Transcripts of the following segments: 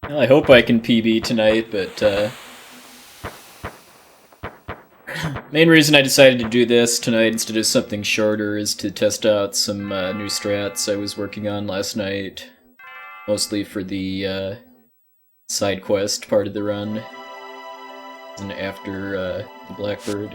Well, I hope I can PB tonight, but main reason I decided to do this tonight instead of something shorter is to test out some new strats I was working on last night, mostly for the side quest part of the run, and after the Blackbird.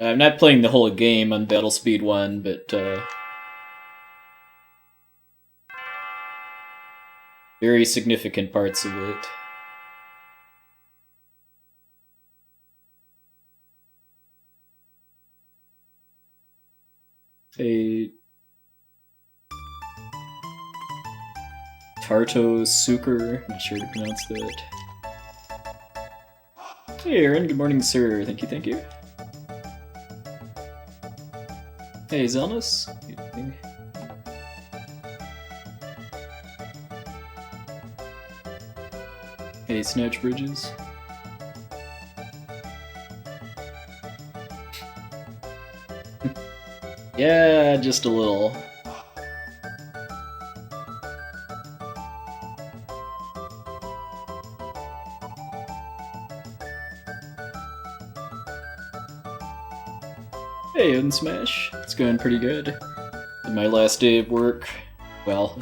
I'm not playing the whole game on Battle Speed 1, but very significant parts of it. A Tarto Suker, not sure to pronounce that. Hey Aaron, good morning sir, thank you, thank you. Hey Zelnus, good evening. Hey Snatch Bridges. Yeah, just a little. Hey, Unsmash. It's going pretty good. In my last day of work, well,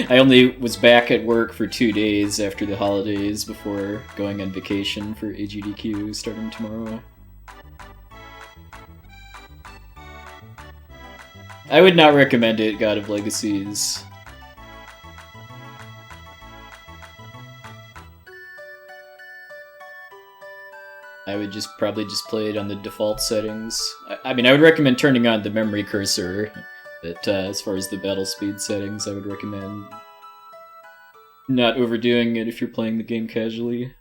I only was back at work for 2 days after the holidays before going on vacation for AGDQ starting tomorrow. I would not recommend it, God of Legacies. I would probably just play it on the default settings. I mean, I would recommend turning on the memory cursor, but as far as the battle speed settings, I would recommend not overdoing it if you're playing the game casually.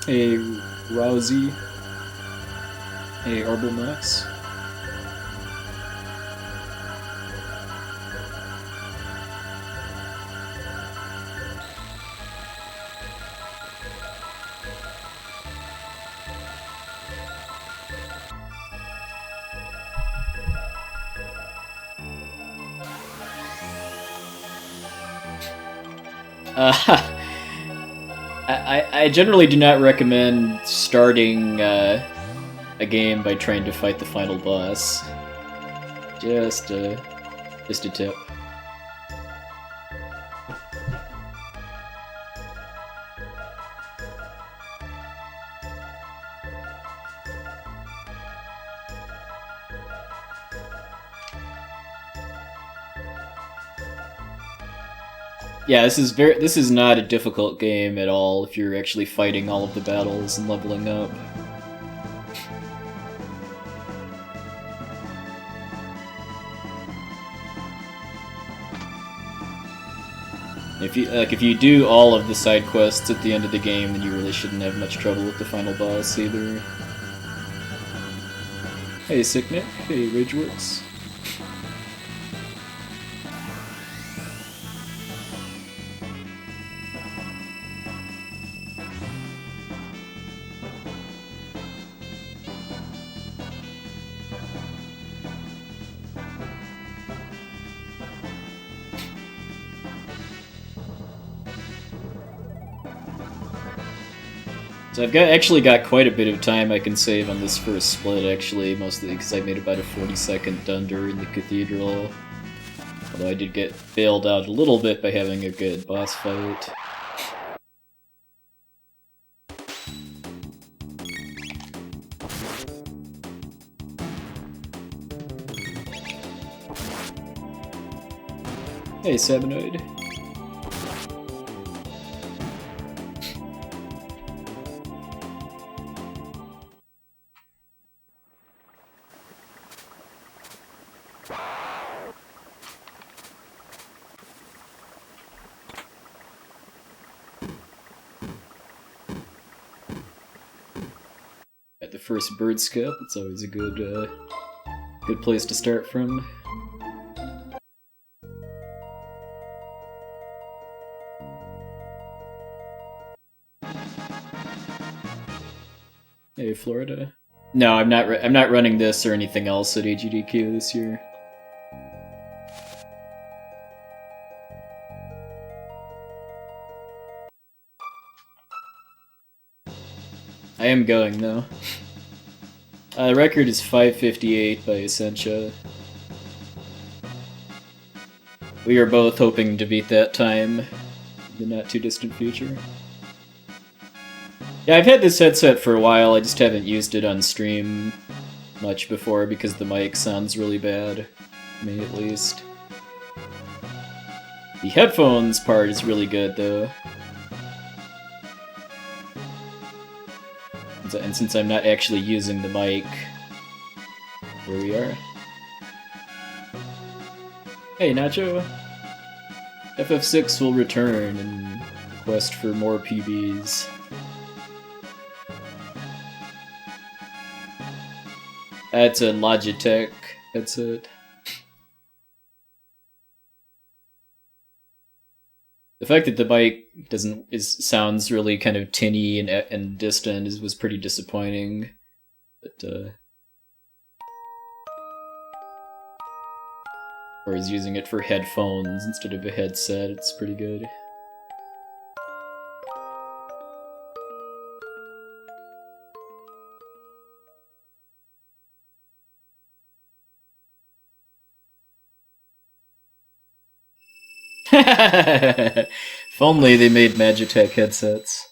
Hey, Rousey. Hey, Arbelmax. I generally do not recommend starting a game by trying to fight the final boss. Just a tip. Yeah, this is not a difficult game at all if you're actually fighting all of the battles and leveling up. If you do all of the side quests at the end of the game, then you really shouldn't have much trouble with the final boss either. Hey Sicknick, hey Rageworks. So I've actually got quite a bit of time I can save on this first split, actually, mostly because I made about a 40-second dunder in the Cathedral. Although I did get bailed out a little bit by having a good boss fight. Hey, Sabinoid. At the first bird scout, it's always a good place to start from. Hey, Florida. No, I'm not running this or anything else at AGDQ this year. I am going though. The record is 5:58 by Essentia. We are both hoping to beat that time in the not too distant future. Yeah, I've had this headset for a while, I just haven't used it on stream much before because the mic sounds really bad. Me at least. The headphones part is really good though. And since I'm not actually using the mic, here we are. Hey Nacho! FF6 will return and request for more PBs. That's a Logitech headset. The fact that the mic sounds really kind of tinny and distant was pretty disappointing. But whereas using it for headphones instead of a headset, it's pretty good. If only they made Magitech headsets.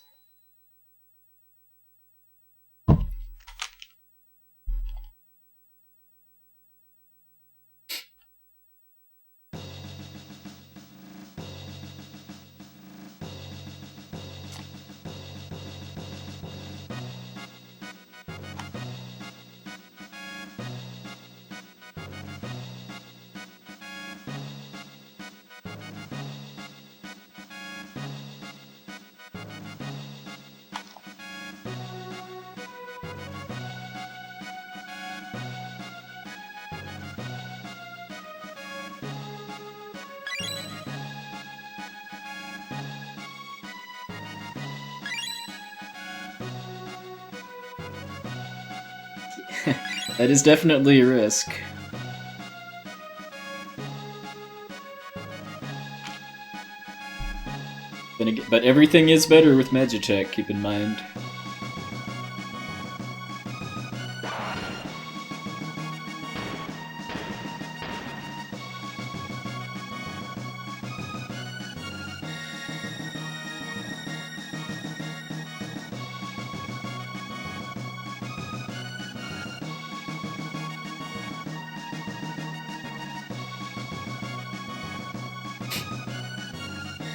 That is definitely a risk. But everything is better with Magitech, keep in mind.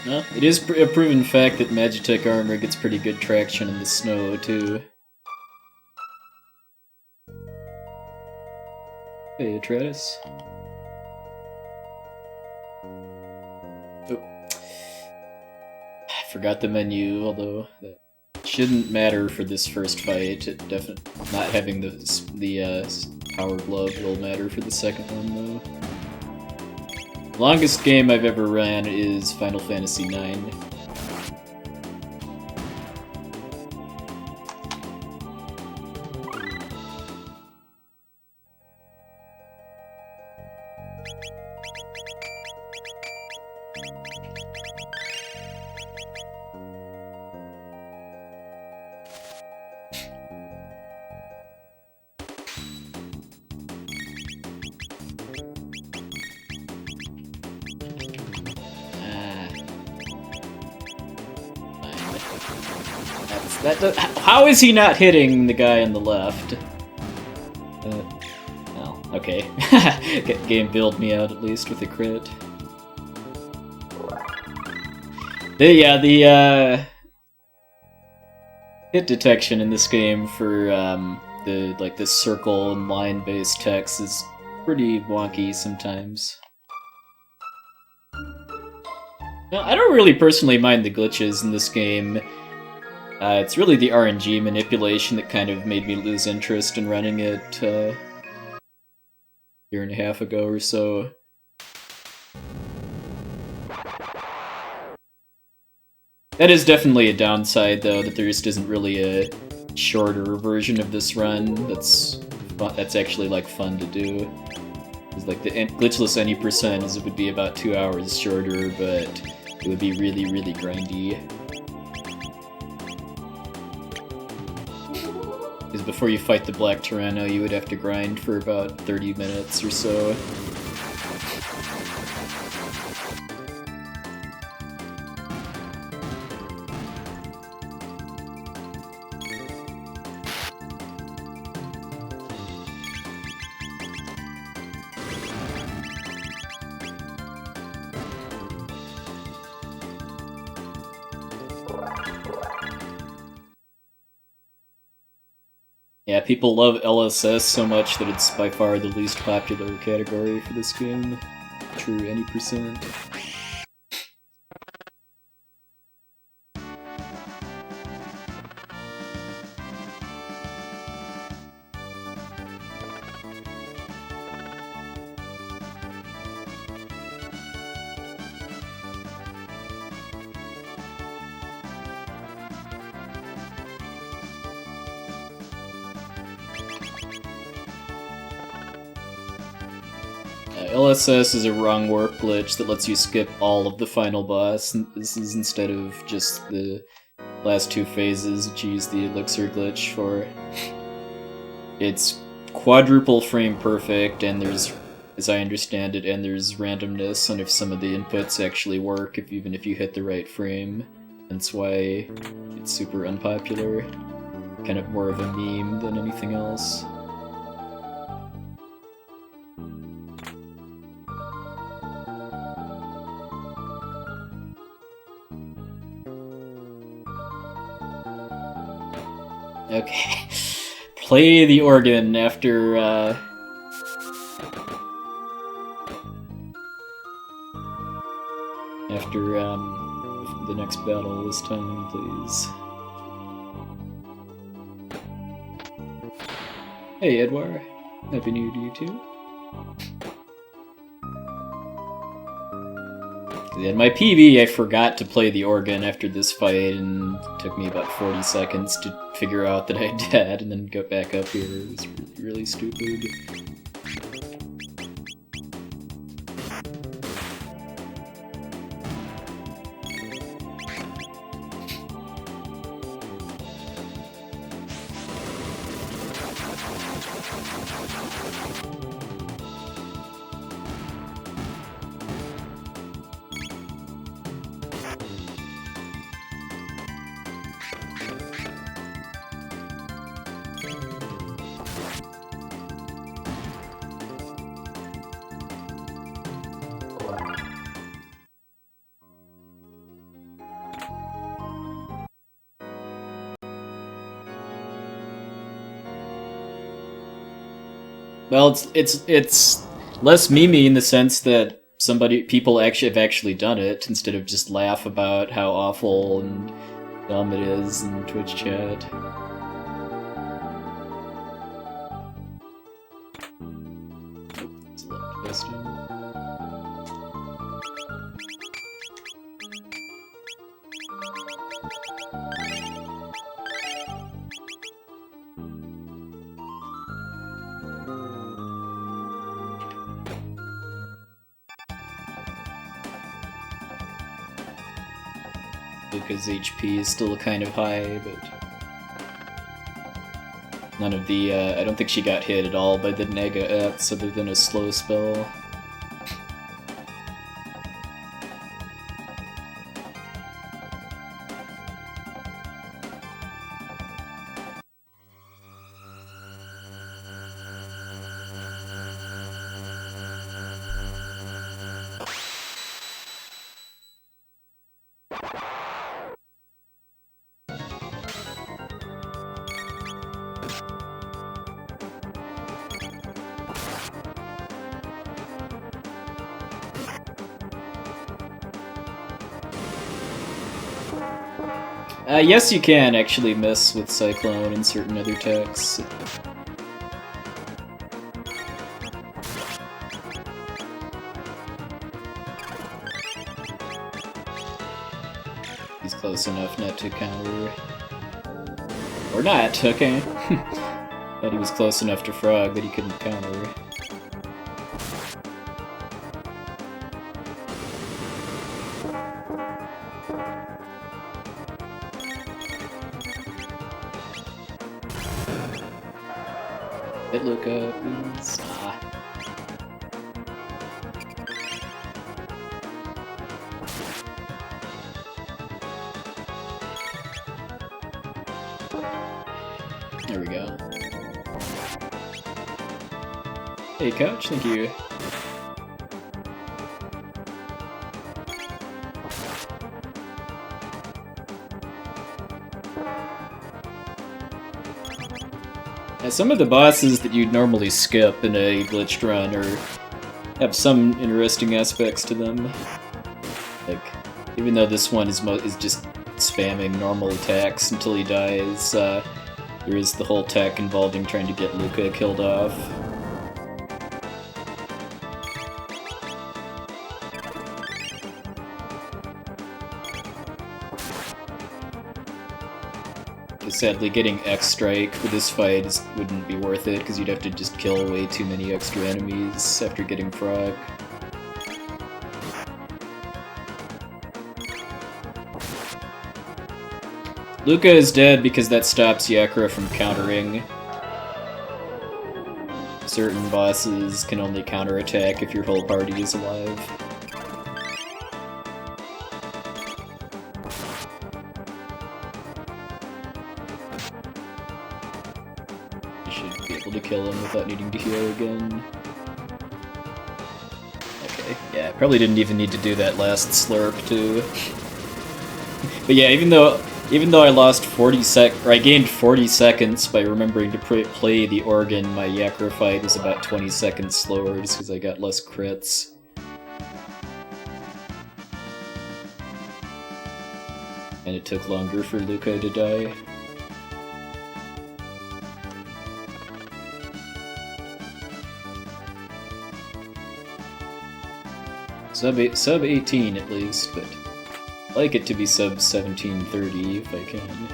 Well, it is a proven fact that Magitech armor gets pretty good traction in the snow, too. Hey, Atratus. Oh. I forgot the menu, although that shouldn't matter for this first fight. It definitely not having the power glove will matter for the second one, though. The longest game I've ever ran is Final Fantasy IX. How is he not hitting the guy on the left? Well, okay. Game bailed me out at least with a crit. The hit detection in this game for the circle and line-based text is pretty wonky sometimes. Now, I don't really personally mind the glitches in this game. It's really the RNG manipulation that kind of made me lose interest in running it a year and a half ago or so. That is definitely a downside, though, that there just isn't really a shorter version of this run that's actually like fun to do. It's like the glitchless any percent it would be about 2 hours shorter, but it would be really, really grindy. Because before you fight the Black Tyranno, you would have to grind for about 30 minutes or so. Yeah, people love LSS so much that it's by far the least popular category for this game. True any percent. LSS is a wrong warp glitch that lets you skip all of the final boss. This is instead of just the last two phases, which you use the elixir glitch for. It's quadruple frame perfect, and there's, as I understand it, and there's randomness on if some of the inputs actually work, even if you hit the right frame. That's why it's super unpopular. Kind of more of a meme than anything else. Okay. Play the organ after, the next battle this time, please. Hey, Edward. Happy New Year to you, too. In my PB, I forgot to play the organ after this fight, and it took me about 40 seconds to figure out that I died, and then go back up here. It was really, really stupid. Well, it's less memey in the sense that people have actually done it instead of just laugh about how awful and dumb it is in Twitch chat. It's a left question. Luca's HP is still kind of high, but none of the, I don't think she got hit at all by the Nega Ats other than a slow spell. Yes, you can actually mess with Cyclone and certain other techs. He's close enough not to counter. Or not, okay. Thought he was close enough to Frog that he couldn't counter. Hit Luca, please. Ah. There we go. Hey, Couch, thank you. Yeah, some of the bosses that you'd normally skip in a glitched run have some interesting aspects to them. Like, even though this one is just spamming normal attacks until he dies, there is the whole tech involving trying to get Luca killed off. Sadly, getting X Strike for this fight wouldn't be worth it, because you'd have to just kill way too many extra enemies after getting Frog. Luca is dead because that stops Yakra from countering. Certain bosses can only counterattack if your whole party is alive. Kill him without needing to heal again. Okay, yeah, probably didn't even need to do that last slurp too. But yeah, even though I lost 40 or I gained 40 seconds by remembering to play the organ, my Yakra fight was about 20 seconds slower just because I got less crits. And it took longer for Luca to die. Sub 18 at least, but I'd like it to be sub 1730 if I can.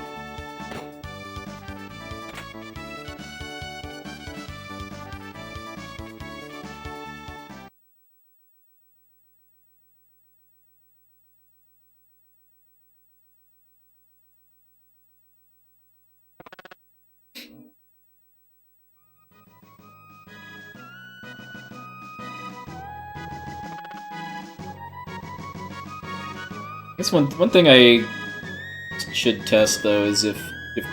I guess one thing I should test though is if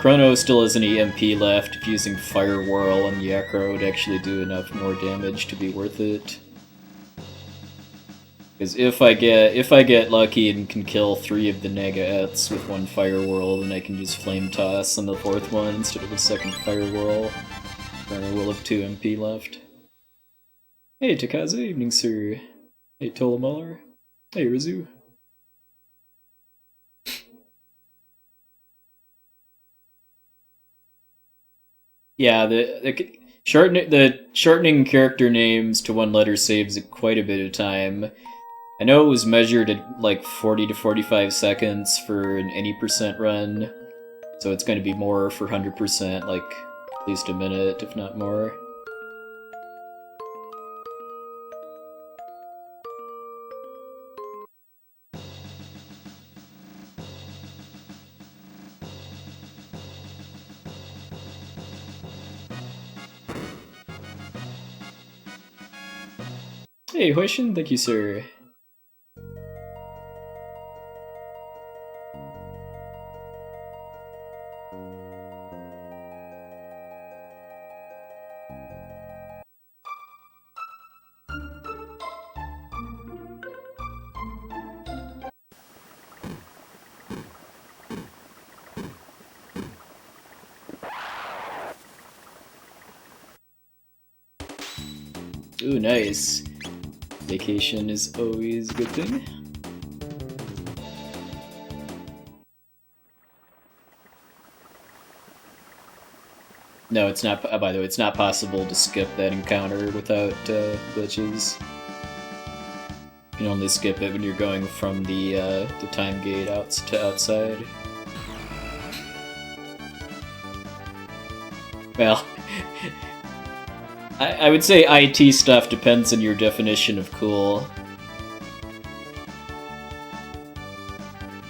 Crono still has any MP left, if using Fire Whirl on Yakra would actually do enough more damage to be worth it. Because if I get lucky and can kill 3 of the Nagaets with one Fire Whirl, then I can use Flame Toss on the 4th one instead of a second Fire Whirl. Crono will have 2 MP left. Hey Takaza, evening sir. Hey Tolamuller. Hey Rizu. Yeah, the shortening character names to 1 letter saves quite a bit of time. I know it was measured at like 40 to 45 seconds for an any percent run, so it's going to be more for 100%, like at least a minute, if not more. Hey, Huishin, thank you, sir. Ooh, nice. Vacation is always a good thing. No, it's not. By the way, it's not possible to skip that encounter without glitches. You can only skip it when you're going from the time gate to outside. Well, I would say IT stuff depends on your definition of cool.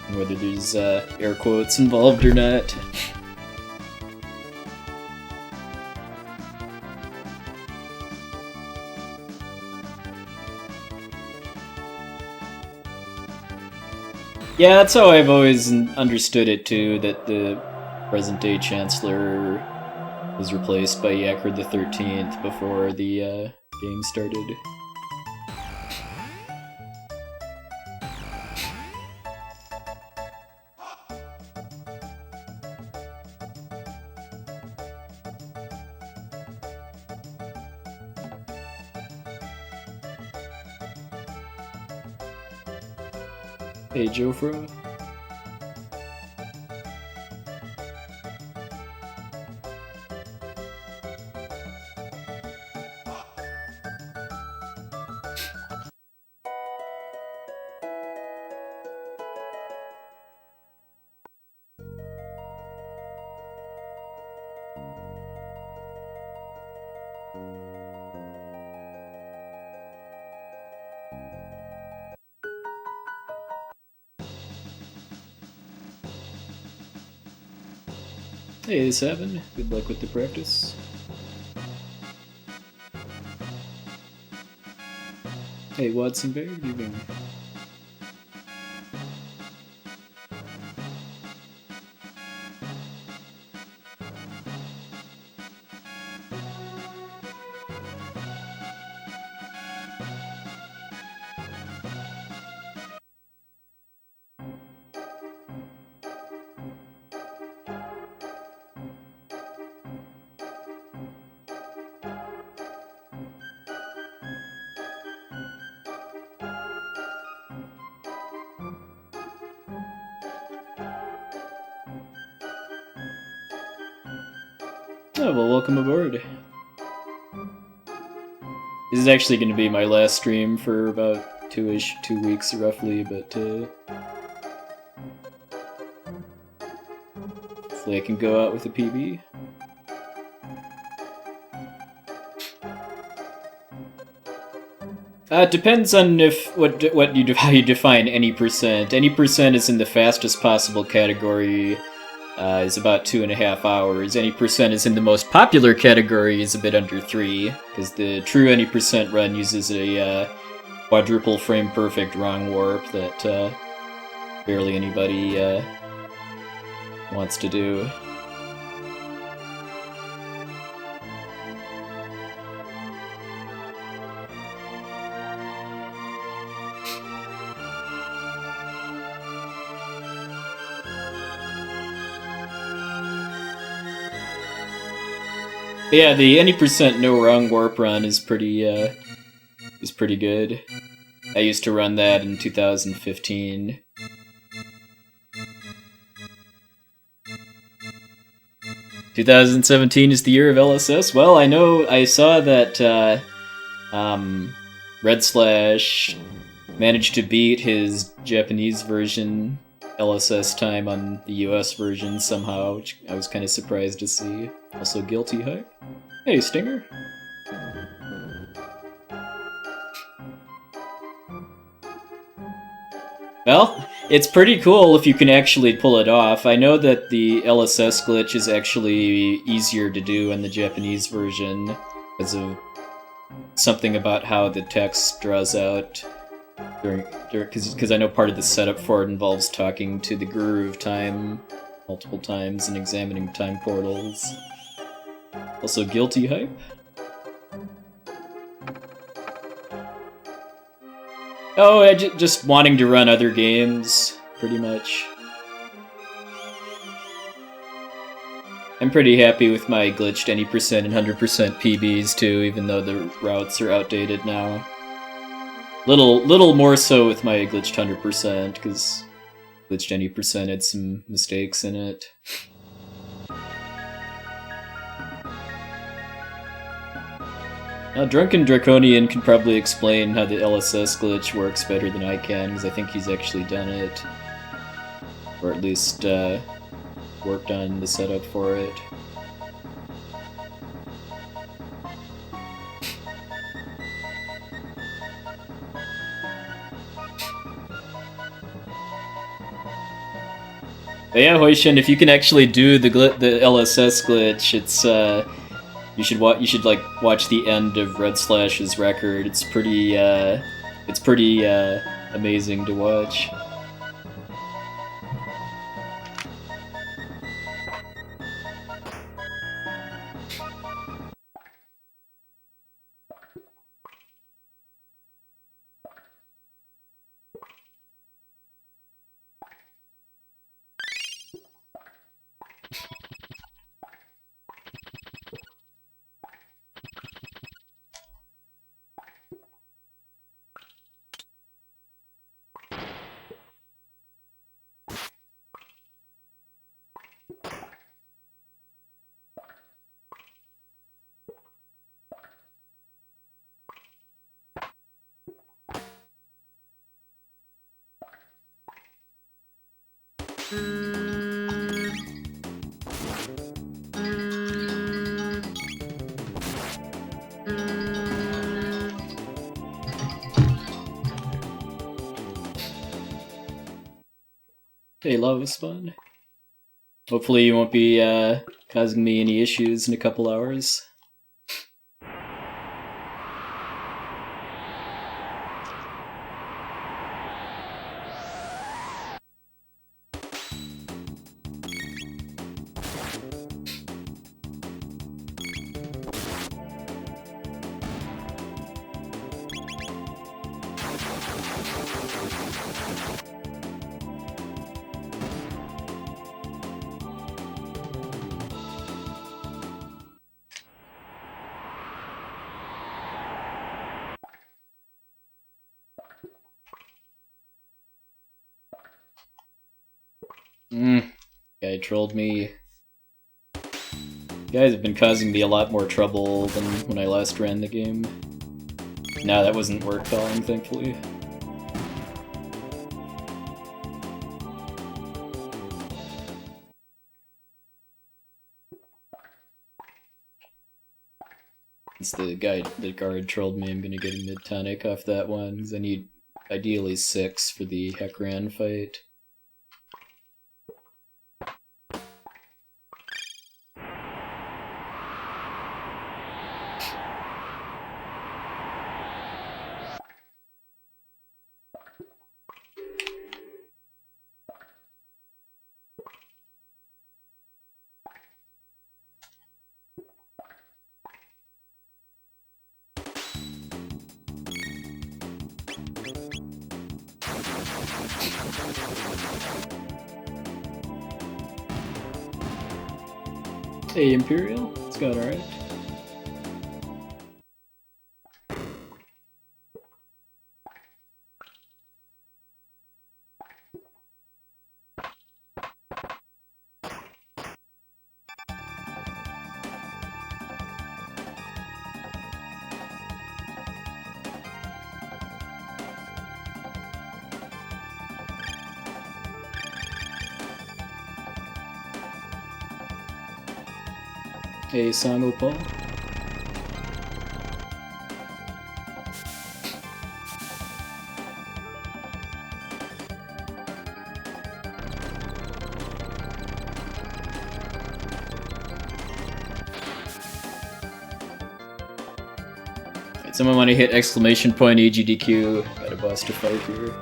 And whether there's air quotes involved or not. Yeah, that's how I've always understood it too, that the present-day Chancellor was replaced by Yakra the 13th before the game started. Hey, Jofro. Hey, 7. Good luck with the practice. Hey, Watson Bear, good evening. Oh, well, welcome aboard. This is actually going to be my last stream for about 2 weeks roughly, but hopefully I can go out with a PB. It depends on how you define any percent. Any percent is in the fastest possible category. Is about 2.5 hours. Any percent is in the most popular category is a bit under 3, because the true any percent run uses a quadruple frame perfect wrong warp that barely anybody wants to do. Yeah, the any percent no wrong warp run is pretty good. I used to run that in 2015. "2017 is the year of LSS." Well, I saw that Red Slash managed to beat his Japanese version LSS time on the US version somehow, which I was kind of surprised to see. Also, Guilty Hype. Hey, Stinger. Well, it's pretty cool if you can actually pull it off. I know that the LSS glitch is actually easier to do in the Japanese version because of something about how the text draws out because I know part of the setup for it involves talking to the Guru of Time multiple times and examining time portals. Also, Guilty Hype. Oh, just wanting to run other games, pretty much. I'm pretty happy with my glitched any percent and 100% PBs too, even though the routes are outdated now. Little more so with my glitched 100%, because glitched any percent had some mistakes in it. Now, Drunken Draconian can probably explain how the LSS glitch works better than I can, because I think he's actually done it. Or at least worked on the setup for it. But yeah, Hoishin, if you can actually do the LSS glitch, it's you should like watch the end of Red Slash's record. It's pretty amazing to watch. Hey, Lavos Core. Hopefully you won't be causing me any issues in a couple hours. Guy trolled me. You guys have been causing me a lot more trouble than when I last ran the game. No, that wasn't work calling, thankfully. It's the guard trolled me. I'm gonna get a mid-tonic off that one, because I need ideally 6 for the Hekran fight. Hey, Imperial. It's going alright. Hey, Sango Paul. Someone want to hit exclamation point EGDQ. Got a boss to fight here.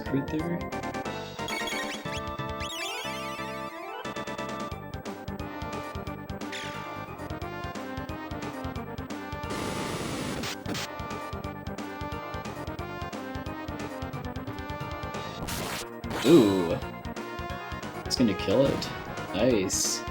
secret there. Ooh. It's gonna kill it. Nice.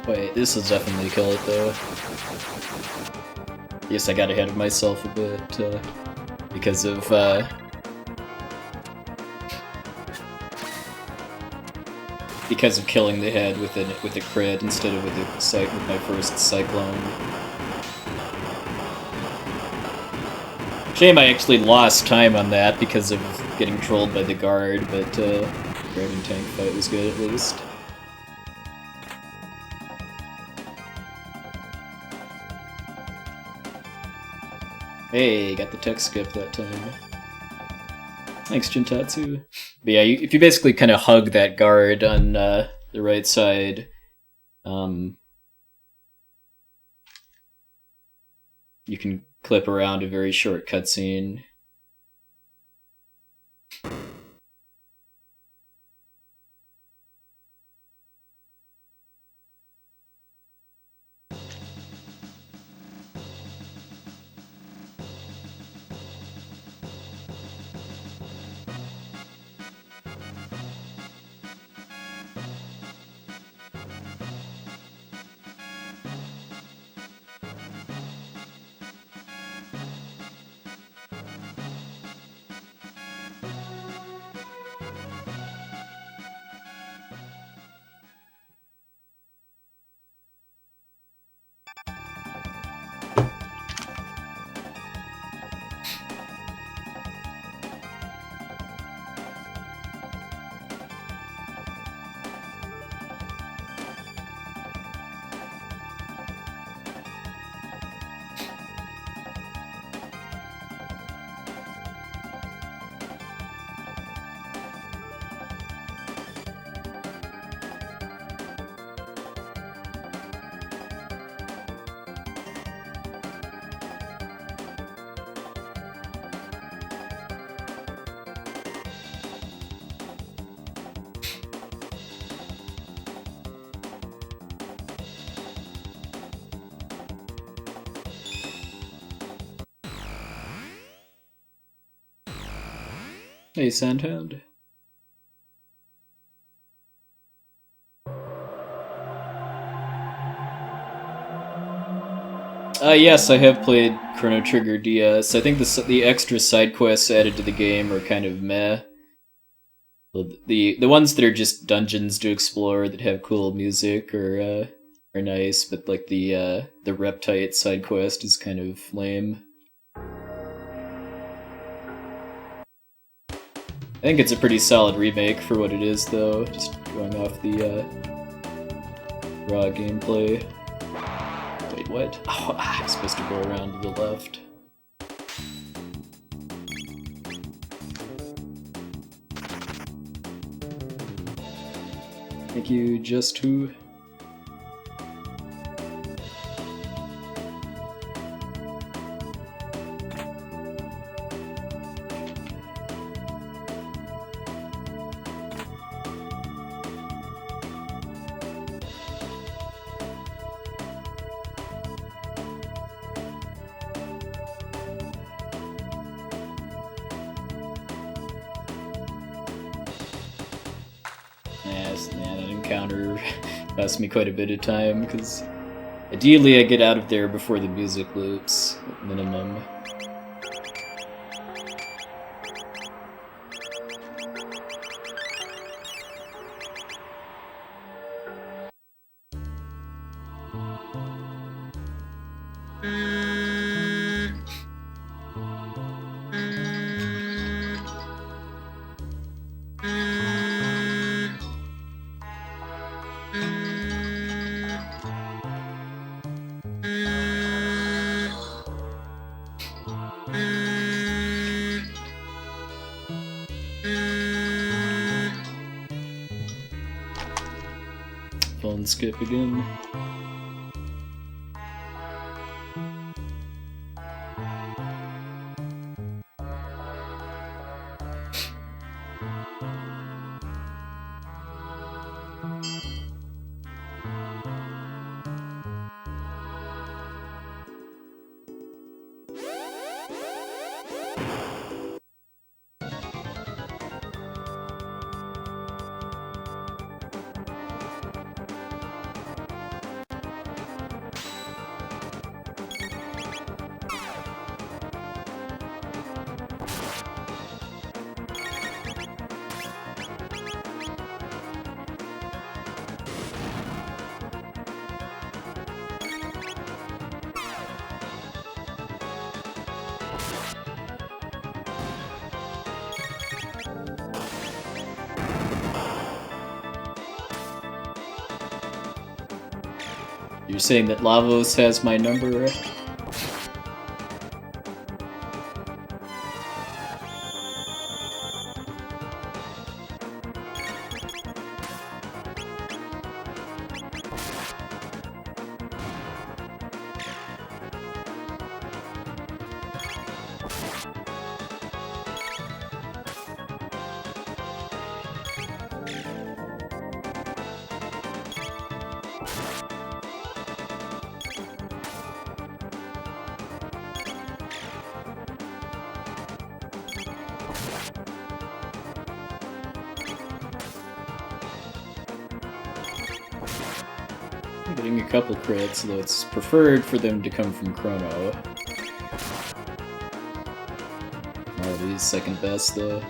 Wait, this will definitely kill it though. Yes, I got ahead of myself a bit, because of, killing the head with a crit instead of with my first cyclone. Shame I actually lost time on that because of getting trolled by the guard, but Dragon Tank fight was good at least. Hey, got the tech skip that time. Thanks, Jintatsu. But yeah, if you basically kind of hug that guard on the right side, you can clip around a very short cutscene. Hey, Sandhound. Yes, I have played Chrono Trigger DS. I think the extra side quests added to the game are kind of meh. The ones that are just dungeons to explore that have cool music are nice, but like the Reptite side quest is kind of lame. I think it's a pretty solid remake for what it is, though, just going off the raw gameplay. Wait, what? Oh, I'm supposed to go around to the left. Thank you, Just Who. That encounter cost me quite a bit of time because Ideally, I get out of there before the music loops, at minimum. Phone skip again. You're saying that Lavos has my number? Getting a couple crits, though it's preferred for them to come from Crono. Marley's second best, though.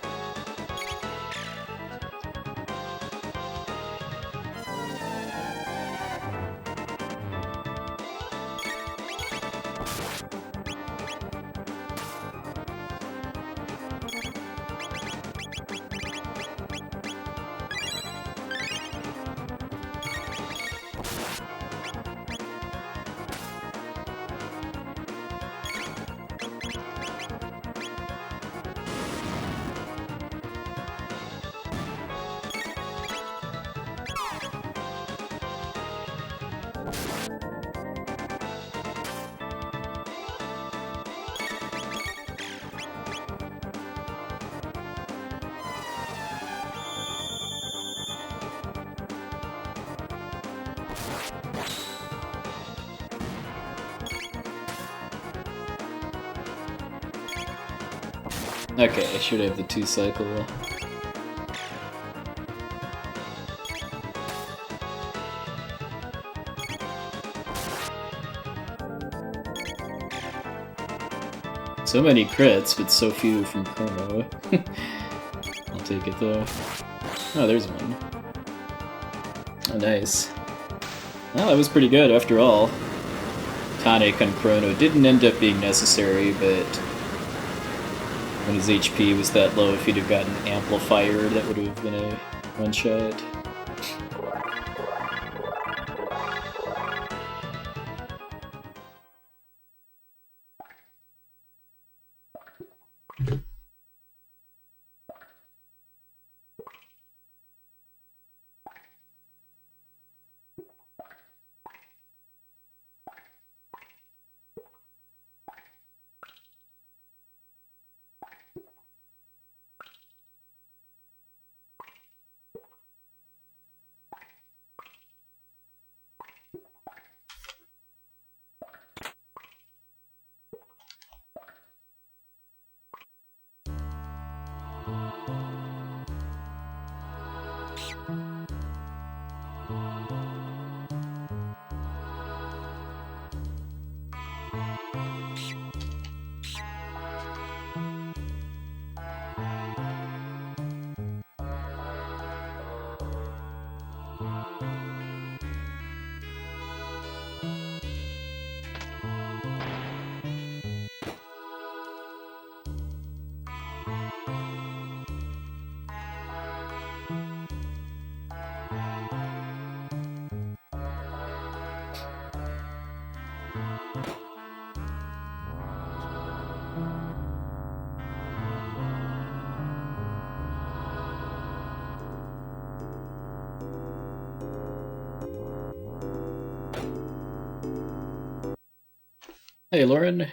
Okay, I should have the 2-cycle. So many crits, but so few from Crono. I'll take it though. Oh, there's one. Oh, nice. Well, that was pretty good after all. Tonic on Crono didn't end up being necessary, but when his HP was that low, if he'd have gotten Amplifier, that would have been a one-shot. Hey, Lauren.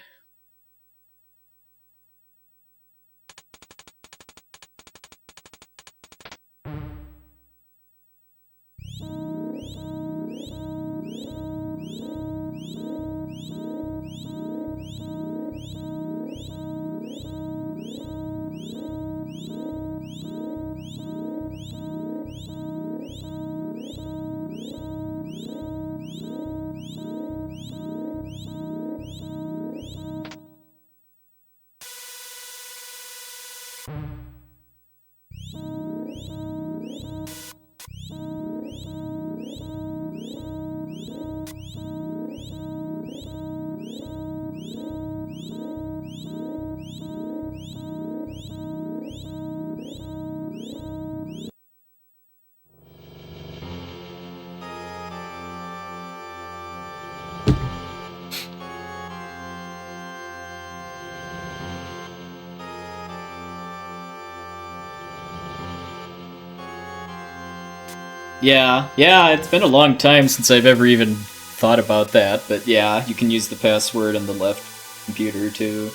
Yeah, it's been a long time since I've ever even thought about that, but yeah, you can use the password on the left computer too.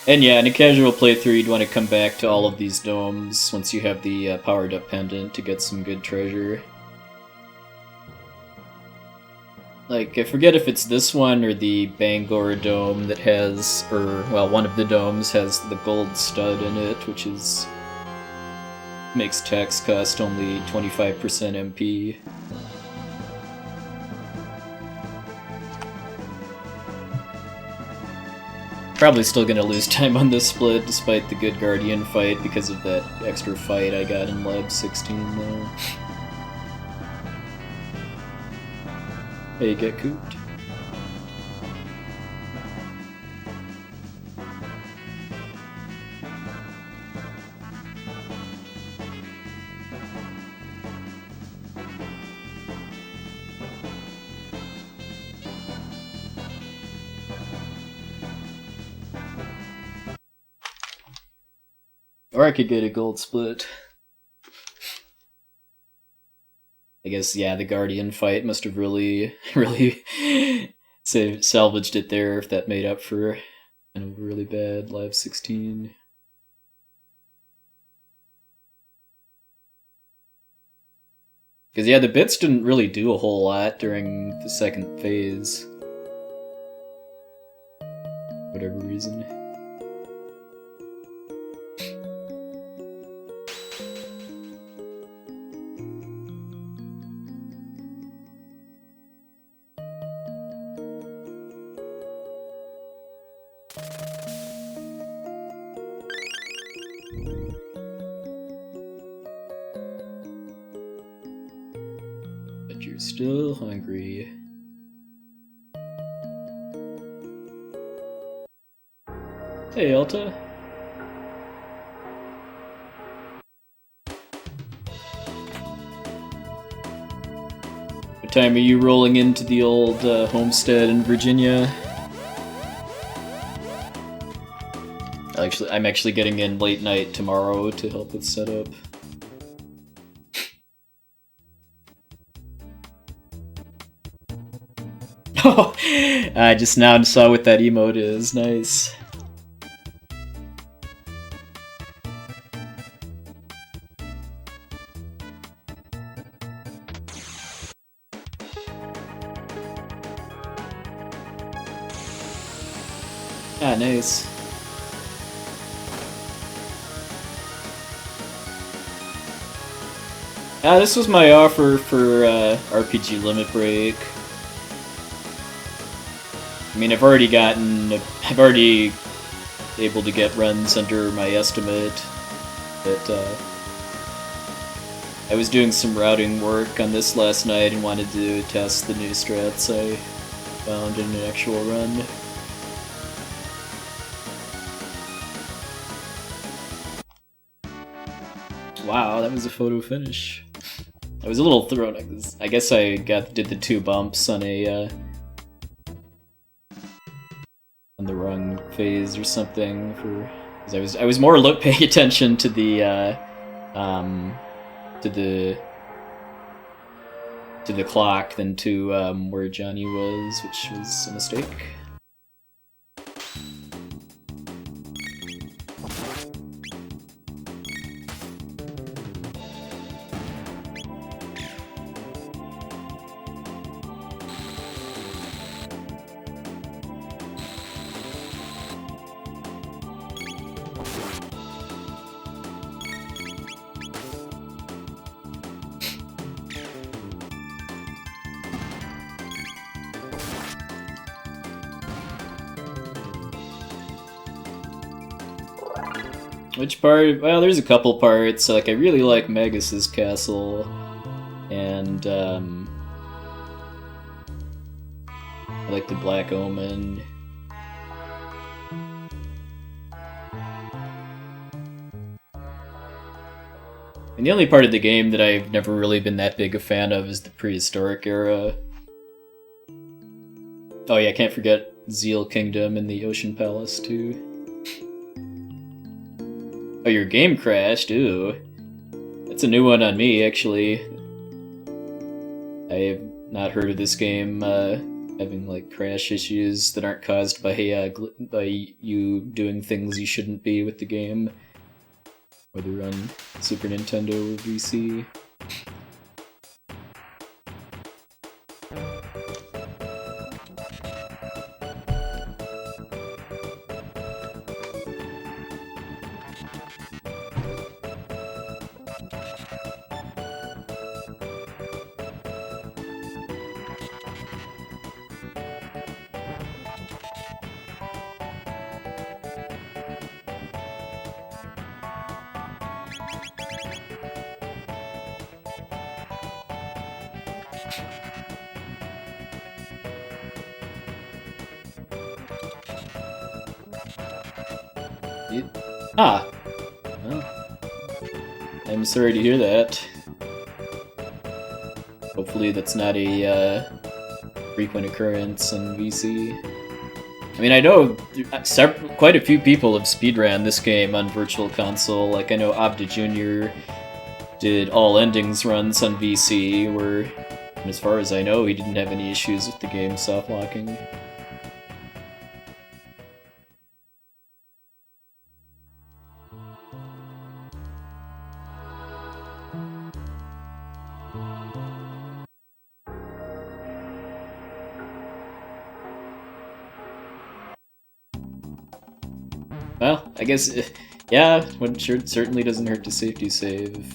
And yeah, in a casual playthrough, you'd want to come back to all of these domes once you have the powered up pendant to get some good treasure. Like, I forget if it's this one or the Bangor dome that has, or, well, one of the domes has the gold stud in it, which is... makes tax cost only 25% MP. Probably still gonna lose time on this split, despite the good Guardian fight, because of that extra fight I got in Lab 16, though. Hey, get cooped. Or I could get a gold split. I guess, yeah, the Guardian fight must have really salvaged it there, if that made up for a really bad Live 16. Because, yeah, the bits didn't really do a whole lot during the second phase. Whatever reason. You're still hungry. Hey, Alta. What time are you rolling into the old homestead in Virginia? I'm actually getting in late night tomorrow to help with setup. Oh, I just now saw what that emote is. Nice. Ah, nice. Ah, this was my offer for RPG Limit Break. I mean, I've already able to get runs under my estimate, but I was doing some routing work on this last night and wanted to test the new strats I found in an actual run. Wow, that was a photo finish. I was a little thrown. I guess I did the 2 bumps on a on the wrong phase or something for Because I was more paying attention to the to the clock than to where Johnny was, which was a mistake. Which part? Well, there's a couple parts. Like, I really like Magus' Castle, and I like the Black Omen. And the only part of the game that I've never really been that big a fan of is the prehistoric era. Oh yeah, I can't forget Zeal Kingdom and the Ocean Palace, too. Oh, your game crashed? Ooh. That's a new one on me, actually. I have not heard of this game having, like, crash issues that aren't caused by you doing things you shouldn't be with the game. Whether on Super Nintendo or VC. Ah! Well, I'm sorry to hear that. Hopefully that's not a frequent occurrence in VC. I mean, I know quite a few people have speedran this game on Virtual Console. Like, I know Abda Jr. did all endings runs on VC, where, and as far as I know, he didn't have any issues with the game soft-locking. Well, I guess, yeah, it certainly doesn't hurt to safety save if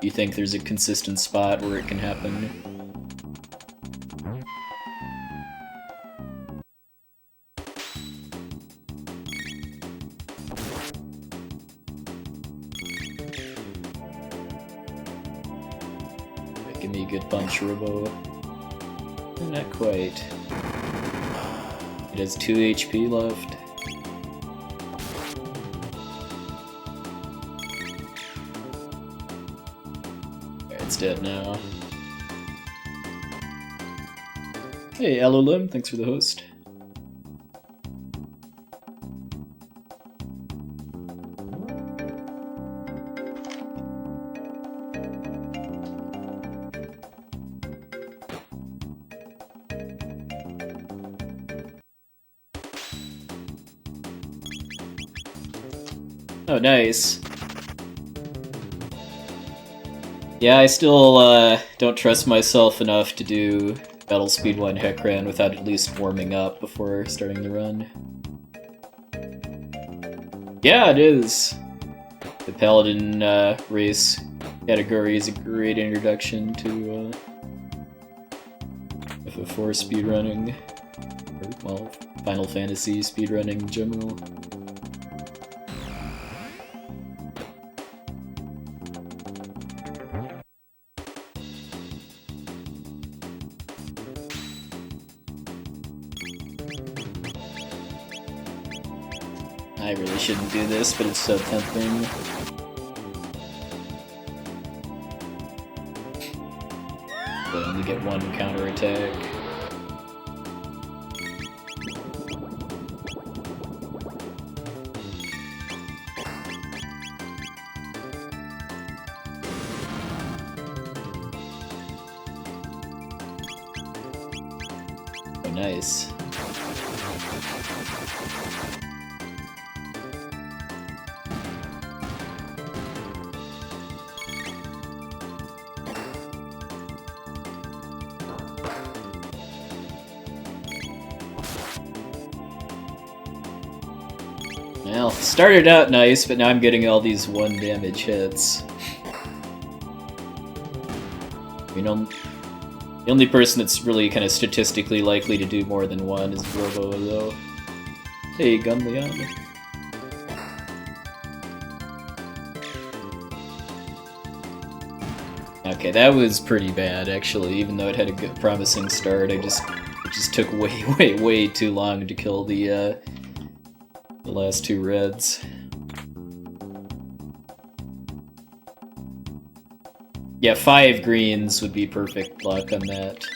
you think there's a consistent spot where it can happen. Give me a good punch, Robo. Not quite. It has 2 HP left. It's dead now. Hey, Alolim, thanks for the host. Oh, nice. Yeah, I still don't trust myself enough to do Battle Speed 1 Hekran without at least warming up before starting the run. Yeah, it is! The Paladin race category is a great introduction to FF4 speedrunning, or, well, Final Fantasy speedrunning in general. I really shouldn't do this, but it's so tempting. But only get one counterattack. nice. Well, started out nice, but now I'm getting all these 1 damage hits. You know, the only person that's really kind of statistically likely to do more than 1 is Robo, though. Hey, Gunleon. Okay, that was pretty bad, actually. Even though it had a good, promising start, it just took way too long to kill the last 2 reds. Yeah, 5 greens would be perfect luck on that.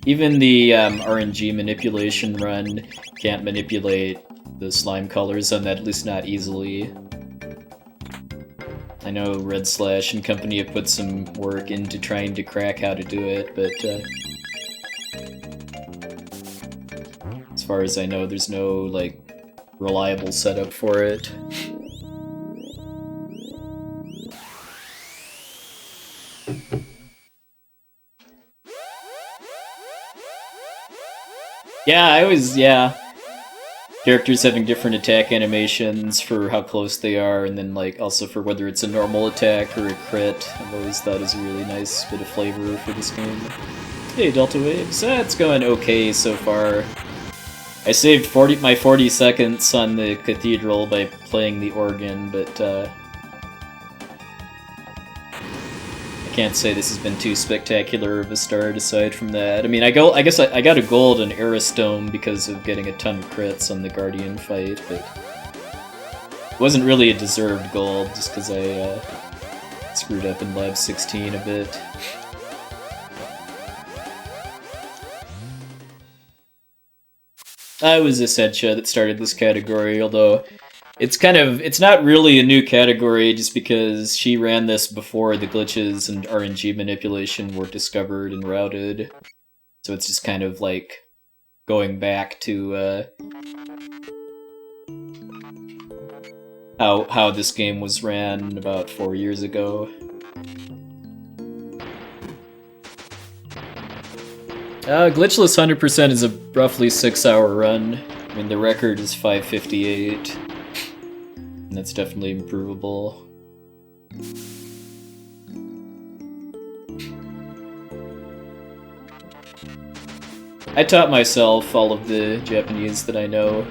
Even the RNG manipulation run can't manipulate the slime colors on that, at least not easily. I know Red Slash and company have put some work into trying to crack how to do it, but as far as I know, there's no, like, reliable setup for it. Yeah. Characters having different attack animations for how close they are, and then like also for whether it's a normal attack or a crit. I've always thought is a really nice bit of flavor for this game. Hey, Delta Waves. It's going okay so far. I saved my 40 seconds on the Cathedral by playing the organ, but I can't say this has been too spectacular of a start aside from that. I mean, I guess I got a gold in Aristome because of getting a ton of crits on the Guardian fight, but it wasn't really a deserved gold just because I screwed up in Lab 16 a bit. I was Essentia that started this category, although it's not really a new category just because she ran this before the glitches and RNG manipulation were discovered and routed. So it's just kind of like going back to how this game was ran about 4 years ago. Glitchless 100% is a roughly 6-hour run. I mean, the record is 5:58. And that's definitely improvable. I taught myself all of the Japanese that I know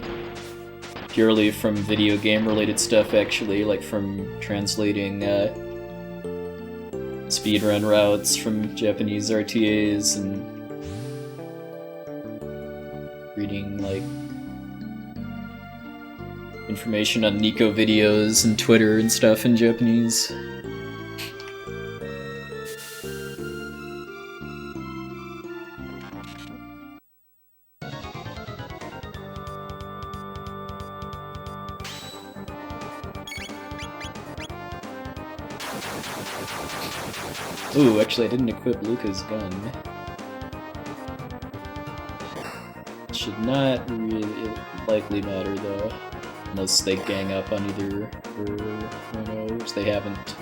purely from video game related stuff, actually, like from translating speedrun routes from Japanese RTAs and reading like information on Nico videos and Twitter and stuff in Japanese. Ooh, actually I didn't equip Luca's gun. Should not really likely matter though. Unless they gang up on either Crono, which they haven't.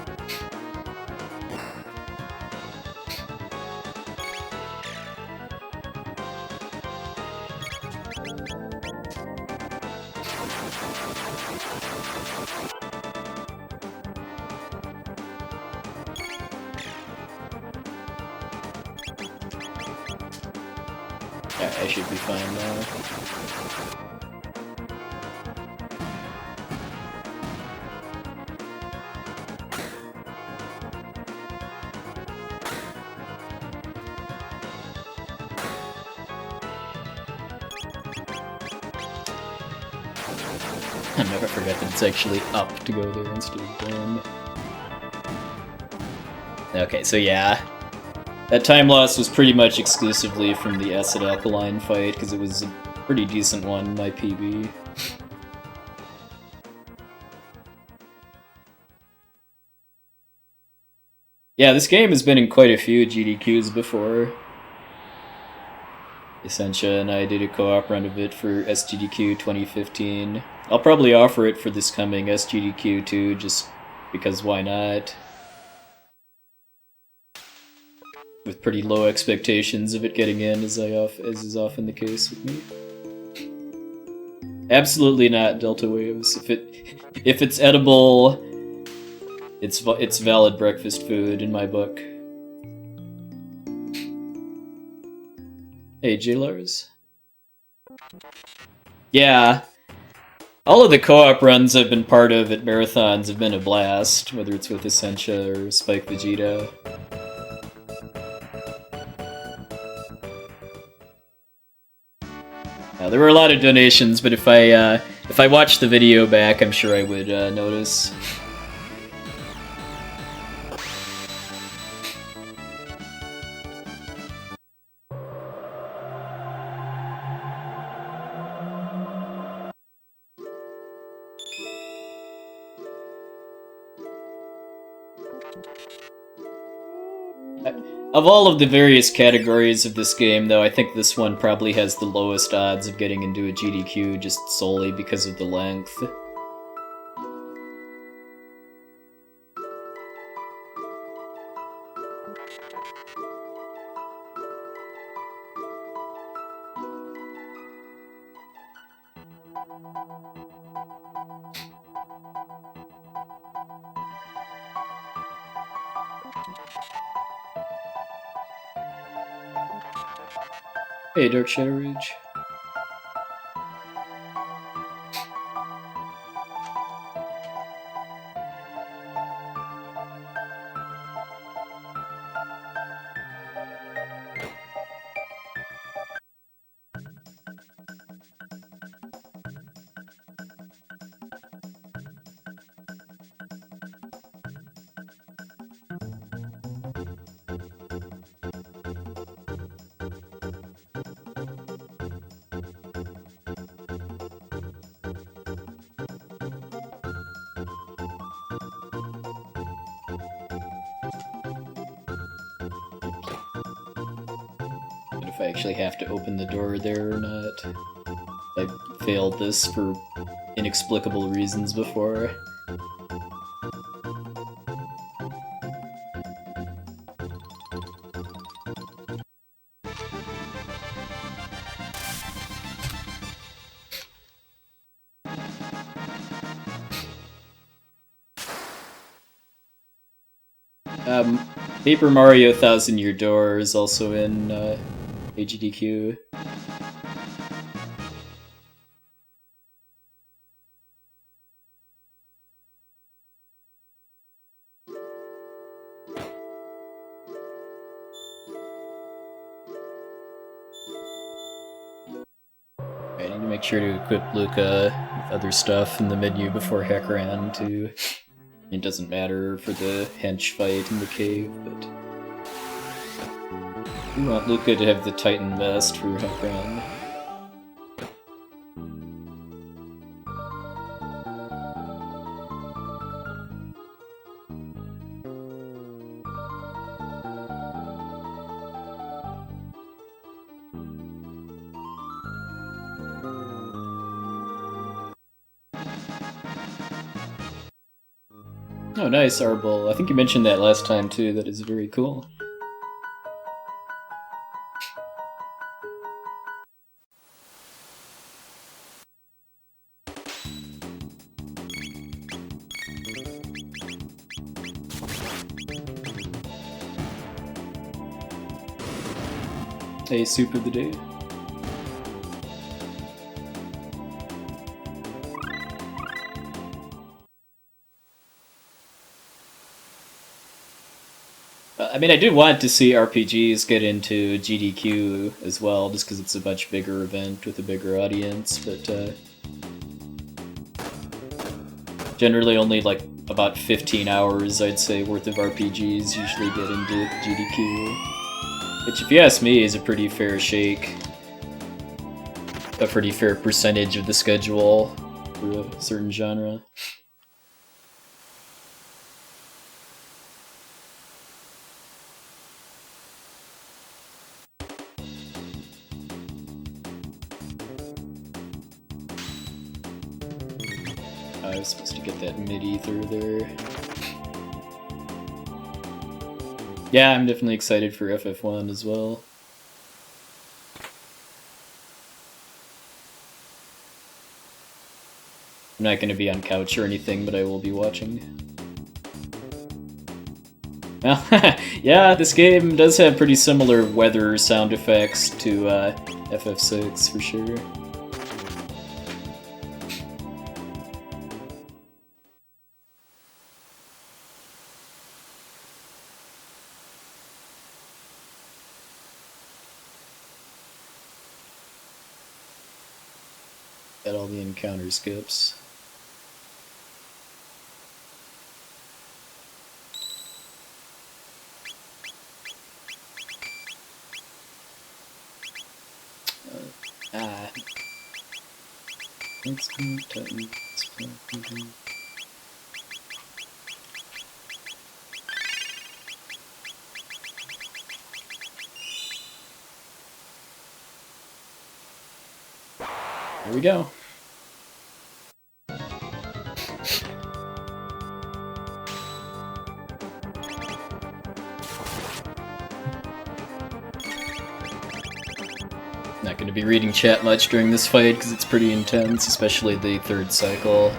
Yeah, I should be fine now. I never forget that it's actually up to go there instead of down. Okay, so yeah. That time loss was pretty much exclusively from the Acid Alkaline fight, because it was a pretty decent one, my PB. Yeah, this game has been in quite a few GDQs before. Essentia and I did a co-op run of it for SGDQ 2015. I'll probably offer it for this coming SGDQ too, just because why not? With pretty low expectations of it getting in, as is often the case with me. Absolutely not Delta Waves. If it's edible, it's valid breakfast food in my book. Hey, J-Lars. Yeah. All of the co-op runs I've been part of at marathons have been a blast, whether it's with Essentia or Spike Vegeta. There were a lot of donations, but if I watched the video back, I'm sure I would notice. Of all of the various categories of this game, though, I think this one probably has the lowest odds of getting into a GDQ just solely because of the length. Hey, Dark Shadow Ridge. If I actually have to open the door there or not. I failed this for inexplicable reasons before. Paper Mario Thousand Year Door is also in AGDQ. I need to make sure to equip Luca with other stuff in the menu before Hackaran too. It doesn't matter for the hench fight in the cave, but we want Luca to have the Titan vest for Hackaran. Oh, nice, Arbol. I think you mentioned that last time, too. That is very cool. Hey, Soup of the Day. I mean, I do want to see RPGs get into GDQ as well, just because it's a much bigger event with a bigger audience, but generally only like about 15 hours, I'd say, worth of RPGs usually get into GDQ. Which, if you ask me, is a pretty fair shake. A pretty fair percentage of the schedule for a certain genre. I was supposed to get that mid-ether there. Yeah, I'm definitely excited for FF1 as well. I'm not going to be on couch or anything, but I will be watching. Well, yeah, this game does have pretty similar weather sound effects to FF6 for sure. Got all the encounter skips. Here we go. Not going to be reading chat much during this fight because it's pretty intense, especially the third cycle.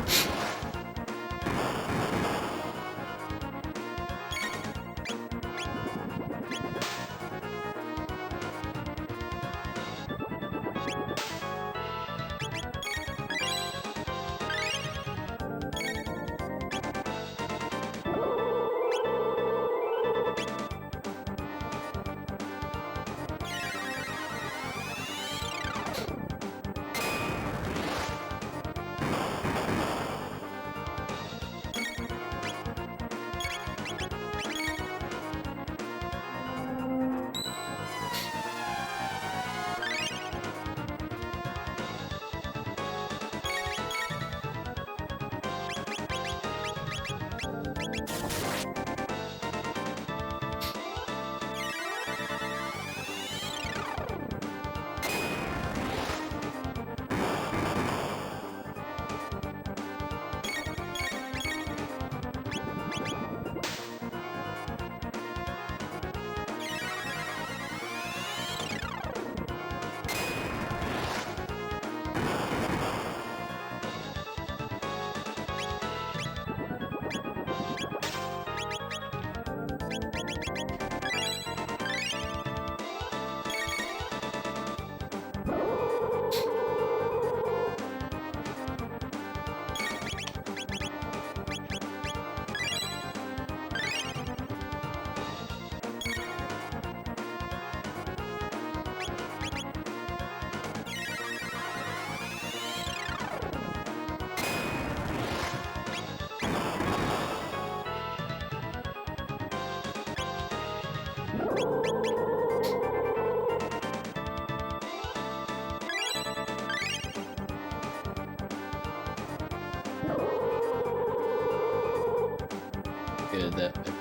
Good, that one.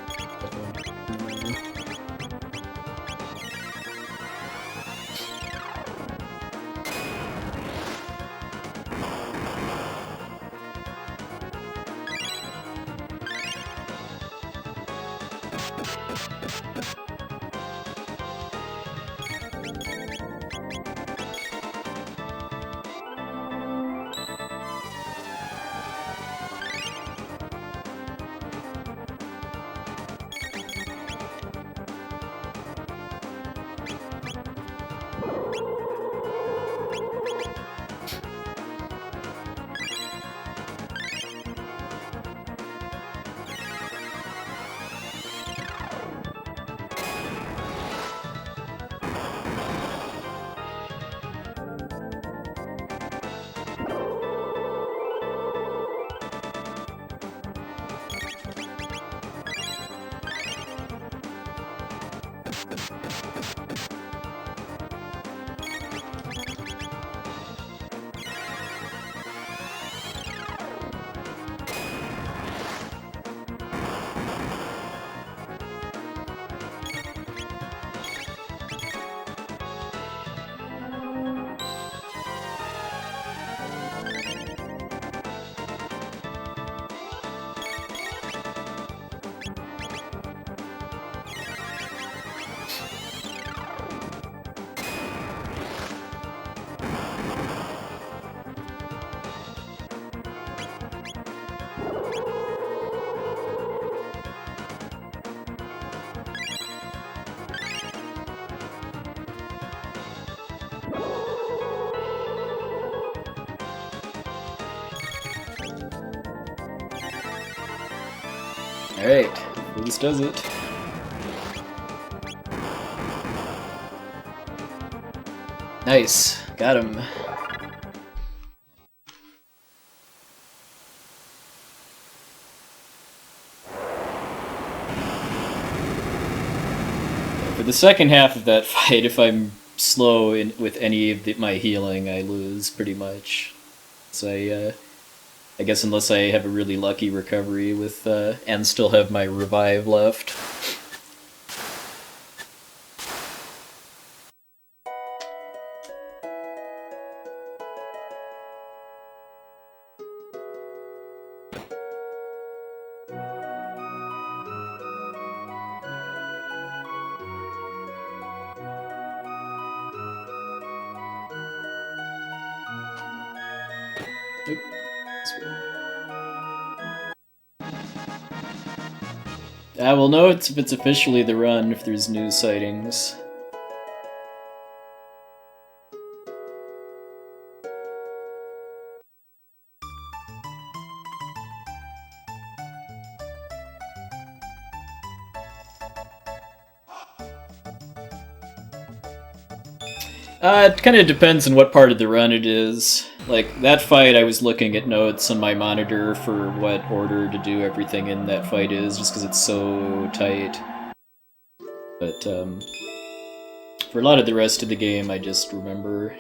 Alright, well, this does it. Nice, got him. For the second half of that fight, if I'm slow with any of my healing, I lose pretty much. So I guess unless I have a really lucky recovery with and still have my revive left. I will know if it's officially the run if there's new sightings. It kind of depends on what part of the run it is. Like, that fight, I was looking at notes on my monitor for what order to do everything in that fight is, just because it's so tight. But, for a lot of the rest of the game, I just remember.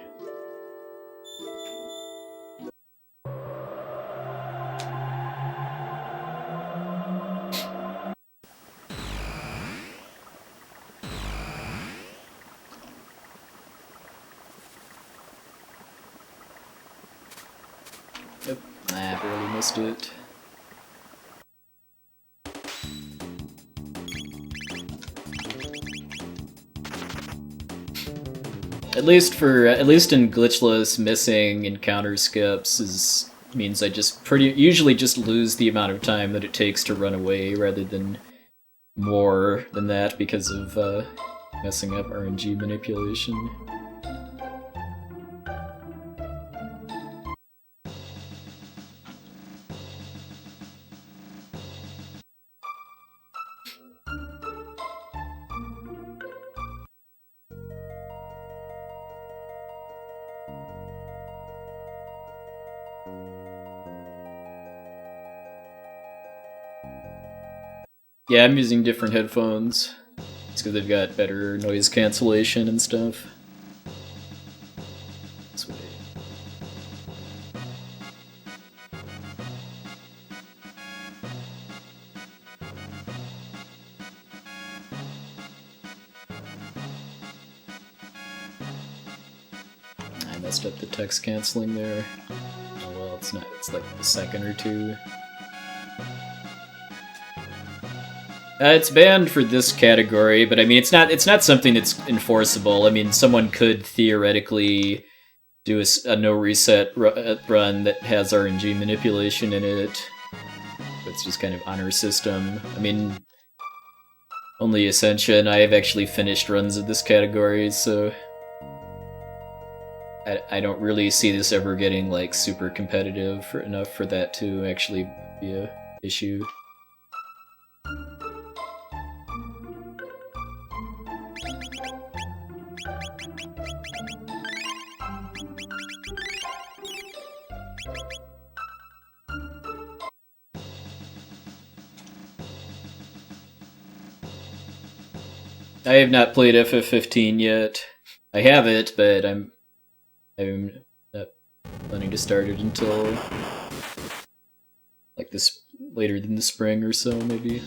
Yep. Nah, barely missed it. At least in Glitchless, missing encounter skips means I usually just lose the amount of time that it takes to run away rather than more than that because of messing up RNG manipulation. Yeah, I'm using different headphones. It's because they've got better noise cancellation and stuff. This way. I messed up the text canceling there. Oh well, it's not. It's like a second or two. It's banned for this category, but I mean, it's not something that's enforceable. I mean, someone could theoretically do a no reset run that has RNG manipulation in it. It's just kind of honor system. I mean, only Ascension. I have actually finished runs of this category, so I don't really see this ever getting like super competitive enough for that to actually be a issue. I have not played FF15 yet. I have it, but I'm not planning to start it until like this later than the spring or so, maybe.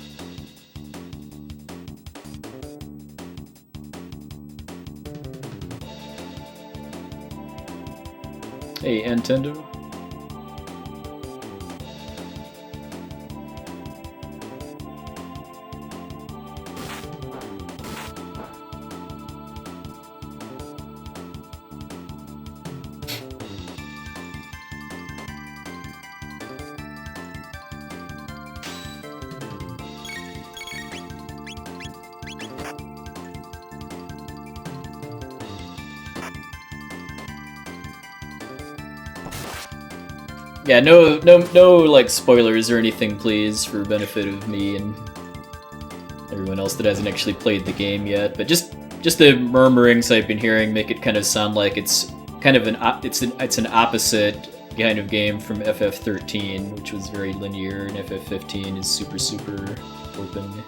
Hey, Nintendo. Yeah, no like spoilers or anything, please, for benefit of me and everyone else that hasn't actually played the game yet. But just the murmurings I've been hearing make it kind of sound like it's kind of it's an opposite kind of game from FF13, which was very linear, and FF15 is super open.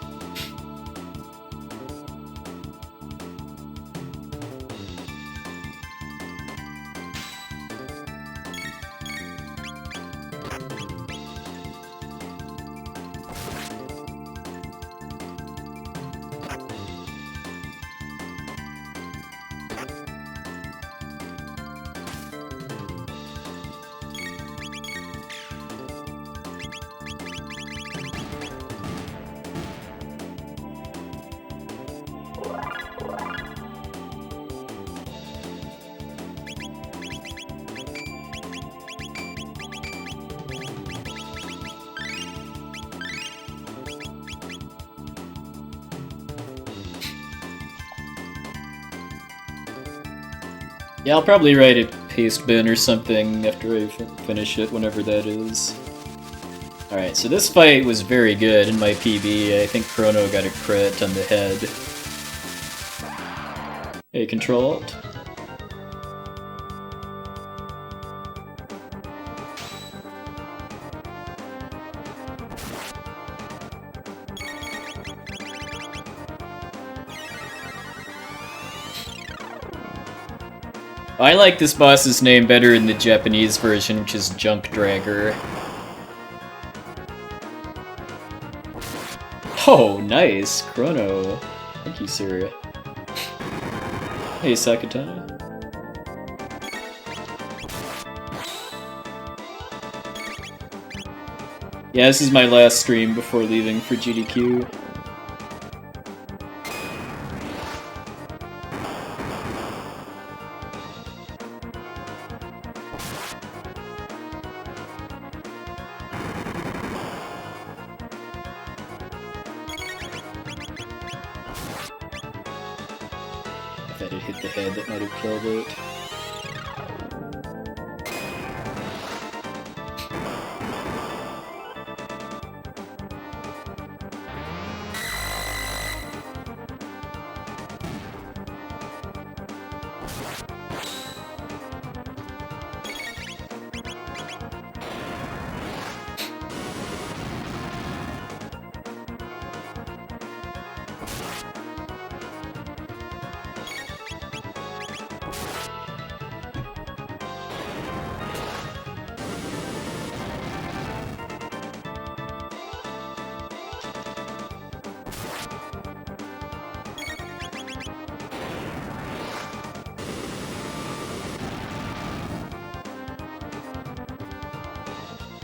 Yeah, I'll probably write a paste bin or something after I finish it, whenever that is. Alright, so this fight was very good in my PB. I think Crono got a crit on the head. Hey, Control Alt. I like this boss's name better in the Japanese version, which is Junk Dragger. Oh, nice! Crono. Thank you, sir. Hey, Sakatana. Yeah, this is my last stream before leaving for GDQ. If that had hit the head, that might have killed it.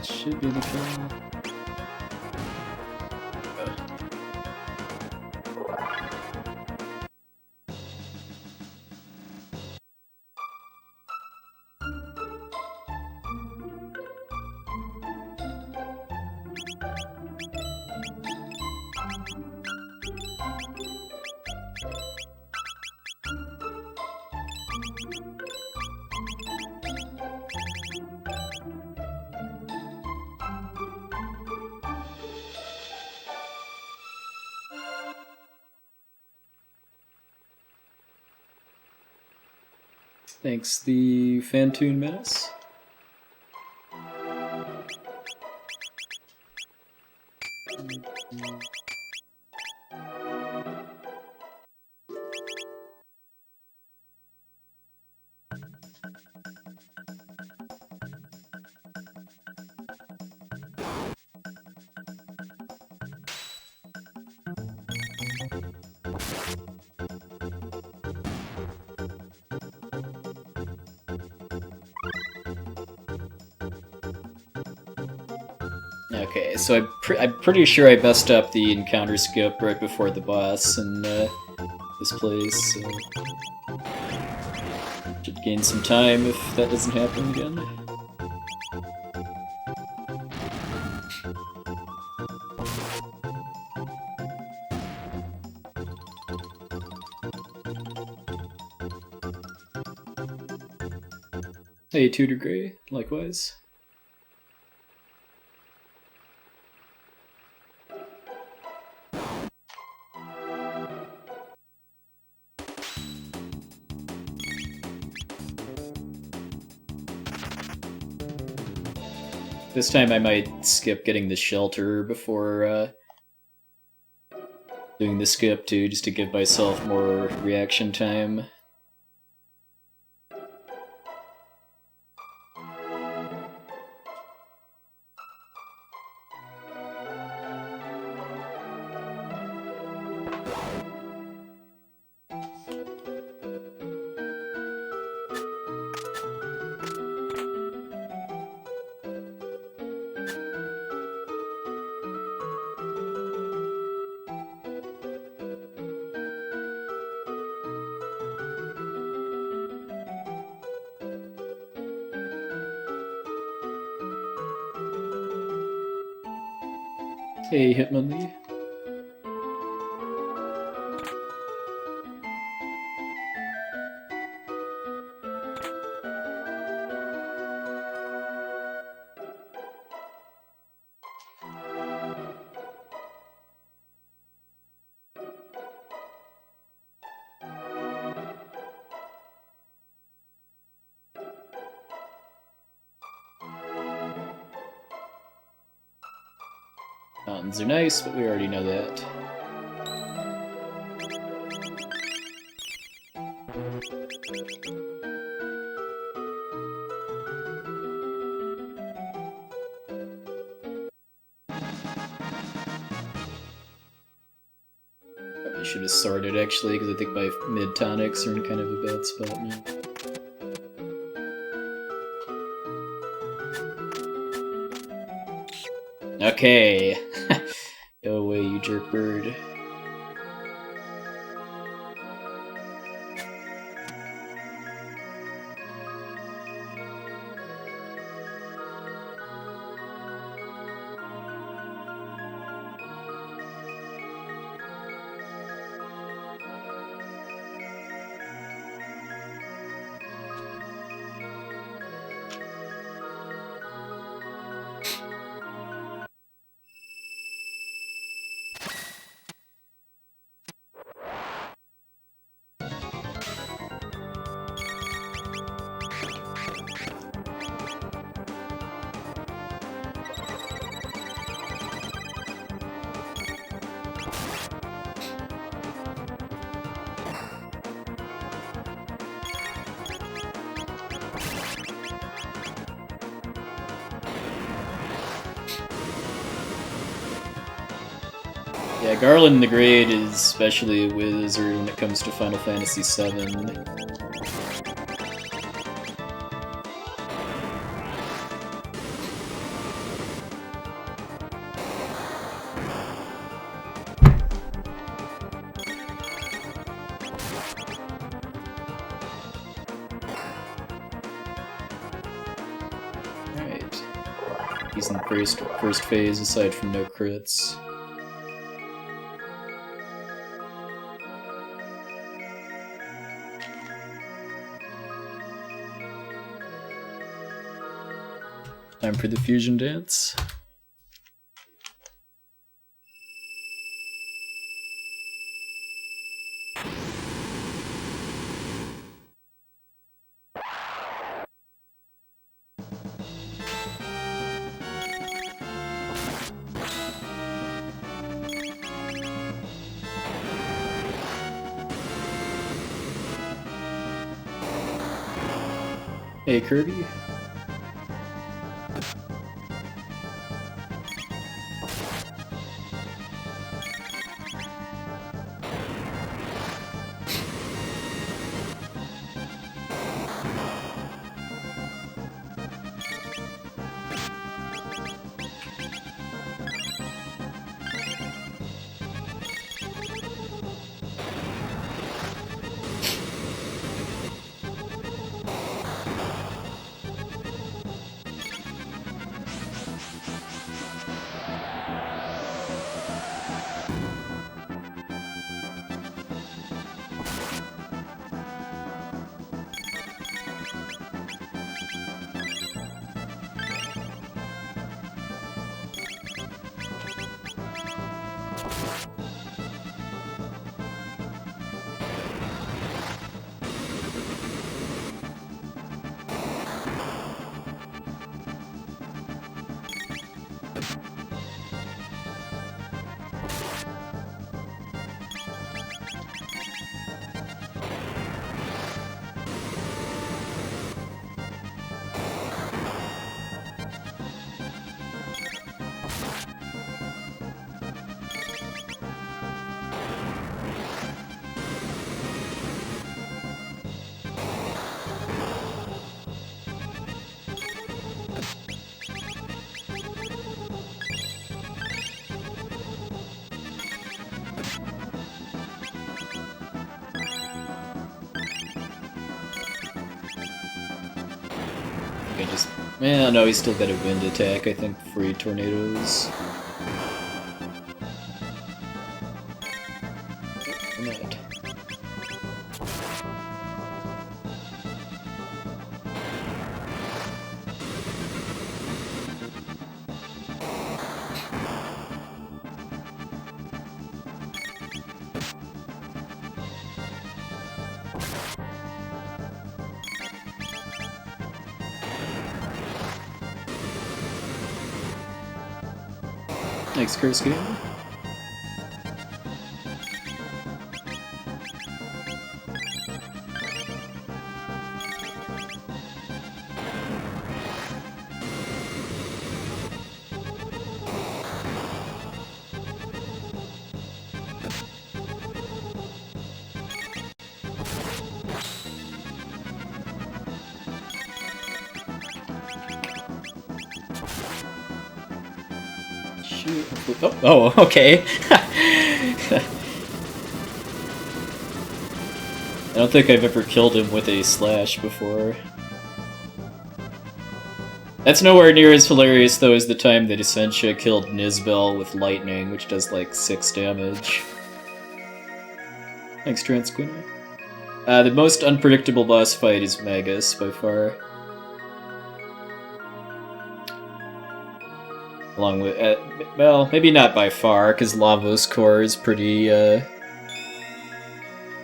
Should be the kill. Thanks, the Fantoon Menace. Okay, so I'm pretty sure I messed up the encounter skip right before the boss in this place, so should gain some time if that doesn't happen again. Hey, Tudor Grey, likewise. This time I might skip getting the shelter before doing the skip too, just to give myself more reaction time. Hey, Hitmonlee. Mountains are nice, but we already know that. Probably should have sorted actually, because I think my mid tonics are in kind of a bad spot now. Okay. Go away, you jerk bird. Yeah, Garland the Great is especially a wizard when it comes to Final Fantasy VII. Alright. He's in the first phase aside from no crits. Time for the fusion dance. Hey, Kirby. I just... Well, no, he's still got a wind attack, I think, for tornadoes. Or not. Thanks, Curse Game. Oh, okay. I don't think I've ever killed him with a slash before. That's nowhere near as hilarious, though, as the time that Essentia killed Nizbel with lightning, which does like 6 damage. Thanks, Transquina. The most unpredictable boss fight is Magus, by far. Along with, well, maybe not by far, because Lavos Core is pretty,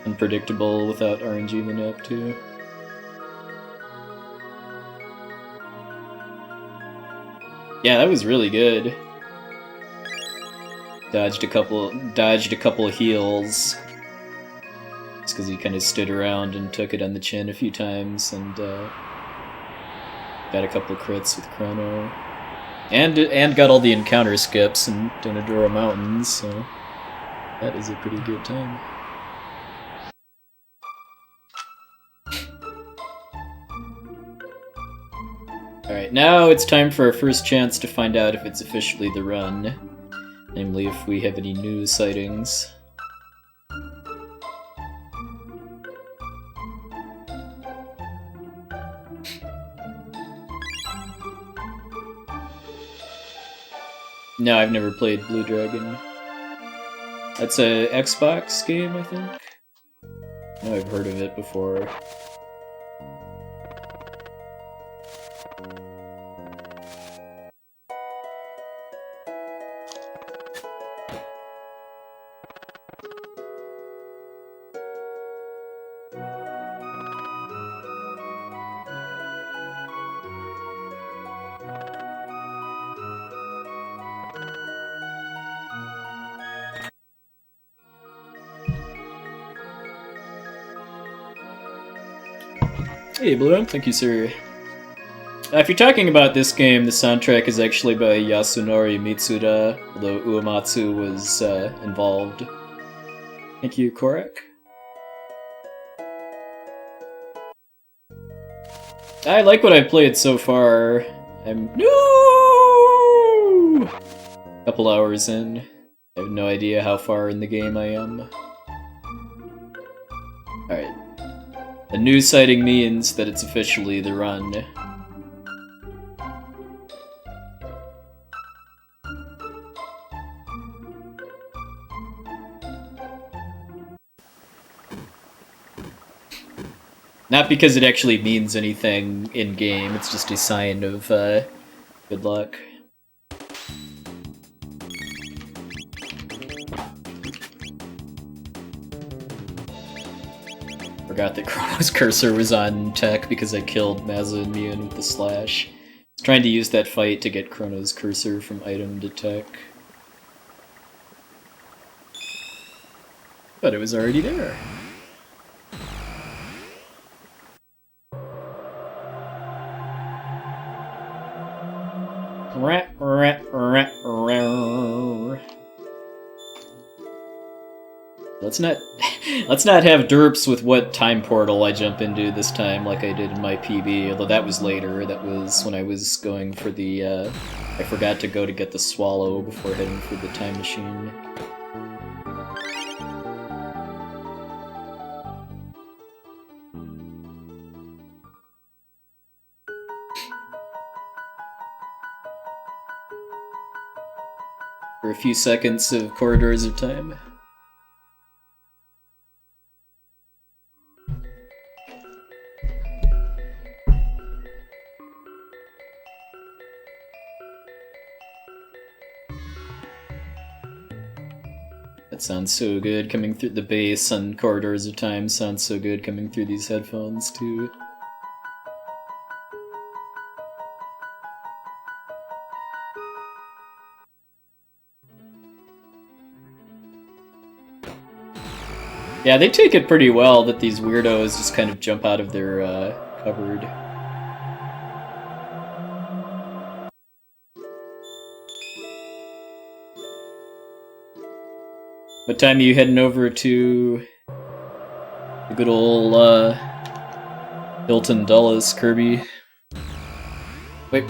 unpredictable without RNG manip, too. Yeah, that was really good. Dodged a couple of heals. Just because he kind of stood around and took it on the chin a few times, and, got a couple of crits with Crono. And got all the encounter skips in Denadora Mountains, so that is a pretty good time. Alright, now it's time for our first chance to find out if it's officially the run. Namely, if we have any new sightings. No, I've never played Blue Dragon. That's a Xbox game, I think? No, I've heard of it before. Hey, Blue, thank you, sir. If you're talking about this game, the soundtrack is actually by Yasunori Mitsuda, although Uematsu was involved. Thank you, Korak. I like what I've played so far. I'm a couple hours in. I have no idea how far in the game I am. Alright. A new sighting means that it's officially the run. Not because it actually means anything in-game, it's just a sign of, good luck. Forgot that Chrono's cursor was on tech because I killed Mazza and Mian with the slash. I was trying to use that fight to get Chrono's cursor from item to tech. But it was already there. Let's not have derps with what time portal I jump into this time like I did in my PB, although that was later. That was when I was going for the, I forgot to go to get the swallow before heading for the time machine. for a few seconds of Corridors of Time. That sounds so good coming through the bass on Corridors of Time. Sounds so good coming through these headphones too. Yeah, they take it pretty well that these weirdos just kind of jump out of their cupboard. What time are you heading over to the good old Hilton Dulles, Kirby? Wait.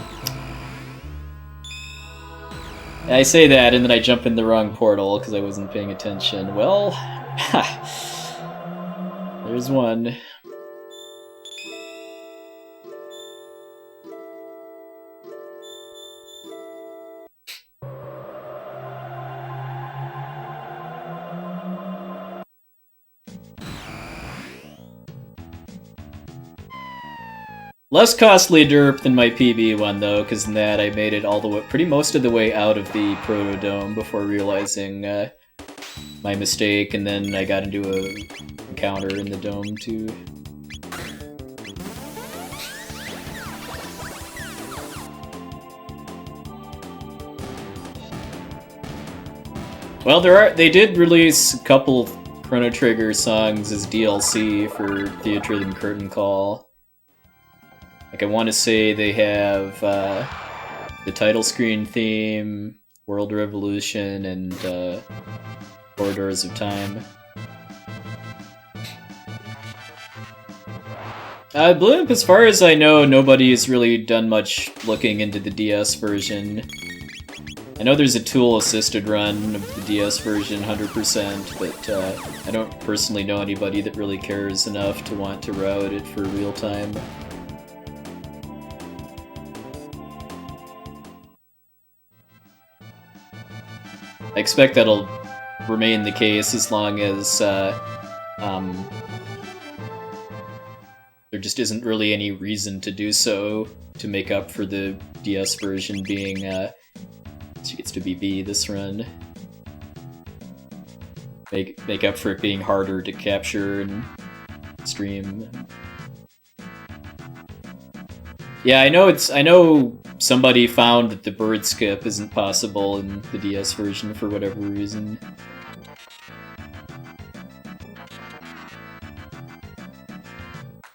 I say that and then I jump in the wrong portal because I wasn't paying attention. Well, there's one. Less costly derp than my PB one though, because in that I made it all the way, pretty most of the way out of the Proto-Dome before realizing my mistake, and then I got into a encounter in the dome too. Well, they did release a couple Chrono Trigger songs as DLC for Theatre and Curtain Call. Like, I want to say they have the title screen theme, World Revolution, and Corridors of Time. Blue Imp, as far as I know, nobody has really done much looking into the DS version. I know there's a tool-assisted run of the DS version, 100%, but I don't personally know anybody that really cares enough to want to route it for real time. I expect that'll remain the case as long as there just isn't really any reason to do so to make up for the DS version being she gets to be B this run. Make up for it being harder to capture and stream. Yeah, I know somebody found that the bird skip isn't possible in the DS version for whatever reason.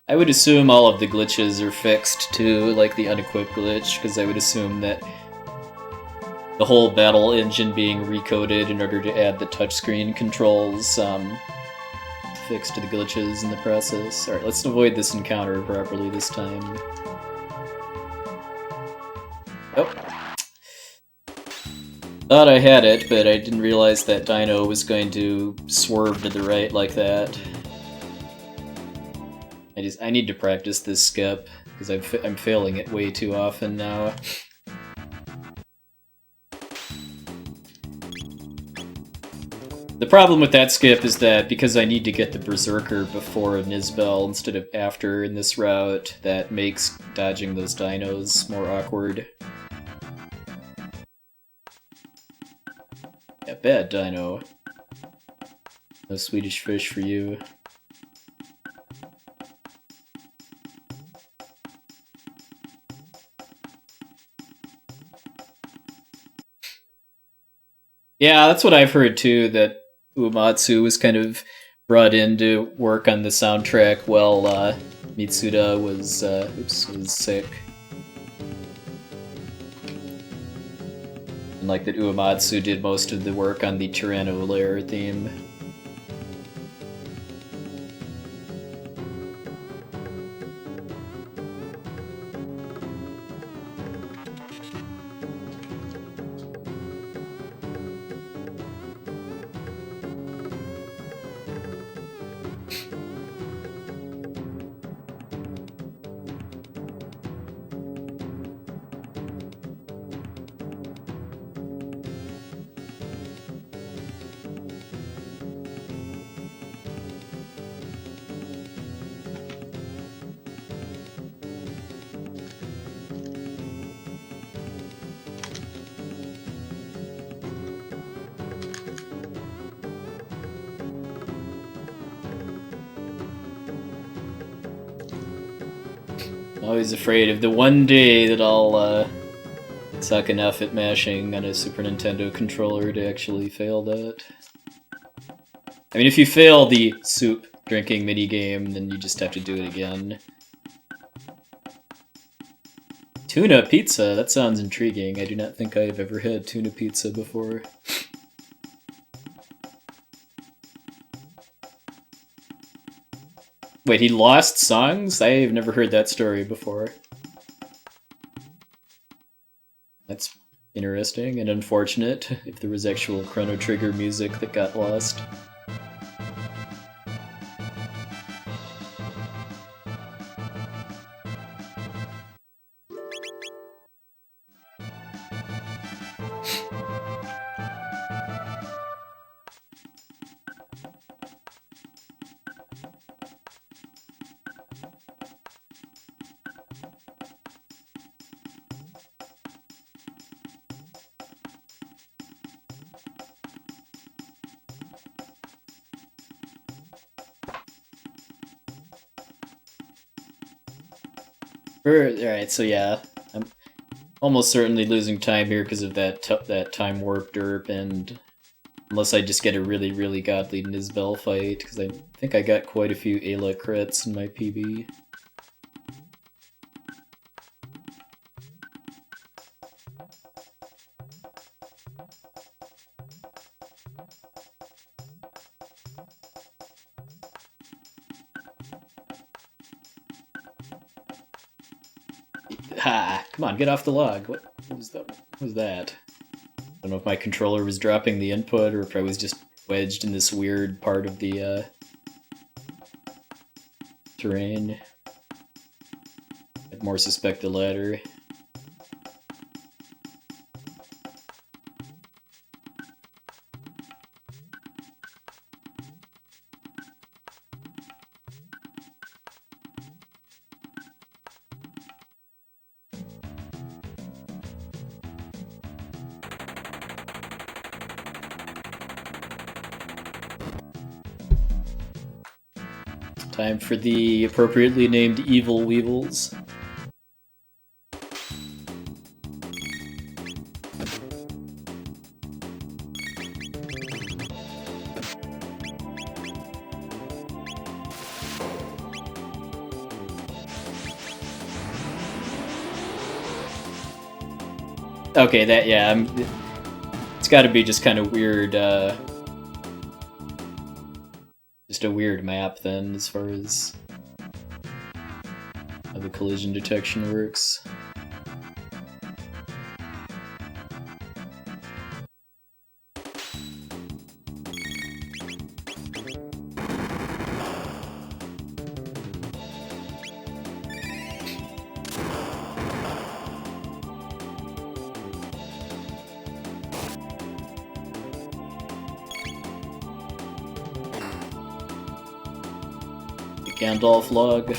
I would assume all of the glitches are fixed too, like the unequipped glitch, because I would assume that the whole battle engine being recoded in order to add the touchscreen controls fixed the glitches in the process. Alright, let's avoid this encounter properly this time. Oh. Thought I had it, but I didn't realize that Dino was going to swerve to the right like that. I need to practice this skip, because I'm failing it way too often now. The problem with that skip is that because I need to get the Berserker before Nizbel instead of after in this route, that makes dodging those dinos more awkward. Yeah, bad dino. No Swedish fish for you. Yeah, that's what I've heard too, that Uematsu was kind of brought in to work on the soundtrack while Mitsuda was sick. And like that Uematsu did most of the work on the Tyranno Lair theme. Always afraid of the one day that I'll suck enough at mashing on a Super Nintendo controller to actually fail that. I mean, if you fail the soup drinking minigame, then you just have to do it again. Tuna pizza, that sounds intriguing. I do not think I've ever had tuna pizza before. Wait, he lost songs? I've never heard that story before. That's interesting and unfortunate, if there was actual Chrono Trigger music that got lost. Alright, so yeah, I'm almost certainly losing time here because of that time warp derp, and unless I just get a really, really godly Nizbel fight, because I think I got quite a few Ayla crits in my PB. Ha! Come on, get off the log. What was that? What was that? I don't know if my controller was dropping the input or if I was just wedged in this weird part of the terrain. I'd more suspect the latter. Time for the appropriately named Evil Weevils. Okay, that, yeah, it's gotta be just kind of weird, just a weird map then, as far as how the collision detection works. Gandalf log.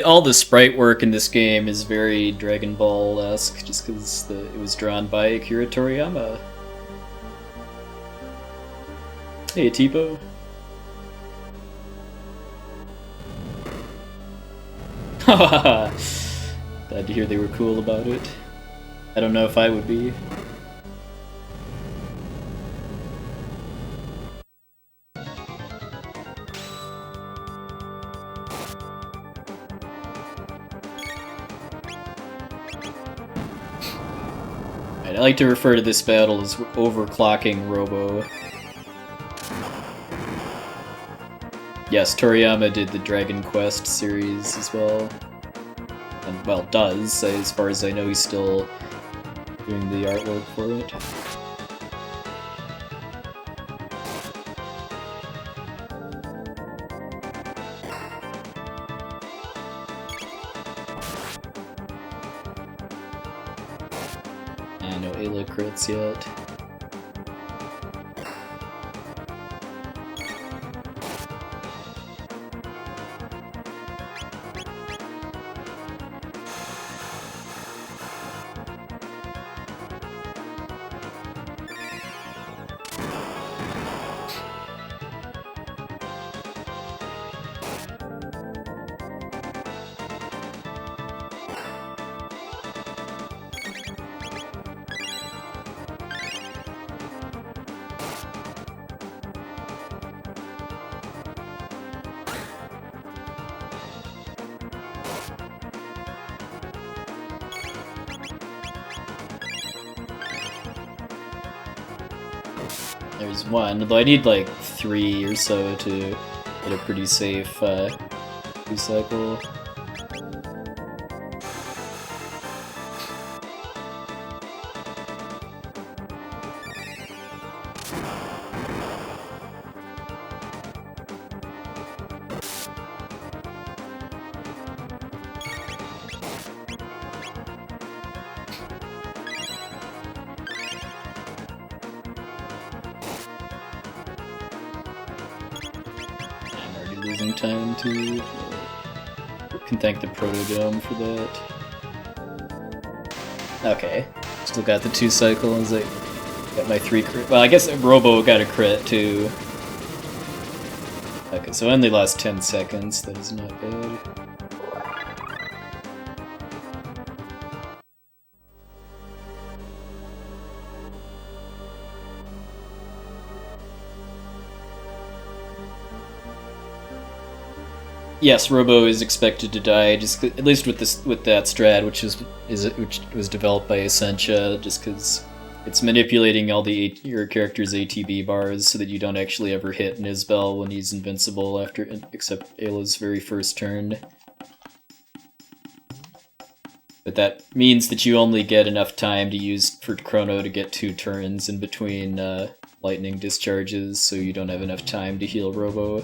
All the sprite work in this game is very Dragon Ball-esque, just because it was drawn by Akira Toriyama. Hey, Tipo. Glad to hear they were cool about it. I don't know if I would be. I like to refer to this battle as overclocking Robo. Yes, Toriyama did the Dragon Quest series as well. And, well, does. As far as I know, he's still doing the artwork for it. No Ayla crits yet. There's one, although I need like 3 or so to get a pretty safe 2-cycle. Losing time to can thank the Protodome for that. Okay, still got the 2-cycle as I got my 3 crit. Well, I guess Robo got a crit too. Okay, so I only lost 10 seconds. That is not bad. Yes, Robo is expected to die, just at least with that strat, which was developed by Essentia, just because it's manipulating all your character's ATB bars so that you don't actually ever hit Nizbel when he's invincible except Ayla's very first turn. But that means that you only get enough time to use for Crono to get 2 turns in between lightning discharges, so you don't have enough time to heal Robo.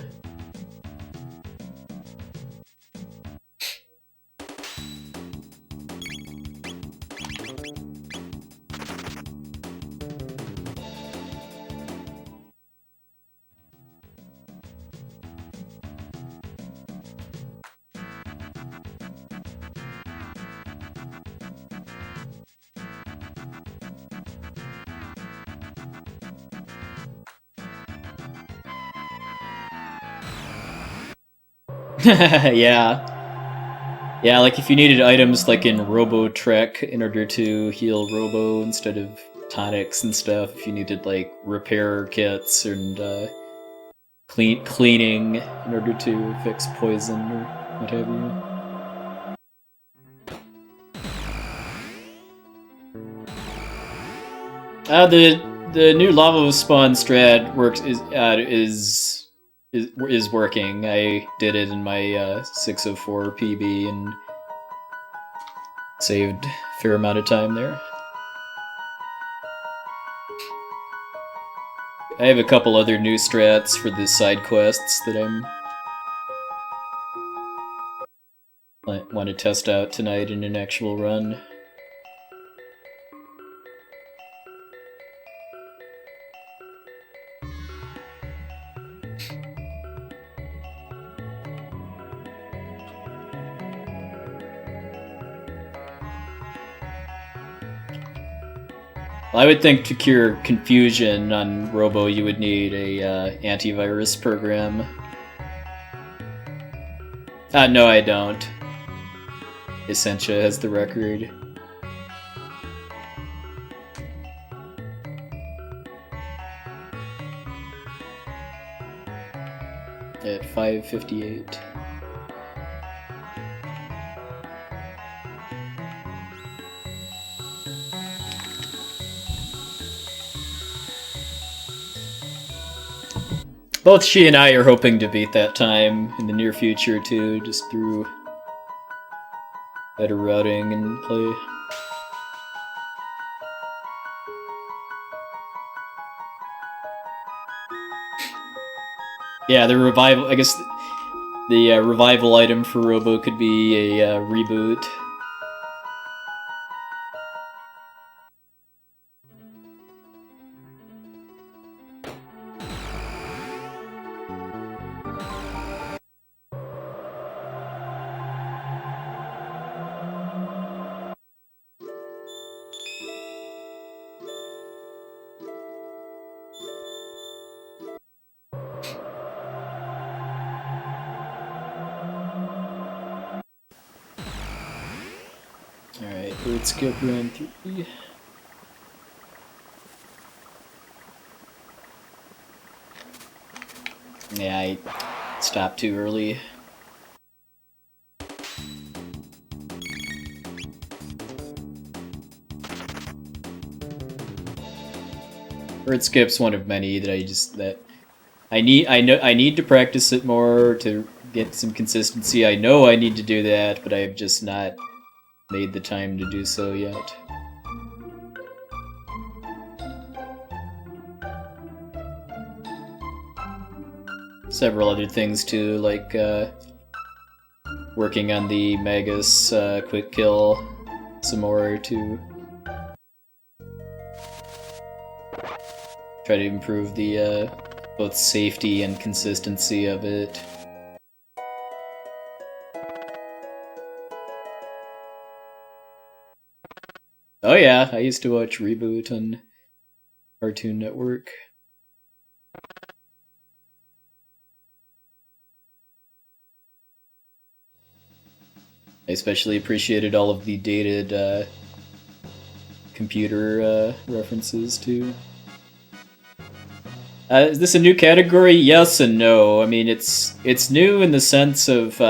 Yeah, like if you needed items like in Robo Trek in order to heal Robo instead of tonics and stuff, if you needed like repair kits and cleaning in order to fix poison or what have you. The new Lavos spawn strat is working. I did it in my 604 PB and saved a fair amount of time there. I have a couple other new strats for the side quests that I want to test out tonight in an actual run. I would think to cure confusion on Robo you would need a antivirus program. No I don't. Essentia has the record. At 5:58. Both she and I are hoping to beat that time in the near future too, just through better routing and play. Yeah, the revival. I guess the revival item for Robo could be a reboot. Alright, let's skip round 3. Yeah, I stopped too early. Bird skip's one of many that I need to practice it more to get some consistency. I know I need to do that, but I have just not made the time to do so yet. Several other things too, like working on the Magus quick kill some more to try to improve the both safety and consistency of it. Oh yeah, I used to watch Reboot on Cartoon Network. I especially appreciated all of the dated computer references too. Is this a new category? Yes and no. I mean, it's new in the sense of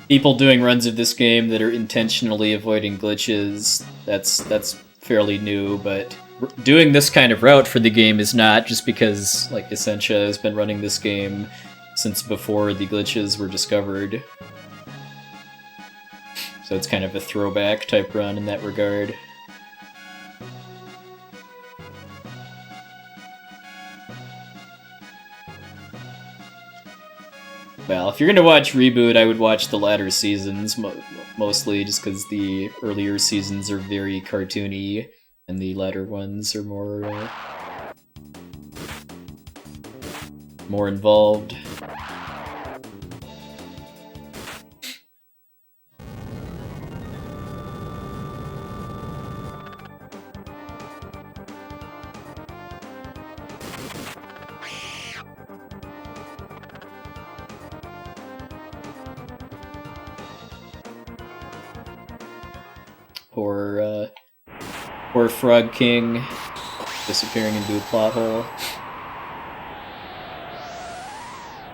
people doing runs of this game that are intentionally avoiding glitches. That's fairly new, but doing this kind of route for the game is not, just because like Essentia has been running this game since before the glitches were discovered. So it's kind of a throwback type run in that regard. Well, if you're gonna watch Reboot, I would watch the latter seasons, mostly just because the earlier seasons are very cartoony, and the latter ones are more involved. Or Frog King disappearing into a plot hole.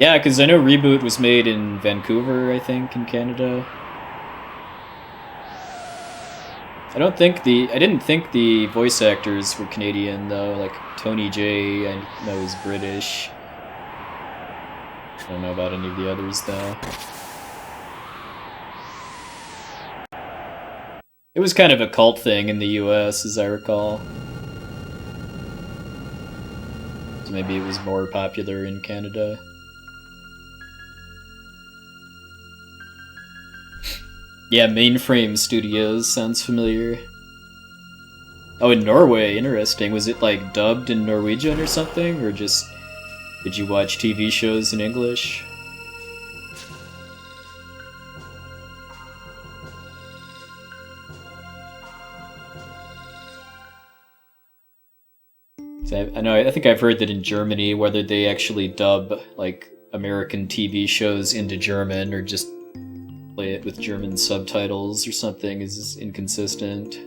Yeah, because I know Reboot was made in Vancouver, I think, in Canada. I didn't think the voice actors were Canadian though. Like Tony J, I know is British. I don't know about any of the others though. It was kind of a cult thing in the US, as I recall. So maybe it was more popular in Canada. Yeah, Mainframe Studios sounds familiar. Oh, in Norway, interesting. Was it like dubbed in Norwegian or something? Or just did you watch TV shows in English? I think I've heard that in Germany, whether they actually dub like American TV shows into German or just play it with German subtitles or something is inconsistent.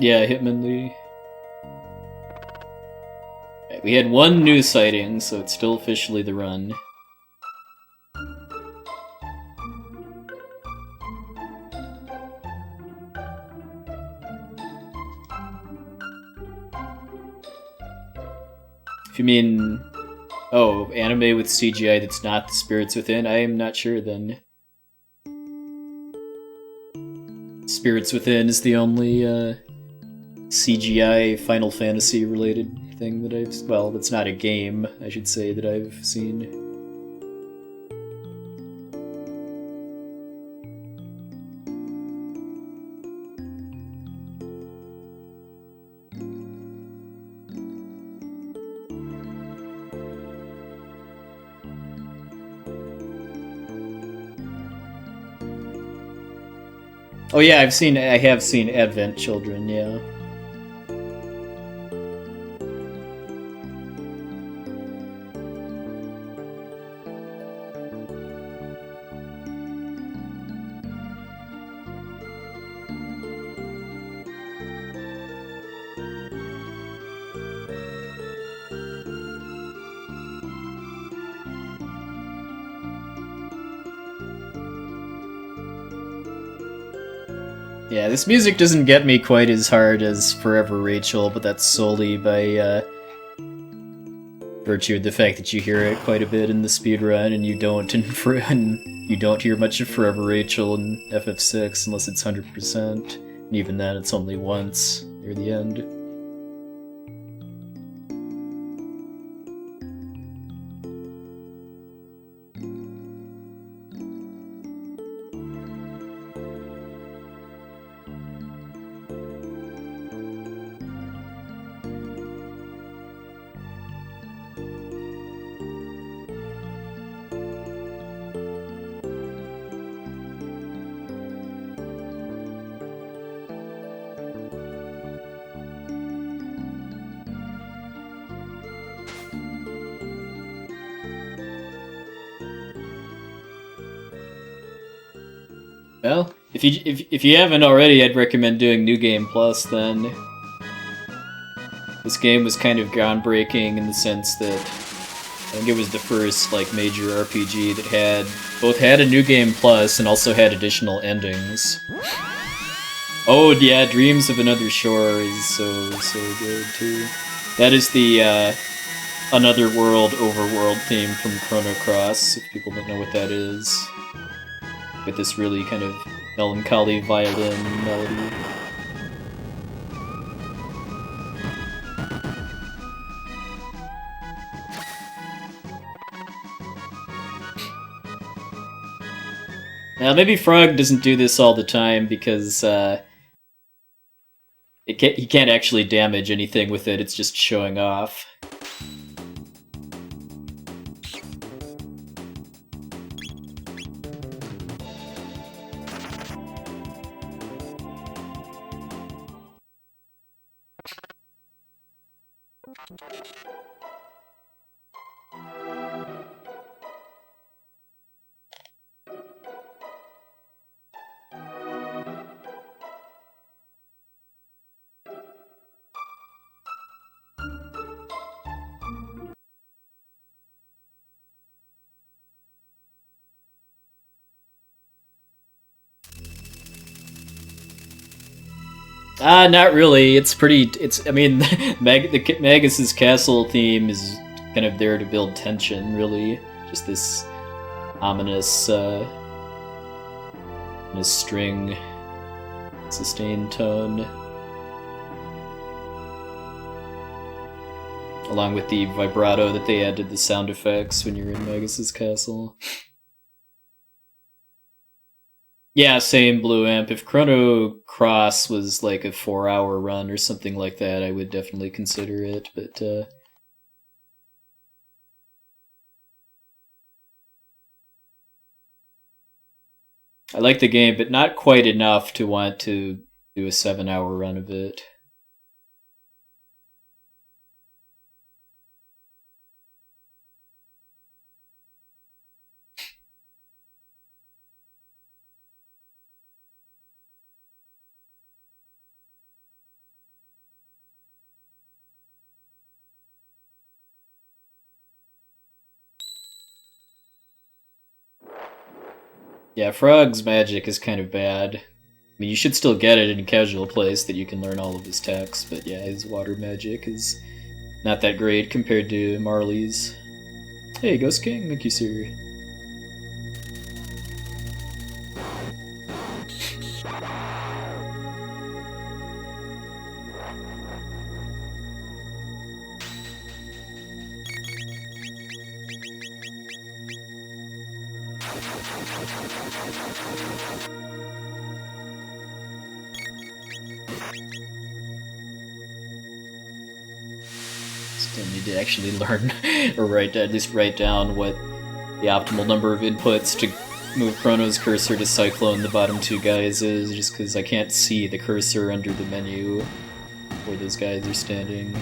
Yeah, Hitmonlee. Right, we had one new sighting, so it's still officially the run. If you mean, oh, anime with CGI that's not the Spirits Within, I am not sure then. Spirits Within is the only CGI Final Fantasy related thing that I've... well, that's not a game, I should say, that I've seen. Oh yeah, I have seen Advent Children, yeah. Yeah, this music doesn't get me quite as hard as Forever Rachel, but that's solely by virtue of the fact that you hear it quite a bit in the speedrun, and you don't you don't hear much of Forever Rachel in FF6 unless it's 100%, and even then it's only once near the end. Well, if you haven't already, I'd recommend doing New Game Plus then. This game was kind of groundbreaking in the sense that I think it was the first like major RPG that both had a New Game Plus and also had additional endings. Oh yeah, Dreams of Another Shore is so good too. That is the Another World overworld theme from Chrono Cross, if people don't know what that is. With this really kind of melancholy violin melody. Now, maybe Frog doesn't do this all the time because he can't actually damage anything with it, it's just showing off. Not really. I mean, the Magus Castle theme is kind of there to build tension, really. Just this ominous, string, sustained tone. Along with the vibrato that they add to the sound effects when you're in Magus Castle. Yeah, same Blue Amp. If Chrono Cross was like a 4-hour run or something like that, I would definitely consider it, but I like the game, but not quite enough to want to do a 7-hour run of it. Yeah, Frog's magic is kind of bad. I mean, you should still get it in a casual place that you can learn all of his techs, but yeah, his water magic is not that great compared to Marley's. Hey, Ghost King, thank you, sir. Still need to actually learn, or at least write down what the optimal number of inputs to move Chrono's cursor to Cyclone the bottom two guys is, just because I can't see the cursor under the menu where those guys are standing.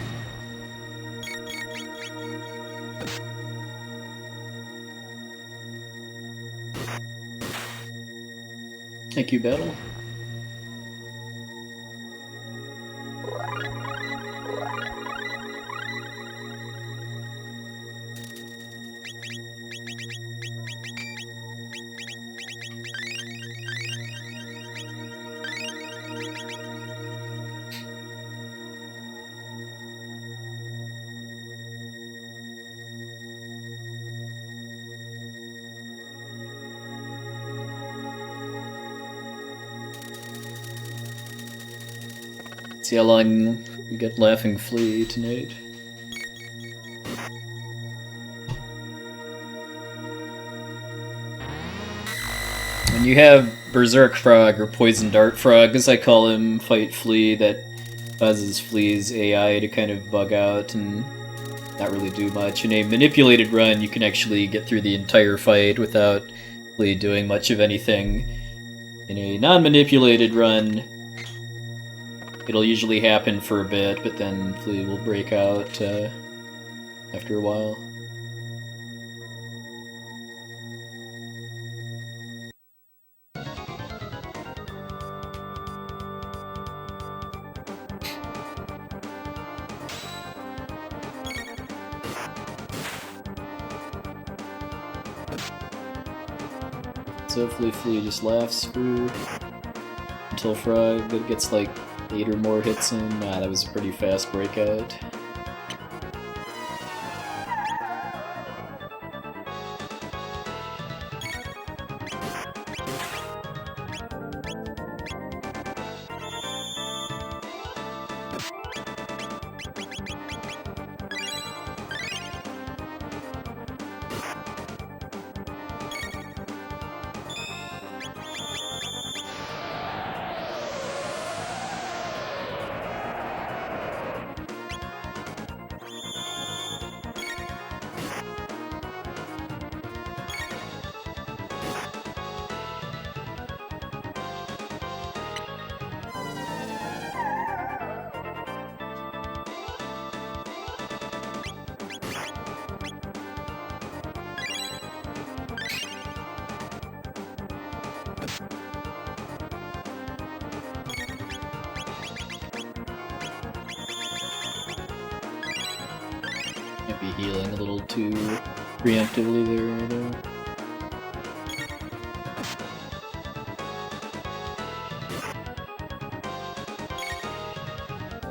Thank you, Battle. See how long we get Laughing Flea tonight. When you have Berserk Frog, or Poison Dart Frog as I call him, fight Flea, that causes Flea's AI to kind of bug out and not really do much. In a manipulated run, you can actually get through the entire fight without Flea doing much of anything. In a non-manipulated run, it'll usually happen for a bit, but then Flea will break out after a while. So hopefully Flea just laughs until Frog gets like 8 or more hits in. Ah, that was a pretty fast breakout. Might be healing a little too preemptively there, though.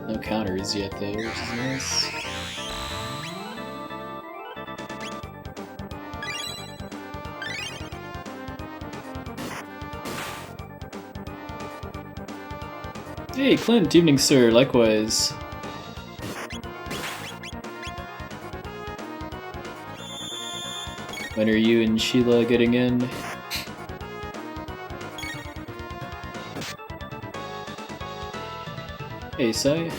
No counters yet, though, which is nice. Hey, Clint, evening, sir. Likewise. When are you and Sheila getting in? Hey, Sai.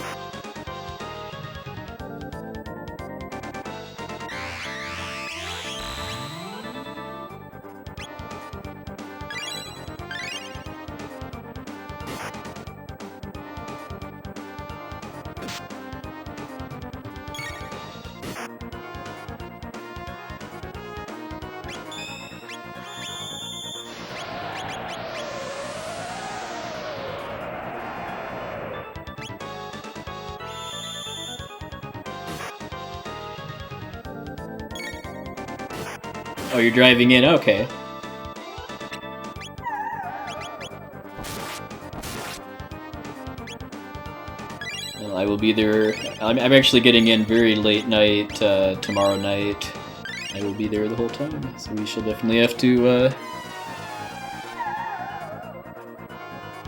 Oh, you're driving in? Okay. Well, I will be there. I'm actually getting in very late night tomorrow night. I will be there the whole time, so we shall definitely have to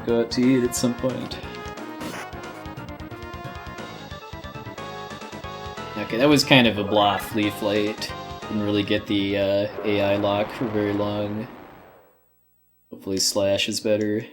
go out to eat at some point. Okay, that was kind of a blah flea flight. Didn't really get the AI lock for very long. Hopefully Slash is better.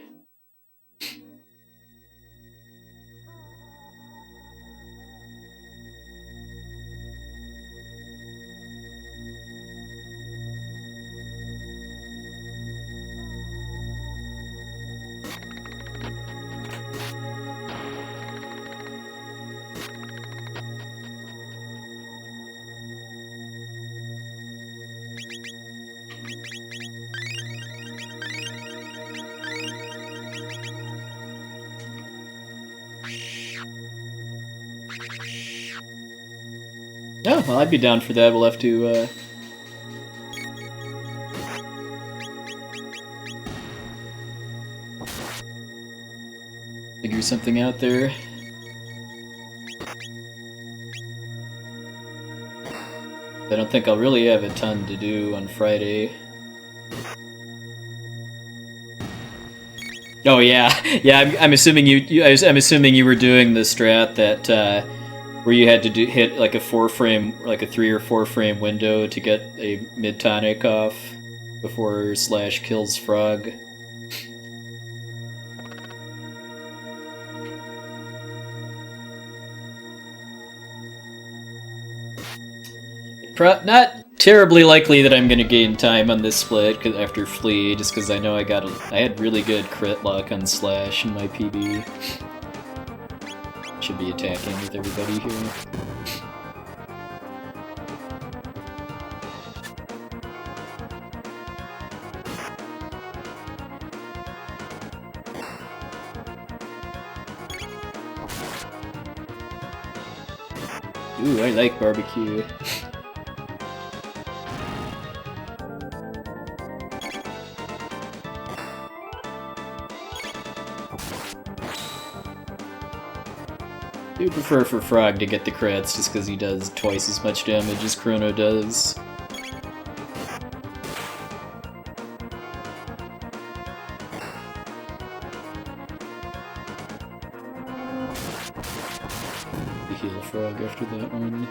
Oh, well, I'd be down for that. We'll have to, figure something out there. I don't think I'll really have a ton to do on Friday. Oh yeah, yeah. I'm assuming I'm assuming you were doing the strat that where you had to hit like a 4-frame, like a 3 or 4 frame window to get a mid tonic off before Slash kills Frog. Not terribly likely that I'm gonna gain time on this split after Flea, just because I know I had really good crit luck on Slash in my PB. Should be attacking with everybody here. Ooh, I like barbecue. I do prefer for Frog to get the crits just because he does twice as much damage as Crono does. We heal Frog after that one.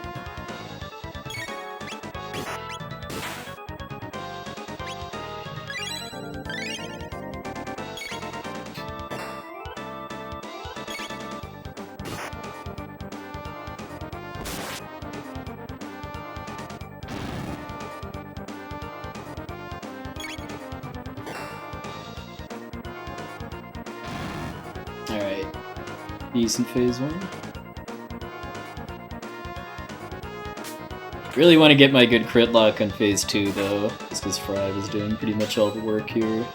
Alright, decent phase 1. Really want to get my good crit luck on phase 2 though, just because Frog is doing pretty much all the work here.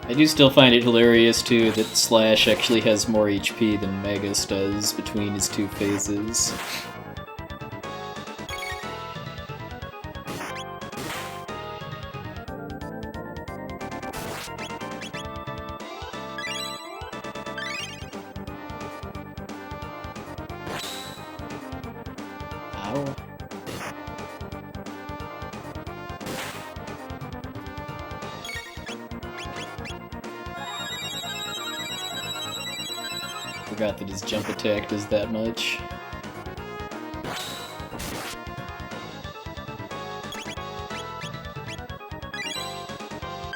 I do still find it hilarious, too, that Slash actually has more HP than Magus does between his 2 phases. Ow. Forgot that his jump attack does that much.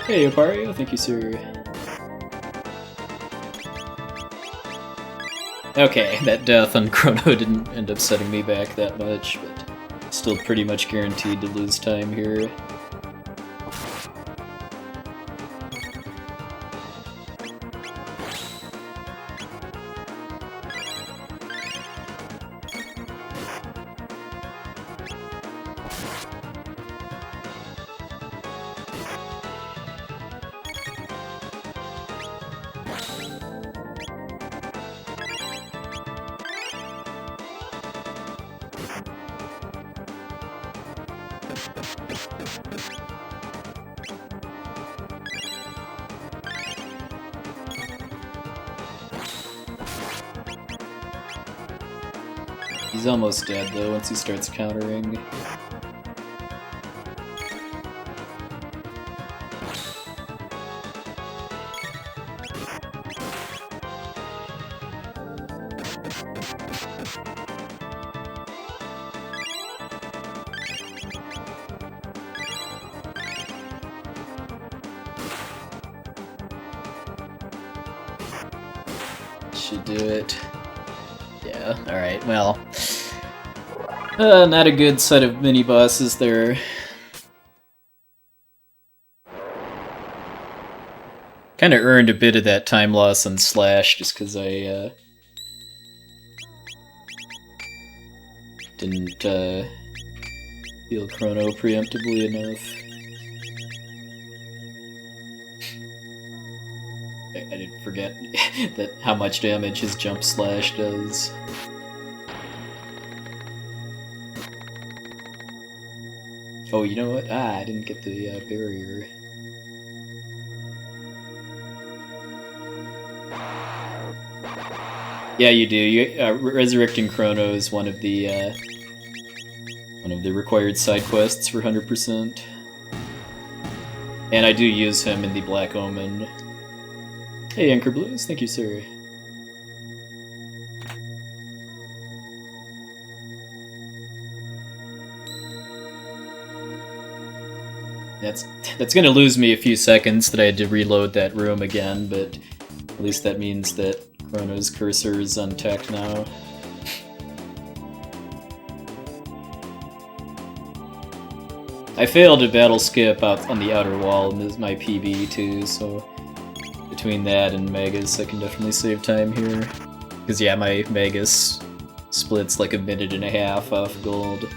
Hey, Opario, thank you, sir. Okay, that death on Chrono didn't end up setting me back that much, but still pretty much guaranteed to lose time here. He's almost dead though once he starts countering. Should do it. Yeah, alright, well. Not a good set of mini-bosses there. Kinda earned a bit of that time loss on Slash just because I didn't heal Crono preemptively enough. I didn't forget that how much damage his jump slash does. Oh, you know what? I didn't get the barrier. Yeah, you do. Resurrecting Crono is one of the required side quests for 100%. And I do use him in the Black Omen. Hey, Anchor Blues, thank you, sir. That's gonna lose me a few seconds that I had to reload that room again, but at least that means that Chrono's cursor is untacked now. I failed a battle skip out on the outer wall, and this is my PB too, so between that and Magus, I can definitely save time here. Because yeah, my Magus splits like a minute and a half off gold.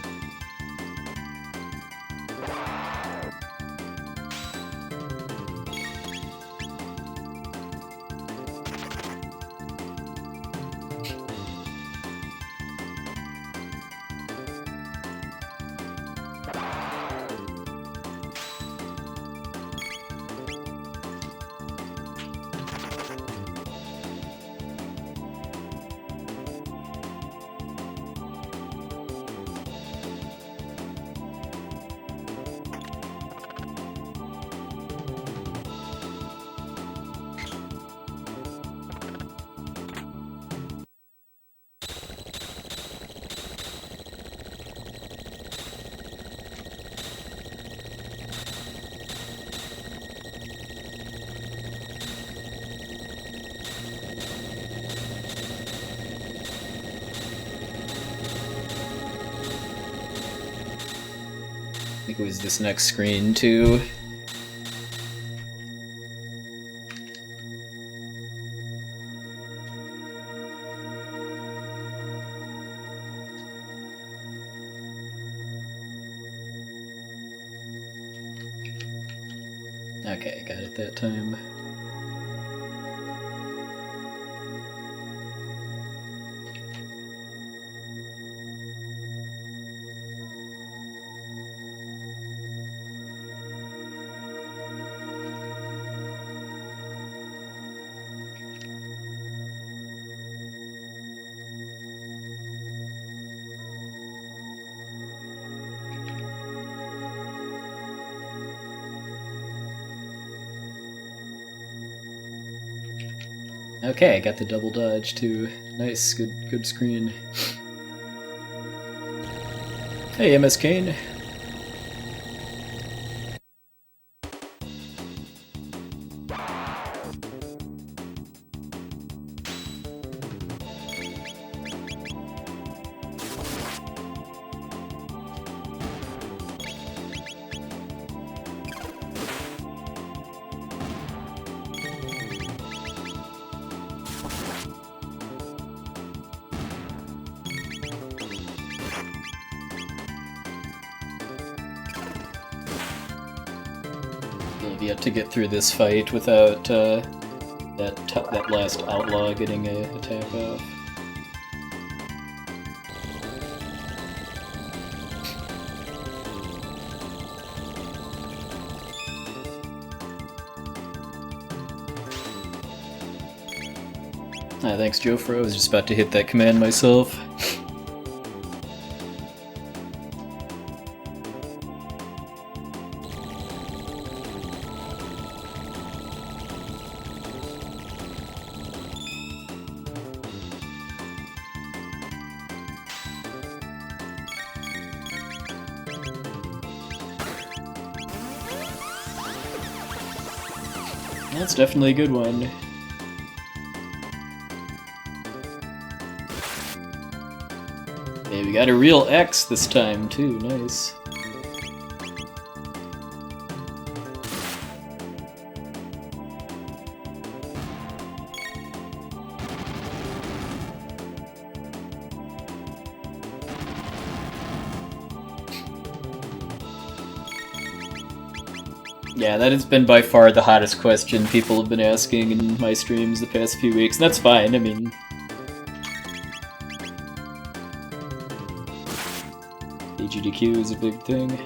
I think it was this next screen too. Okay, got it that time. Okay, I got the double dodge too. Nice, good screen. Hey, MS Kane. I've yet to get through this fight without that last outlaw getting a attack off. Thanks, Jofro. I was just about to hit that command myself. That's definitely a good one. Okay, we got a real X this time too, nice. Yeah, that has been by far the hottest question people have been asking in my streams the past few weeks, and that's fine, I mean... AGDQ is a big thing.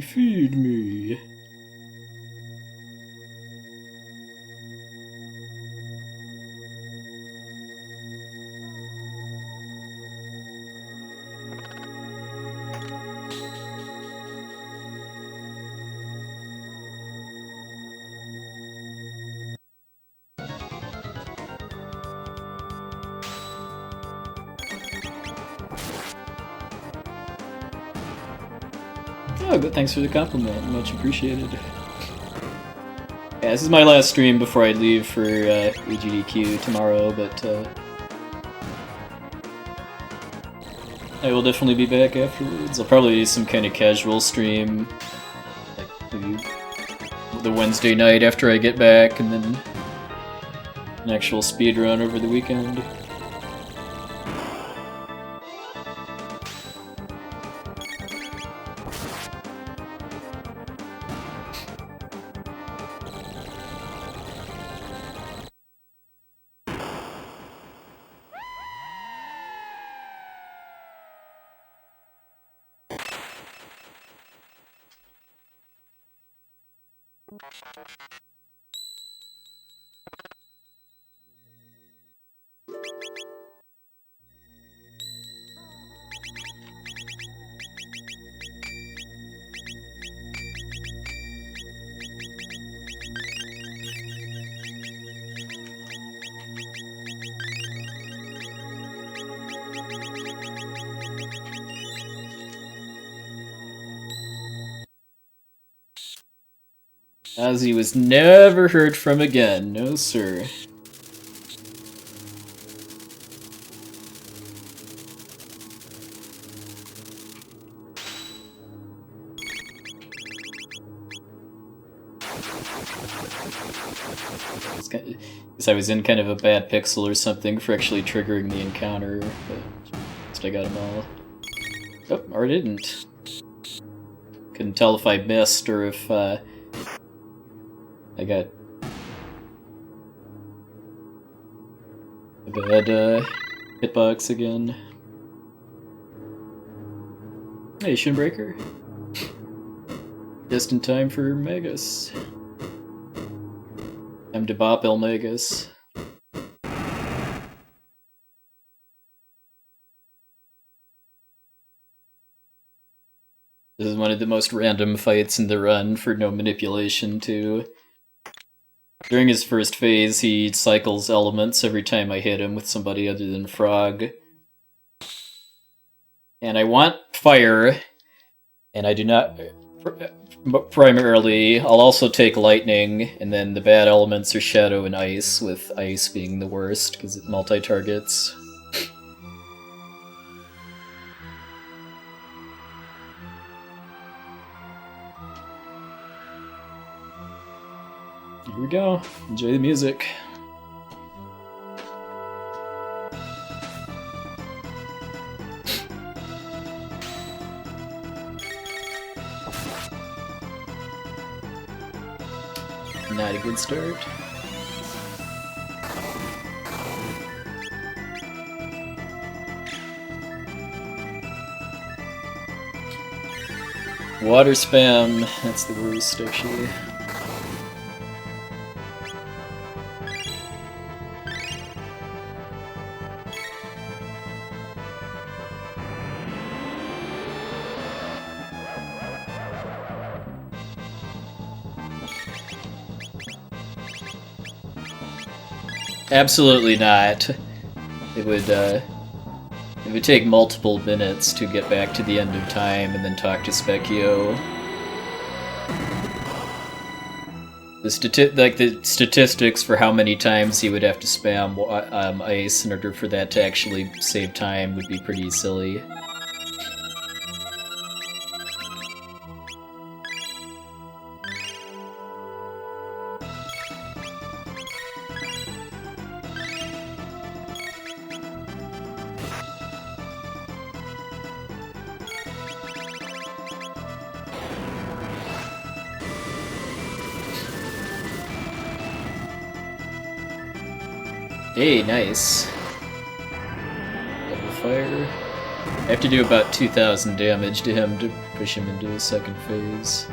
Feed me. Oh, good. Thanks for the compliment. Much appreciated. Yeah, this is my last stream before I leave for AGDQ tomorrow, but I will definitely be back afterwards. I'll probably do some kind of casual stream, like maybe the Wednesday night after I get back, and then an actual speedrun over the weekend. Ozzy was never heard from again, no sir. Guess I was in kind of a bad pixel or something for actually triggering the encounter, but at least I got them all. Oh, or didn't. Couldn't tell if I missed or if I got a bad hitbox again. Hey, Shinbreaker. Just in time for Magus. Time to bop El Magus. This is one of the most random fights in the run for no manipulation, too. During his first phase, he cycles elements every time I hit him with somebody other than Frog. And I want fire, and I do not... Primarily, I'll also take lightning, and then the bad elements are shadow and ice, with ice being the worst, because it multi-targets. we go. Enjoy the music. Not a good start. Water spam, that's the worst actually. Absolutely not. It would take multiple minutes to get back to the end of time and then talk to Specchio. The statistics for how many times he would have to spam ice in order for that to actually save time would be pretty silly. Hey, nice. Double fire. I have to do about 2,000 damage to him to push him into the second phase.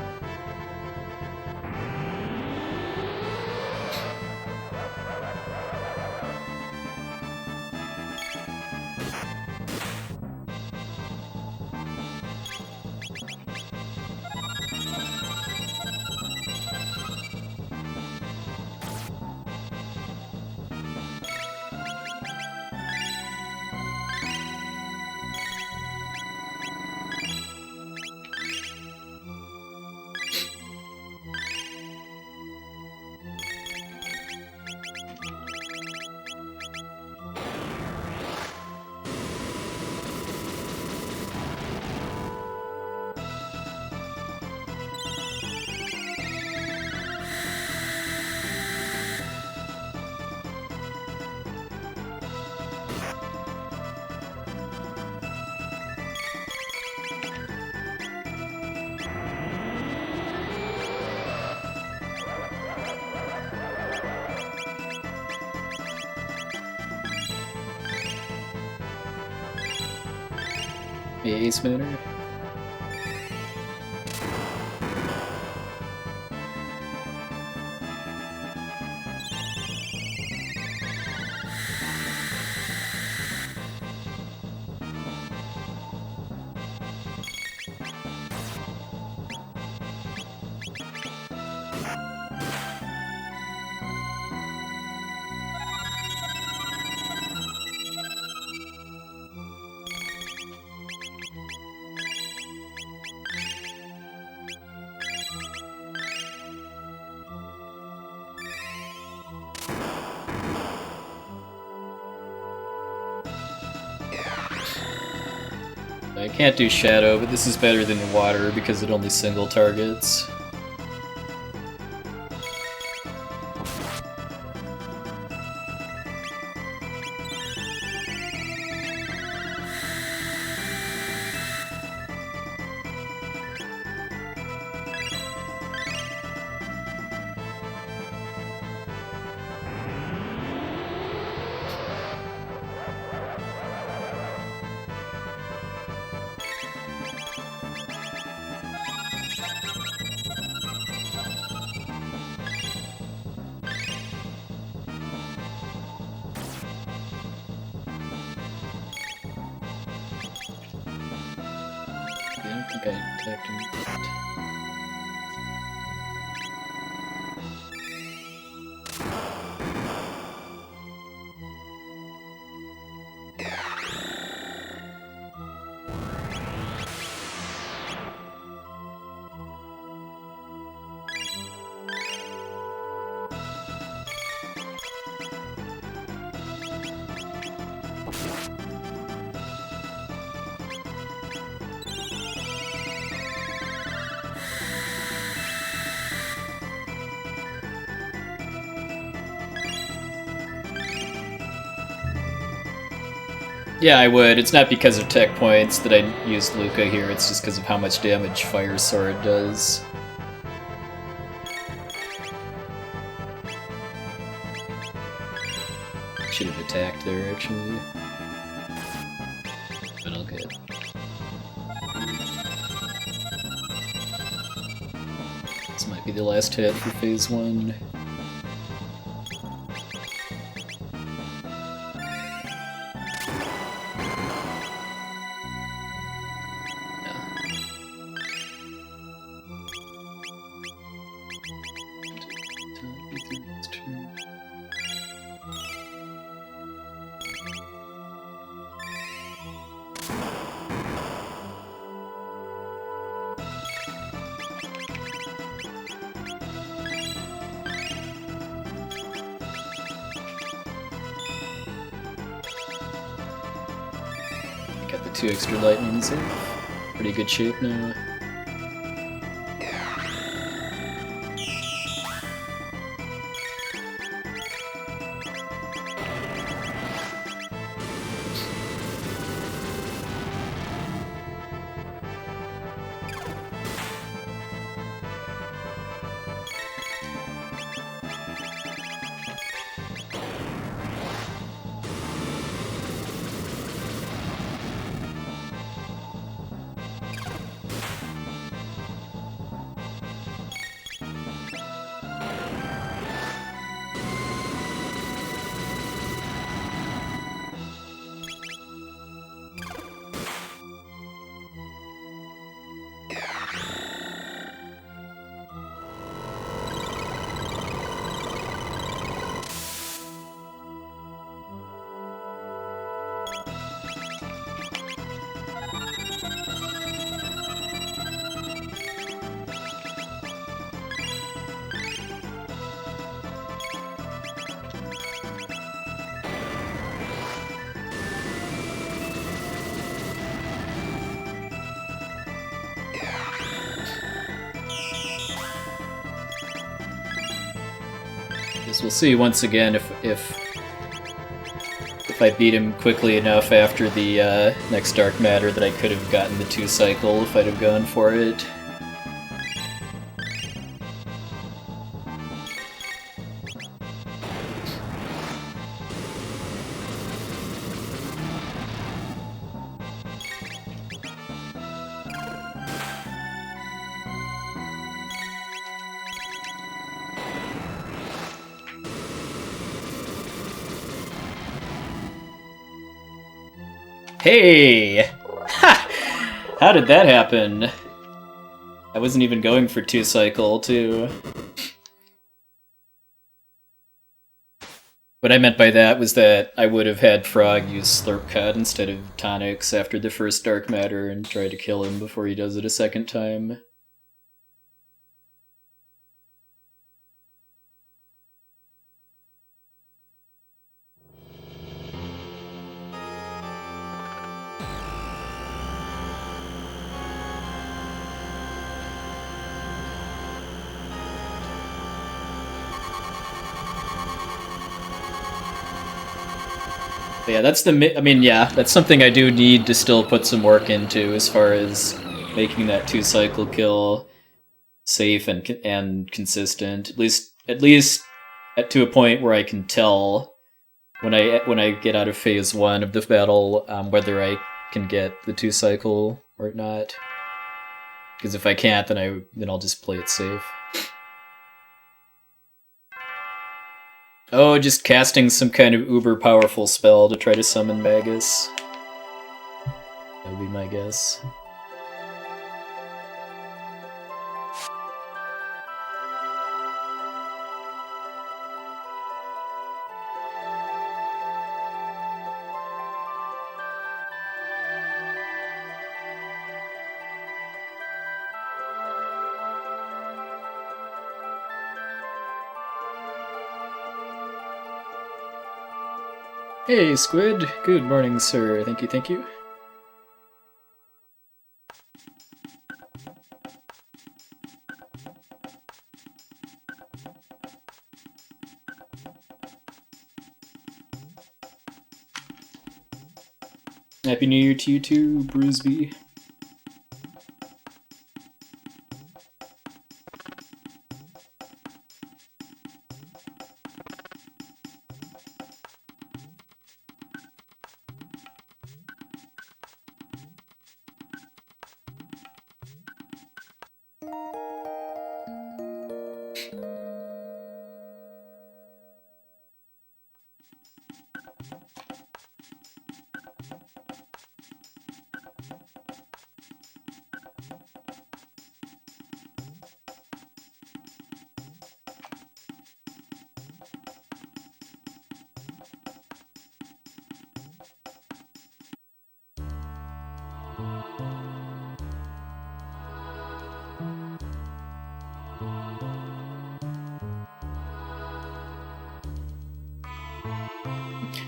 Hey, Ace Mooner. I can't do Shadow, but this is better than Water because it only single targets. I don't think I attacked him yet. Yeah, I would. It's not because of tech points that I used Luca here, it's just because of how much damage Fire Sword does. Should have attacked there, actually. But all good. This might be the last hit for Phase 1. Got the 2 extra lightnings in pretty good shape now. Guess we'll see once again if I beat him quickly enough after the next Dark Matter that I could have gotten the 2 cycle if I'd have gone for it. Hey! Ha! How did that happen? I wasn't even going for 2 cycle, too. What I meant by that was that I would have had Frog use Slurp Cut instead of Tonics after the first Dark Matter and try to kill him before he does it a second time. But yeah, that's that's something I do need to still put some work into as far as making that 2 cycle kill safe and consistent. At least to a point where I can tell when I get out of Phase 1 of the battle whether I can get the 2 cycle or not. Because if I can't, then I'll just play it safe. Oh, just casting some kind of uber powerful spell to try to summon Magus. That would be my guess. Hey, Squid. Good morning, sir. Thank you, thank you. Happy New Year to you too, Bruceby.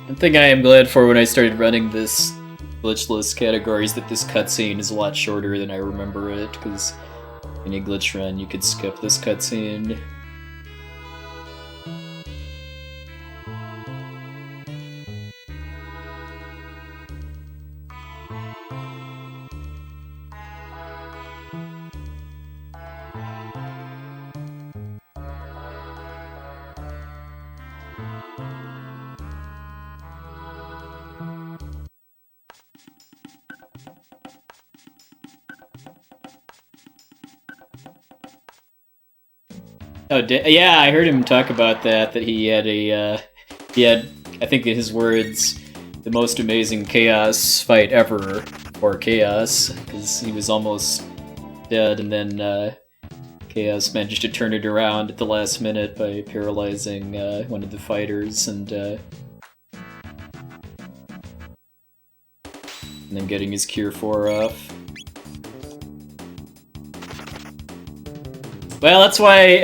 One thing I am glad for when I started running this glitchless category is that this cutscene is a lot shorter than I remember it, because in a glitch run you could skip this cutscene. Oh, yeah, I heard him talk about that he had I think in his words, the most amazing chaos fight ever, or chaos, because he was almost dead, and then Chaos managed to turn it around at the last minute by paralyzing one of the fighters, and then getting his Cure 4 off. Well, that's why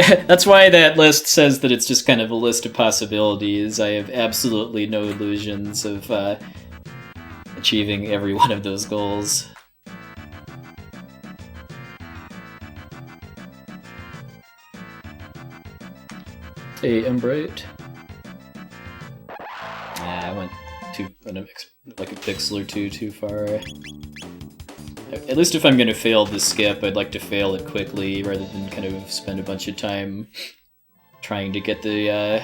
that list says that it's just kind of a list of possibilities. I have absolutely no illusions of achieving every one of those goals. Hey, Embright. I went like a pixel or two too far. At least if I'm going to fail this skip, I'd like to fail it quickly rather than kind of spend a bunch of time trying to get the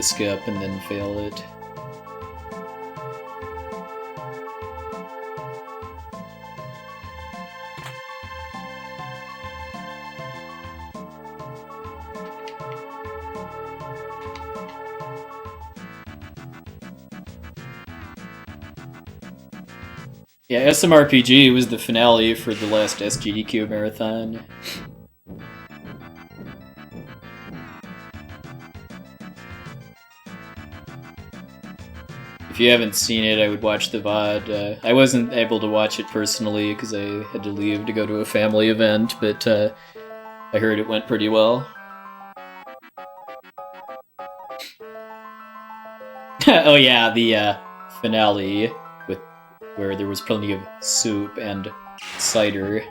skip and then fail it. Yeah, SMRPG was the finale for the last SGDQ marathon. If you haven't seen it, I would watch the VOD. I wasn't able to watch it personally because I had to leave to go to a family event, but I heard it went pretty well. Oh yeah, the finale where there was plenty of soup and cider.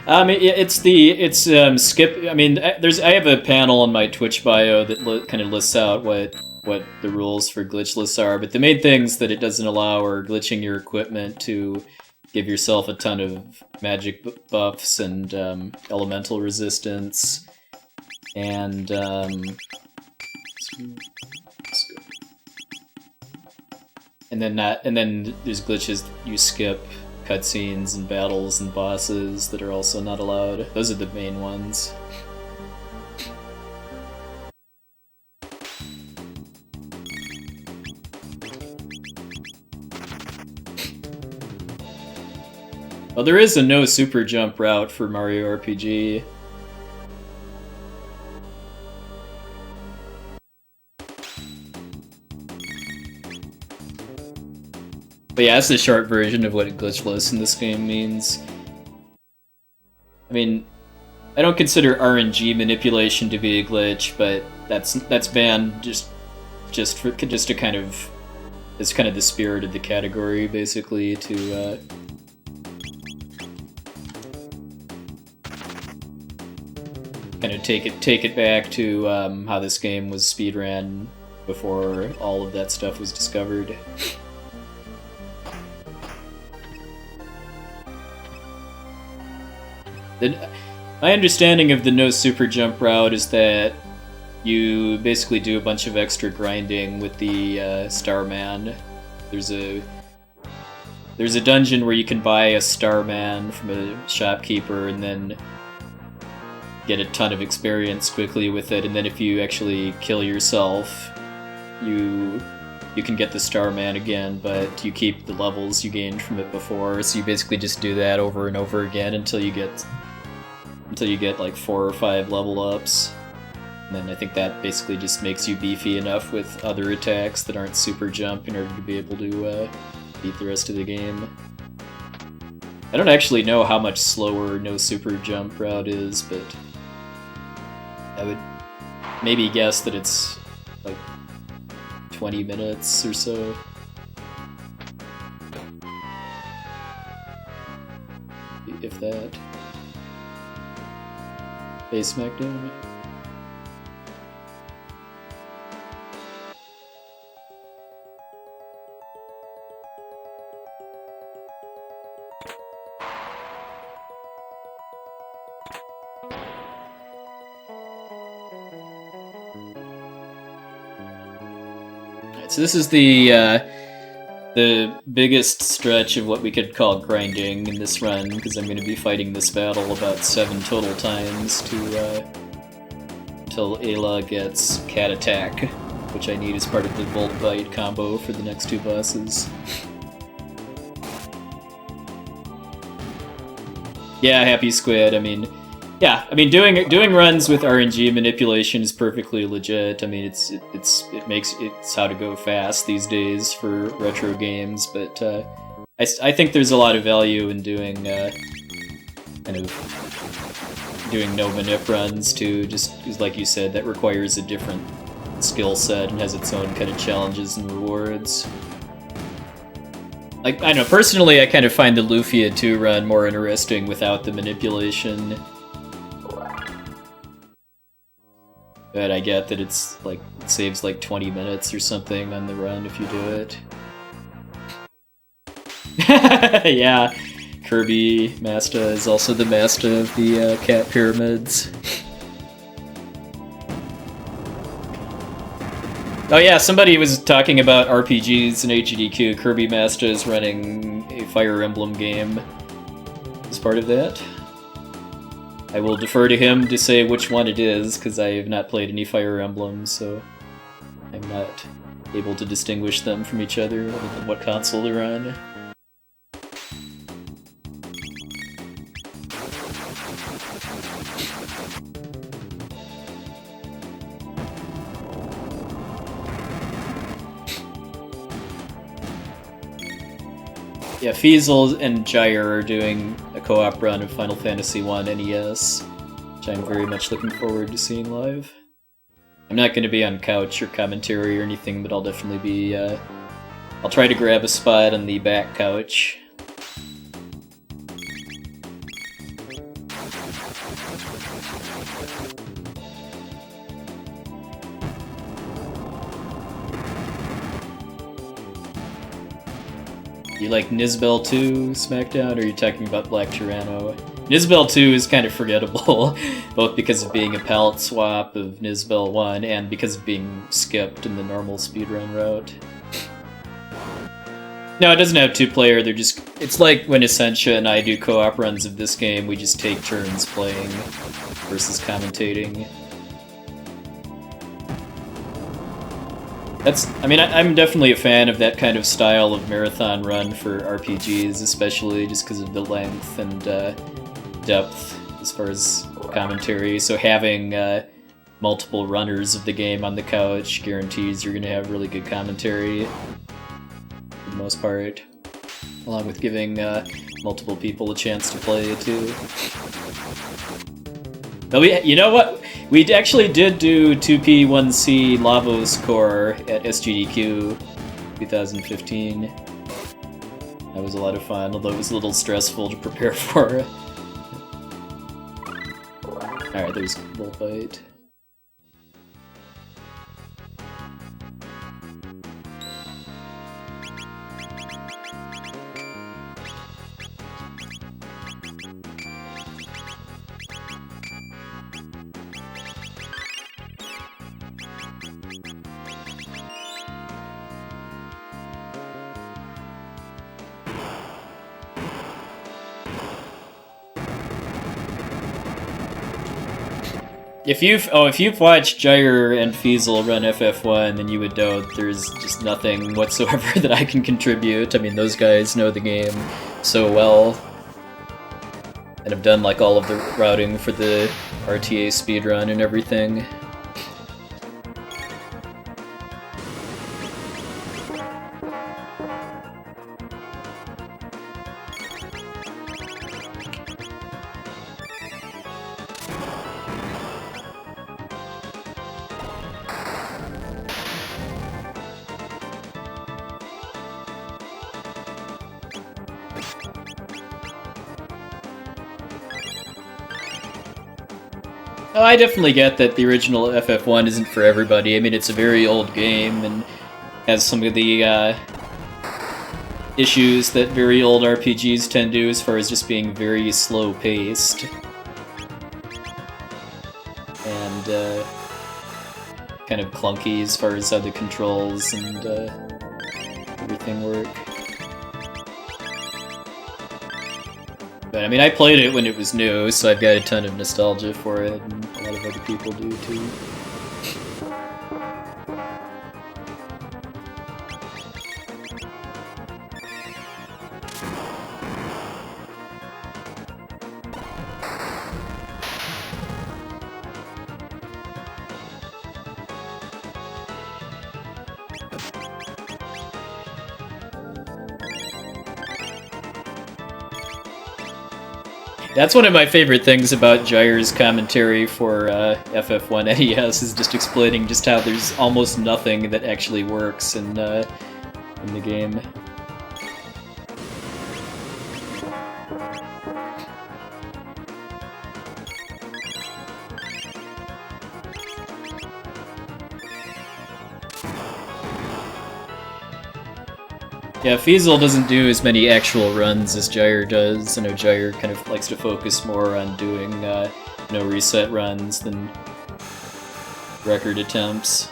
It's skip. I mean, I have a panel on my Twitch bio that kind of lists out what the rules for glitchless are, but the main things that it doesn't allow are glitching your equipment to give yourself a ton of magic buffs and elemental resistance. And then there's glitches you skip cutscenes and battles and bosses that are also not allowed. Those are the main ones. Well, there is a no super jump route for Mario RPG. But yeah, that's the short version of what glitchless in this game means. I mean, I don't consider RNG manipulation to be a glitch, but that's banned just to kind of, it's kind of the spirit of the category, basically, to kind of take it back to how this game was speedrun before all of that stuff was discovered. My understanding of the no super jump route is that you basically do a bunch of extra grinding with the Starman. There's a dungeon where you can buy a Starman from a shopkeeper and then get a ton of experience quickly with it, and then if you actually kill yourself, you can get the Starman again, but you keep the levels you gained from it before, so you basically just do that over and over again until you get like 4 or 5 level ups. And then I think that basically just makes you beefy enough with other attacks that aren't super jump in order to be able to beat the rest of the game. I don't actually know how much slower no super jump route is, but I would maybe guess that it's like 20 minutes or so. If that. Base SmackDown. So this is the biggest stretch of what we could call grinding in this run, because I'm going to be fighting this battle about 7 total times to until Ayla gets Cat Attack, which I need as part of the Volt Bite combo for the next 2 bosses. Yeah, Happy Squid. I mean, doing runs with RNG manipulation is perfectly legit. I mean, it's how to go fast these days for retro games. But I think there's a lot of value in doing doing no manip runs too. Just because, like you said, that requires a different skill set and has its own kind of challenges and rewards. Like, I don't know, personally, I kind of find the Lufia 2 run more interesting without the manipulation. But I get that it's like it saves like 20 minutes or something on the run if you do it. Yeah, Kirby Masta is also the Masta of the cat pyramids. Oh yeah, somebody was talking about RPGs in HDQ. Kirby Masta is running a Fire Emblem game as part of that. I will defer to him to say which one it is, because I have not played any Fire Emblems, so I'm not able to distinguish them from each other, other than what console they're on. Yeah, Feasel and Gyre are doing a co-op run of Final Fantasy I NES, which I'm very much looking forward to seeing live. I'm not going to be on couch or commentary or anything, but I'll definitely be... I'll try to grab a spot on the back couch. You like Nizbel 2 SmackDown, or are you talking about Black Tyranno? Nizbel 2 is kind of forgettable, both because of being a palette swap of Nizbel 1 and because of being skipped in the normal speedrun route. No, it doesn't have 2-player, they're just... It's like when Essentia and I do co-op runs of this game, we just take turns playing versus commentating. I mean, I'm definitely a fan of that kind of style of marathon run for RPGs, especially just because of the length and depth as far as commentary. So having multiple runners of the game on the couch guarantees you're going to have really good commentary for the most part, along with giving multiple people a chance to play too. But you know what? We actually did do 2P1C Lavos Core at SGDQ 2015. That was a lot of fun, although it was a little stressful to prepare for. Alright, there's Bullfight. If you've watched Gyre and Feasel run FF1, then you would know there's just nothing whatsoever that I can contribute. I mean, those guys know the game so well, and have done like all of the routing for the RTA speedrun and everything. Oh, I definitely get that the original FF1 isn't for everybody. I mean, it's a very old game and has some of the issues that very old RPGs tend to, as far as just being very slow-paced. And kind of clunky as far as how the controls and everything work. But I mean, I played it when it was new, so I've got a ton of nostalgia for it, and a lot of other people do too. That's one of my favorite things about Gyre's commentary for FF1 NES, is just explaining just how there's almost nothing that actually works in the game. Yeah, Feasel doesn't do as many actual runs as Gyre does. I know Gyre kind of likes to focus more on doing no reset runs than record attempts.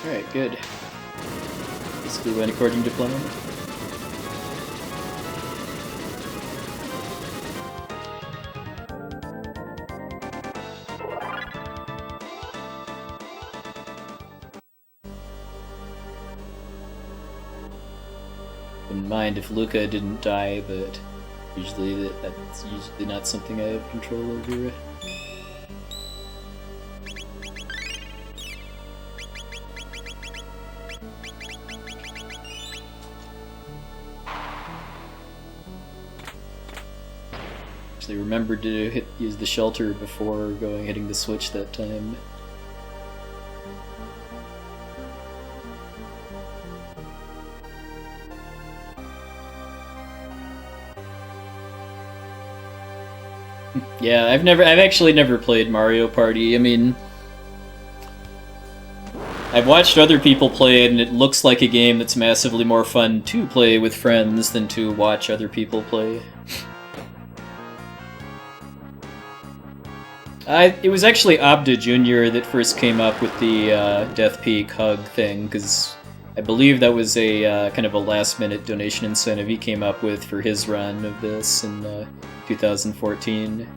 Alright, good. Basically went according to plan. Mind if Luca didn't die, but usually that's usually not something I have control over. Actually remembered to use the shelter before hitting the switch that time. Yeah, I've actually never played Mario Party. I mean, I've watched other people play it, and it looks like a game that's massively more fun to play with friends than to watch other people play. It was actually Abda Jr. that first came up with the Death Peak hug thing, because I believe that was a kind of a last-minute donation incentive he came up with for his run of this in 2014.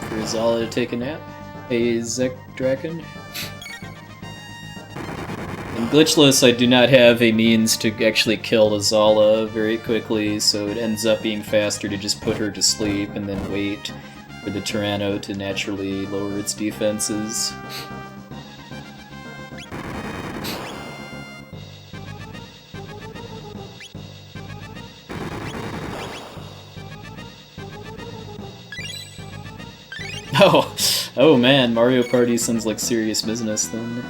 For Zala to take a nap. Hey, Zek Draken. In Glitchless, I do not have a means to actually kill Azala very quickly, so it ends up being faster to just put her to sleep and then wait for the Tyranno to naturally lower its defenses. Oh man, Mario Party sounds like serious business then.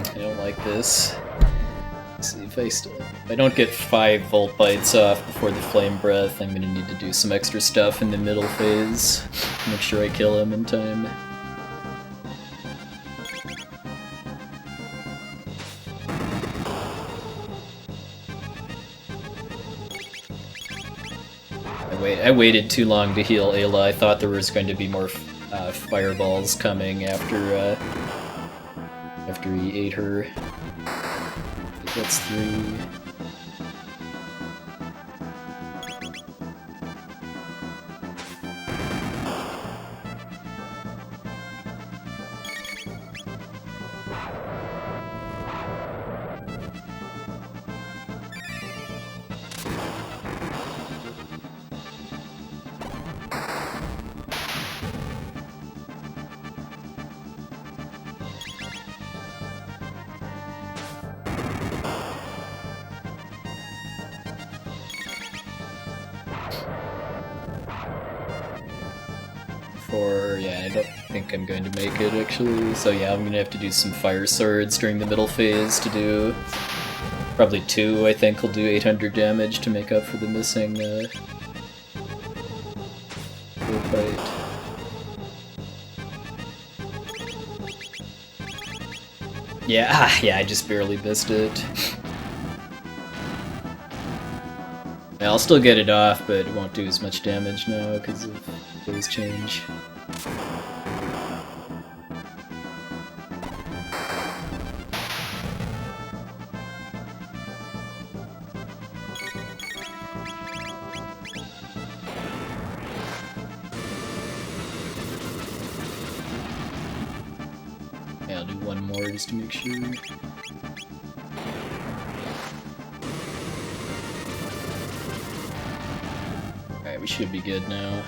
I don't like this. Let's see if I don't get 5 Volt Bites off before the Flame Breath, I'm gonna need to do some extra stuff in the middle phase. Make sure I kill him in time. I waited too long to heal Ayla. I thought there was going to be more fireballs coming after he ate her. That's 3. Yeah, I don't think I'm going to make it actually, so yeah, I'm gonna have to do some fire swords during the middle phase to do probably 2, I think will do 800 damage to make up for the missing full fight. Yeah, I just barely missed it. Yeah, I'll still get it off, but it won't do as much damage now because of phase change. Yeah, I'll do one more just to make sure. Alright, we should be good now.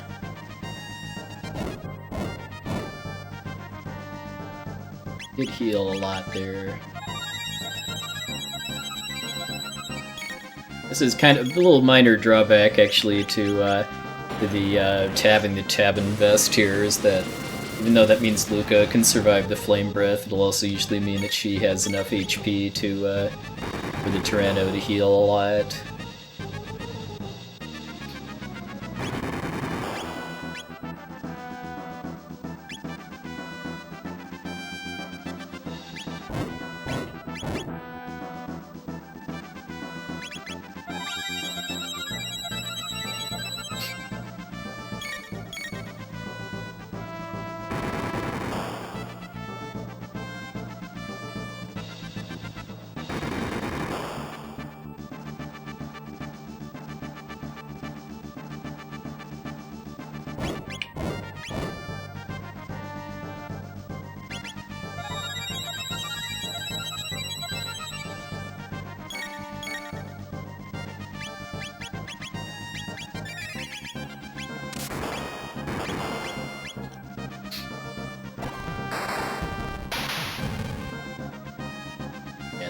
Did heal a lot there. This is kind of a little minor drawback actually to the tabbing the tab invest here, is that even though that means Luca can survive the Flame Breath, it'll also usually mean that she has enough HP to for the Tyranno to heal a lot.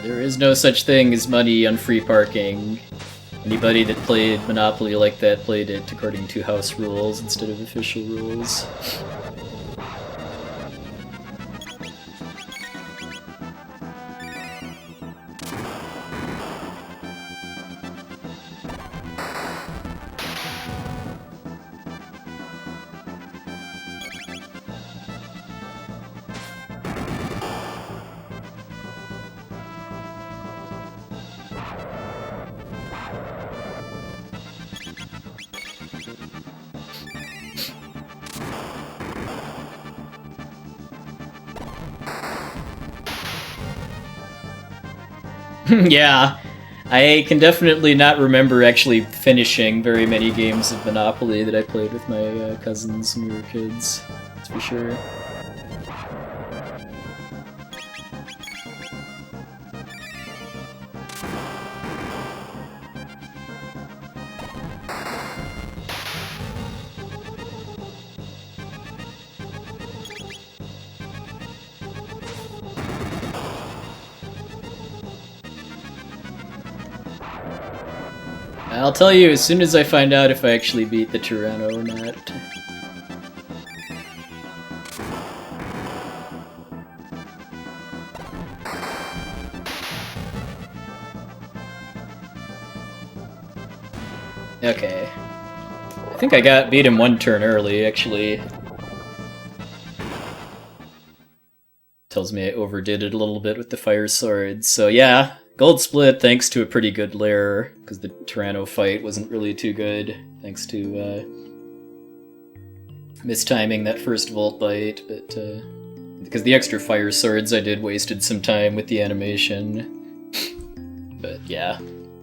There is no such thing as money on free parking. Anybody that played Monopoly like that played it according to house rules instead of official rules. Yeah, I can definitely not remember actually finishing very many games of Monopoly that I played with my cousins when we were kids. That's for sure. I'll tell you as soon as I find out if I actually beat the Tyranno or not. Okay. I think I beat him one turn early, actually. Tells me I overdid it a little bit with the fire sword. So yeah, gold split thanks to a pretty good lair, because the Tyranno fight wasn't really too good, thanks to mistiming that first Volt Bite, but because the extra fire swords I did wasted some time with the animation. But yeah,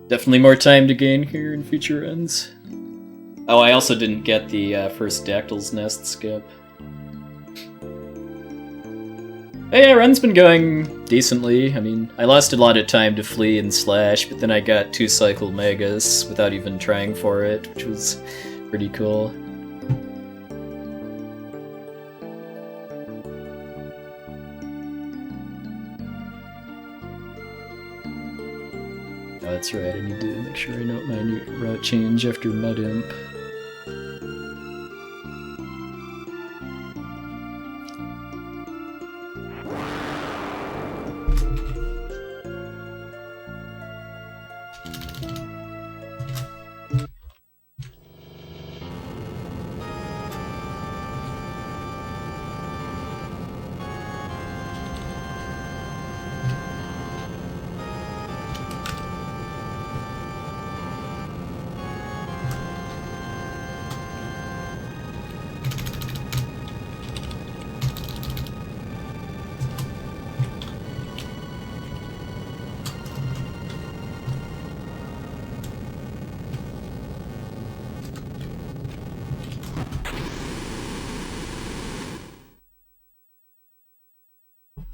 definitely more time to gain here in future runs. Oh, I also didn't get the first Dactyl's Nest skip. But yeah, run's been going decently. I mean, I lost a lot of time to flee and slash, but then I got 2-cycle Magus without even trying for it, which was pretty cool. Oh, that's right, I need to make sure I note my new route change after Mud Imp.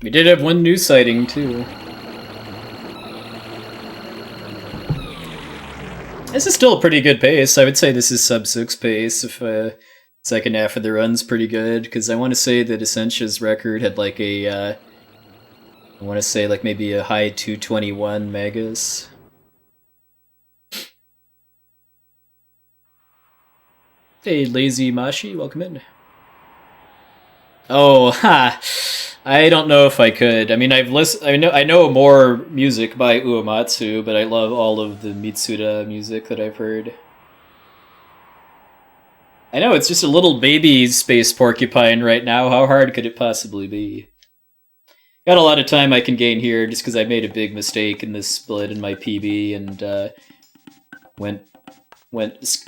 We did have one new sighting, too. This is still a pretty good pace. I would say this is sub-6 pace if second half of the run's pretty good, because I want to say that Essentia's record had like I want to say like maybe a high 221 Magus. Hey, Lazy Mashi, welcome in. Oh, ha! I don't know if I could. I mean, I know more music by Uematsu, but I love all of the Mitsuda music that I've heard. I know, it's just a little baby space porcupine right now. How hard could it possibly be? Got a lot of time I can gain here just because I made a big mistake in this split in my PB and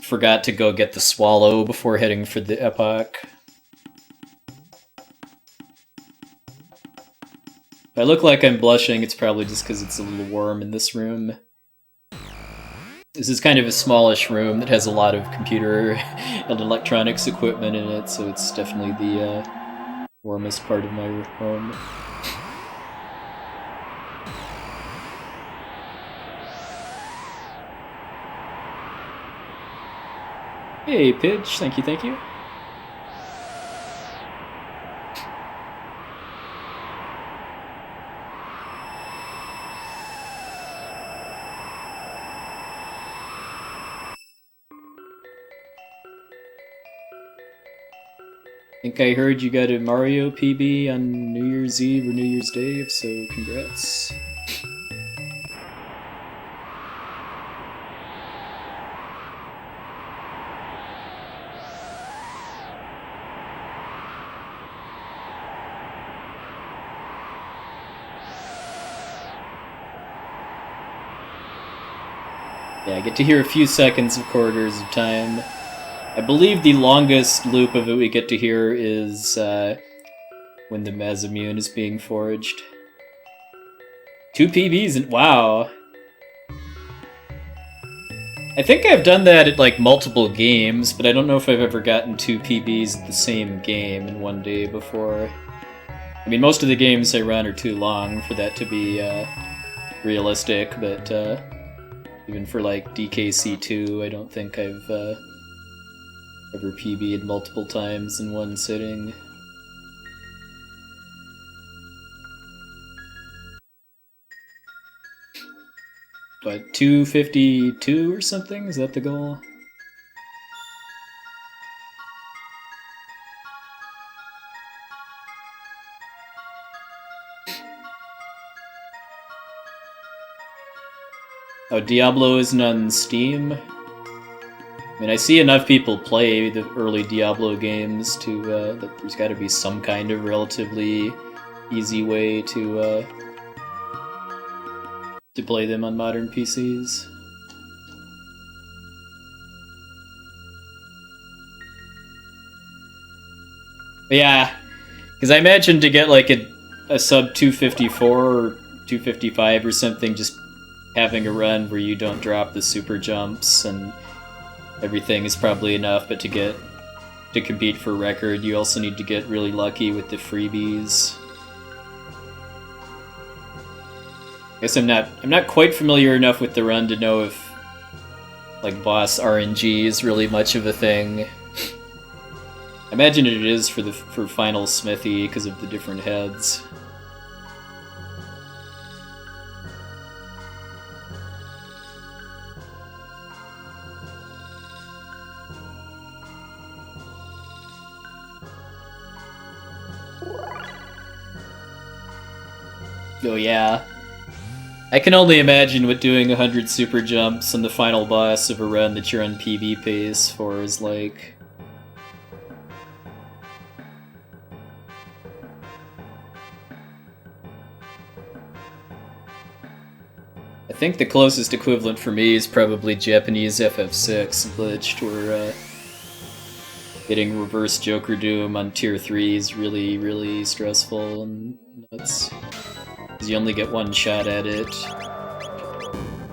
forgot to go get the swallow before heading for the Epoch. If I look like I'm blushing, it's probably just because it's a little warm in this room. This is kind of a smallish room that has a lot of computer and electronics equipment in it, so it's definitely the warmest part of my home. Hey, Pidge, thank you, thank you. I think I heard you got a Mario PB on New Year's Eve or New Year's Day, if so, congrats. Yeah, I get to hear a few seconds of quarters of time. I believe the longest loop of it we get to hear is when the Mazamune is being forged. 2 PBs and wow. I think I've done that at like multiple games, but I don't know if I've ever gotten 2 PBs at the same game in one day before. I mean, most of the games I run are too long for that to be realistic, but even for like DKC2, I don't think I've ever PB'd multiple times in one sitting. But 252 or something? Is that the goal? Oh, Diablo isn't on Steam? I mean, I see enough people play the early Diablo games to that there's got to be some kind of relatively easy way to play them on modern PCs. But yeah, because I imagine to get like a sub 254 or 255 or something, just having a run where you don't drop the super jumps and everything is probably enough, but to compete for record, you also need to get really lucky with the freebies. I guess I'm not quite familiar enough with the run to know if like boss RNG is really much of a thing. I imagine it is for Final Smithy because of the different heads. Oh yeah. I can only imagine what doing 100 super jumps on the final boss of a run that you're on PB pace for is like. I think the closest equivalent for me is probably Japanese FF6 Glitched, where getting reverse Joker Doom on tier 3 is really, really stressful and nuts. Because you only get one shot at it.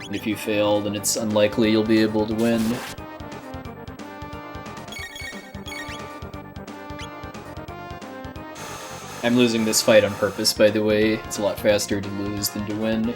And if you fail, then it's unlikely you'll be able to win. I'm losing this fight on purpose, by the way. It's a lot faster to lose than to win.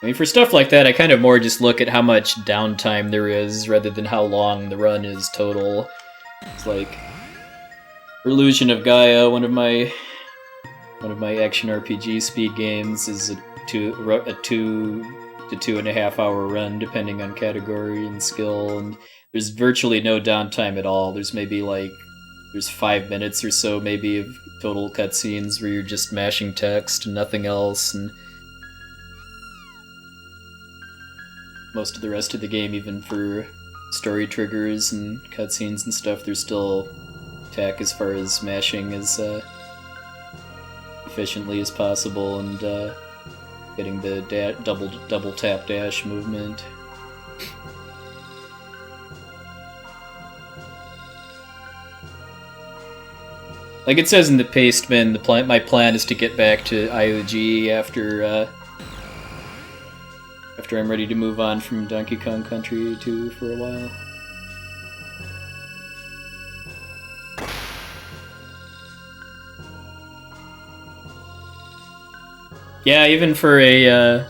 I mean, for stuff like that, I kind of more just look at how much downtime there is rather than how long the run is total. It's like Illusion of Gaia, one of my action RPG speed games, is a 2 to 2.5 hour run depending on category and skill, and there's virtually no downtime at all. There's 5 minutes or so maybe of total cutscenes where you're just mashing text and nothing else, and most of the rest of the game, even for story triggers and cutscenes and stuff, there's still attack as far as mashing as efficiently as possible and getting the double tap dash movement. Like it says in the pastebin, my plan is to get back to IOG after I'm ready to move on from Donkey Kong Country 2 for a while. Yeah, even for a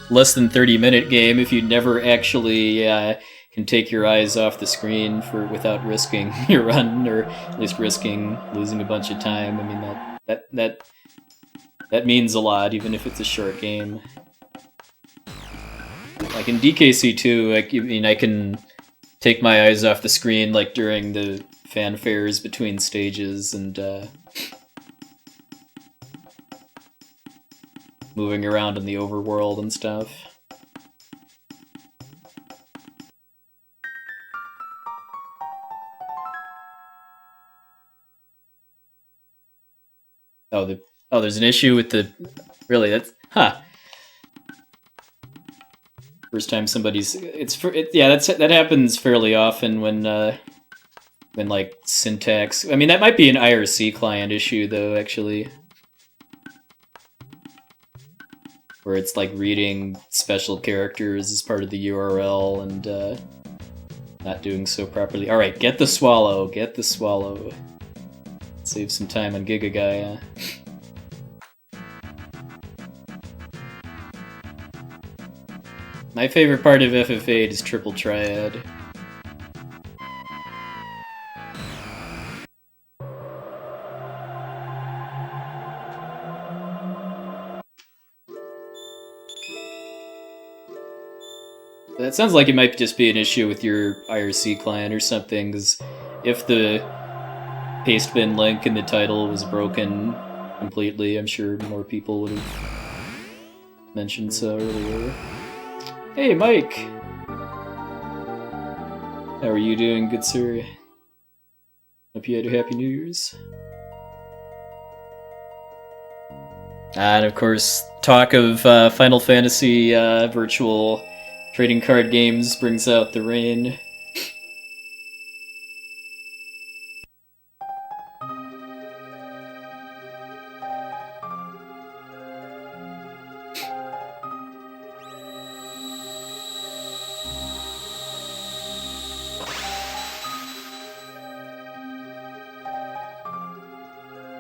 less than 30-minute game, if you never actually can take your eyes off the screen without risking your run, or at least risking losing a bunch of time, I mean that means a lot, even if it's a short game. Like in DKC2, I can take my eyes off the screen like during the fanfares between stages and moving around in the overworld and stuff. there's an issue with the... Really, that's... Huh. First time somebody's... Yeah, that happens fairly often when like, syntax... I mean, that might be an IRC client issue, though, actually. Where it's, like, reading special characters as part of the URL and, not doing so properly. Alright, get the swallow. Get the swallow. Save some time on Giga Gaia. My favorite part of FF8 is Triple Triad. That sounds like it might just be an issue with your IRC client or something, because if the paste bin link in the title was broken completely, I'm sure more people would have mentioned so earlier. Hey, Mike! How are you doing, good sir? Hope you had a happy New Year's. And of course, talk of Final Fantasy virtual trading card games brings out the rain.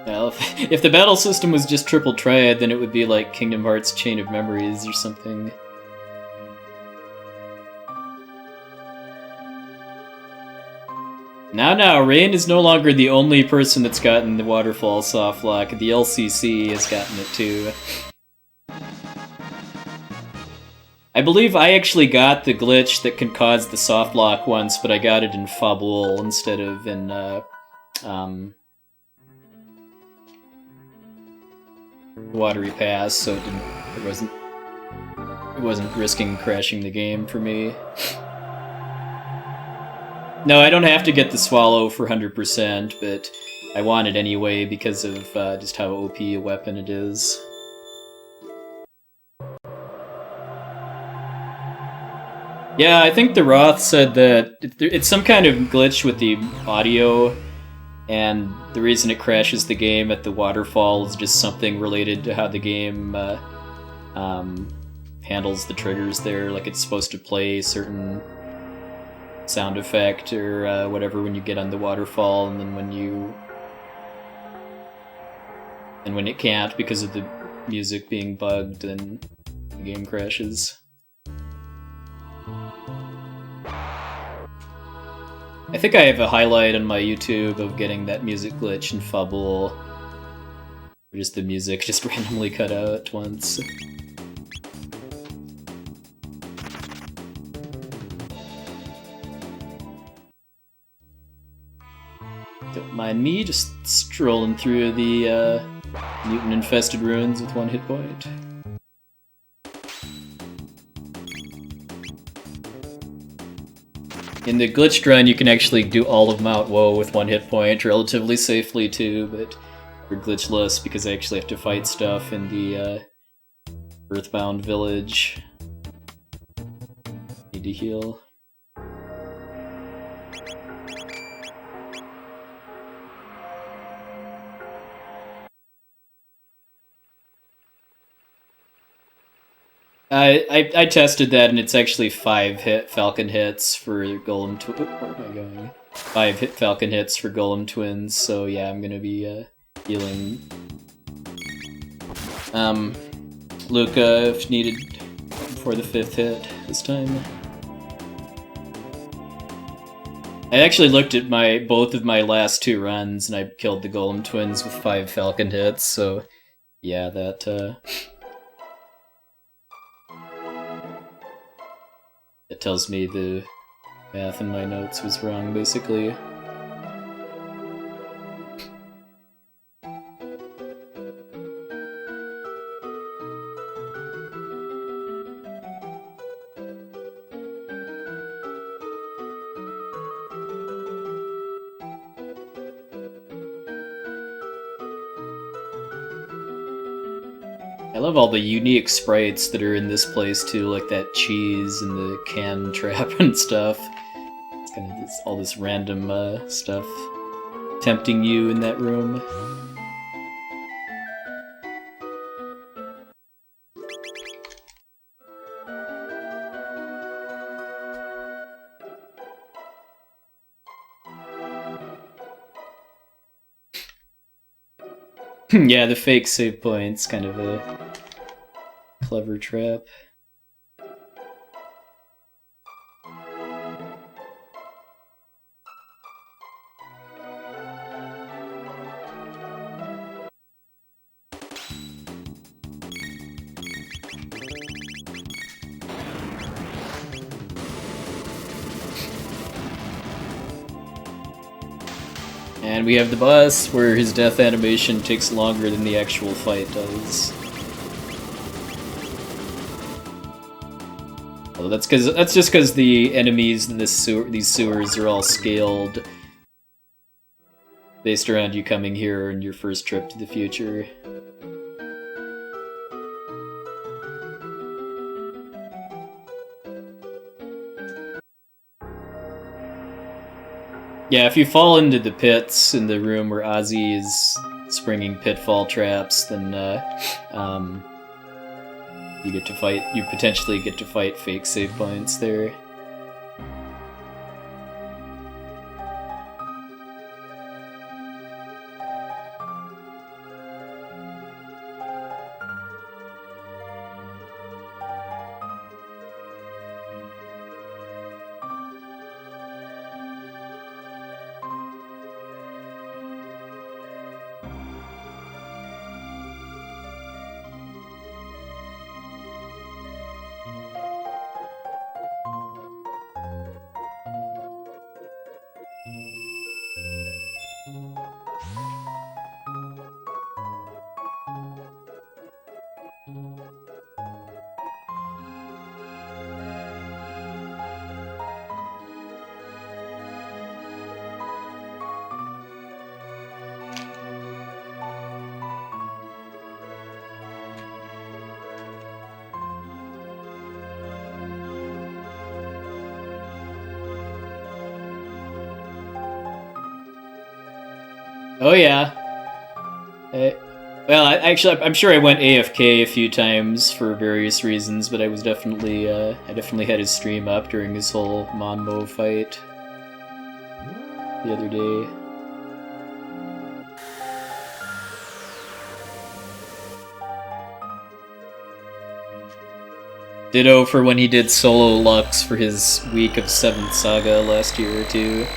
Well, if the battle system was just Triple Triad, then it would be like Kingdom Hearts Chain of Memories or something. Now, Rain is no longer the only person that's gotten the waterfall softlock. The LCC has gotten it too. I believe I actually got the glitch that can cause the softlock once, but I got it in Fabul instead of in, Watery Pass, so it wasn't risking crashing the game for me. No, I don't have to get the Swallow for 100%, but I want it anyway because of just how OP a weapon it is. Yeah, I think the Roth said that it's some kind of glitch with the audio, and the reason it crashes the game at the waterfall is just something related to how the game handles the triggers there. Like it's supposed to play certain sound effect or whatever when you get on the waterfall, and then when it can't because of the music being bugged, then the game crashes. I think I have a highlight on my YouTube of getting that music glitch in Fabul. Where just the music just randomly cut out once. Don't mind me just strolling through the mutant-infested ruins with one hit point. In the glitched run, you can actually do all of Mount Woe with one hit point relatively safely too, but for Glitchless, because I actually have to fight stuff in the Earthbound village, need to heal. I tested that, and it's actually 5 Falcon hits for Golem Where am I going? 5 Falcon hits for Golem Twins, so yeah, I'm gonna be healing Luca if needed for the 5th hit this time. I actually looked at both of my last 2 runs, and I killed the Golem Twins with 5 Falcon hits, so yeah, that it tells me the math in my notes was wrong, basically. love all the unique sprites that are in this place too, like that cheese and the can trap and stuff. It's kind of all this random stuff tempting you in that room. Yeah, the fake save point's kind of a clever trap. And we have the boss, where his death animation takes longer than the actual fight does. Although that's just because the enemies in these sewers are all scaled based around you coming here on your first trip to the future. Yeah, if you fall into the pits in the room where Ozzy is springing pitfall traps, then you potentially get to fight fake save points there. Oh yeah. Well, I'm sure I went AFK a few times for various reasons, but I was definitely, I definitely had his stream up during his whole Monmo fight the other day. Ditto for when he did solo Lux for his week of 7th Saga last year or two.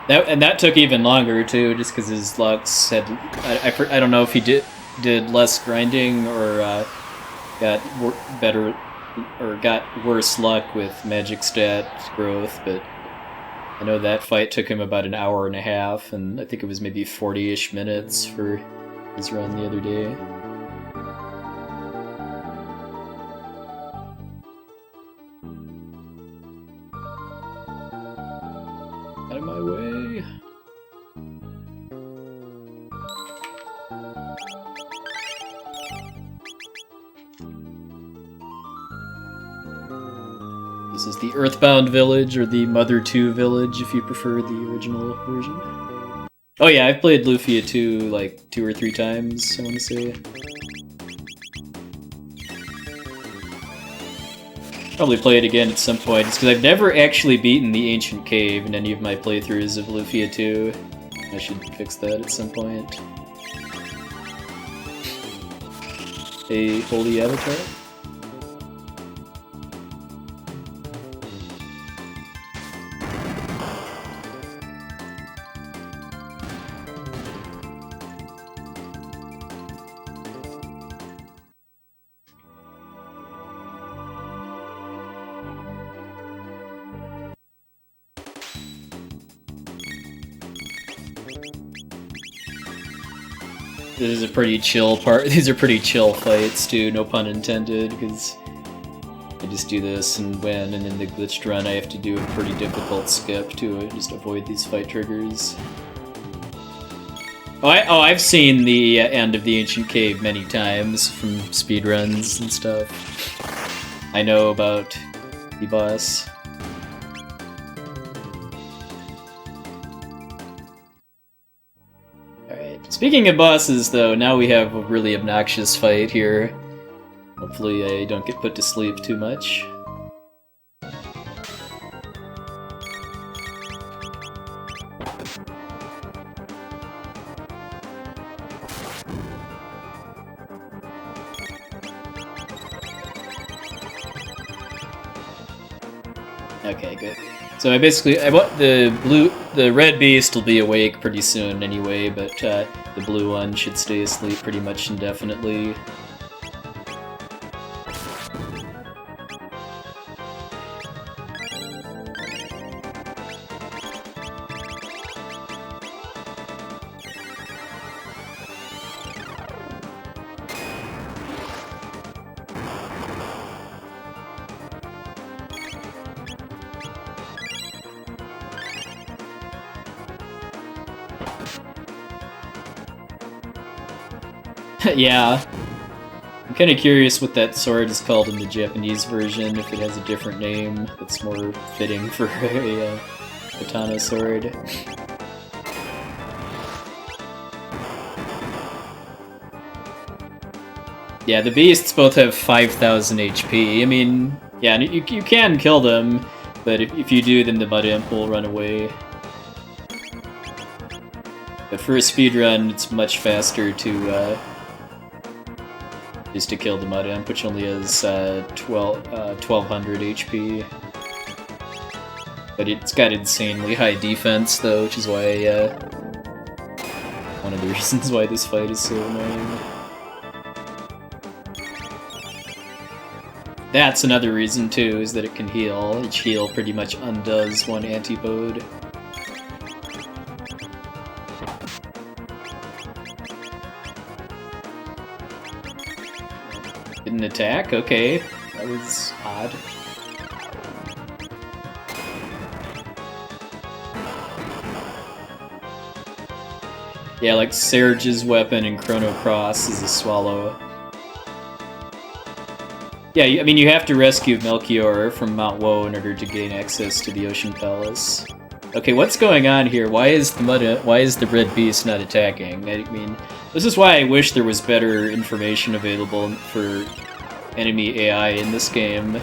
That took even longer too, just because his Lux had I don't know if he did less grinding or got better or got worse luck with magic stat growth, but I know that fight took him about an hour and a half, and I think it was maybe 40-ish minutes for his run the other day. Out of my way. This is the Earthbound Village, or the Mother 2 Village, if you prefer the original version. Oh yeah, I've played Lufia 2 like 2 or 3 times, I want to say. Probably play it again at some point, just because I've never actually beaten the Ancient Cave in any of my playthroughs of Lufia 2. I should fix that at some point. A holy avatar? This is a pretty chill part. These are pretty chill fights too, no pun intended, because I just do this and win, and in the glitched run I have to do a pretty difficult skip to just avoid these fight triggers. I've seen the end of the Ancient Cave many times from speedruns and stuff. I know about the boss. Alright, speaking of bosses though, now we have a really obnoxious fight here. Hopefully I don't get put to sleep too much. Okay, good. So I want the red beast will be awake pretty soon anyway, but the blue one should stay asleep pretty much indefinitely. Yeah. I'm kind of curious what that sword is called in the Japanese version, if it has a different name that's more fitting for a katana sword. Yeah, the beasts both have 5,000 HP. I mean, yeah, you can kill them, but if you do, then the mud imp will run away. But for a speedrun, it's much faster to just to kill the mud imp, which only has 1200 HP. But it's got insanely high defense, though, which is why one of the reasons why this fight is so annoying. That's another reason, too, is that it can heal. Each heal pretty much undoes one antipode. Didn't attack? Okay. That was odd. Yeah, like Serge's weapon in Chrono Cross is a swallow. Yeah, I mean, you have to rescue Melchior from Mount Woe in order to gain access to the Ocean Palace. Okay, what's going on here? Why is the red beast not attacking? I mean, this is why I wish there was better information available for enemy AI in this game.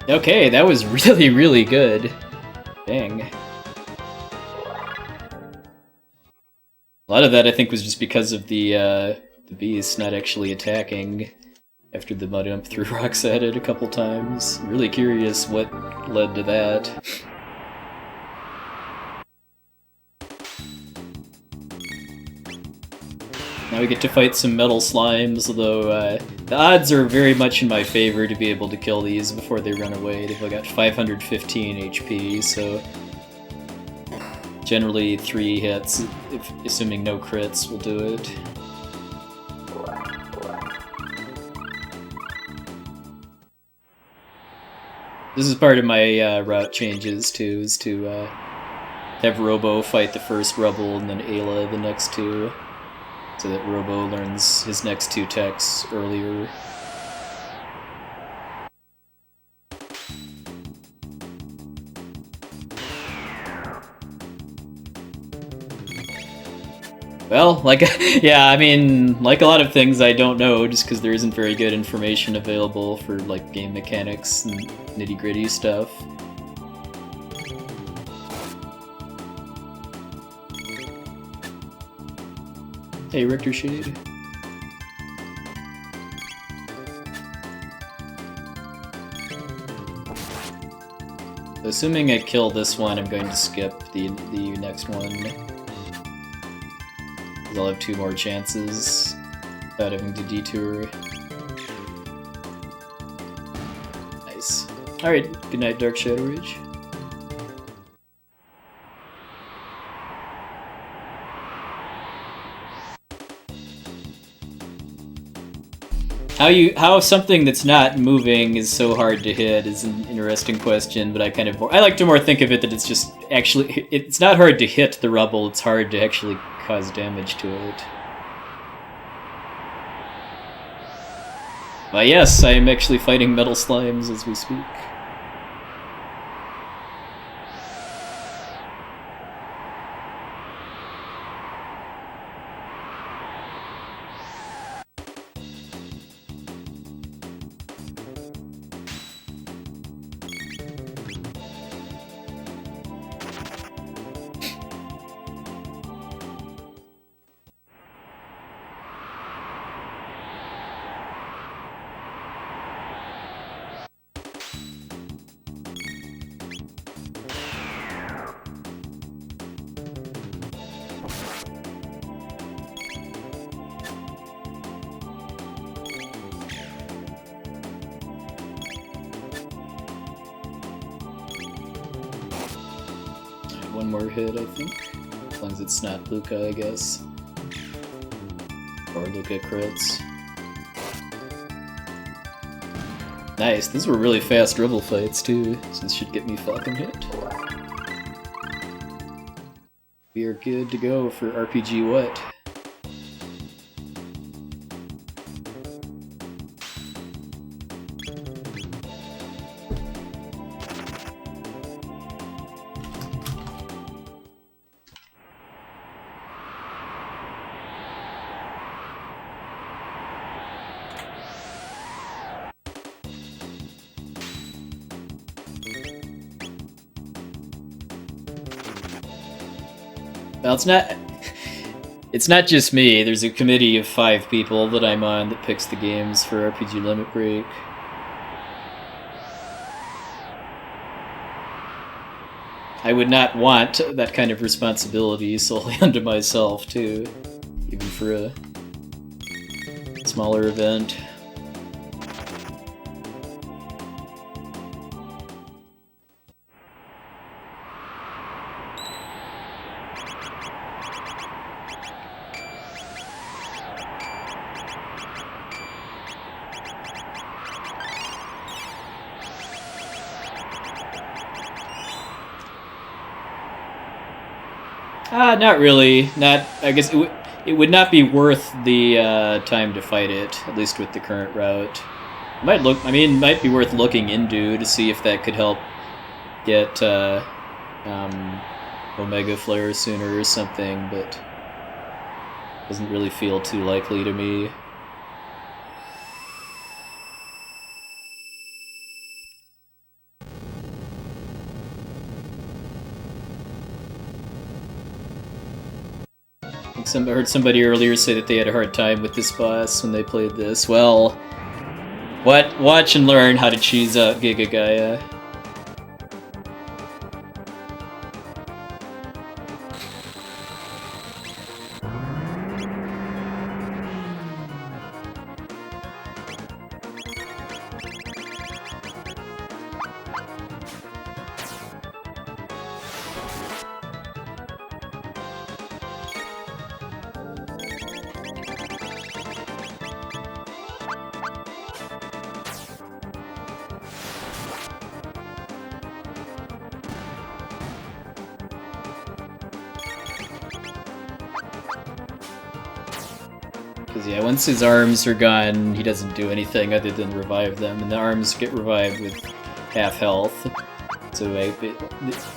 Okay, that was really, really good. Dang. A lot of that, I think, was just because of the beast not actually attacking after the mud imp threw rocks at it a couple times. I'm really curious what led to that. Now we get to fight some metal slimes, although the odds are very much in my favor to be able to kill these before they run away. They've got 515 HP, so generally 3 hits, assuming no crits, will do it. This is part of my route changes, too, is to have Robo fight the first Rubble and then Ayla the next 2. So that Robo learns his next 2 techs earlier. Well, yeah, I mean, like a lot of things I don't know, just because there isn't very good information available for, like, game mechanics and nitty-gritty stuff. Hey, Richter Shade. Assuming I kill this one, I'm going to skip the next one. Because I'll have 2 more chances without having to detour. Nice. Alright, good night, Dark Shadow Ridge. How something that's not moving is so hard to hit is an interesting question, but I like to more think of it that it's just actually, it's not hard to hit the rubble, it's hard to actually cause damage to it. Well, yes, I am actually fighting metal slimes as we speak. One more hit, I think. As long as it's not Luca, I guess. Or Luca crits. Nice, these were really fast dribble fights too, so this should get me fucking hit. We are good to go for RPG what? Well, it's not just me. There's a committee of 5 people that I'm on that picks the games for RPG Limit Break. I would not want that kind of responsibility solely unto myself, too. Even for a smaller event. Not really. I guess it would not be worth the time to fight it, at least with the current route. It might be worth looking into to see if that could help get Omega Flare sooner or something, but doesn't really feel too likely to me. I heard somebody earlier say that they had a hard time with this boss when they played this. Well, watch and learn how to cheese out Giga Gaia. Because yeah, once his arms are gone, he doesn't do anything other than revive them, and the arms get revived with half health. So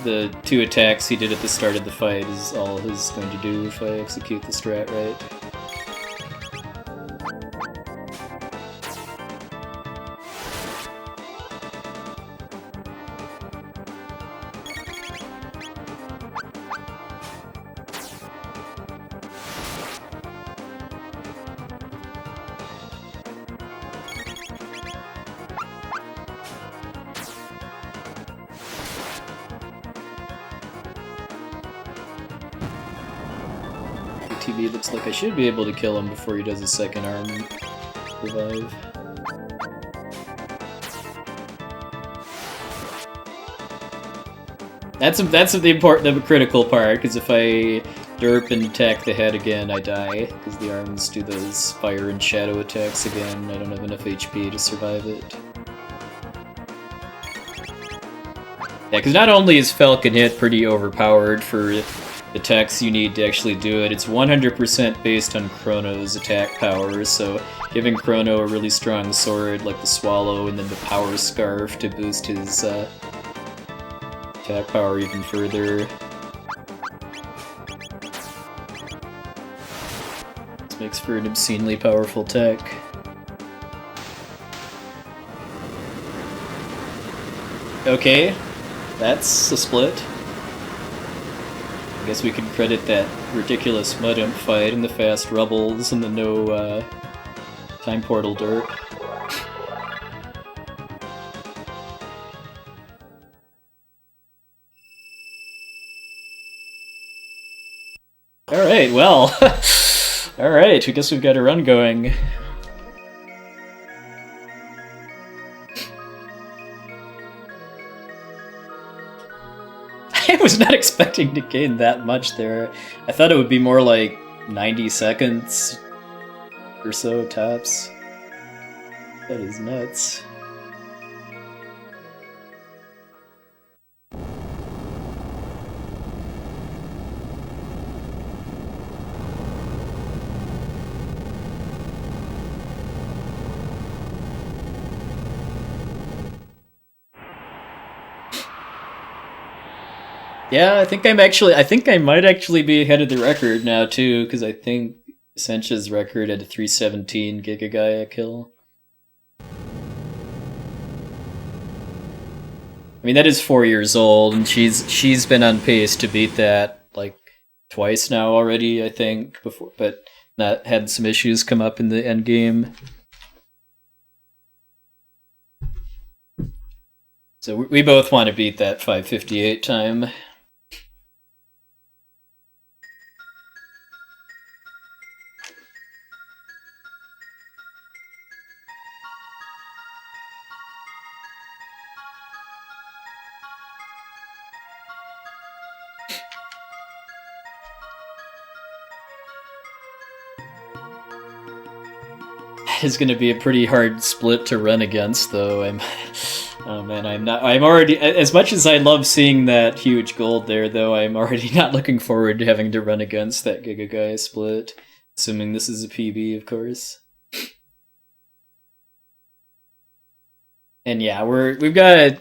the 2 attacks he did at the start of the fight is all he's going to do if I execute the strat right. TV looks like I should be able to kill him before he does his second arm revive. That's the critical part, because if I derp and attack the head again, I die, because the arms do those fire and shadow attacks again. I don't have enough HP to survive it. Yeah, because not only is Falcon Hit pretty overpowered for attacks you need to actually do it, it's 100% based on Crono's attack power, so giving Crono a really strong sword like the Swallow and then the Power Scarf to boost his attack power even further. This makes for an obscenely powerful tech. Okay, that's a split. I guess we can credit that ridiculous mud imp fight and the fast rubbles and the no time portal derp. Alright, well. Alright, I guess we've got a run going. I was not expecting to gain that much there. I thought it would be more like 90 seconds or so, tops. That is nuts. Yeah, I think I might actually be ahead of the record now too, because I think Sencha's record had a 317 Giga Gaia kill. I mean, that is 4 years old, and she's been on pace to beat that like twice now already, I think, before, but not had some issues come up in the end game. So we both want to beat that 558 time. Is going to be a pretty hard split to run against, though. I'm already, as much as I love seeing that huge gold there, though, I'm already not looking forward to having to run against that Giga Gaia split, assuming this is a PB, of course. And yeah, we've got a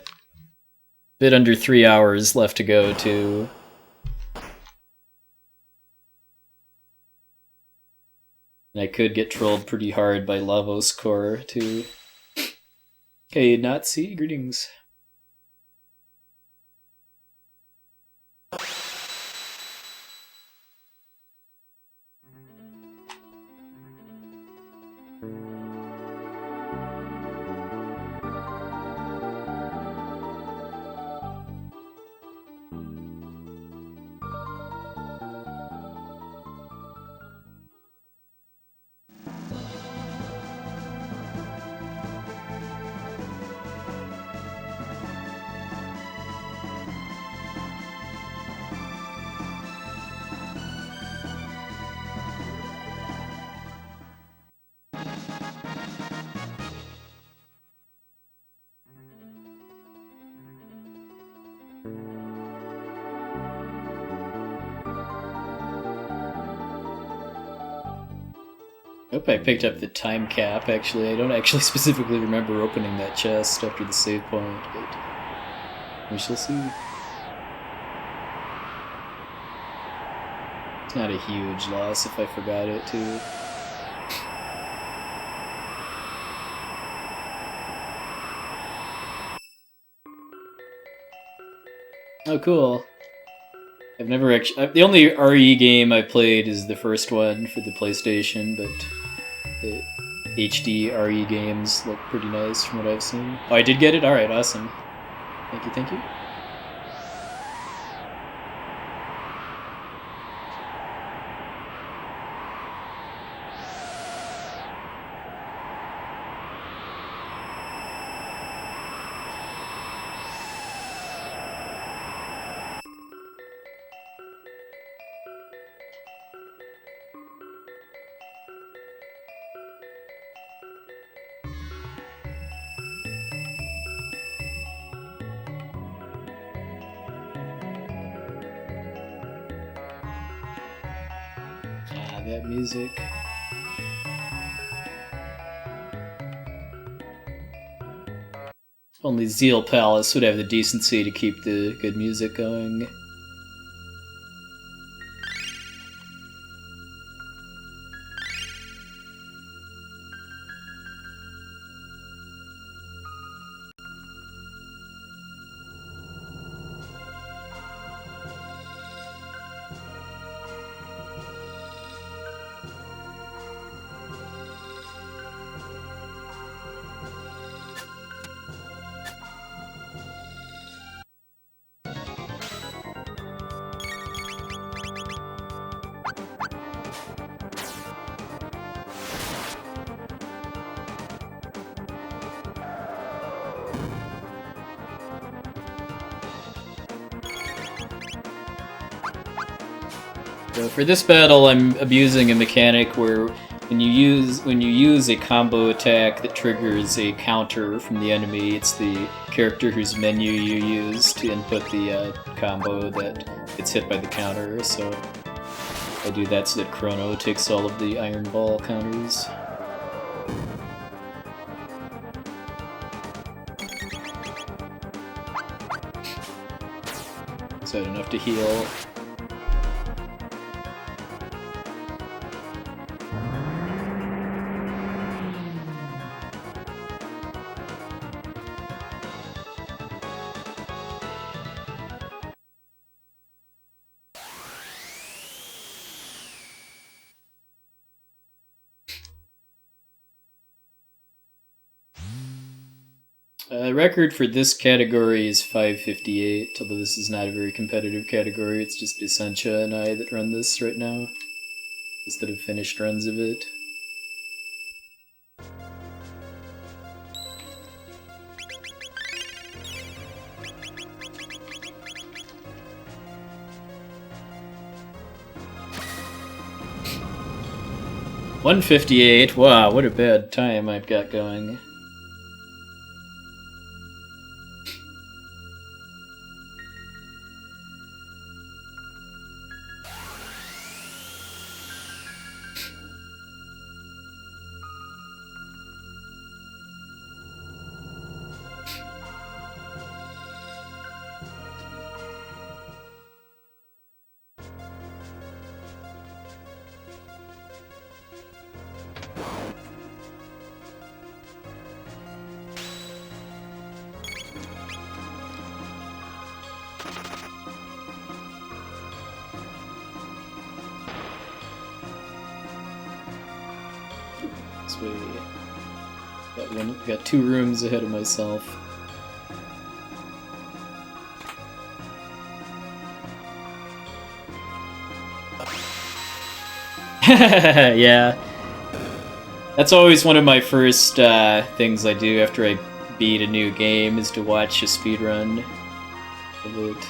bit under 3 hours left to go, too. And I could get trolled pretty hard by Lavos Core, too. Hey, Nazi, greetings. I hope I picked up the time cap, actually. I don't actually specifically remember opening that chest after the save point, but we shall see. It's not a huge loss if I forgot it, too. Oh, cool. I've never actually... The only RE game I played is the first one for the PlayStation, but the HD RE games look pretty nice from what I've seen. Oh, I did get it? Alright, awesome. Thank you, thank you. that music. Only Zeal Palace would have the decency to keep the good music going. So for this battle, I'm abusing a mechanic where when you use a combo attack that triggers a counter from the enemy, it's the character whose menu you use to input the combo that gets hit by the counter. So I do that so that Crono takes all of the Iron Ball counters. So I don't have to heal. Record for this category is 558, although this is not a very competitive category. It's just Essentia and I that run this right now, instead of finished runs of it. $158. Wow, what a bad time I've got going. Got 2 rooms ahead of myself. Yeah. That's always one of my first things I do after I beat a new game, is to watch a speedrun of it.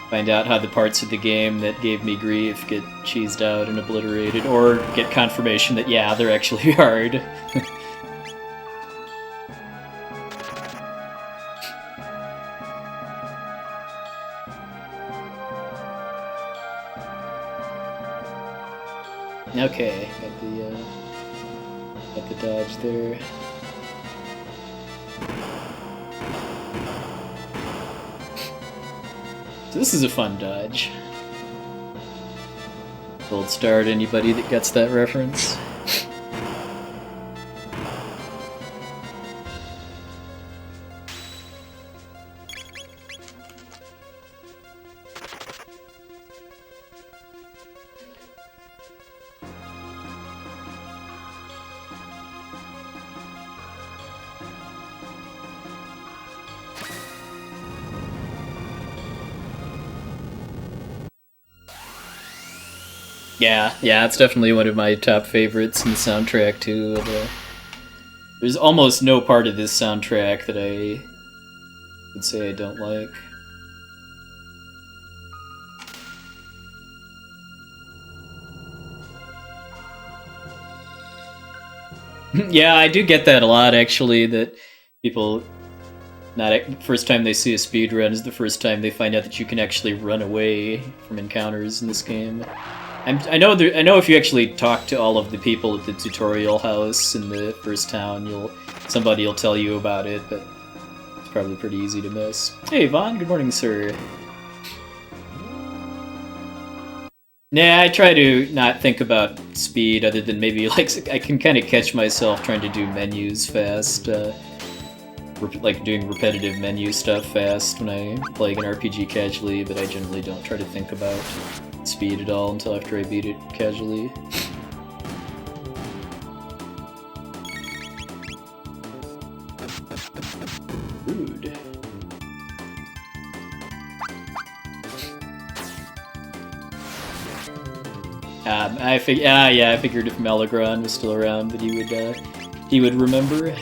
Find out how the parts of the game that gave me grief get cheesed out and obliterated, or get confirmation that, yeah, they're actually hard. Okay, got the dodge there. So this is a fun dodge. Gold star to anybody that gets that reference. Yeah, it's definitely one of my top favorites in the soundtrack, too. There's almost no part of this soundtrack that I would say I don't like. Yeah, I do get that a lot, actually, that people first time they see a speedrun is the first time they find out that you can actually run away from encounters in this game. I know if you actually talk to all of the people at the tutorial house in the first town, somebody will tell you about it, but it's probably pretty easy to miss. Hey Vaughn, good morning, sir. Nah, I try to not think about speed other than maybe, like, I can kind of catch myself trying to do menus fast, like doing repetitive menu stuff fast when I play an RPG casually, but I generally don't try to think about speed at all until after I beat it casually. Rude. I figured if Malagron was still around that he would remember.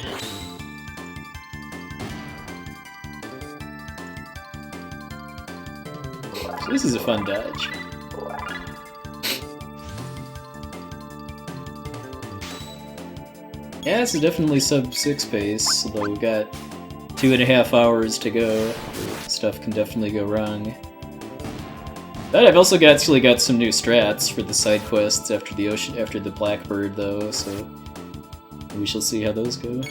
So this is a fun dodge. Yeah, this is definitely sub-6 pace, although we've got 2.5 hours to go. Stuff can definitely go wrong. But I've also actually got some new strats for the side quests after the Blackbird, though, so we shall see how those go.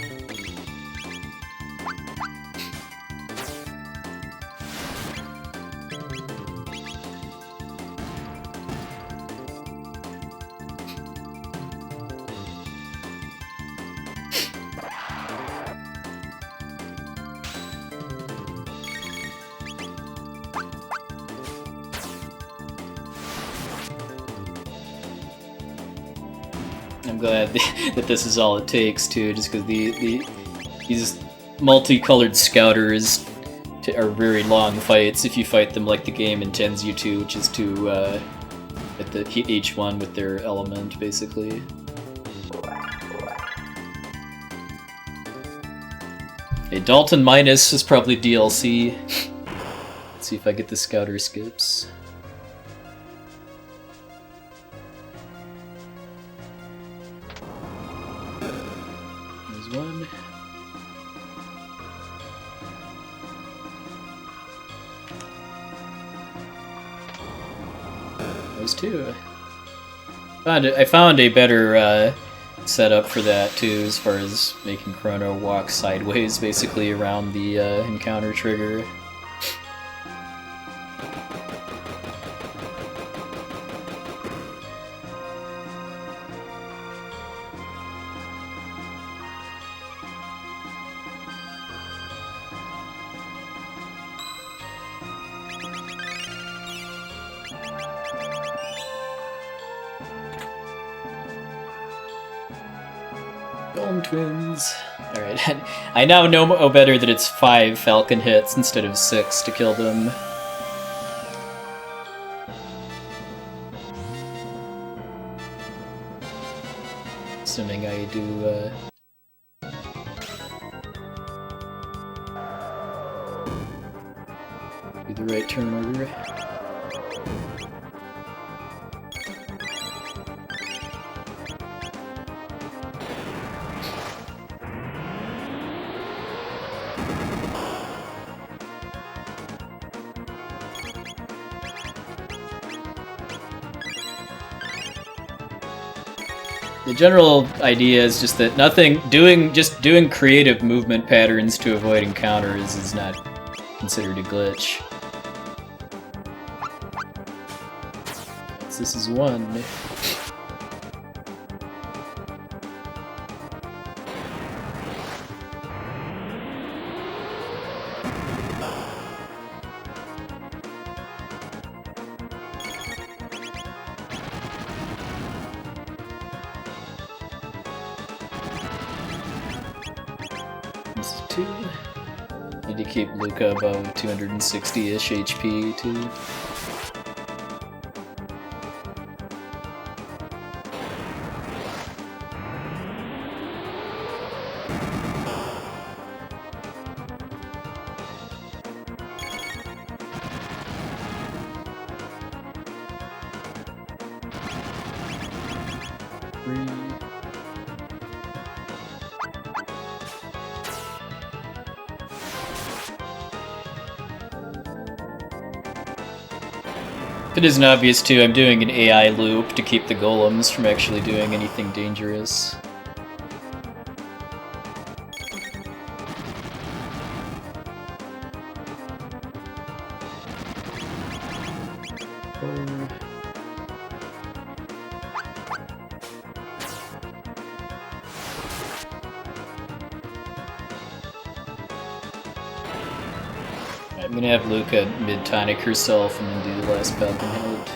I'm glad that this is all it takes, too, just because these multicolored scouters are very long fights if you fight them like the game intends you to, which is to hit each one with their element, basically. Hey, Dalton Minus is probably DLC. Let's see if I get the scouter skips. One. Those two. I found a better setup for that too, as far as making Crono walk sideways, basically around the encounter trigger. Twins. Alright, I now know better that it's 5 Falcon hits instead of 6 to kill them. Assuming I do, the right turn order. The general idea is just that just doing creative movement patterns to avoid encounters is not considered a glitch. So this is one. Need to keep Luca above 260-ish HP, too. It isn't obvious too, I'm doing an AI loop to keep the golems from actually doing anything dangerous. I'm gonna have Luca mid-tonic herself and then do the last Falcon Head.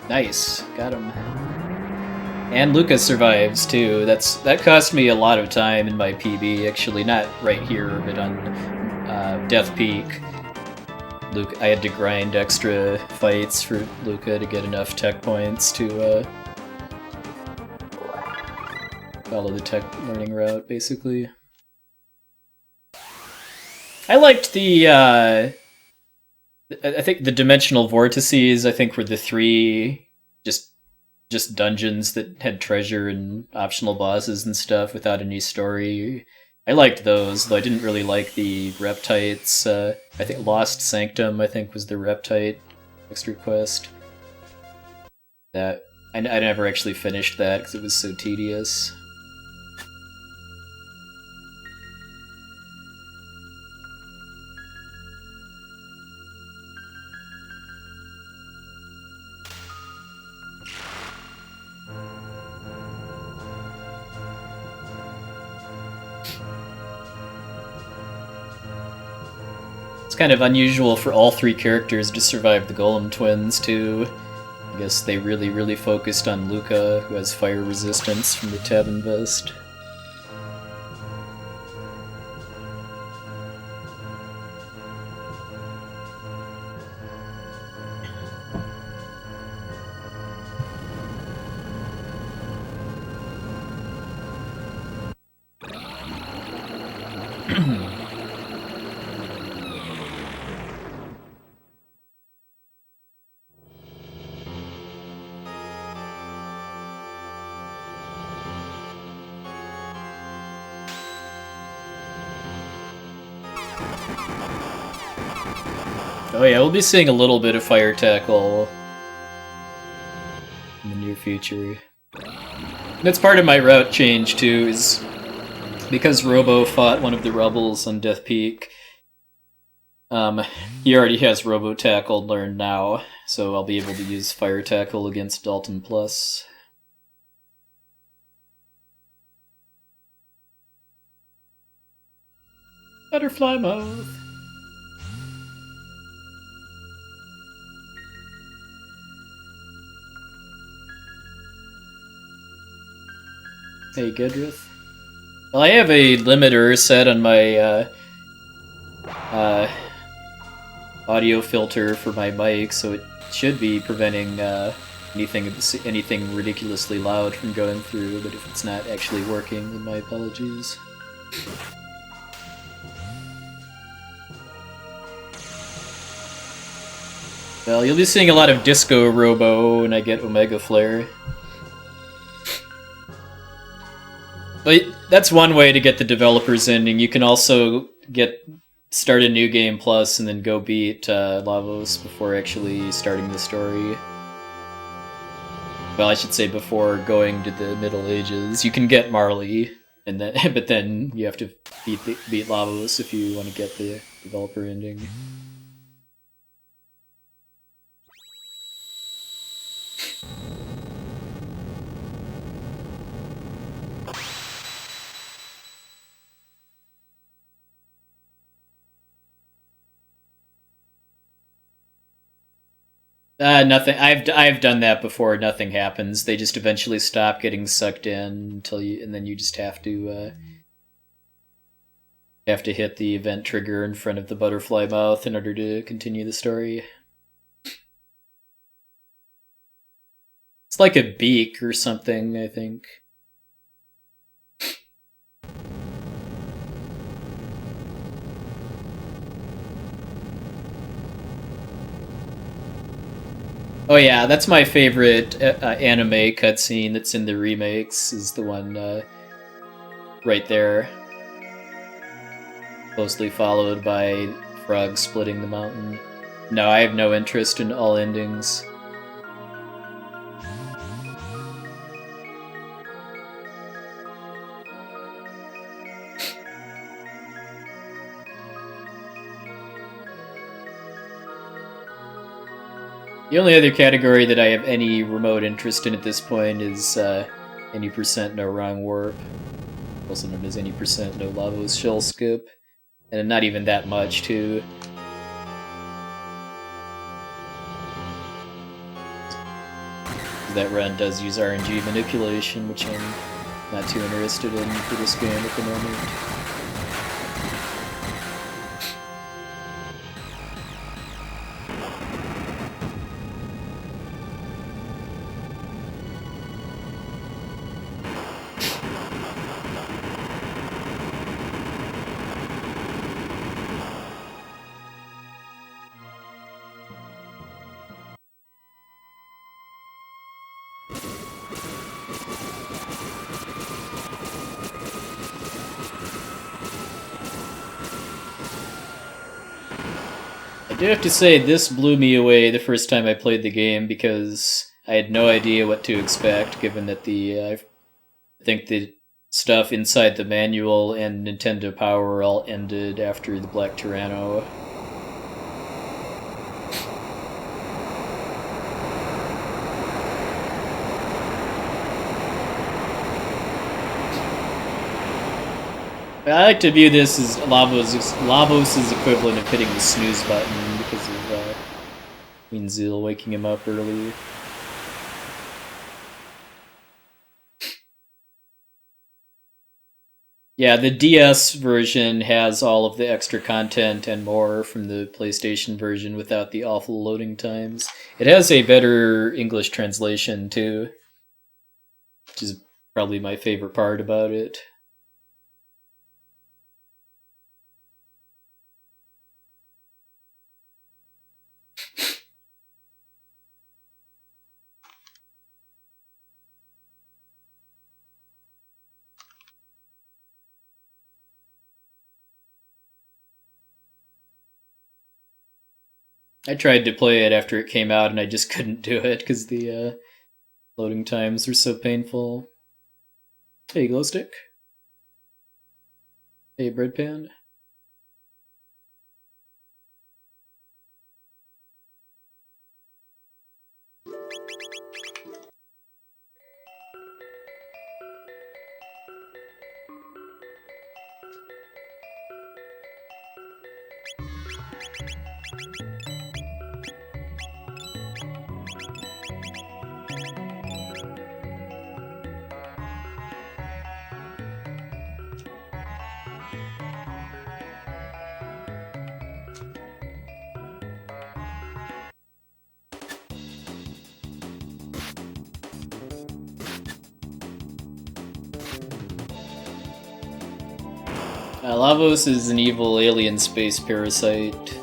Nice, got him. And Luca survives too. That cost me a lot of time in my PB. Actually, not right here, but on Death Peak. I had to grind extra fights for Luca to get enough tech points to follow the tech learning route, basically. I liked the. I think the dimensional vortices. I think were the three just dungeons that had treasure and optional bosses and stuff without any story. I liked those, though I didn't really like the reptites. I think Lost Sanctum, I think, was the reptite extra quest. That I never actually finished that because it was so tedious. Kind of unusual for all three characters to survive the Golem twins, too. I guess they really focused on Luca, who has fire resistance from the Tabin Vest. Oh yeah, we'll be seeing a little bit of fire tackle in the near future. That's part of my route change too, is because Robo fought one of the rebels on Death Peak. He already has Robo Tackle learned now, so I'll be able to use Fire Tackle against Dalton Plus. Butterfly mouth. Hey, Goodrith. Well, I have a limiter set on my audio filter for my mic, so it should be preventing anything ridiculously loud from going through, but if it's not actually working, then my apologies. Well, you'll be seeing a lot of Disco Robo when I get Omega Flare. But that's one way to get the developer's ending. You can also start a new game plus and then go beat Lavos before actually starting the story. Well, I should say before going to the Middle Ages. You can get Marley, and then but then you have to beat Lavos if you want to get the developer ending. Nothing. I've done that before. Nothing happens. They just eventually stop getting sucked in and then you just have to hit the event trigger in front of the butterfly mouth in order to continue the story. It's like a beak or something, I think. Oh yeah, that's my favorite anime cutscene that's in the remakes, is the one right there. Closely followed by frogs splitting the mountain. No, I have no interest in all endings. The only other category that I have any remote interest in at this point is any percent no wrong warp, also known as any percent no Lavos shell skip, and not even that much too. That run does use RNG manipulation, which I'm not too interested in for this game at the moment. I do have to say, this blew me away the first time I played the game because I had no idea what to expect, given that I think the stuff inside the manual and Nintendo Power all ended after the Black Tyranno. I like to view this as Lavos' equivalent of hitting the snooze button because of Queen Zeal waking him up early. Yeah, the DS version has all of the extra content and more from the PlayStation version without the awful loading times. It has a better English translation too, which is probably my favorite part about it. I tried to play it after it came out and I just couldn't do it because the loading times were so painful. Hey, glow stick. Hey, bread pan. Lavos is an evil alien space parasite.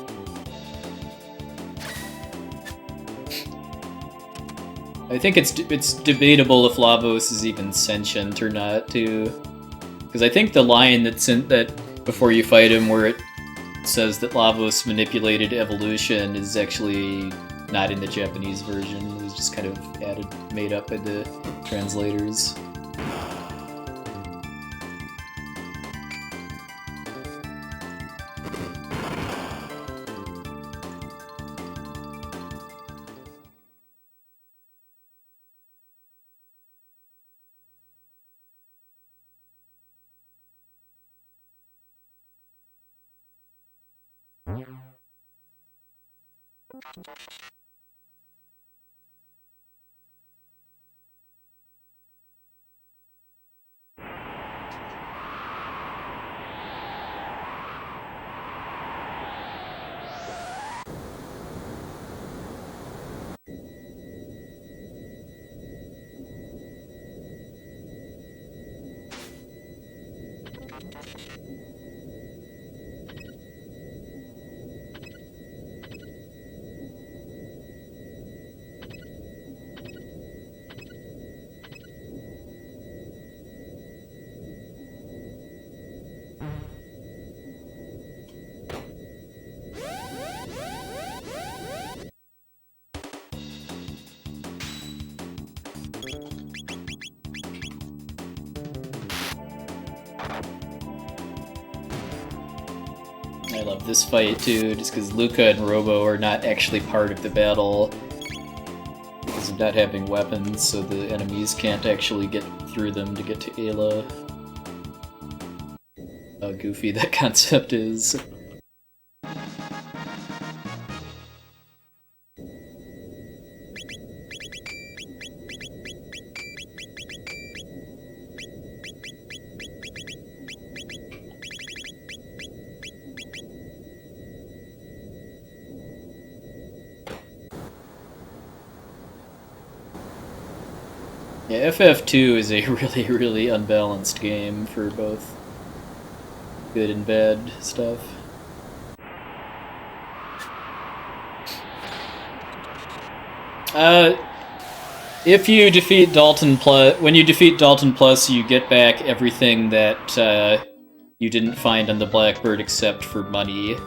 I think it's debatable if Lavos is even sentient or not, too. Because I think the line that's in that before you fight him, where it says that Lavos manipulated evolution, is actually not in the Japanese version. It was just kind of made up by the translators. I love this fight too, just because Luca and Robo are not actually part of the battle because of not having weapons, so the enemies can't actually get through them to get to Ayla. How goofy that concept is. Yeah, FF2 is a really unbalanced game for both good and bad stuff. If you defeat Dalton Plus, when you defeat Dalton Plus, you get back everything that you didn't find on the Blackbird except for money.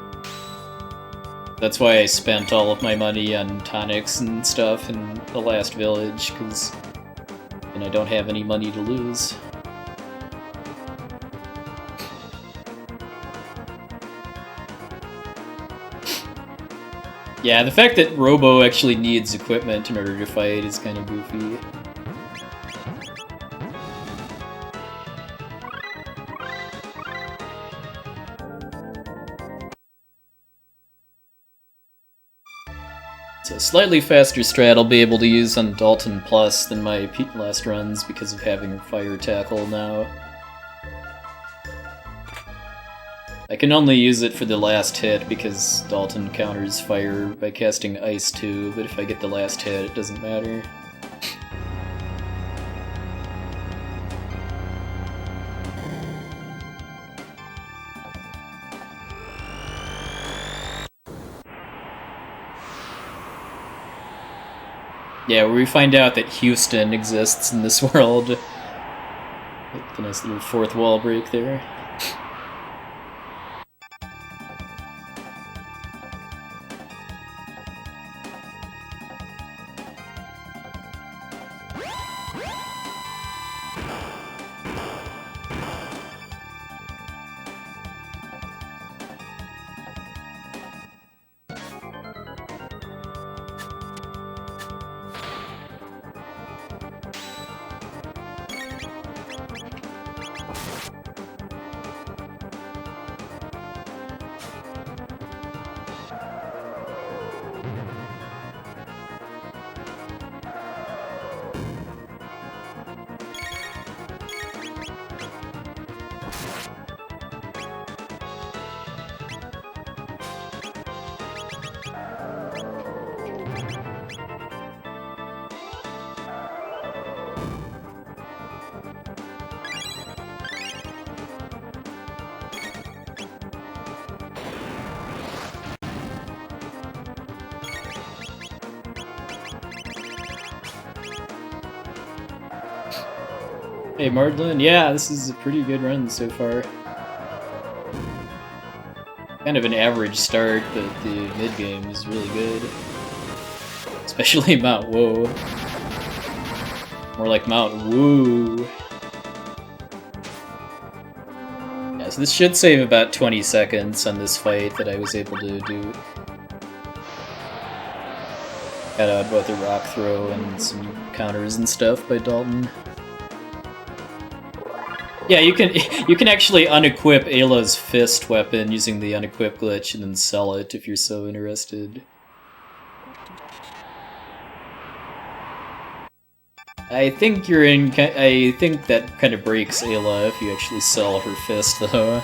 That's why I spent all of my money on tonics and stuff in the last village, because I don't have any money to lose. Yeah, the fact that Robo actually needs equipment in order to fight is kind of goofy. So slightly faster strat I'll be able to use on Dalton Plus than my last runs because of having Fire Tackle now. I can only use it for the last hit because Dalton counters fire by casting Ice too, but if I get the last hit it doesn't matter. Yeah, where we find out that Houston exists in this world. The nice little fourth wall break there. Hey Mardlin, yeah, this is a pretty good run so far. Kind of an average start, but the mid-game is really good. Especially Mount Woe. More like Mount Woo. Yeah, so this should save about 20 seconds on this fight that I was able to do. Got out both a rock throw and some counters and stuff by Dalton. Yeah, you can actually unequip Ayla's fist weapon using the unequip glitch and then sell it if you're so interested. I think I think that kind of breaks Ayla if you actually sell her fist, though.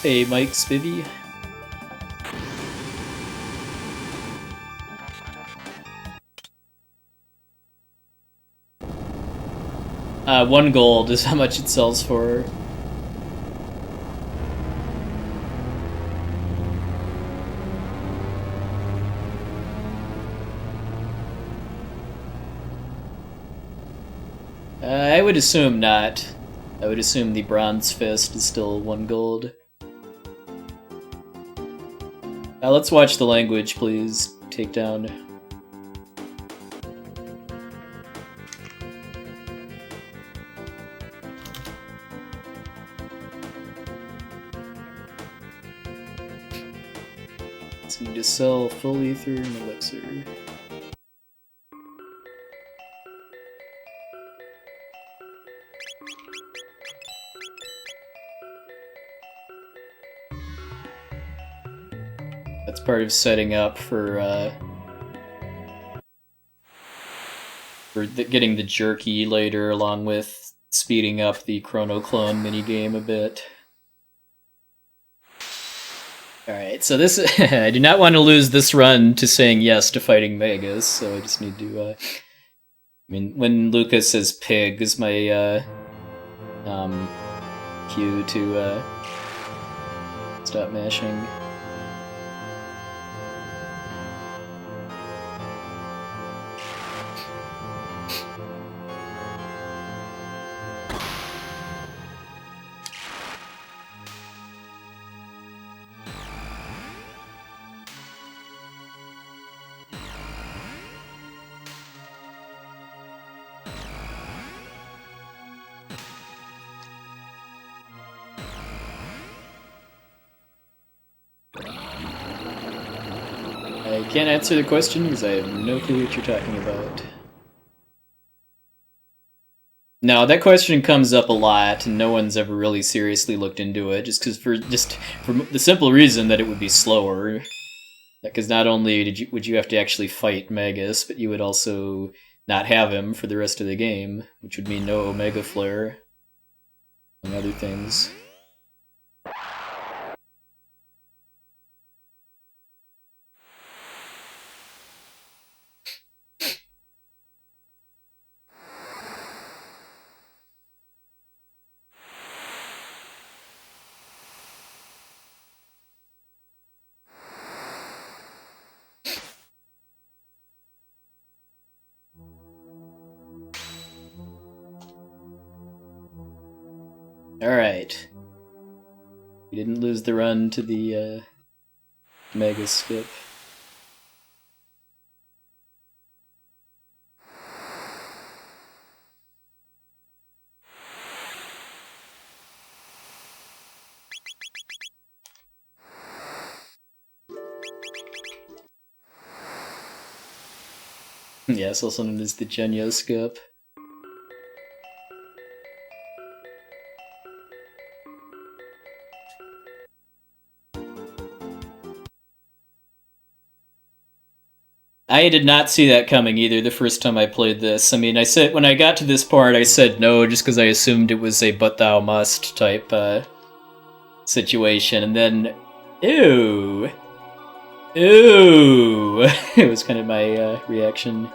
Hey, Mike Spivvy. $1 gold is how much it sells for. I would assume not. I would assume the bronze fist is still $1 gold. Let's watch the language, please. Take down. So you need to sell full ether and elixir. That's part of setting up for getting the jerky later, along with speeding up the Chrono clone minigame a bit. Alright, so this... I do not want to lose this run to saying yes to fighting Magus, so I just need to... I mean, when Lucas says pig is my cue to stop mashing. I can't answer the question because I have no clue what you're talking about. No, that question comes up a lot, and no one's ever really seriously looked into it, just for the simple reason that it would be slower. Because not only would you have to actually fight Magus, but you would also not have him for the rest of the game, which would mean no Omega Flare, and other things. Alright. We didn't lose the run to the Magus skip. Yes, also known as the Genyo skip. I did not see that coming either the first time I played this. I mean, I said when I got to this part, I said no just because I assumed it was a but thou must type situation, and then, ew, it was kind of my reaction.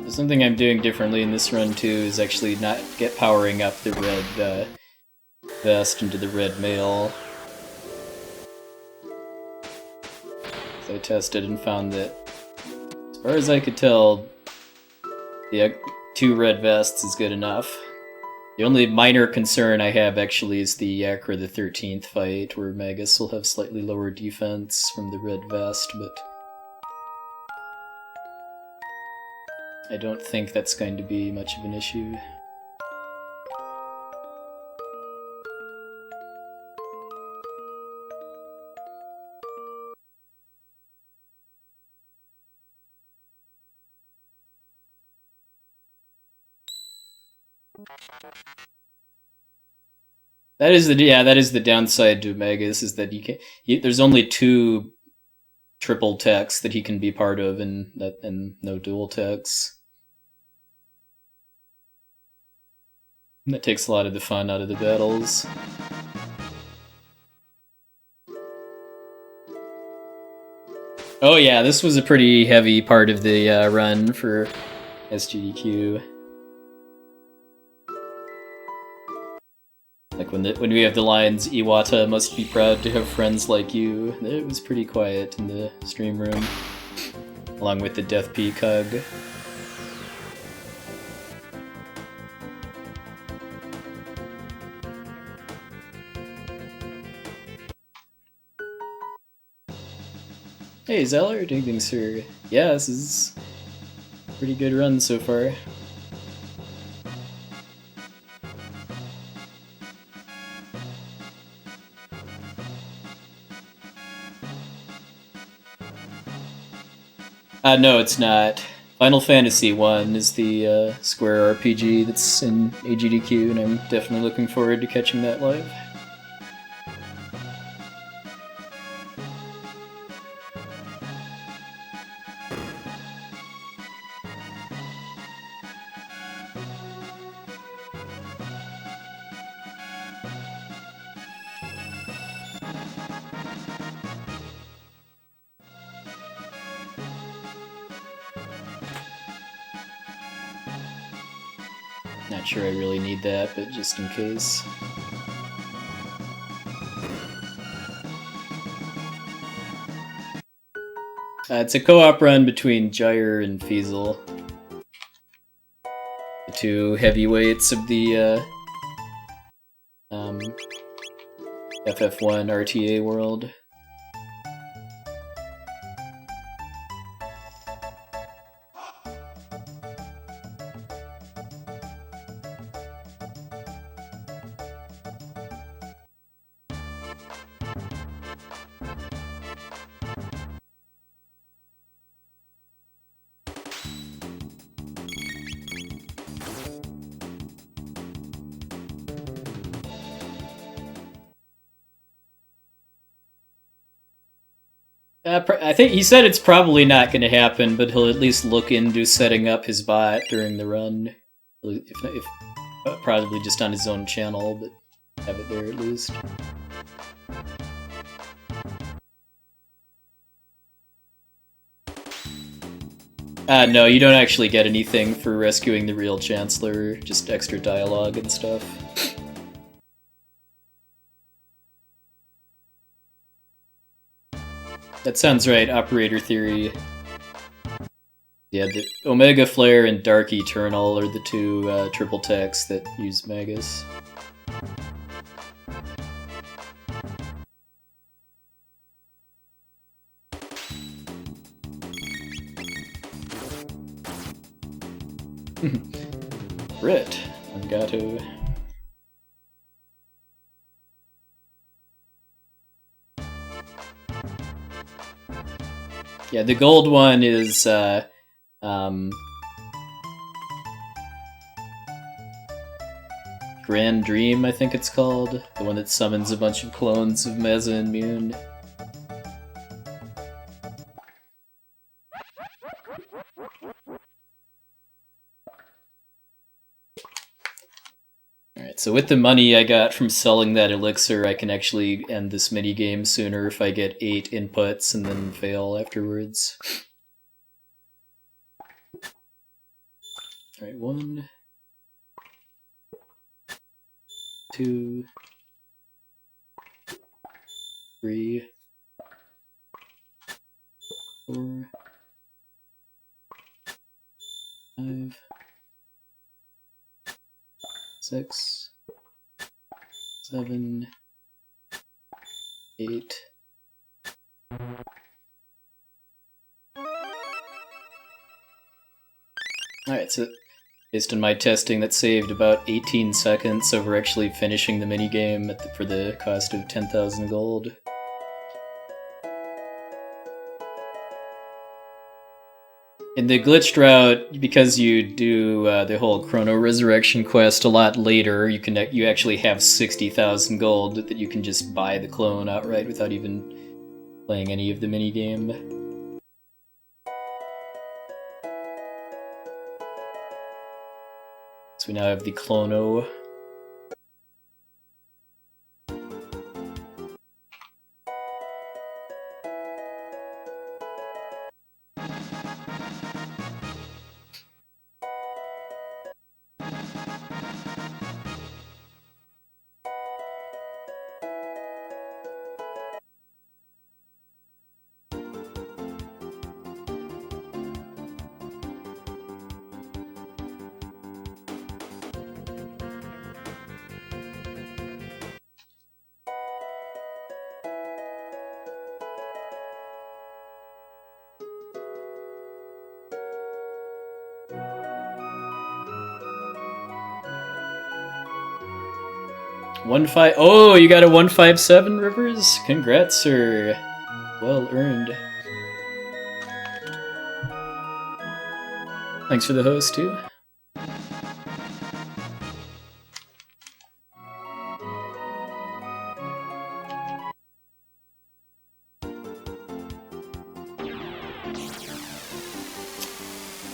Something I'm doing differently in this run too is actually not powering up the red vest into the red mail. So I tested and found that, as far as I could tell, the 2 red vests is good enough. The only minor concern I have actually is the Yakra the 13th fight, where Magus will have slightly lower defense from the red vest, but I don't think that's going to be much of an issue. That is the downside to Magus, is that there's only 2 triple techs that he can be part of, and no dual techs. And that takes a lot of the fun out of the battles. Oh yeah, this was a pretty heavy part of the run for SGDQ. Like when we have the lines, Iwata must be proud to have friends like you. It was pretty quiet in the stream room, along with the Death Peak hug. Hey Zeller, evening sir. Yeah, this is a pretty good run so far. No, it's not. Final Fantasy 1 is the Square RPG that's in AGDQ, and I'm definitely looking forward to catching that live. Not sure I really need that, but just in case. It's a co-op run between Gyre and Feasel, the two heavyweights of the FF1 RTA world. I think he said it's probably not going to happen, but he'll at least look into setting up his bot during the run. If probably just on his own channel, but have it there at least. No, you don't actually get anything for rescuing the real Chancellor, just extra dialogue and stuff. That sounds right, Operator Theory. Yeah, the Omega Flare and Dark Eternal are the two triple techs that use Magus. Brit, Angato. Yeah, the gold one is Grand Dream, I think it's called. The one that summons a bunch of clones of Meza and Mune. Alright, so with the money I got from selling that elixir, I can actually end this minigame sooner if I get 8 inputs and then fail afterwards. Alright, 1, 2, 3, 4, 5, 6, 7, 8. Alright, so based on my testing, that saved about 18 seconds over actually finishing the minigame for the cost of 10,000 gold. In the glitched route, because you do the whole Chrono Resurrection quest a lot later, you actually have 60,000 gold that you can just buy the clone outright without even playing any of the minigame. So we now have the Crono Oh, you got a 157, Rivers? Congrats, sir. Well earned. Thanks for the host, too.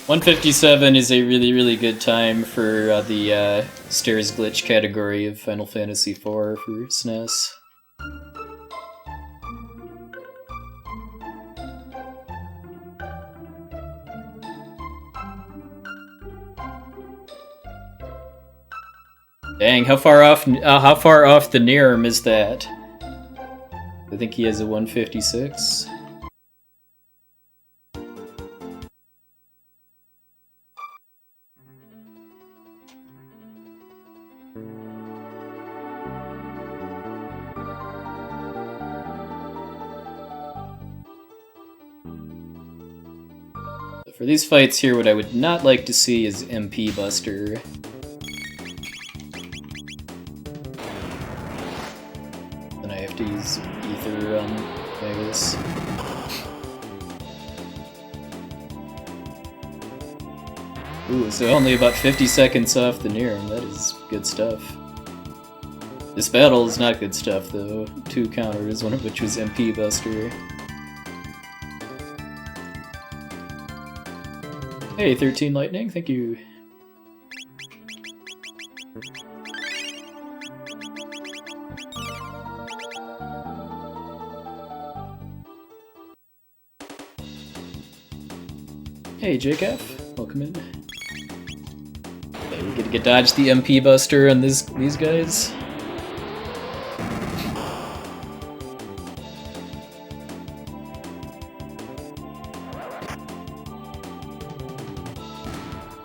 $157 is a really, really good time for the stairs glitch category of Final Fantasy IV for SNES. Dang, how far off the NIRM is that? I think he has a 156. For these fights here, what I would not like to see is MP Buster. Then I have to use Ether on Magus. Ooh, so only about 50 seconds off the NIRM. That is good stuff. This battle is not good stuff, though. 2 counters, one of which was MP Buster. Hey, 13 Lightning, thank you. Hey, JCAF, welcome in. Okay, we get dodge the MP Buster on these guys.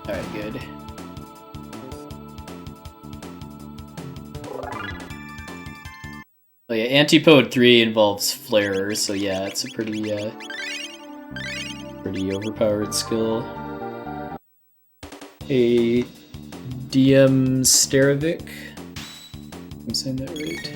Alright, good. Oh yeah, Antipode 3 involves Flare, so yeah, it's a pretty overpowered skill. Hey, DM Starovic. I'm saying that right.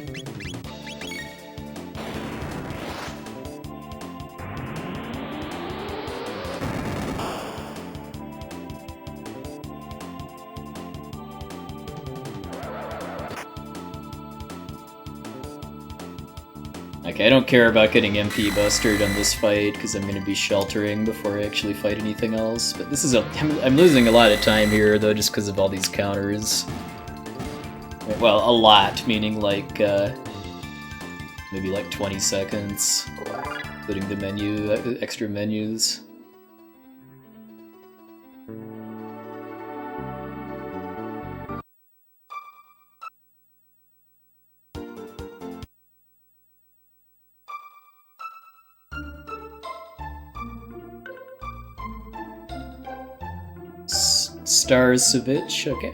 Okay, I don't care about getting MP Bustered on this fight because I'm going to be sheltering before I actually fight anything else. But this is I'm losing a lot of time here though, just because of all these counters. Well, a lot, meaning like maybe like 20 seconds, including the extra menus. Stars Savitch, okay.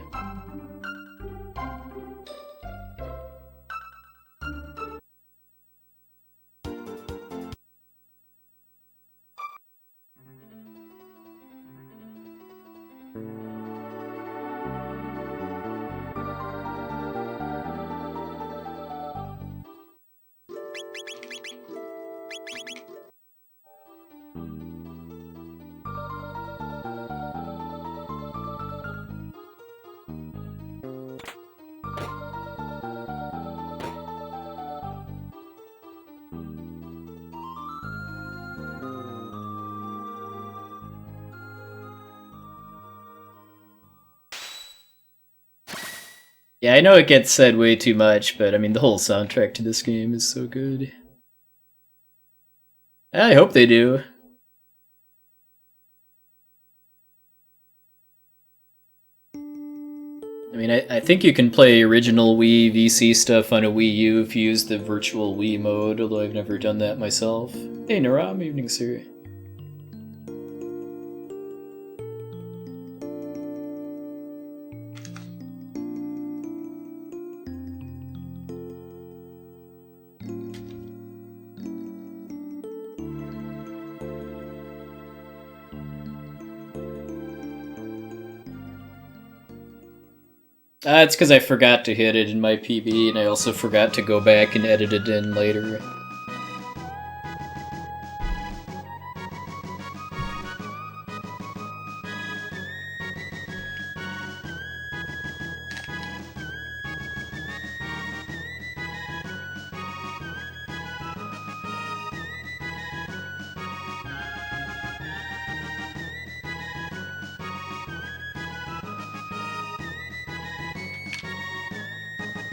Yeah, I know it gets said way too much, but I mean, the whole soundtrack to this game is so good. I hope they do. I mean, I think you can play original Wii VC stuff on a Wii U if you use the virtual Wii mode, although I've never done that myself. Hey, Naram, evening, sir. It's because I forgot to hit it in my PB, and I also forgot to go back and edit it in later.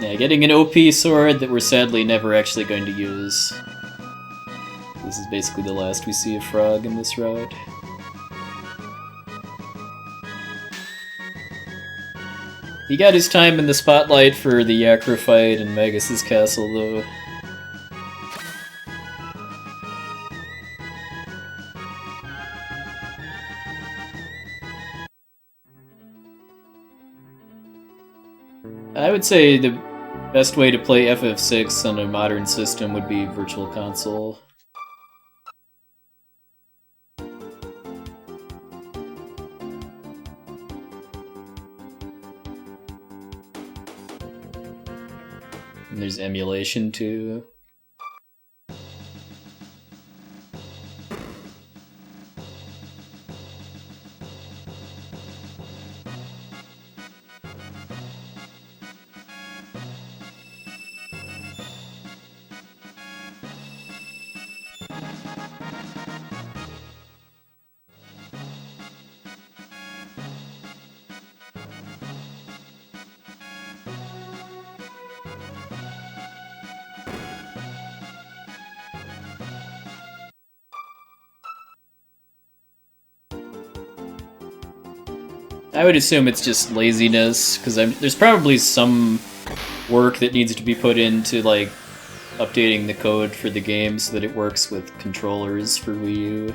Yeah, getting an OP sword that we're sadly never actually going to use. This is basically the last we see of Frog in this route. He got his time in the spotlight for the Yakra fight and Magus' Castle, though. I would say the best way to play FF6 on a modern system would be Virtual Console. And there's emulation too. I would assume it's just laziness, because there's probably some work that needs to be put into, like, updating the code for the game so that it works with controllers for Wii U.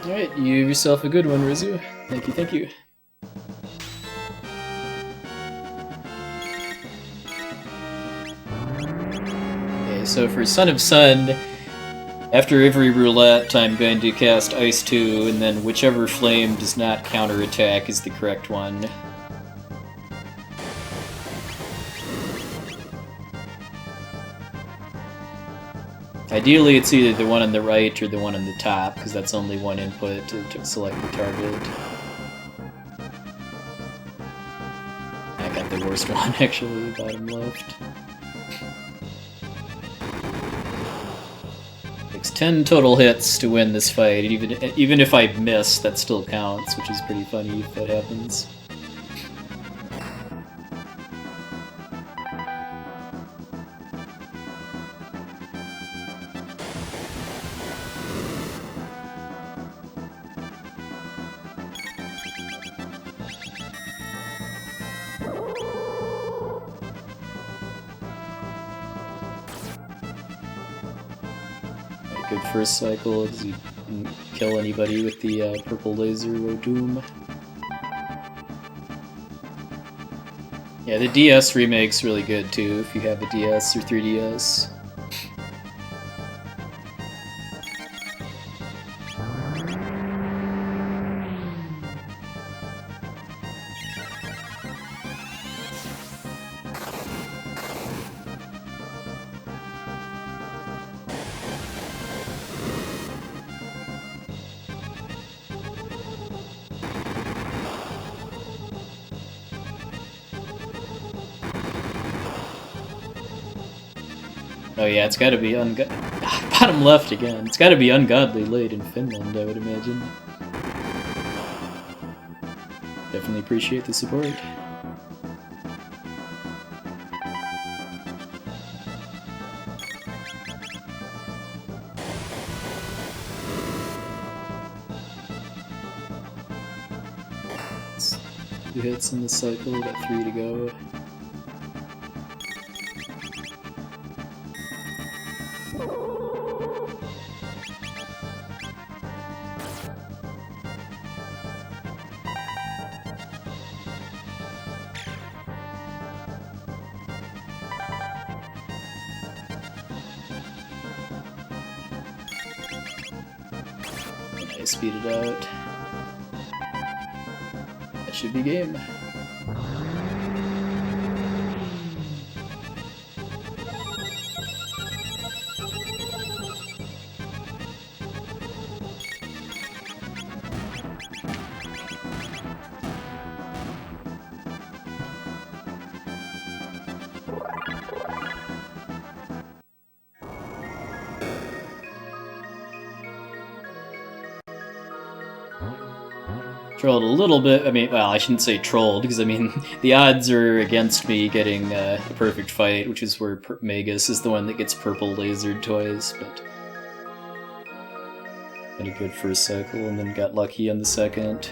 Alright, you have yourself a good one, Rizu. Thank you, thank you. Okay, so for Son of Sun, after every roulette, I'm going to cast Ice 2, and then whichever flame does not counterattack is the correct one. Ideally, it's either the one on the right or the one on the top, because that's only one input to select the target. I got the worst one, actually, bottom left. Takes 10 total hits to win this fight. Even if I miss, that still counts, which is pretty funny if that happens. Good first cycle, because you didn't kill anybody with the purple laser or Doom. Yeah, the DS remake's really good too, if you have a DS or 3DS. Oh yeah, it's gotta be bottom left again. It's gotta be ungodly late in Finland, I would imagine. Definitely appreciate the support. 2 hits in the cycle, got 3 to go. Speed it out. That should be game. Trolled a little bit. I mean, well, I shouldn't say trolled, because I mean, the odds are against me getting a perfect fight, which is where Magus is the one that gets purple lasered twice, but had a good first cycle and then got lucky on the second.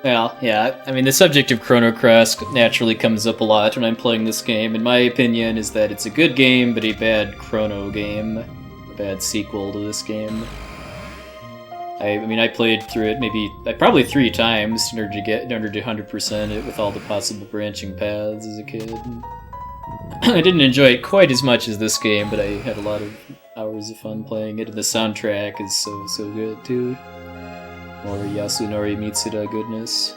Well, yeah, I mean, the subject of Chrono Cross naturally comes up a lot when I'm playing this game, and my opinion is that it's a good game, but a bad Chrono game. A bad sequel to this game. I mean, I played through it probably 3 times in order to 100% it with all the possible branching paths as a kid. I didn't enjoy it quite as much as this game, but I had a lot of hours of fun playing it, and the soundtrack is so good, too. More Yasunori Mitsuda goodness.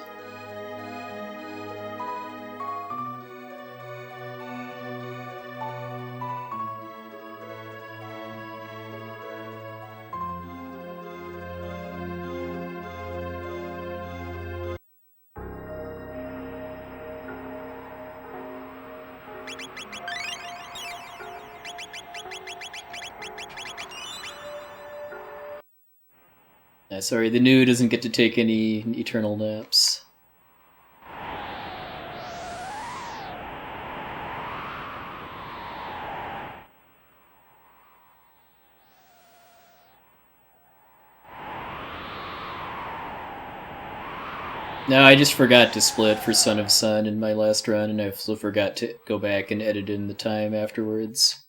Sorry, the new doesn't get to take any eternal naps. No, I just forgot to split for Son of Sun in my last run, and I also forgot to go back and edit in the time afterwards.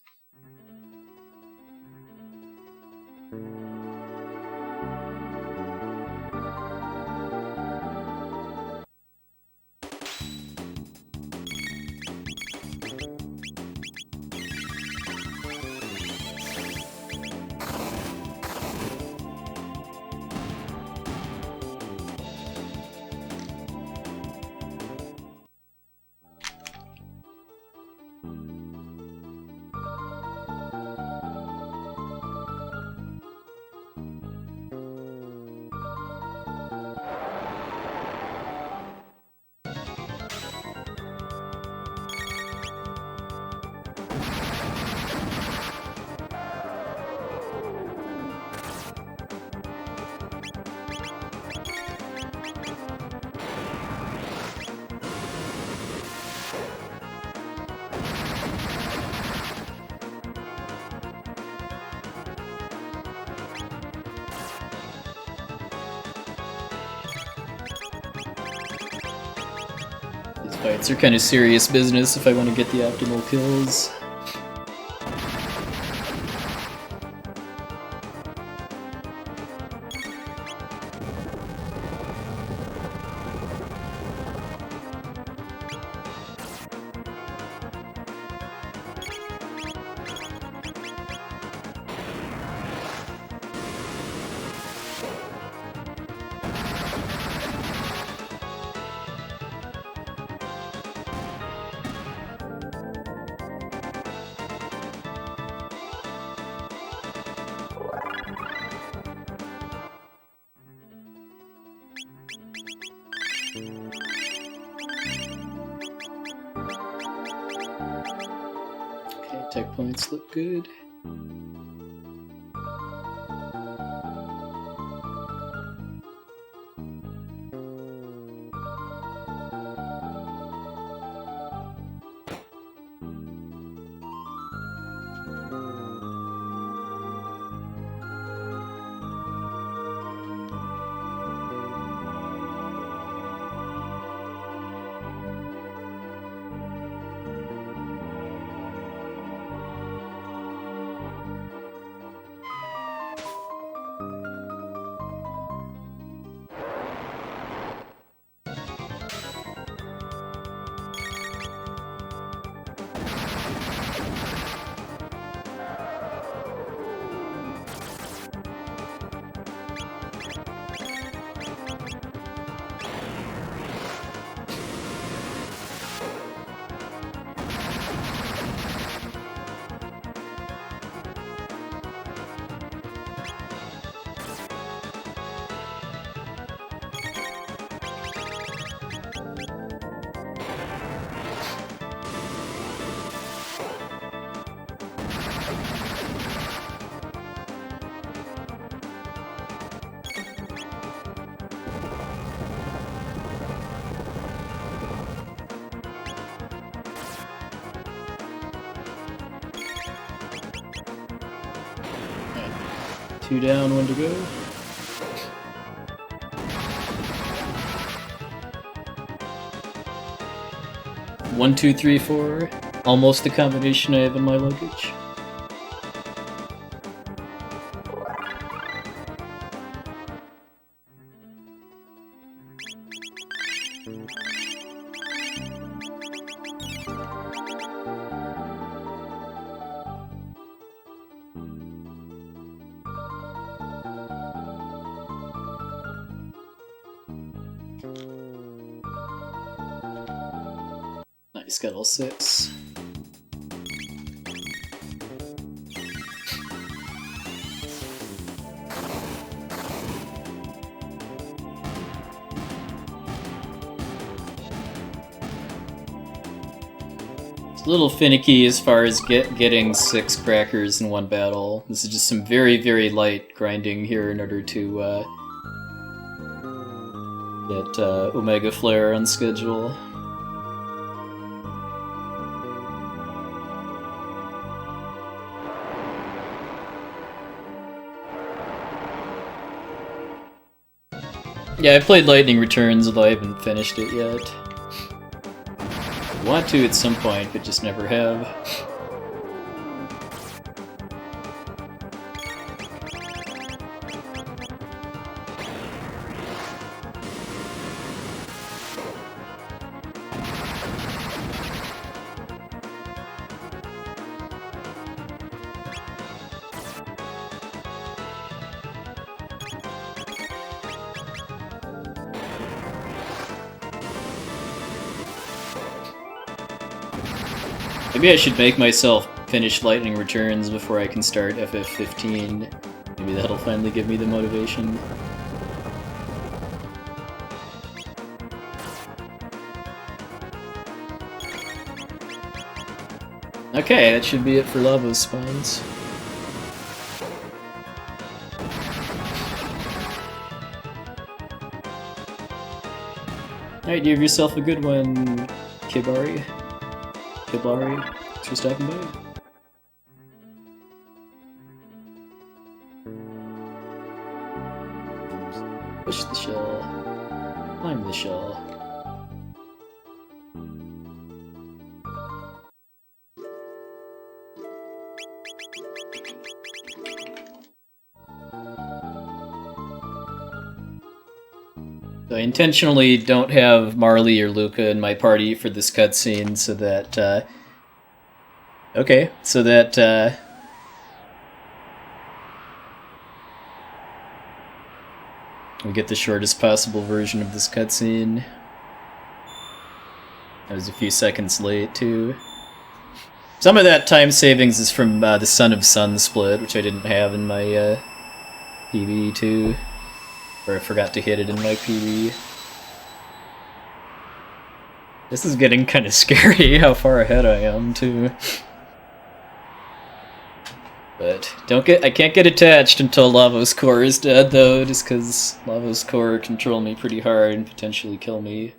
Fights are kind of serious business if I want to get the optimal kills. Okay, tech points look good. Two down, one to go. One, two, three, four. Almost the combination I have in my luggage. Nice, got all six. It's a little finicky as far as getting 6 crackers in one battle. This is just some very, very light grinding here in order to get Omega Flare on schedule. Yeah, I played Lightning Returns, although I haven't finished it yet. I want to at some point, but just never have. Maybe I should make myself finish Lightning Returns before I can start FF15. Maybe that'll finally give me the motivation. Okay, that should be it for Lavos spawns. Alright, you have yourself a good one, Kibari. Thanks for stopping by. Push the shell. Climb the shell. So I intentionally don't have Marley or Luca in my party for this cutscene so that, we get the shortest possible version of this cutscene. I was a few seconds late, too. Some of that time savings is from the Son of Sun split, which I didn't have in my PB, too. Or I forgot to hit it in my PB. This is getting kind of scary how far ahead I am, too. But I can't get attached until Lavos Core is dead, though, just because Lavos Core control me pretty hard and potentially kill me.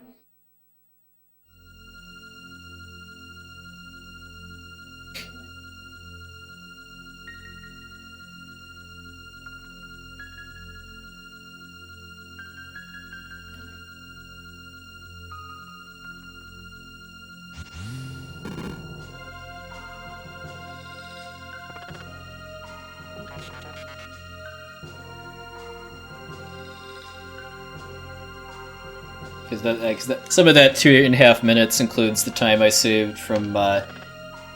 Because some of that 2.5 minutes includes the time I saved from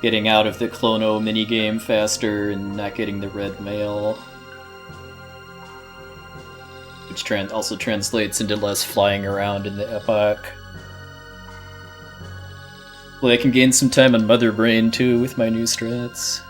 getting out of the Crono minigame faster and not getting the red mail. Which also translates into less flying around in the Epoch. Well, I can gain some time on Mother Brain too with my new strats.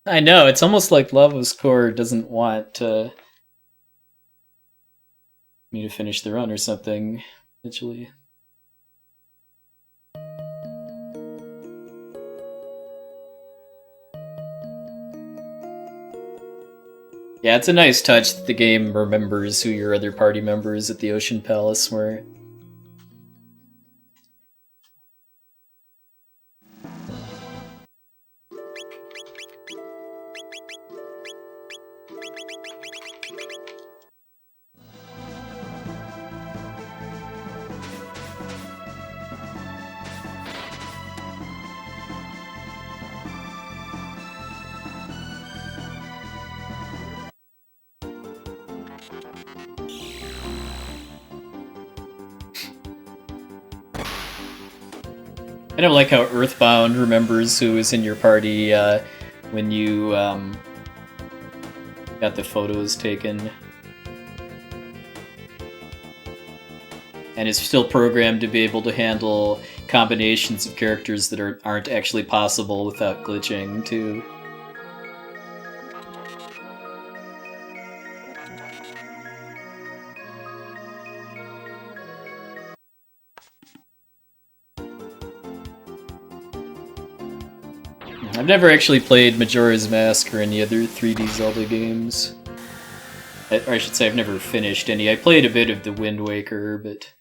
I know, it's almost like Lavos Core doesn't want me to finish the run or something, eventually. Yeah, it's a nice touch that the game remembers who your other party members at the Ocean Palace were. I don't like how Earthbound remembers who is in your party when you got the photos taken. And is still programmed to be able to handle combinations of characters that aren't actually possible without glitching, too. I've never actually played Majora's Mask or any other 3D Zelda games. Or I should say I've never finished any. I played a bit of the Wind Waker, but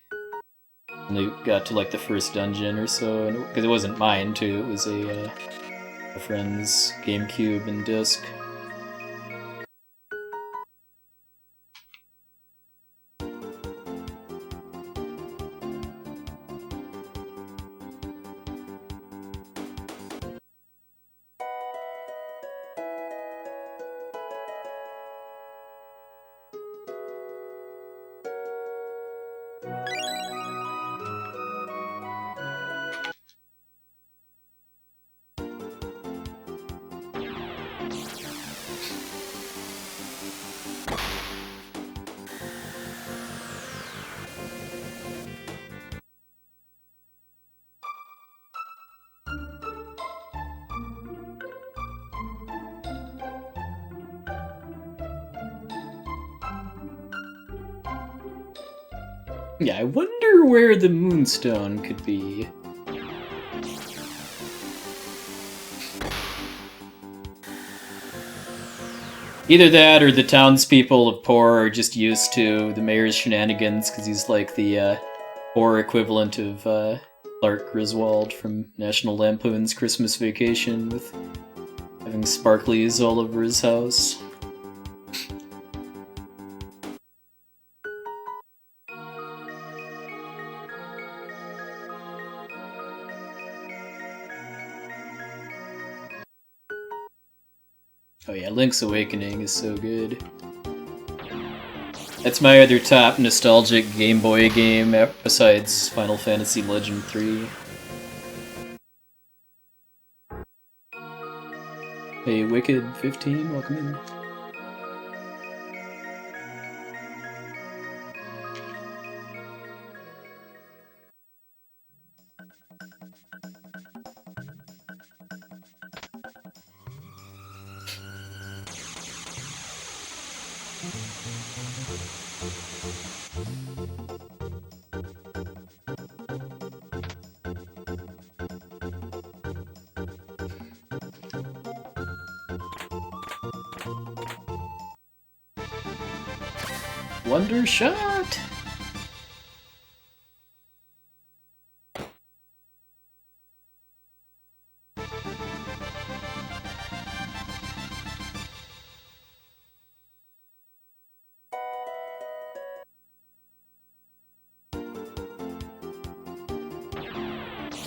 only got to like the first dungeon or so, because it wasn't mine too, it was a friend's GameCube and disc. Yeah, I wonder where the Moonstone could be. Either that, or the townspeople of Poor are just used to the mayor's shenanigans, because he's like the Poor equivalent of Clark Griswold from National Lampoon's Christmas Vacation, with having sparklies all over his house. Oh yeah, Link's Awakening is so good. That's my other top nostalgic Game Boy game besides Final Fantasy Legend 3. Hey, Wicked15, welcome in. Wonder shot!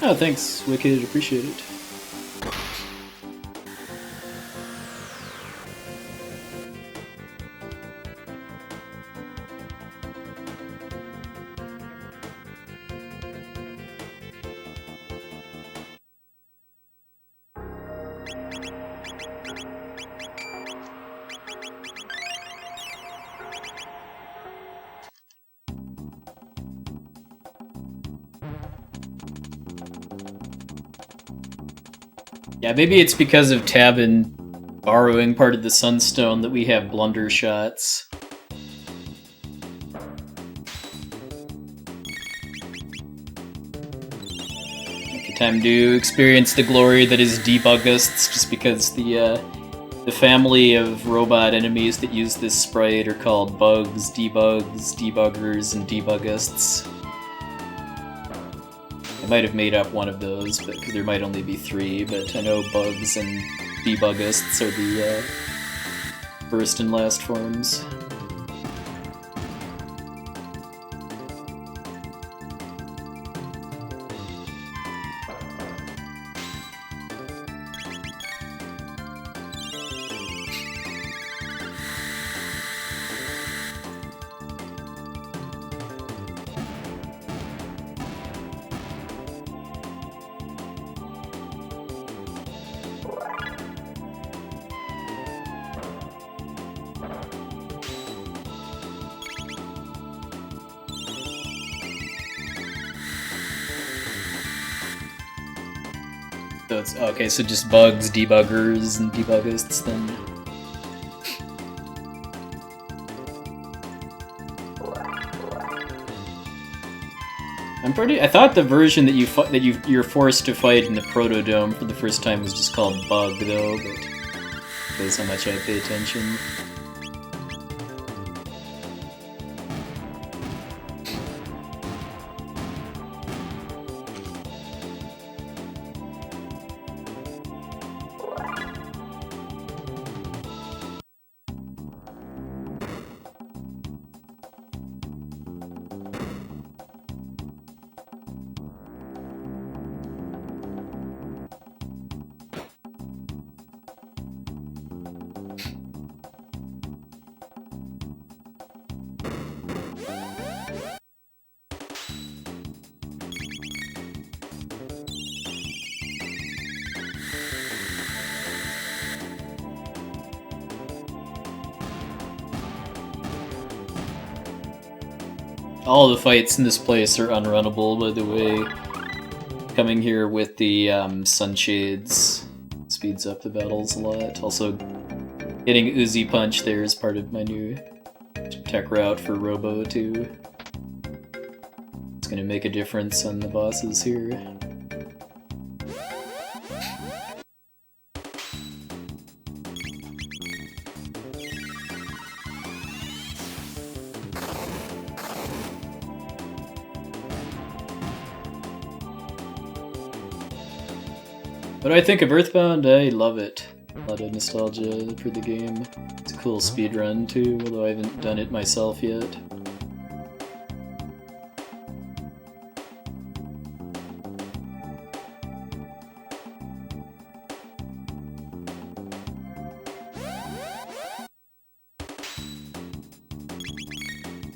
Oh, thanks, Wicked. Appreciate it. Yeah, maybe it's because of Tabin borrowing part of the Sunstone that we have blunder shots. Every time to experience the glory that is Debuggists, just because the family of robot enemies that use this sprite are called Bugs, Debugs, Debuggers, and Debuggists. I might have made up one of those, but because there might only be 3, but I know Bugs and Debuggists are the first and last forms. So it's okay, so just Bugs, Debuggers, and Debuggists then. I thought the version that you're forced to fight in the Protodome for the first time was just called Bug though, but that's how much I pay attention. All the fights in this place are unrunnable, by the way. Coming here with the sunshades speeds up the battles a lot. Also, getting Uzi Punch there is part of my new tech route for Robo, too. It's gonna make a difference on the bosses here. What do I think of Earthbound? I love it. A lot of nostalgia for the game. It's a cool speedrun too, although I haven't done it myself yet.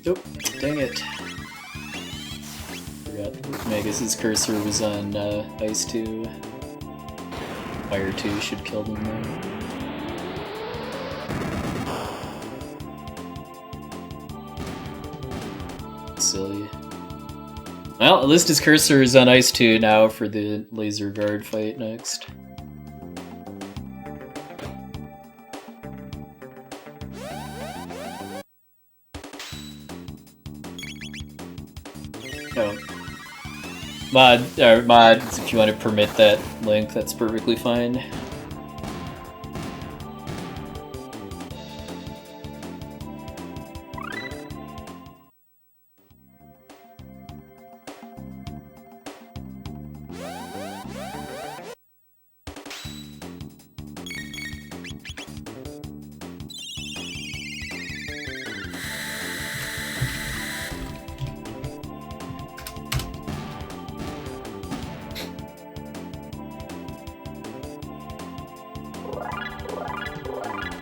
Oh, dang it. Forgot Magus's cursor was on Ice 2. Fire 2 should kill them though. Silly. Well, at least his cursor is on Ice 2 now for the laser guard fight next. Oh. Mods, if you want to permit that link, that's perfectly fine.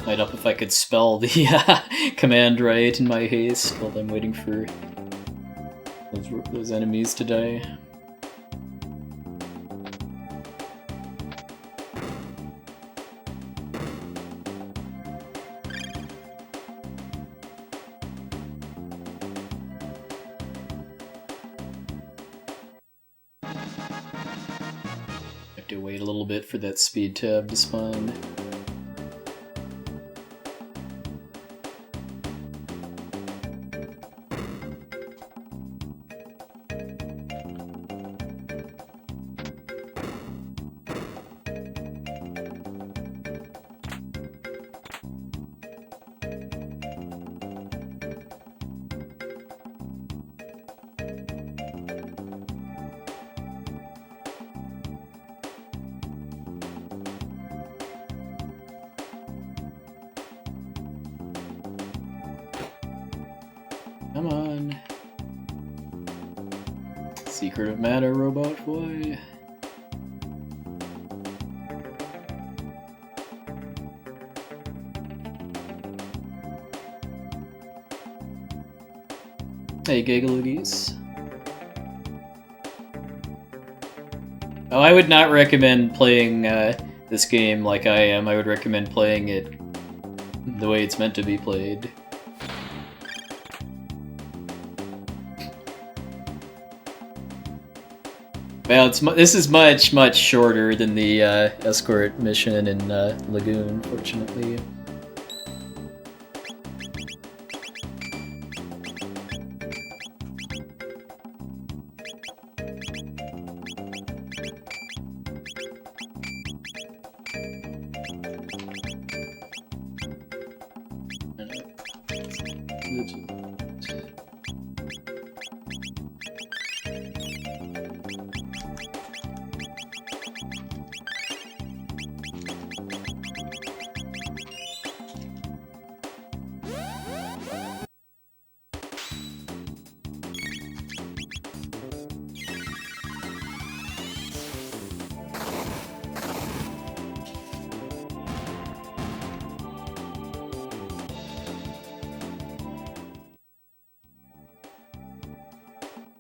Might help if I could spell the command right in my haste while I'm waiting for those enemies to die. Have to wait a little bit for that speed tab to spawn. Come on. Secret of Matter, robot boy. Hey, Gigaloogies. Oh, I would not recommend playing this game like I am. I would recommend playing it the way it's meant to be played. Well, this is much shorter than the escort mission in Lagoon, fortunately.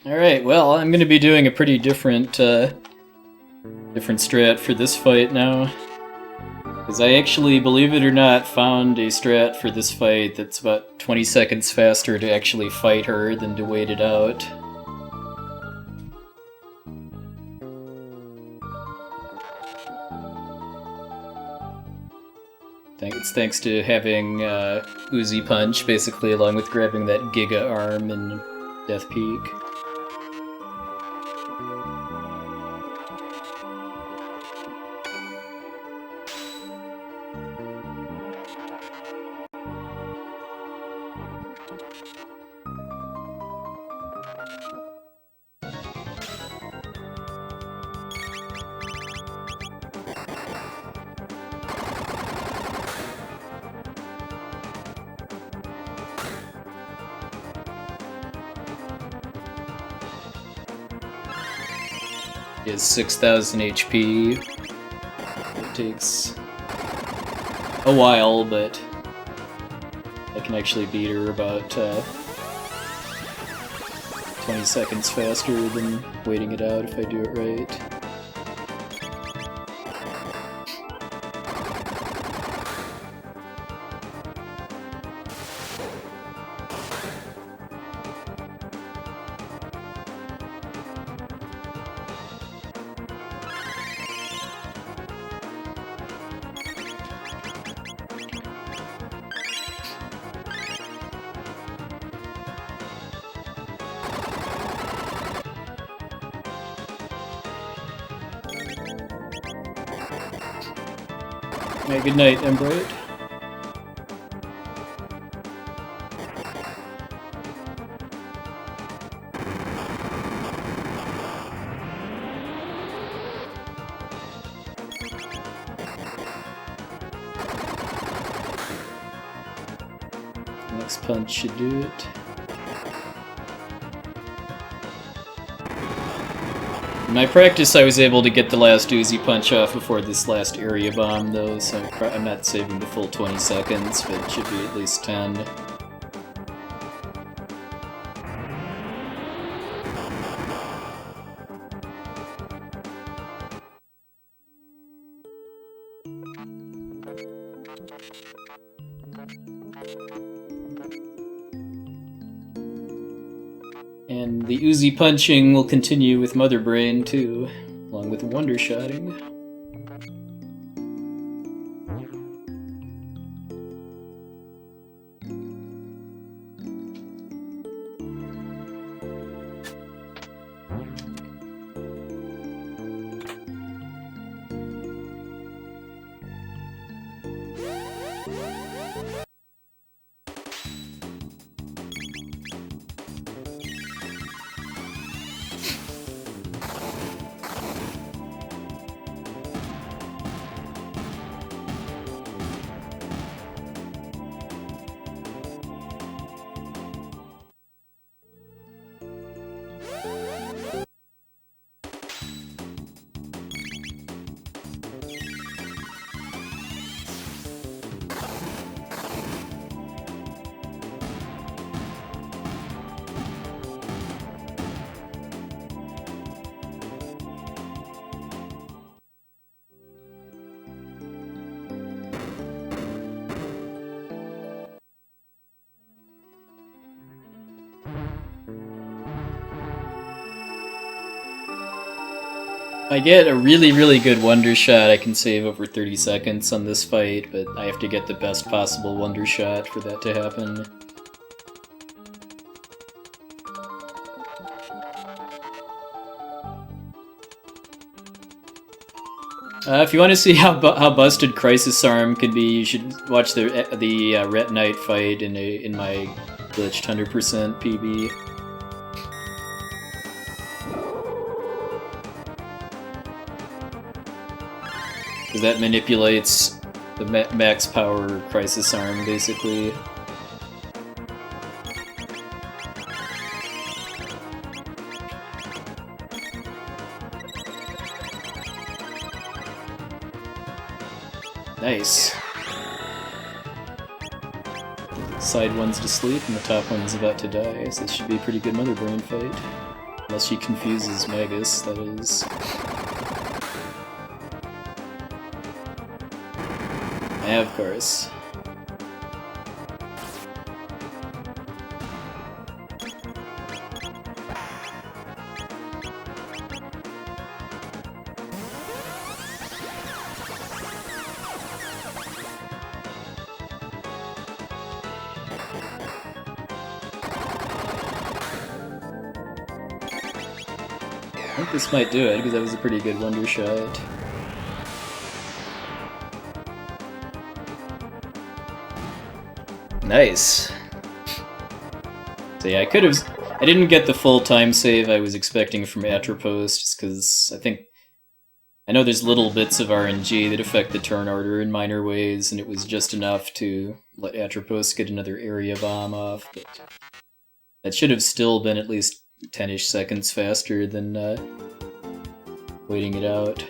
Alright, well, I'm going to be doing a pretty different strat for this fight now. Because I actually, believe it or not, found a strat for this fight that's about 20 seconds faster to actually fight her than to wait it out. It's thanks to having Uzi Punch, basically, along with grabbing that Giga Arm in Death Peak. Is 6,000 HP. It takes a while, but I can actually beat her about 20 seconds faster than waiting it out if I do it right. Hey, good night, Embright. Next punch should do it. In my practice, I was able to get the last Uzi punch off before this last area bomb, though, so I'm not saving the full 20 seconds, but it should be at least 10. And the Uzi punching will continue with Mother Brain, too, along with Wondershotting. If I get a really, really good Wonder Shot, I can save over 30 seconds on this fight, but I have to get the best possible Wonder Shot for that to happen. If you want to see how busted Crisis Arm can be, you should watch the Retinite fight in my glitched 100% PB. Because that manipulates the max power Crisis Arm, basically. Nice. Side one's to sleep and the top one's about to die, so this should be a pretty good Mother Brain fight. Unless she confuses Magus, that is. Yeah, of course. I think this might do it, because that was a pretty good Wonder Shot. Nice. So yeah, I didn't get the full time save I was expecting from Atropos, just because I know there's little bits of RNG that affect the turn order in minor ways, and it was just enough to let Atropos get another area bomb off, but that should have still been at least 10-ish seconds faster than waiting it out.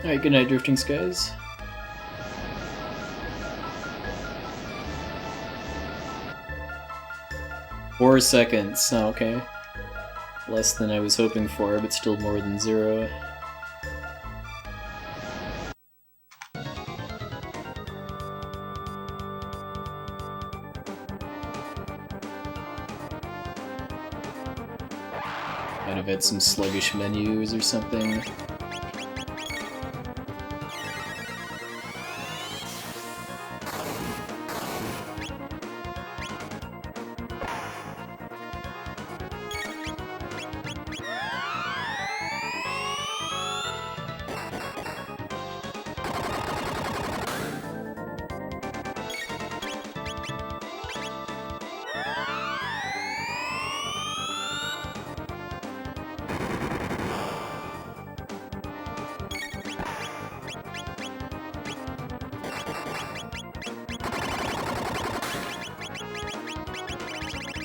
Alright, good night, Drifting Skies. Four seconds, oh, okay. Less than I was hoping for, but still more than 0. Might have had some sluggish menus or something.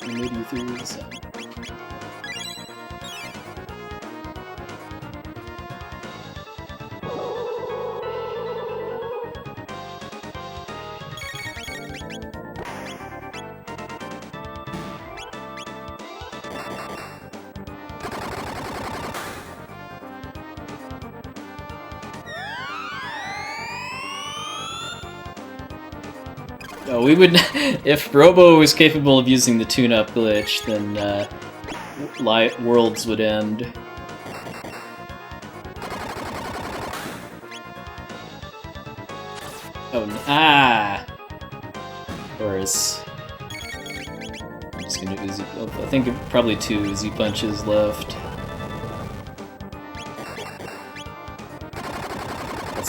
Maybe through the sun. Oh, we would. If Robo was capable of using the tune-up glitch, then worlds would end. Oh, ah! Of course. I'm just gonna Uzi. Oh, I think probably 2 Uzi punches left.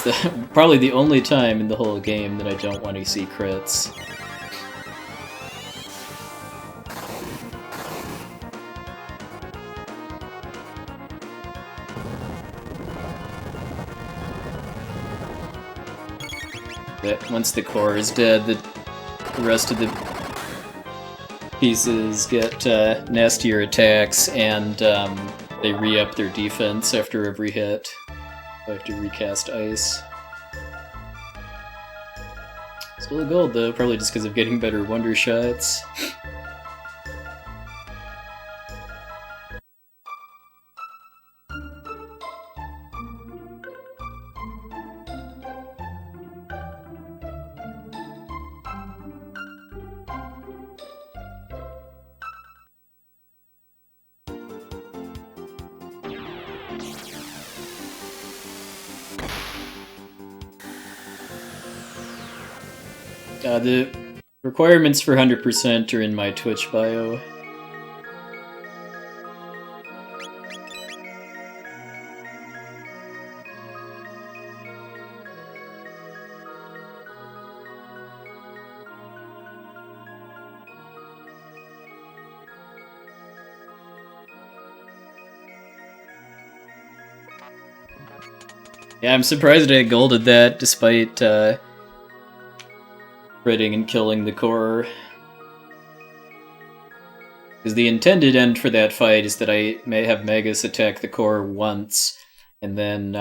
That's probably the only time in the whole game that I don't want to see crits. That once the core is dead, the rest of the pieces get nastier attacks, and they re-up their defense after every hit. I have to recast ice. Still a gold though, probably just because of getting better wonder shots. The requirements for 100% are in my Twitch bio. Yeah, I'm surprised I golded that despite critting and killing the core. Because the intended end for that fight is that I may have Magus attack the core once, and then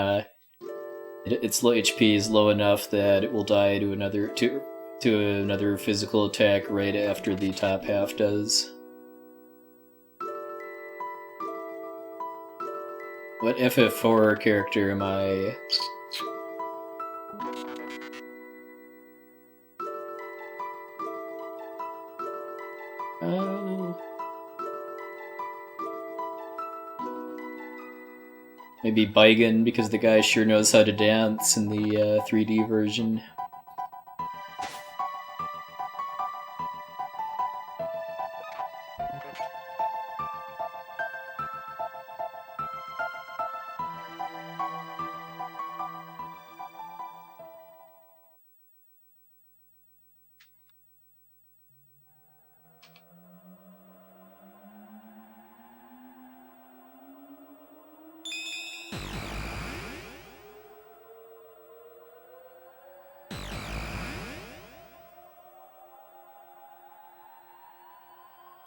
its low HP is low enough that it will die to another physical attack right after the top half does. What FF4 character am I? Maybe Baigan, because the guy sure knows how to dance in the 3D version.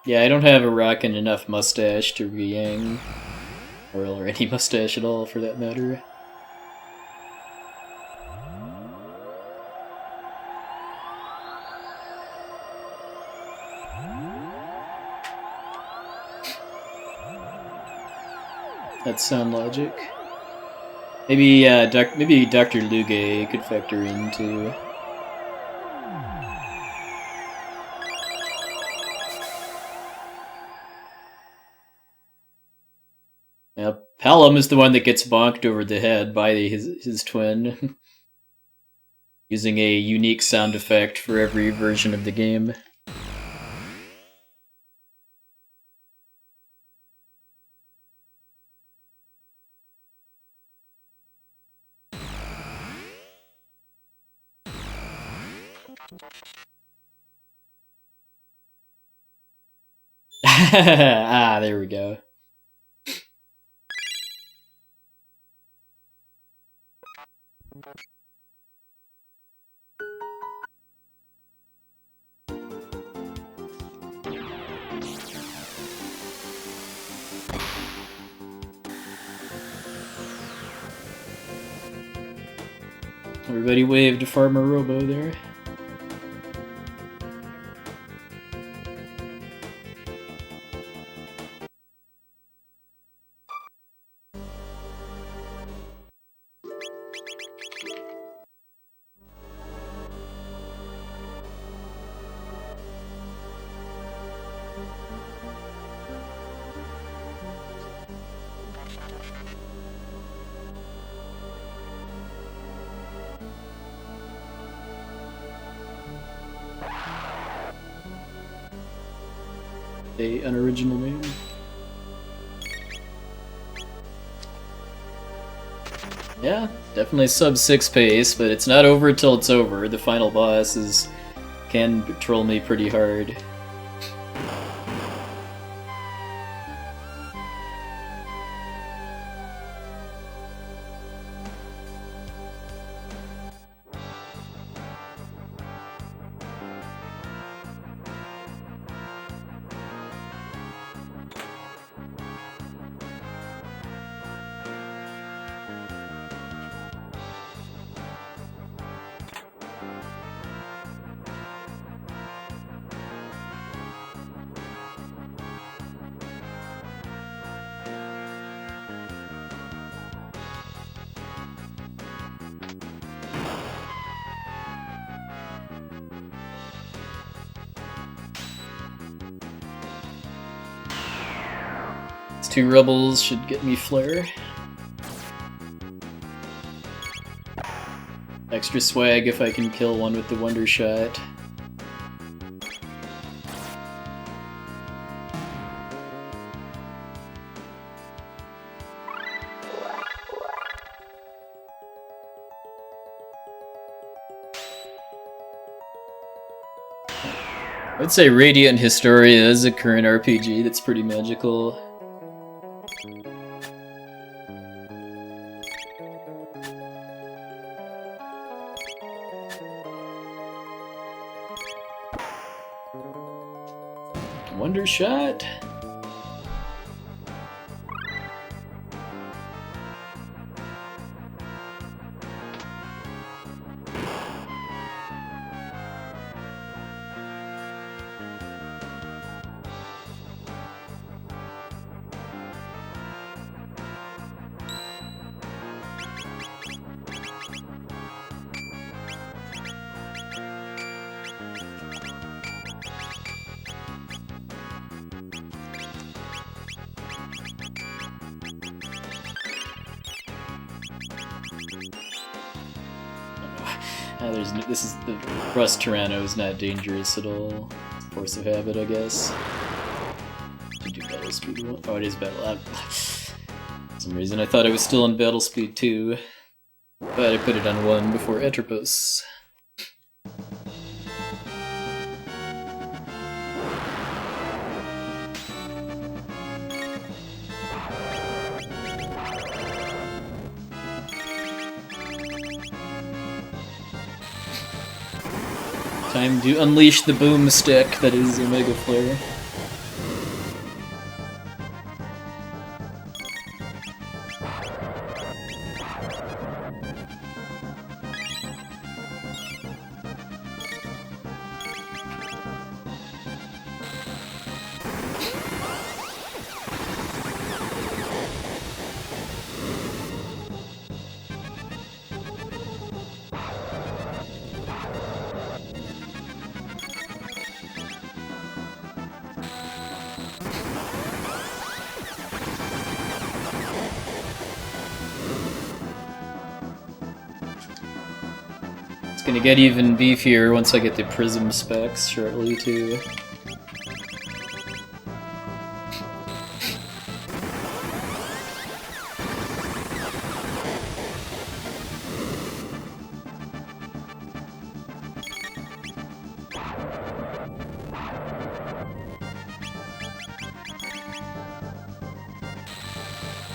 Yeah, I don't have a rockin' enough mustache to re-yang, or any mustache at all, for that matter. That's sound logic. Maybe maybe Dr. Luge could factor into. Yeah, Pelham is the one that gets bonked over the head by his twin, using a unique sound effect for every version of the game. Ah, there we go. Everybody waved to Farmer Robo there. A unoriginal name. Yeah, definitely sub 6 pace, but it's not over till it's over. The final boss can troll me pretty hard. Two rebels should get me flare. Extra swag if I can kill one with the Wonder Shot. I'd say Radiant Historia is a current RPG that's pretty magical. Wonder Shot. The Rust Tyranno is not dangerous at all. It's force of habit, I guess. Should do battle speed 1. Oh, it is battle. For some reason I thought I was still on battle speed 2, but I put it on 1 before Atropos. Time to unleash the boomstick that is Omega Flare. gonna get even beefier once I get the prism specs shortly, too.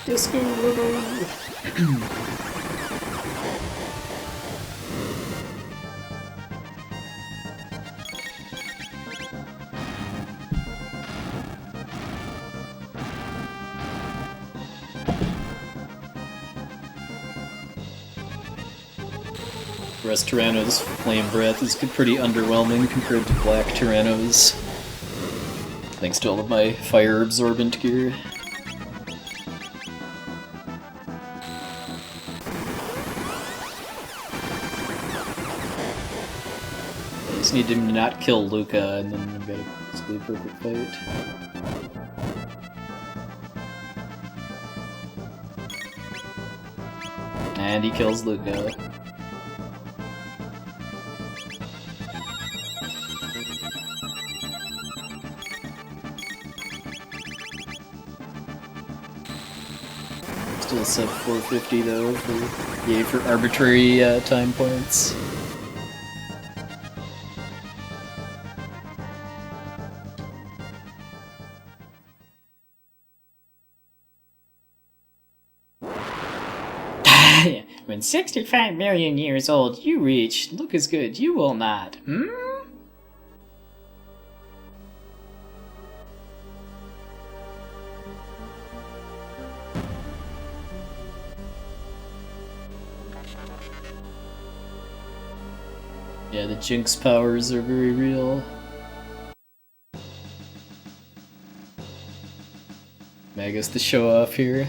Disco River! Rest Tyranno's Flame Breath is pretty underwhelming compared to Black Tyranno's. Thanks to all of my fire absorbent gear. I just need to not kill Luca and then I've got a basically perfect fight. And he kills Luca. Still sub 450 though, for arbitrary time points. When 65 million years old you reach, look as good you will not. Hmm? Yeah, the Jinx powers are very real. Magus to show off here.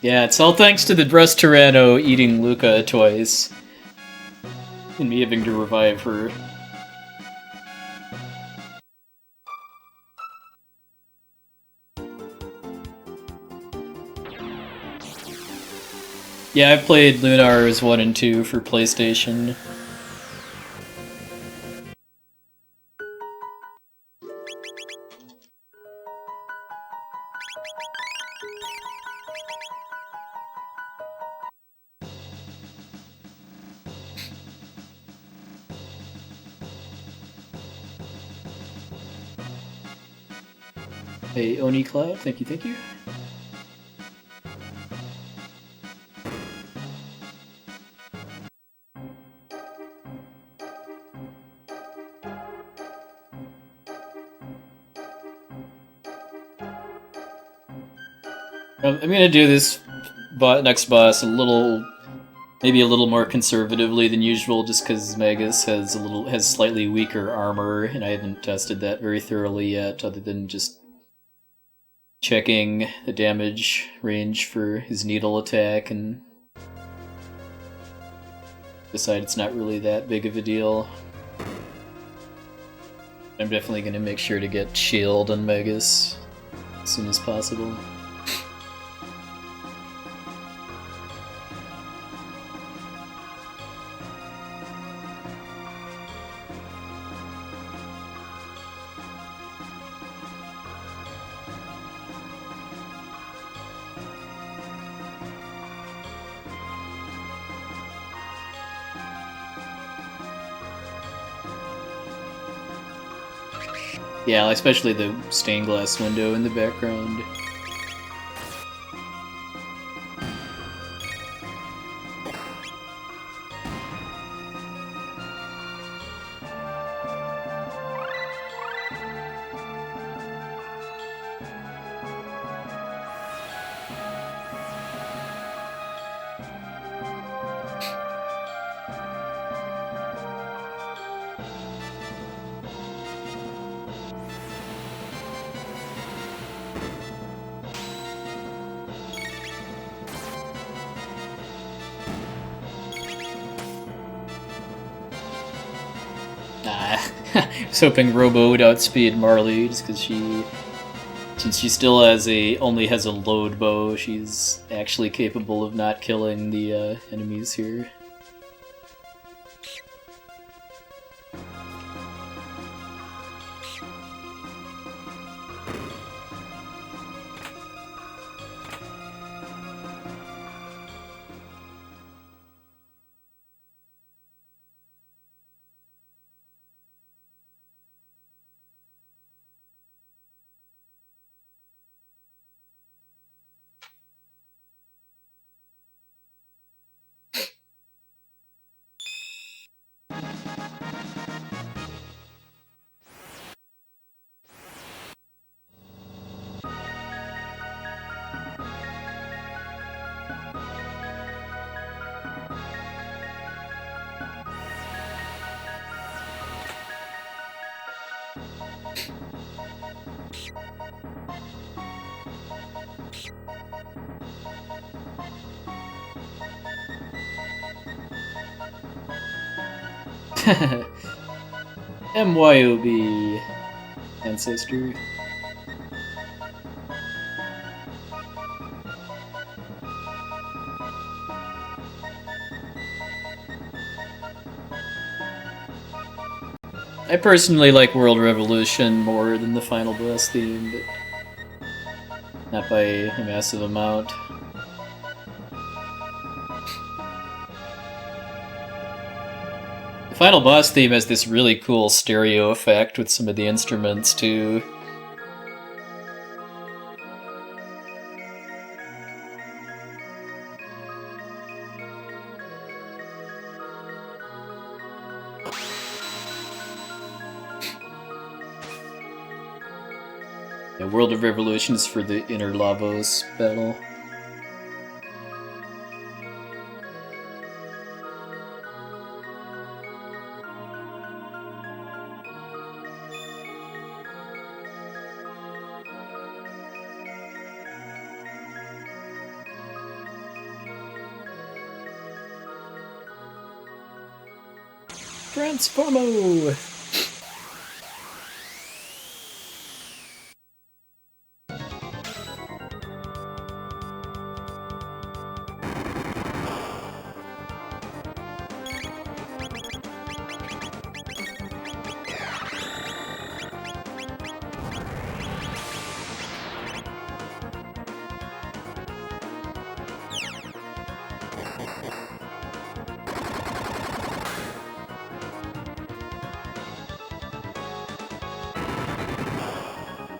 Yeah, it's all thanks to the Breast Tyranno eating Luca twice. And me having to revive her. Yeah, I've played Lunars 1 and 2 for PlayStation. Hey, Oni Cloud, thank you, thank you. I'm gonna do this next boss maybe a little more conservatively than usual, just because Magus has slightly weaker armor, and I haven't tested that very thoroughly yet, other than just checking the damage range for his needle attack, and decide it's not really that big of a deal. I'm definitely gonna make sure to get shield on Magus as soon as possible. Yeah, especially the stained glass window in the background. I was hoping Robo would outspeed Marley, just because since she still only has a load bow, she's actually capable of not killing the enemies here. MYOB ancestor. I personally like World Revolution more than the Final Boss theme, but not by a massive amount. The Final Boss theme has this really cool stereo effect with some of the instruments too. Yeah, World of Revolution is for the inner Lavos battle. Transformo!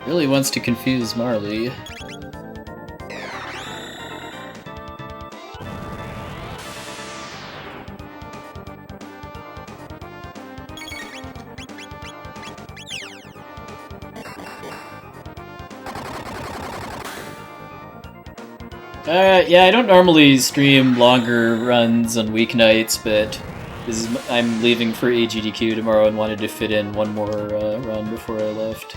Really wants to confuse Marley. Yeah, I don't normally stream longer runs on weeknights, but I'm leaving for AGDQ tomorrow and wanted to fit in one more run before I left.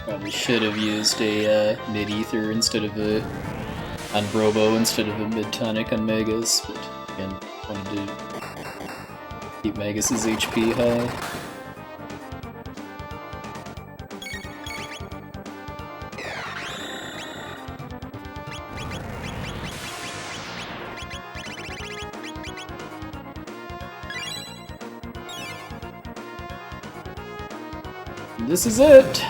Probably should have used a mid-ether instead of on Brobo instead of a mid-tonic on Magus, but again, wanted to keep Magus's HP high. This is it!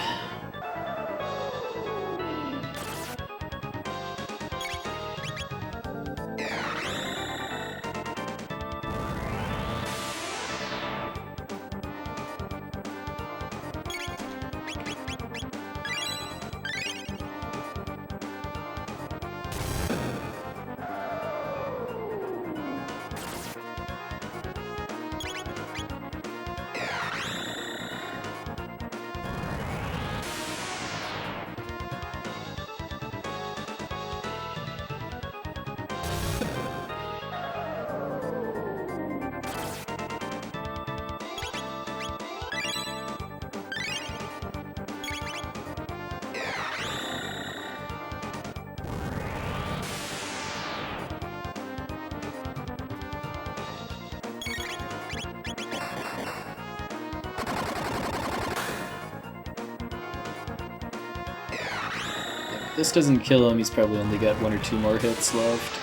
this doesn't kill him, he's probably only got 1 or 2 more hits left.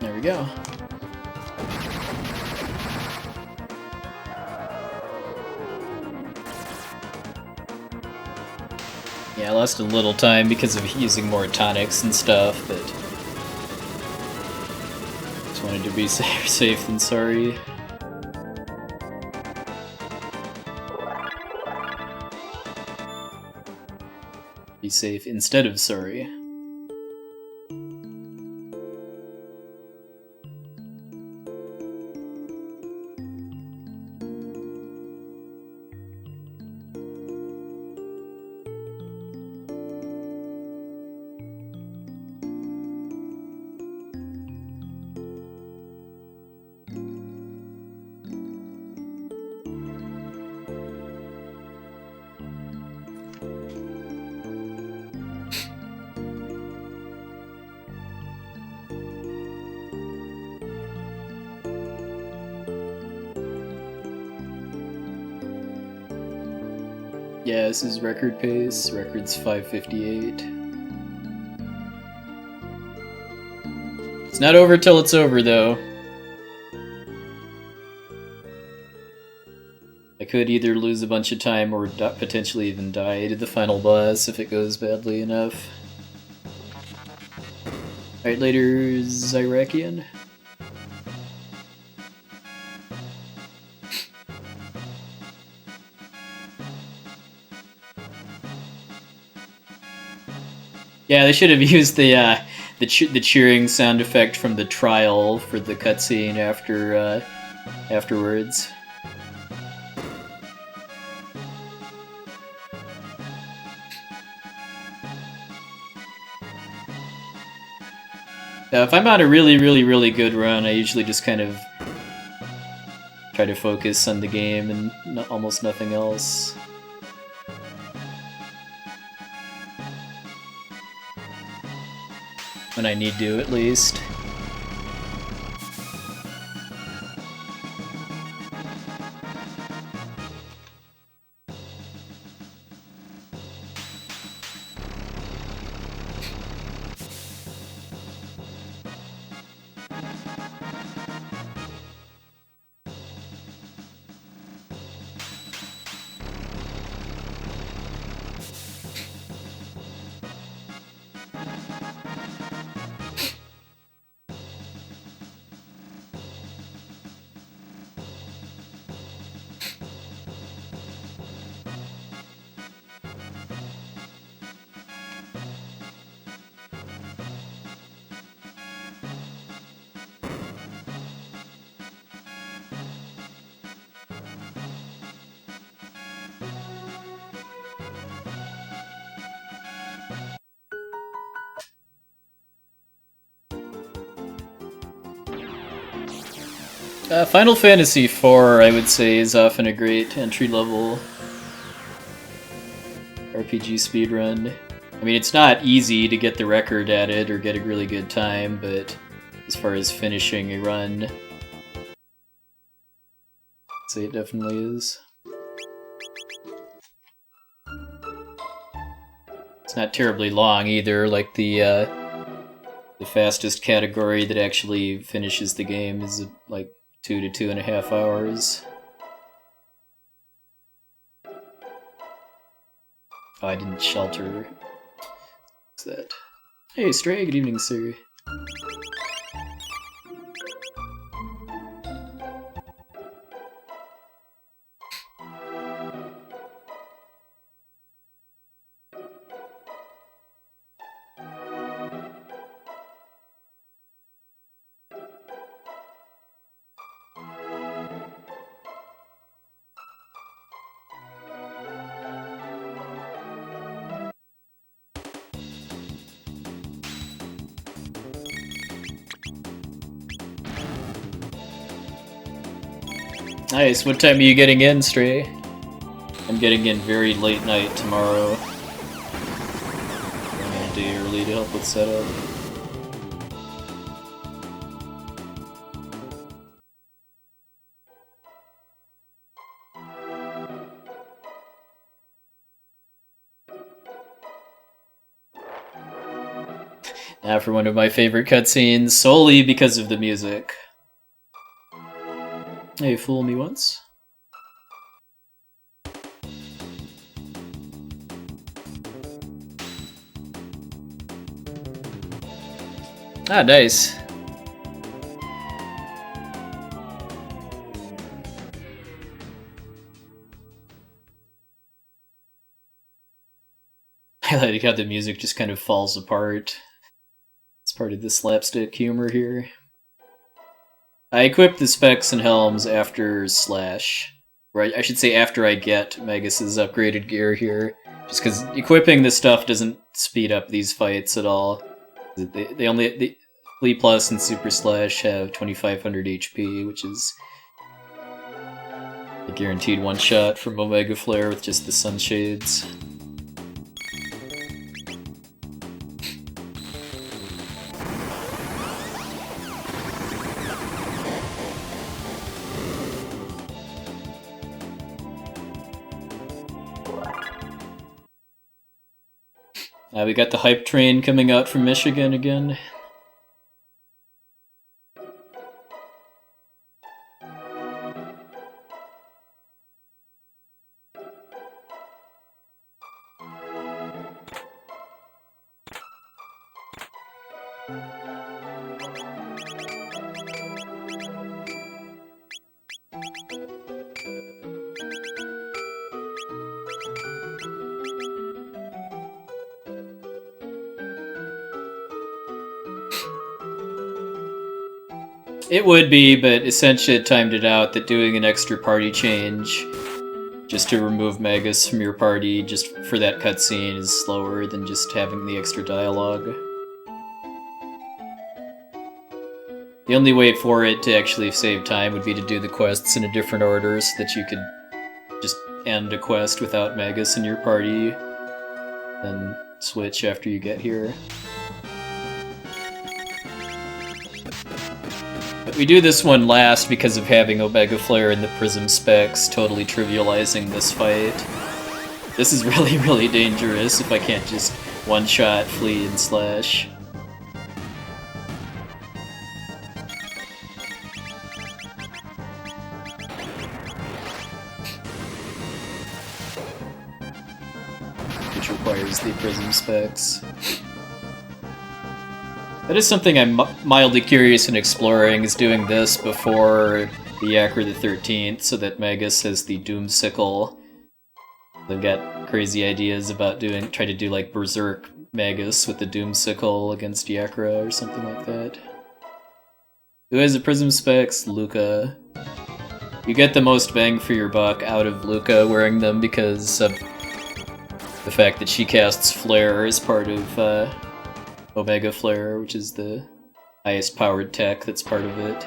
There we go. Yeah, I lost a little time because of using more tonics and stuff, but just wanted to be safe than sorry. Be safe instead of sorry. Yeah, this is record pace. Record's 5:58. It's not over till it's over, though. I could either lose a bunch of time or potentially even die to the final boss if it goes badly enough. Alright, later, Zyrakian. Yeah, they should have used the cheering sound effect from the trial for the cutscene afterwards. If I'm on a really good run, I usually just kind of try to focus on the game and almost nothing else. When I need to, at least. Final Fantasy IV, I would say, is often a great entry-level RPG speedrun. I mean, it's not easy to get the record at it or get a really good time, but as far as finishing a run, I'd say it definitely is. It's not terribly long either, like the fastest category that actually finishes the game is like 2 to 2.5 hours. Oh, I didn't shelter. What's that? Hey, Stray, good evening, sir. Nice, what time are you getting in, Stray? I'm getting in very late night tomorrow. a day early to help with setup. Now for one of my favorite cutscenes, solely because of the music. Hey, fool me once. Ah, nice. I like how the music just kind of falls apart. It's part of the slapstick humor here. I equip the specs and helms after Slash. Right, I should say after I get Magus's upgraded gear here. Just because equipping this stuff doesn't speed up these fights at all. The Flea Plus and Super Slash have 2500 HP, which is a guaranteed one-shot from Omega Flare with just the Sunshades. We got the hype train coming out from Michigan again. It would be, but essentially it timed it out that doing an extra party change just to remove Magus from your party just for that cutscene is slower than just having the extra dialogue. The only way for it to actually save time would be to do the quests in a different order so that you could just end a quest without Magus in your party, then switch after you get here. But we do this one last because of having Omega Flare and the Prism specs totally trivializing this fight. This is really, really dangerous if I can't just one-shot Flea and Slash. Which requires the Prism specs. That is something I'm mildly curious in exploring, is doing this before the Yakra the 13th, so that Magus has the Doom Sickle. They've got crazy ideas about try to do like Berserk Magus with the Doom Sickle against Yakra or something like that. Who has the Prism specs? Luca. You get the most bang for your buck out of Luca wearing them because of the fact that she casts Flare as part of Omega Flare, which is the highest powered tech that's part of it.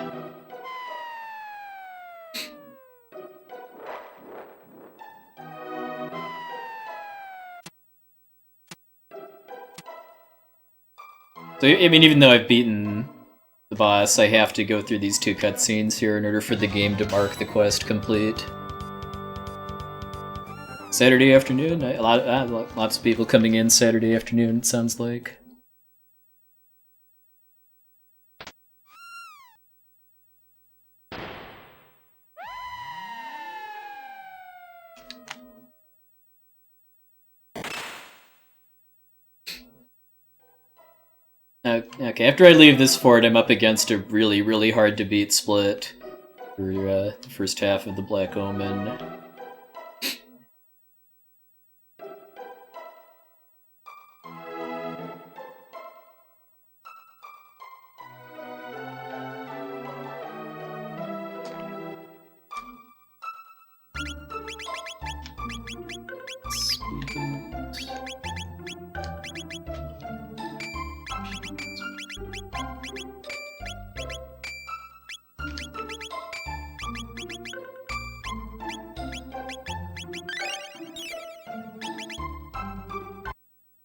So, I mean, even though I've beaten the boss, I have to go through these two cutscenes here in order for the game to mark the quest complete. Saturday afternoon? Lots of people coming in Saturday afternoon, it sounds like. Okay, after I leave this fort, I'm up against a really, really hard to beat split for the first half of the Black Omen.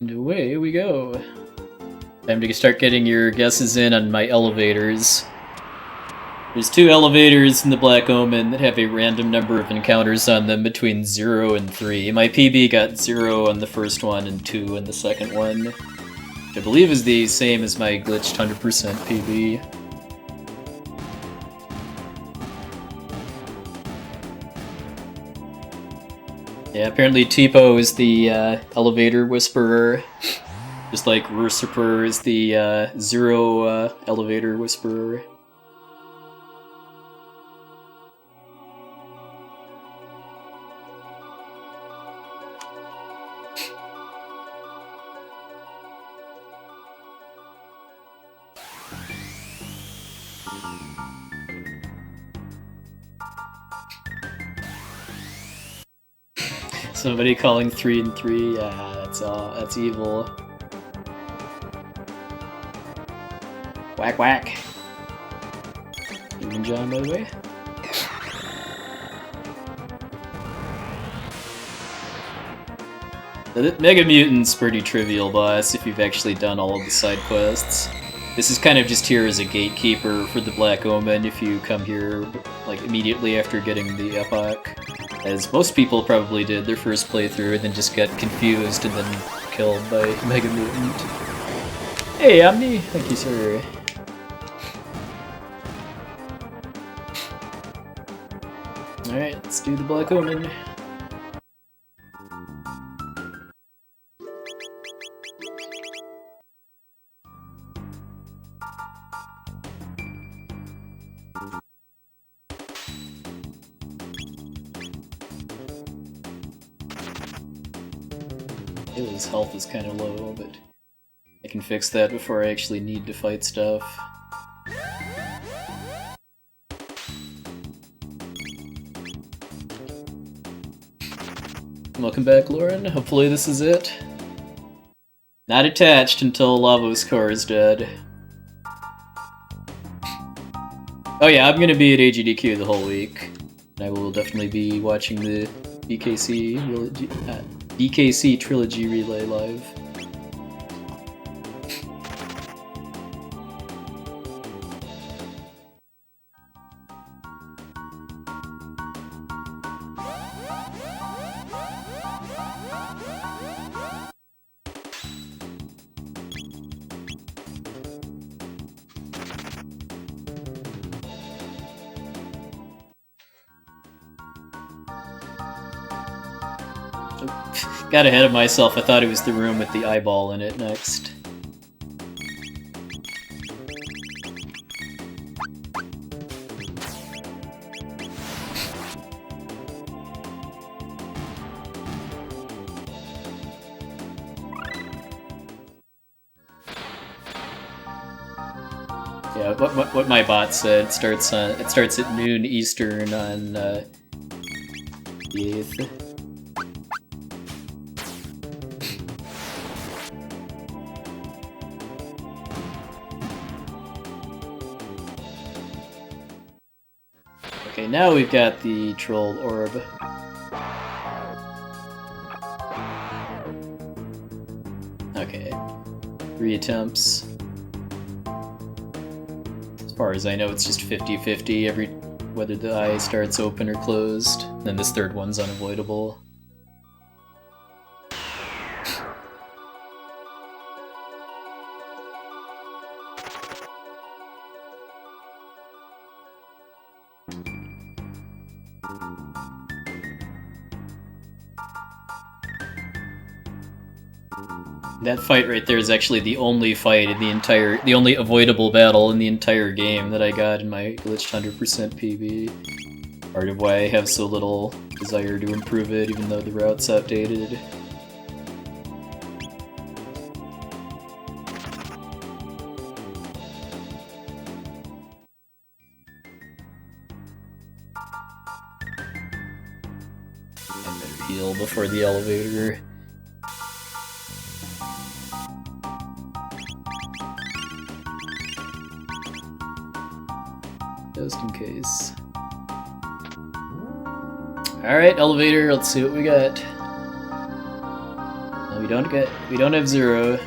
And away we go. Time to start getting your guesses in on my elevators. There's 2 elevators in the Black Omen that have a random number of encounters on them between 0 and 3. My PB got 0 on the first one and 2 on the second one, which I believe is the same as my glitched 100% PB. Yeah, apparently Tipo is the elevator whisperer, just like Rusiper is the 0 elevator whisperer. Somebody calling 3 and 3, yeah, that's evil. Whack whack. Even John, by the way. The Mega Mutant's pretty trivial boss if you've actually done all of the side quests. This is kind of just here as a gatekeeper for the Black Omen if you come here like immediately after getting the Epoch. As most people probably did their first playthrough and then just got confused and then killed by Mega Mutant. Hey, Omni! Thank you, sir. Alright, let's do the Black Omen. His health is kind of low, but I can fix that before I actually need to fight stuff. Welcome back, Lauren. Hopefully this is it. Not attached until Lavos Core is dead. Oh yeah, I'm gonna be at AGDQ the whole week. And I will definitely be watching the DKC Trilogy Relay live. Got ahead of myself, I thought it was the room with the eyeball in it next. Yeah, what my bot said, it starts at noon Eastern on the 8th. Okay, now we've got the troll orb. Okay, 3 attempts. As far as I know, it's just 50-50 whether the eye starts open or closed. Then this third one's unavoidable. That fight right there is actually the only fight in the only avoidable battle in the entire game that I got in my glitched 100% PB. Part of why I have so little desire to improve it, even though the route's outdated. I better heal before the elevator. Just in case. Alright, elevator, let's see what we got. No, we we don't have 0.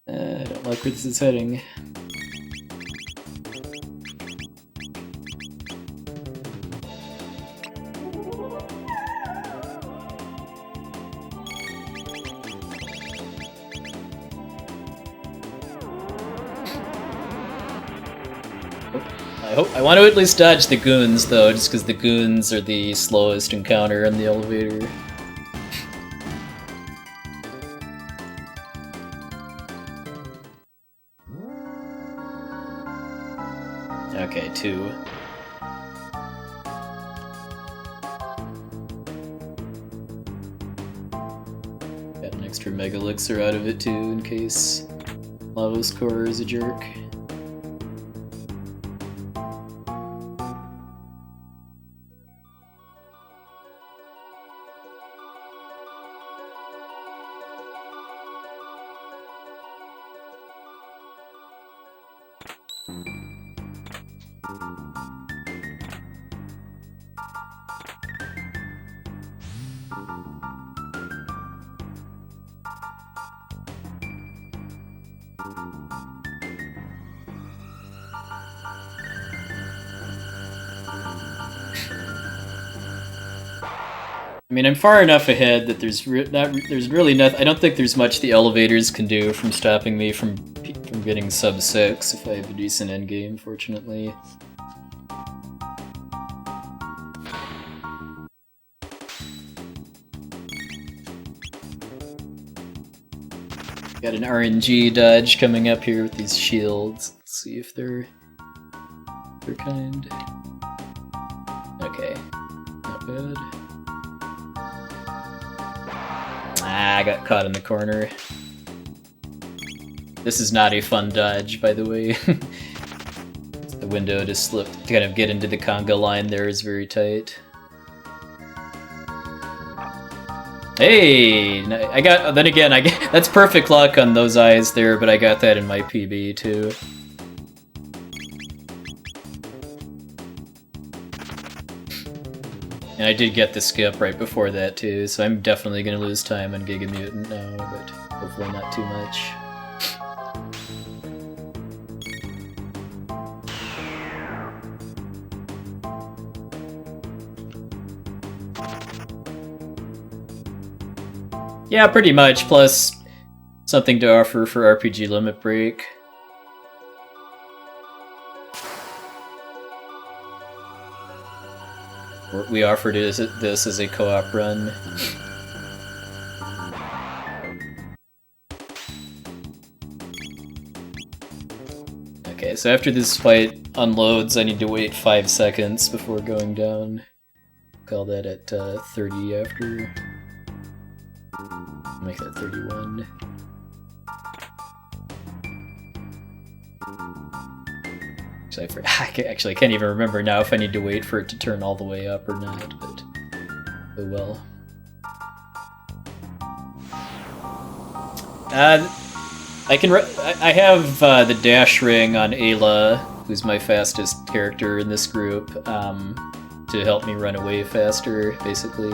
I don't like where this is heading. I want to at least dodge the goons, though, just because the goons are the slowest encounter in the elevator. Okay, 2. Got an extra Mega Elixir out of it, too, in case Lavos Core is a jerk. I mean, I'm far enough ahead that there's really nothing. I don't think there's much the elevators can do from stopping me from getting sub 6 if I have a decent endgame, fortunately. Got an RNG dodge coming up here with these shields. Let's see if they're kind. Okay, not bad. Ah, I got caught in the corner. This is not a fun dodge, by the way. The window to slip, to kind of get into the conga line there is very tight. Hey! I got, then again, that's perfect luck on those eyes there, but I got that in my PB too. And I did get the skip right before that too, so I'm definitely gonna lose time on Giga Mutant now, but hopefully not too much. Yeah, pretty much, plus something to offer for RPG Limit Break. We offered this as a co-op run. Okay, so after this fight unloads, I need to wait 5 seconds before going down. Call that at 30 after. Make that 31. Actually, I can't even remember now if I need to wait for it to turn all the way up or not, but oh well. I have the dash ring on Ayla, who's my fastest character in this group, to help me run away faster, basically.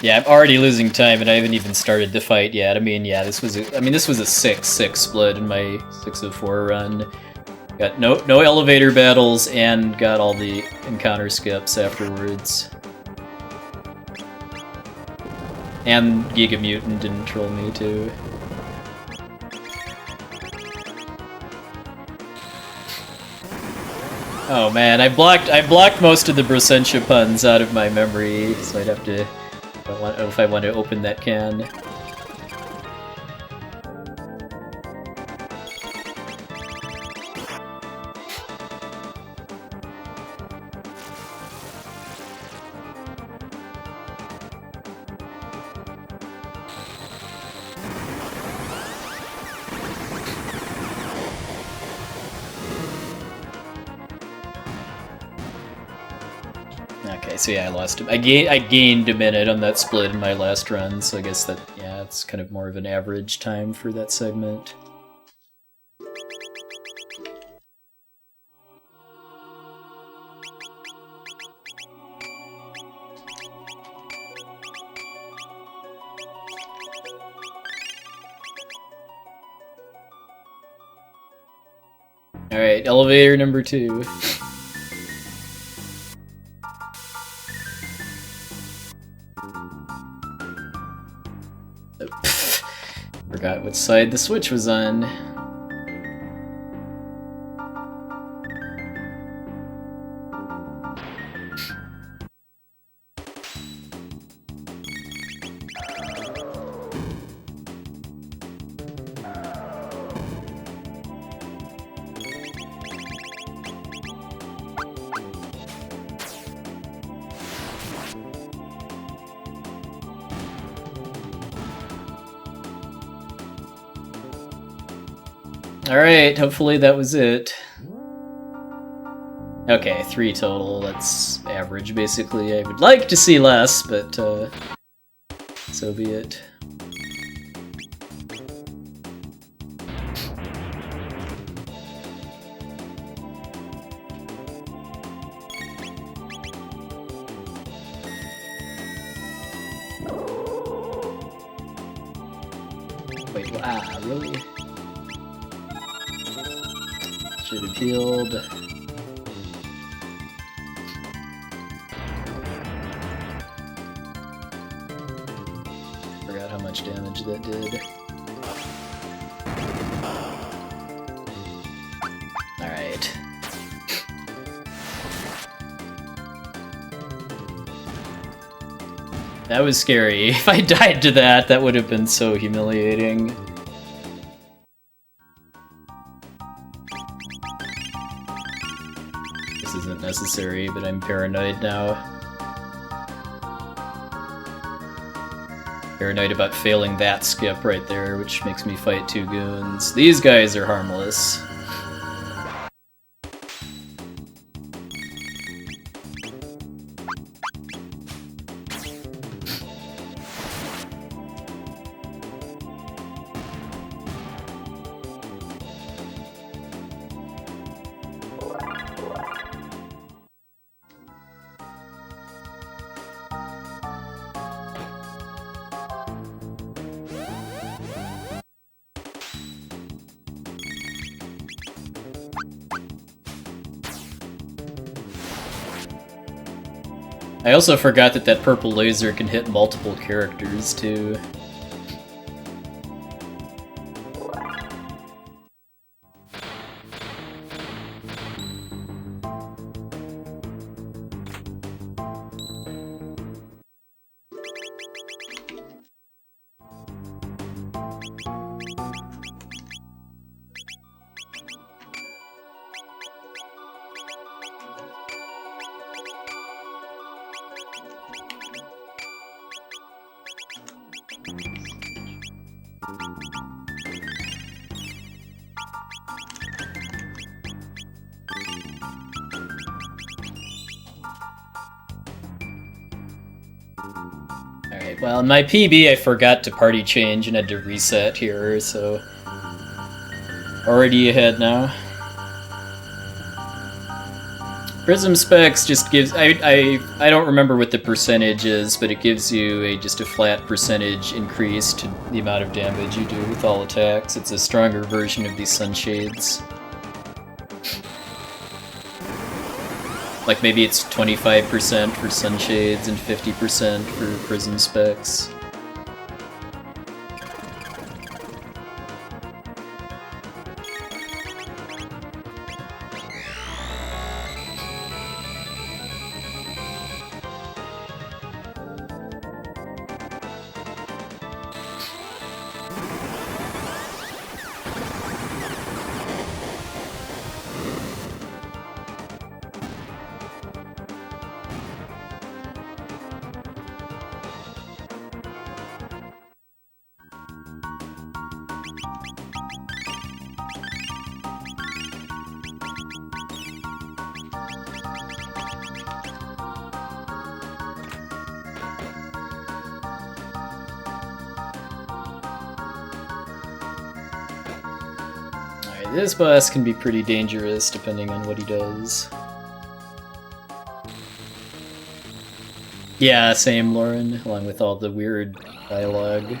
Yeah, I'm already losing time, and I haven't even started the fight yet. I mean, yeah, this was a 6-6 split in my 6 of 4 run. Got no elevator battles, and got all the encounter skips afterwards. And Giga Mutant didn't troll me too. Oh man, I blocked most of the Brossentia puns out of my memory, so I'd have to. I don't know if I want to open that can. Okay, so yeah, I lost him. I gained a minute on that split in my last run, so I guess that, yeah, it's kind of more of an average time for that segment. Alright, elevator number 2. Forgot which side the switch was on. Alright, hopefully that was it. Okay, 3 total, that's average basically. I would like to see less, but so be it. Wait, wow, really? Should have healed. Forgot how much damage that did. Alright. That was scary. If I died to that, that would have been so humiliating. Isn't necessary, but I'm paranoid now. Paranoid about failing that skip right there, which makes me fight 2 goons. These guys are harmless. I also forgot that purple laser can hit multiple characters, too. Well, in my PB I forgot to party change and had to reset here, so... Already ahead now. Prism Specs just gives... I don't remember what the percentage is, but it gives you just a flat percentage increase to the amount of damage you do with all attacks. It's a stronger version of these Sunshades. Like maybe it's 25% for Sunshades and 50% for Prism Specs. This boss can be pretty dangerous depending on what he does. Yeah, same, Lauren, along with all the weird dialogue.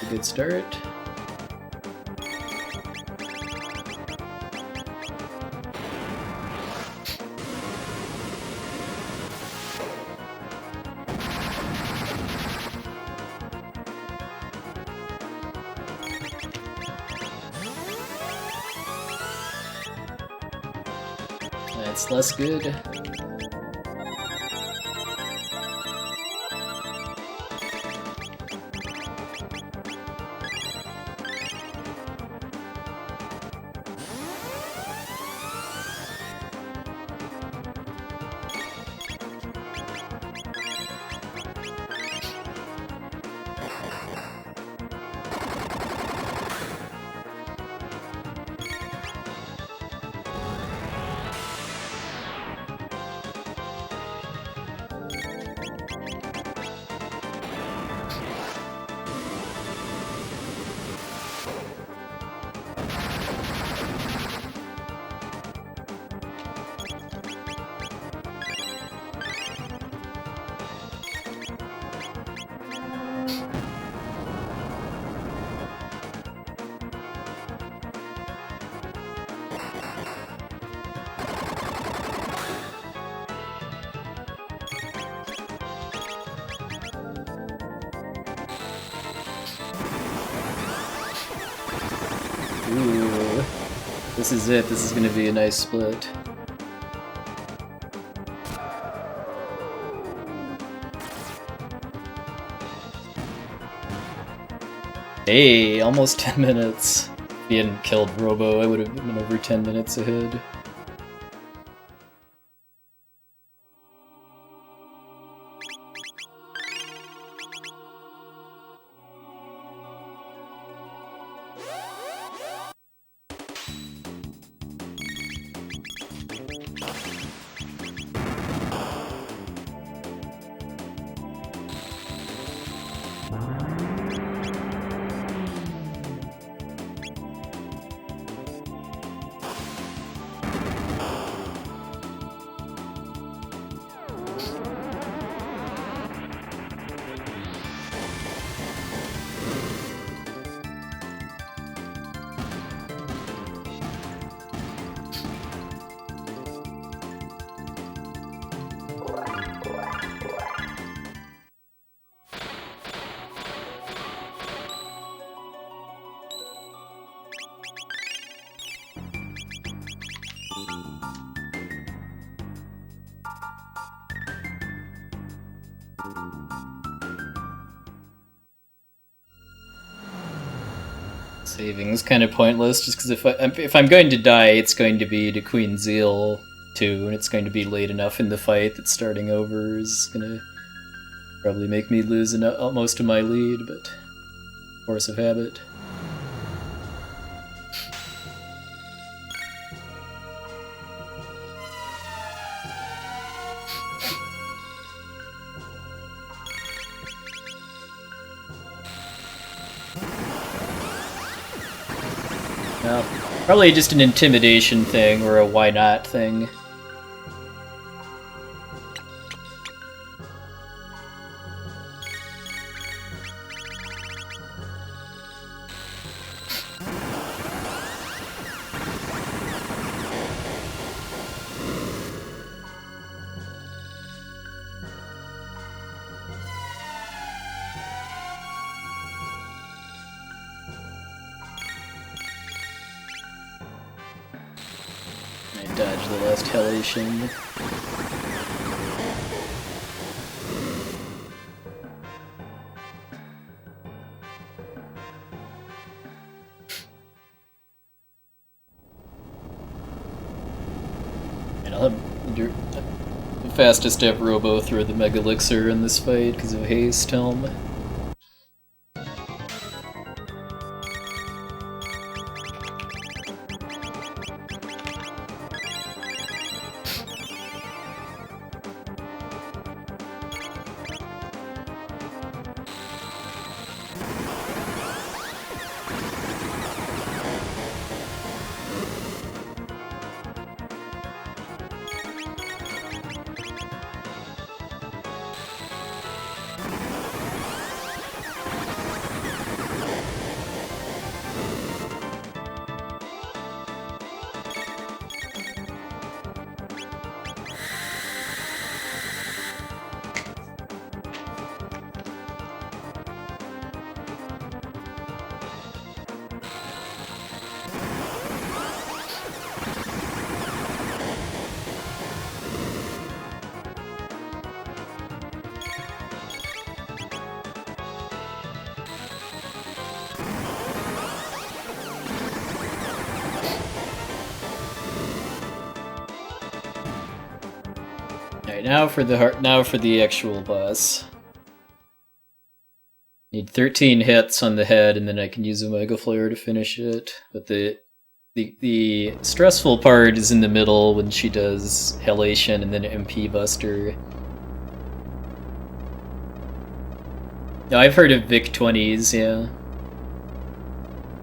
A good start. That's less good. Ooh, this is it. This is going to be a nice split. Hey, almost 10 minutes. If he hadn't killed Robo, I would have been over 10 minutes ahead. Saving is kind of pointless, just because if I'm going to die, it's going to be to Queen Zeal too, and it's going to be late enough in the fight that starting over is gonna probably make me lose most of my lead, but force of habit. Well, probably just an intimidation thing or a why not thing. Dodge the last halation. And I'll have the fastest step robo through the Mega Elixir in this fight because of haste helm. Now for the actual boss. Need 13 hits on the head, and then I can use a Mega Flare to finish it. But the stressful part is in the middle when she does Halation and then MP Buster. Now, I've heard of Vic 20s, yeah.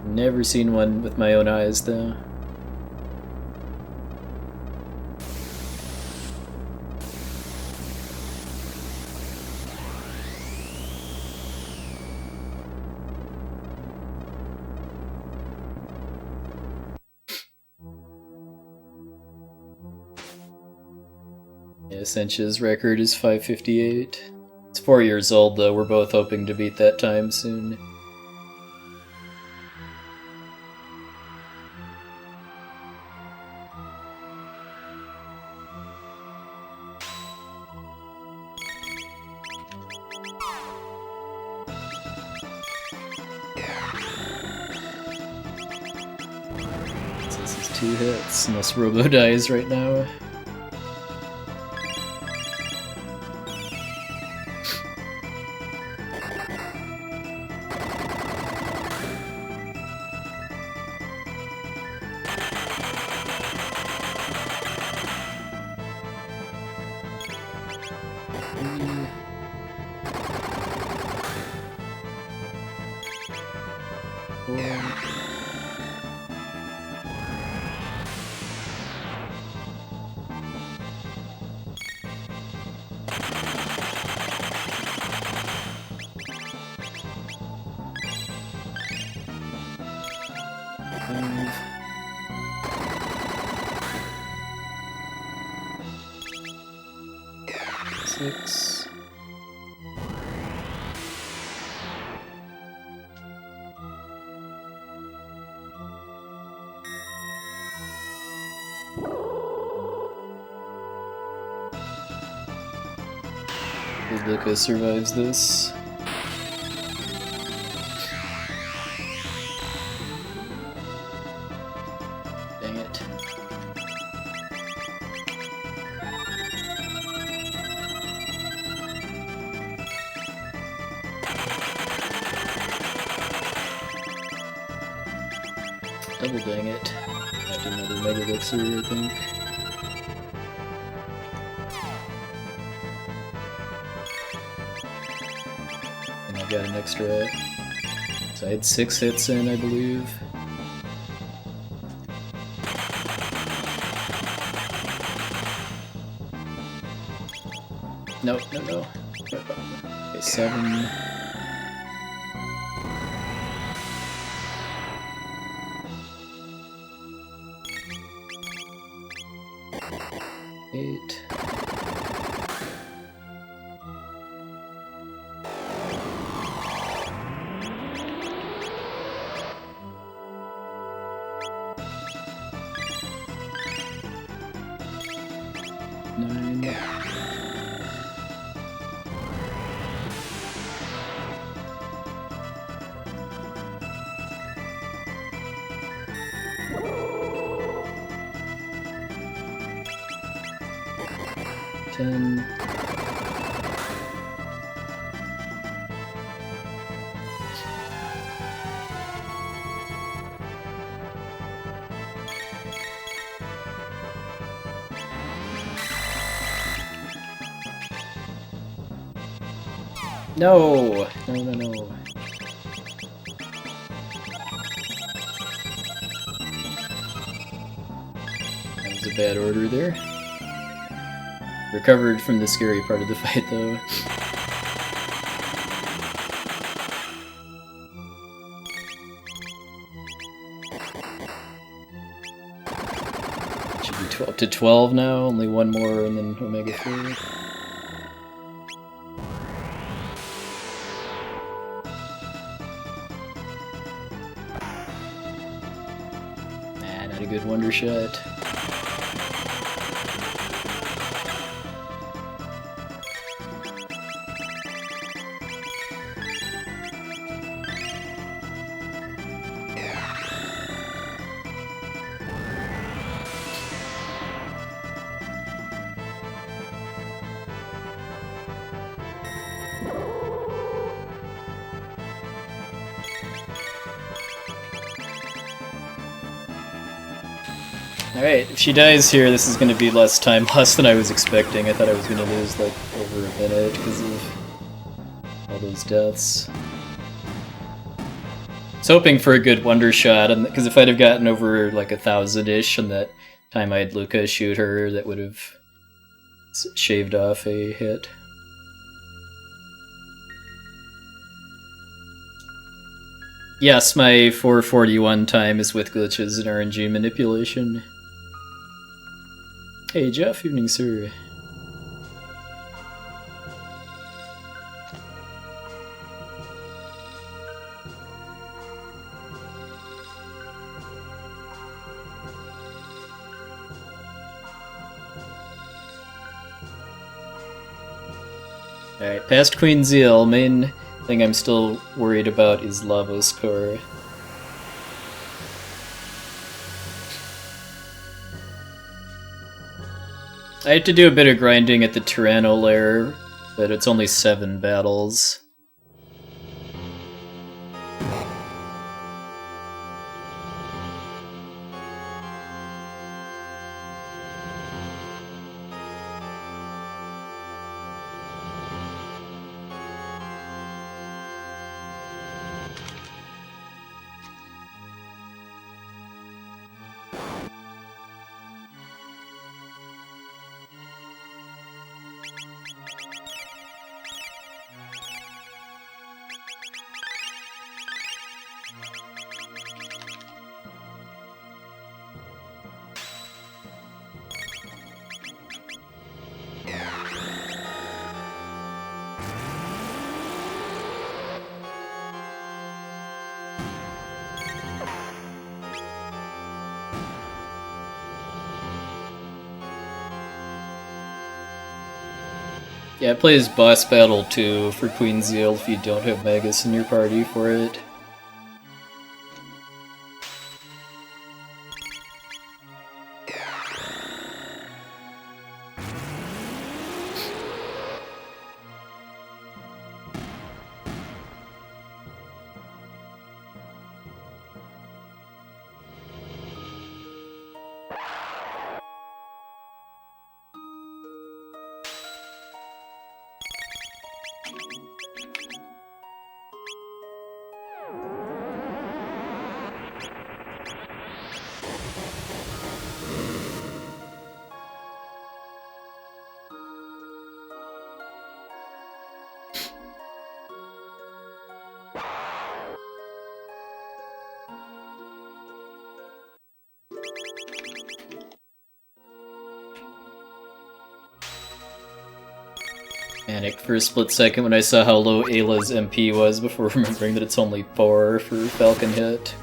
Never seen one with my own eyes, though. Sench's record is 5:58. It's 4 years old, though. We're both hoping to beat that time soon. This is 2 hits, unless Robo dies right now. Six. Luca survives this. Dang it. Double dang it. After another Mega Elixir, I think. And I got an extra. So I had 6 hits in, I believe. No, no, no. Okay, 7. Eight. Nine. Ten. No! No, no, no. That was a bad order there. Recovered from the scary part of the fight, though. Should be 12 to 12 now, only one more and then Omega 3. Not a good wonder shot. Alright, if she dies here, this is going to be less time lost than I was expecting. I thought I was going to lose, like, over a minute because of all those deaths. I was hoping for a good wonder shot, because if I'd have gotten over, like, 1,000-ish and that time I had Luca shoot her, that would have shaved off a hit. Yes, my 441 time is with glitches and RNG manipulation. Hey Jeff, evening sir. Alright, past Queen Zeal, main thing I'm still worried about is Lavos Core. I had to do a bit of grinding at the Tyranno lair, but it's only 7 battles. Yeah, it plays boss battle too for Queen Zeal if you don't have Magus in your party for it. Panicked for a split second when I saw how low Ayla's MP was before remembering that it's only 4 for Falcon hit.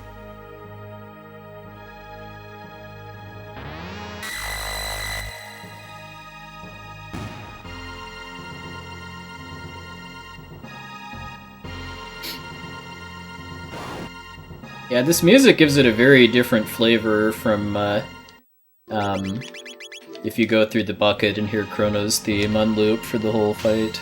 Yeah, this music gives it a very different flavor from, if you go through the bucket and hear Crono's theme on loop for the whole fight.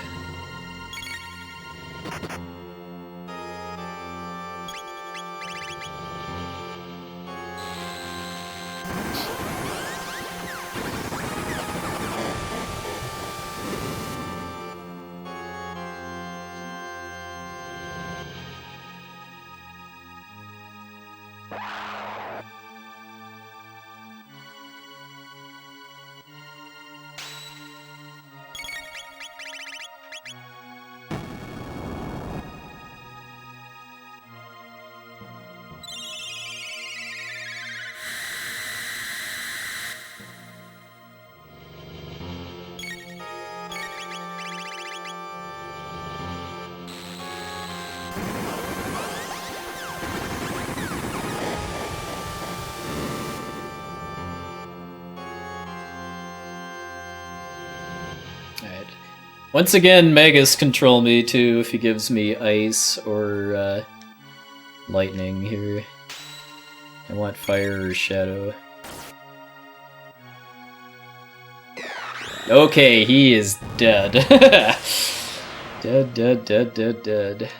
Once again, Magus control me too if he gives me ice or lightning here. I want fire or shadow. Okay, he is dead. Dead.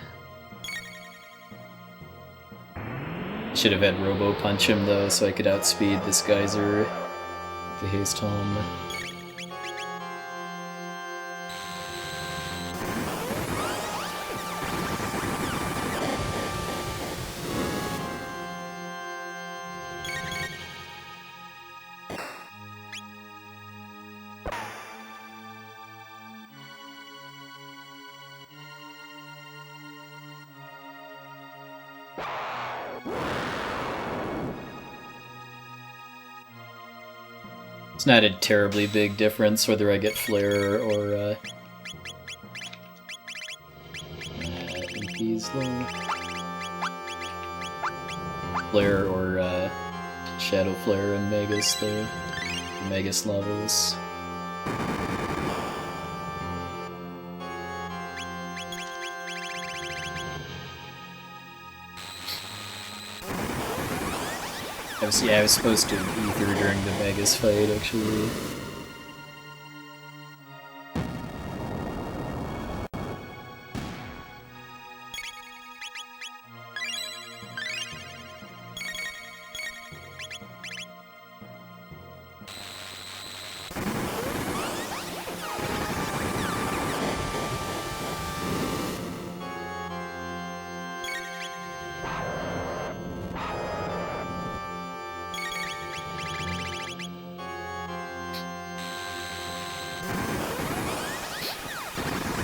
Should have had Robo punch him though so I could outspeed this geyser with the haste home. It's not a terribly big difference whether I get Flare or MP's low. Flare or Shadow Flare and Magus though. Magus Lavos. I was supposed to ether during the Magus fight, actually.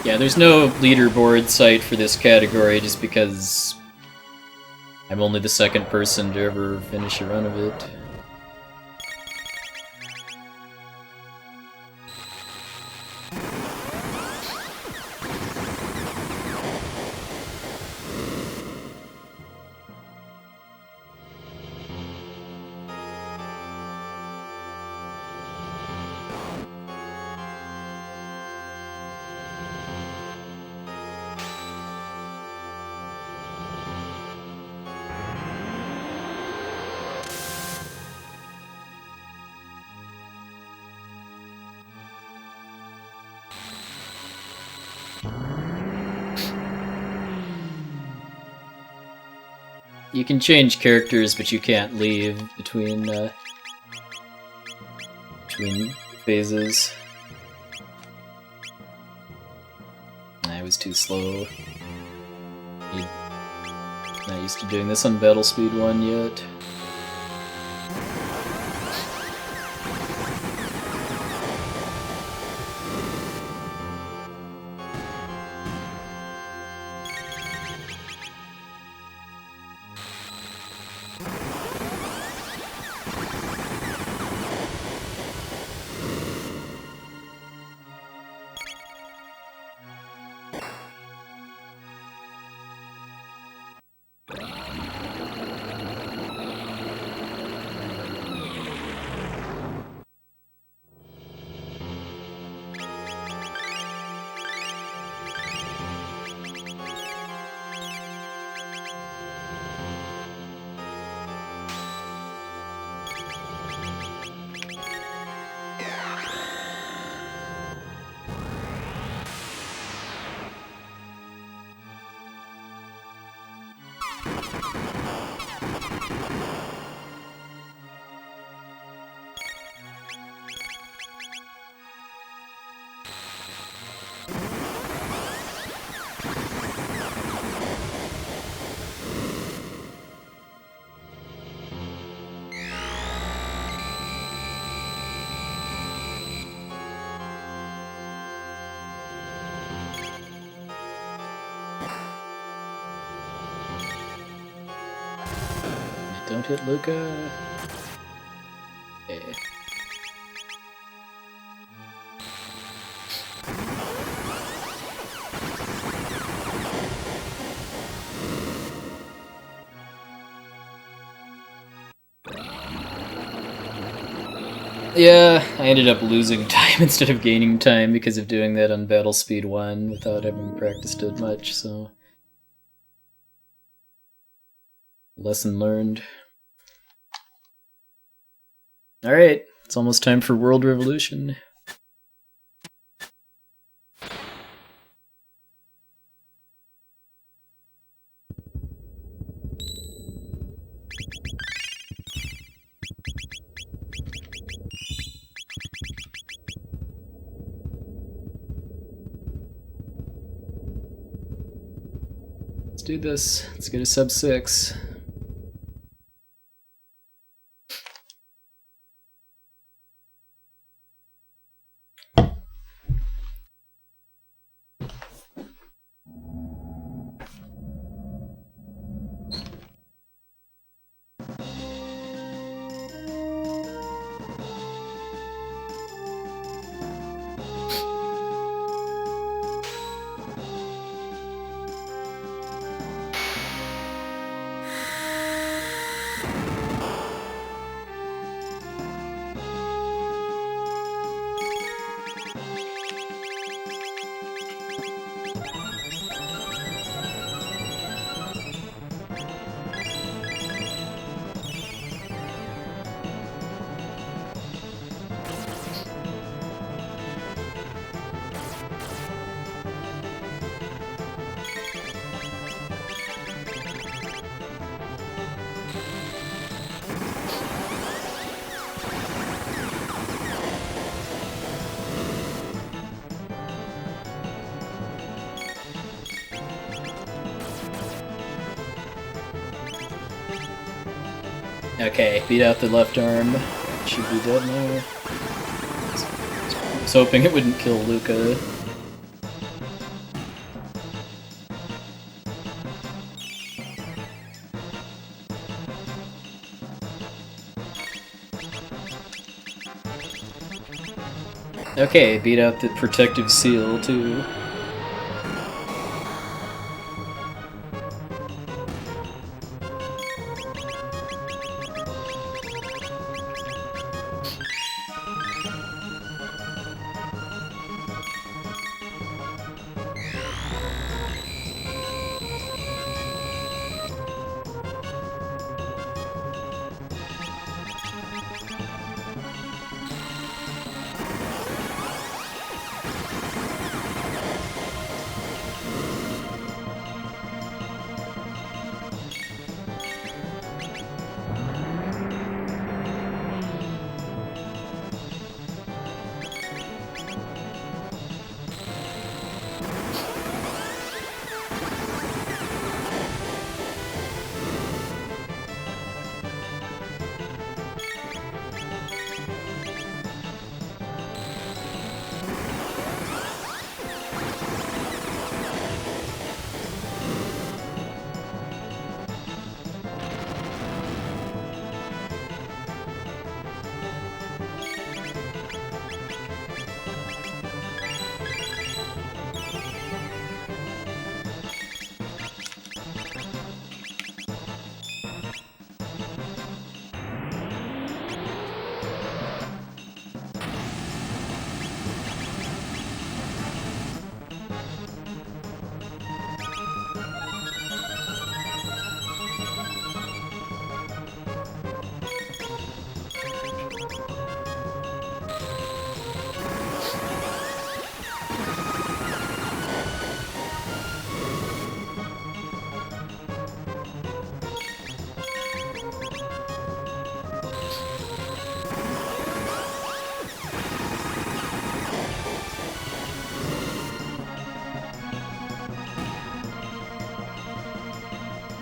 Yeah, there's no leaderboard site for this category just because I'm only the second person to ever finish a run of it. You can change characters, but you can't leave between phases. I was too slow. Not used to doing this on Battle Speed 1 yet. Don't hit Luca. Okay. Yeah, I ended up losing time instead of gaining time because of doing that on Battle Speed 1 without having practiced it much, so... Lesson learned. Alright, it's almost time for World Revolution. Let's do this. Let's get a sub 6. Okay, beat out the left arm. Should be dead now. I was hoping it wouldn't kill Luca. Okay, beat out the protective seal too.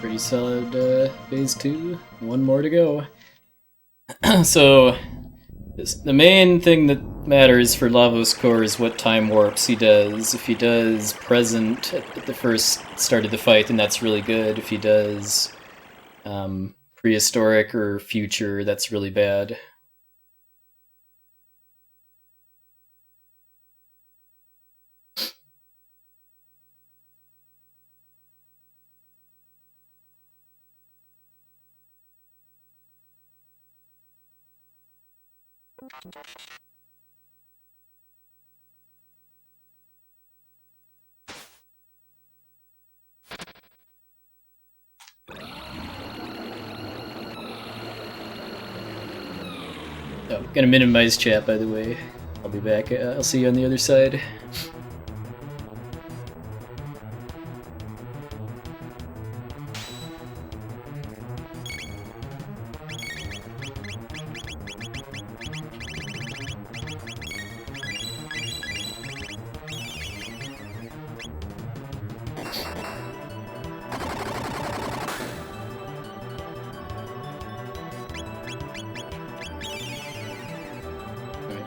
Pretty solid phase 2. One more to go. So, the main thing that matters for Lavos Core is what time warps he does. If he does present at the first start of the fight, then that's really good. If he does prehistoric or future, that's really bad. Oh, gonna minimize chat, by the way. I'll be back. I'll see you on the other side.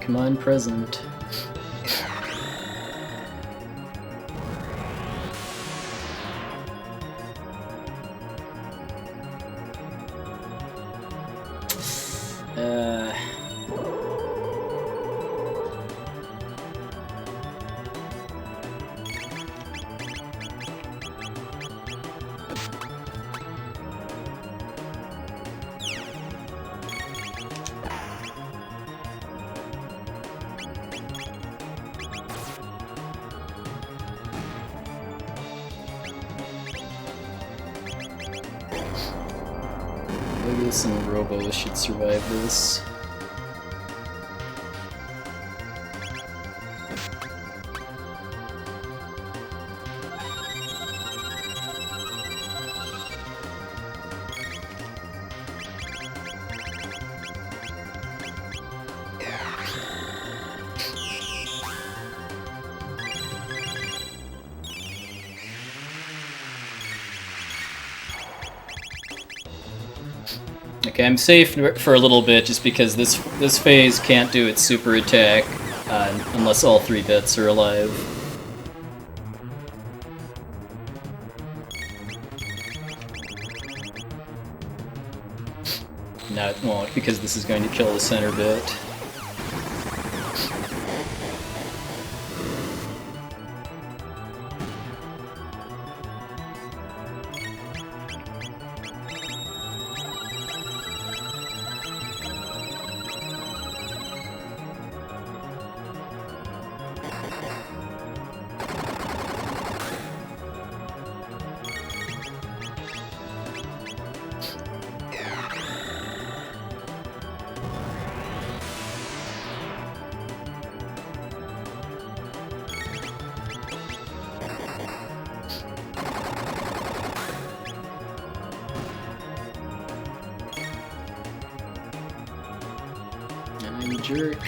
Come on, present. Magus and Robo should survive this. Okay, I'm safe for a little bit just because this phase can't do its super attack unless all 3 bits are alive. No, it won't because this is going to kill the center bit. Jerk. I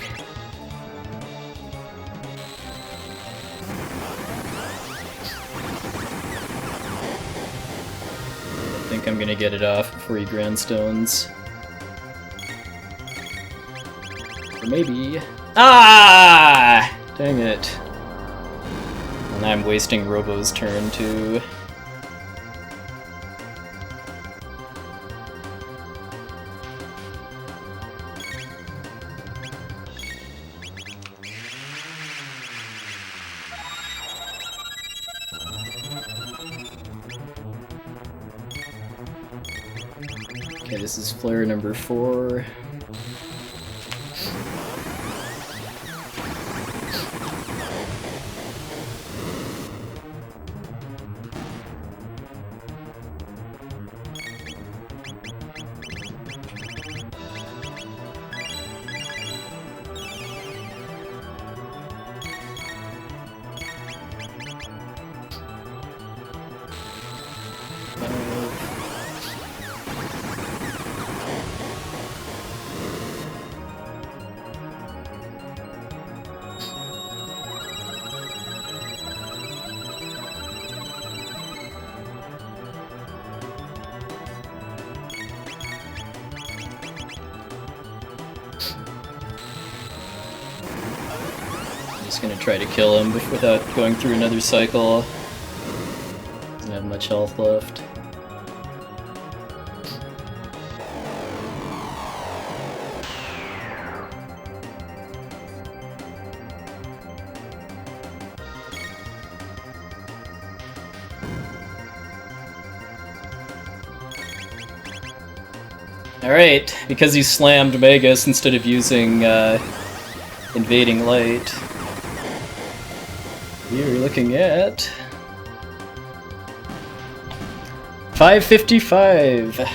think I'm gonna get it off before he grandstones. Or maybe... Ah! Dang it. And I'm wasting Robo's turn too. Okay, this is flare number 4. just gonna try to kill him without going through another cycle. Doesn't have much health left. Alright, because he slammed Magus instead of using Invading Light, you're looking at 555.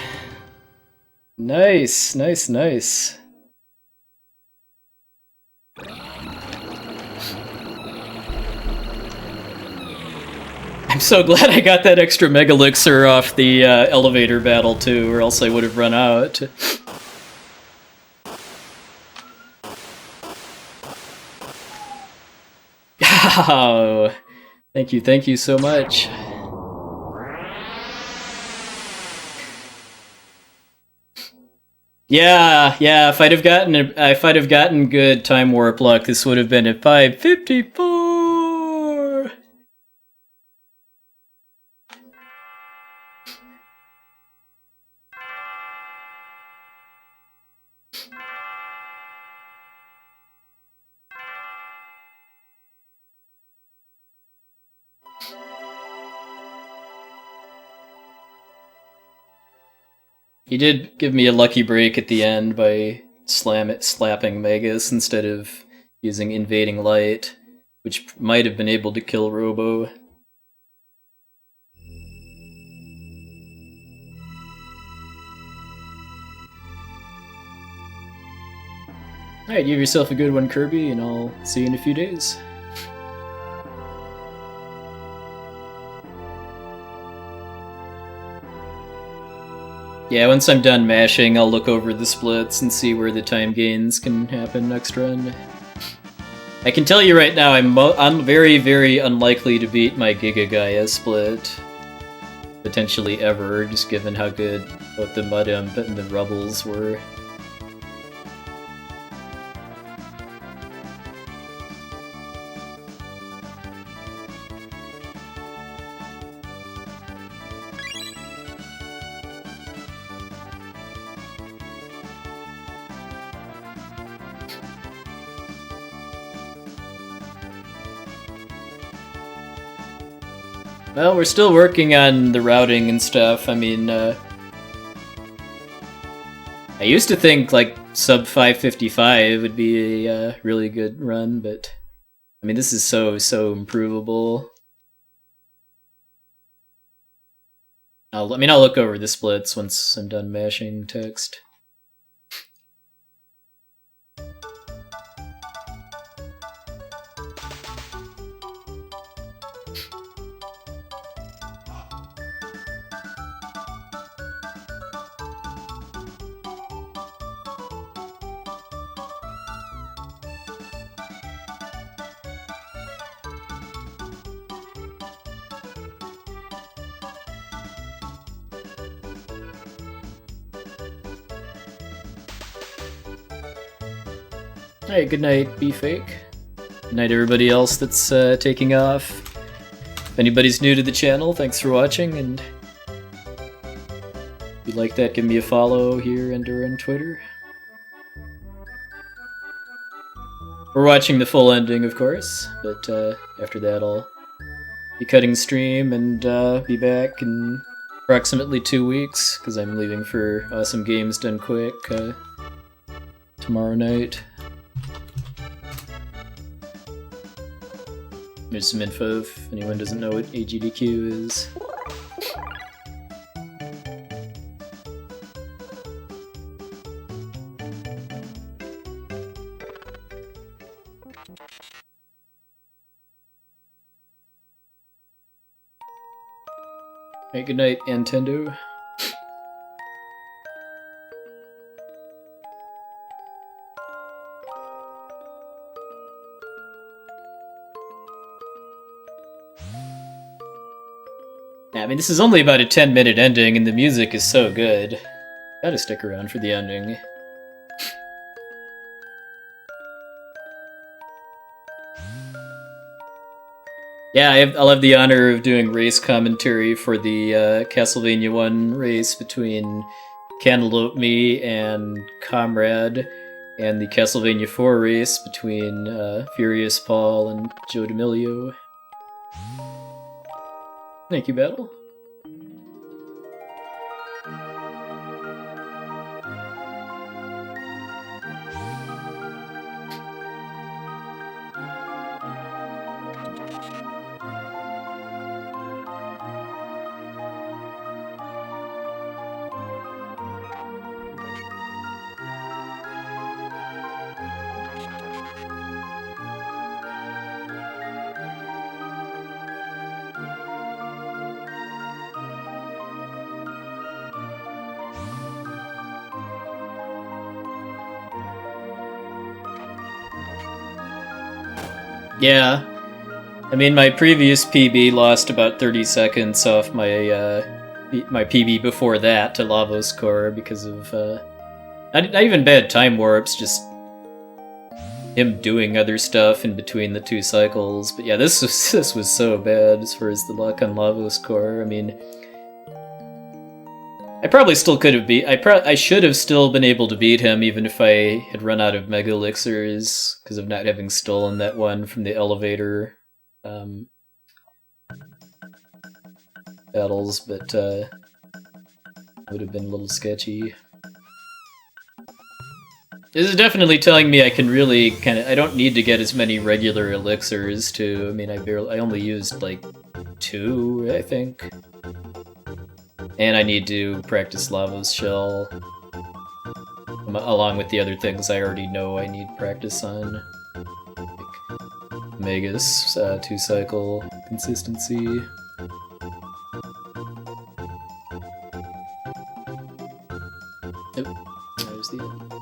Nice, nice, nice. I'm so glad I got that extra Mega Elixir off the elevator battle too, or else I would have run out. Oh, thank you so much. Yeah, if I'd have gotten good time warp luck, this would have been at 554. He did give me a lucky break at the end by slapping Magus instead of using Invading Light, which might have been able to kill Robo. Alright, give yourself a good one, Kirby, and I'll see you in a few days. Yeah, once I'm done mashing, I'll look over the splits and see where the time gains can happen next run. I can tell you right now, I'm very, very unlikely to beat my Giga Gaia split. Potentially ever, just given how good both the Mud Imp and the Rubbles were. Well, we're still working on the routing and stuff. I mean, I used to think, like, sub 555 would be a really good run, but, I mean, this is so improvable. I'll look over the splits once I'm done mashing text. Alright, good night, Be-Fake. Good night, everybody else that's taking off. If anybody's new to the channel, thanks for watching, and if you like that, give me a follow here and or on Twitter. We're watching the full ending, of course, but after that I'll be cutting stream and be back in approximately 2 weeks, because I'm leaving for Awesome Games Done Quick tomorrow night. There's some info if anyone doesn't know what AGDQ is. Hey, good night, Nintendo. I mean, this is only about a 10-minute ending, and the music is so good. Gotta stick around for the ending. Yeah, I'll have the honor of doing race commentary for the Castlevania 1 race between Cantaloupe Me and Comrade, and the Castlevania 4 race between Furious Paul and Joe D'Amelio. Thank you, Battle. Yeah, I mean, my previous PB lost about 30 seconds off my PB before that to Lavos Core because of not even bad time warps, just him doing other stuff in between the two cycles. But yeah, this was so bad as far as the luck on Lavos Core. I mean, I probably still could have beat. I should have still been able to beat him even if I had run out of Mega Elixirs because of not having stolen that one from the elevator battles, but would have been a little sketchy. This is definitely telling me I can really I don't need to get as many regular elixirs to. I mean, I only used like 2, I think. And I need to practice Lava's Shell, along with the other things I already know I need practice on. Like Magus, 2-cycle consistency. Yep, there's the end.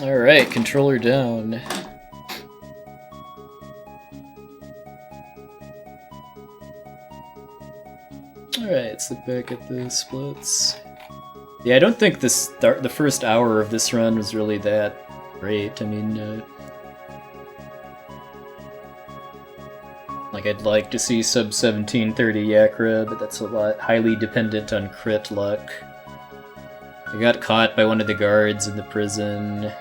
Alright, controller down. Alright, let's look back at the splits. Yeah, I don't think the first hour of this run was really that great. I mean, like I'd like to see sub 1730 Yakra, but that's a lot highly dependent on crit luck. I got caught by one of the guards in the prison.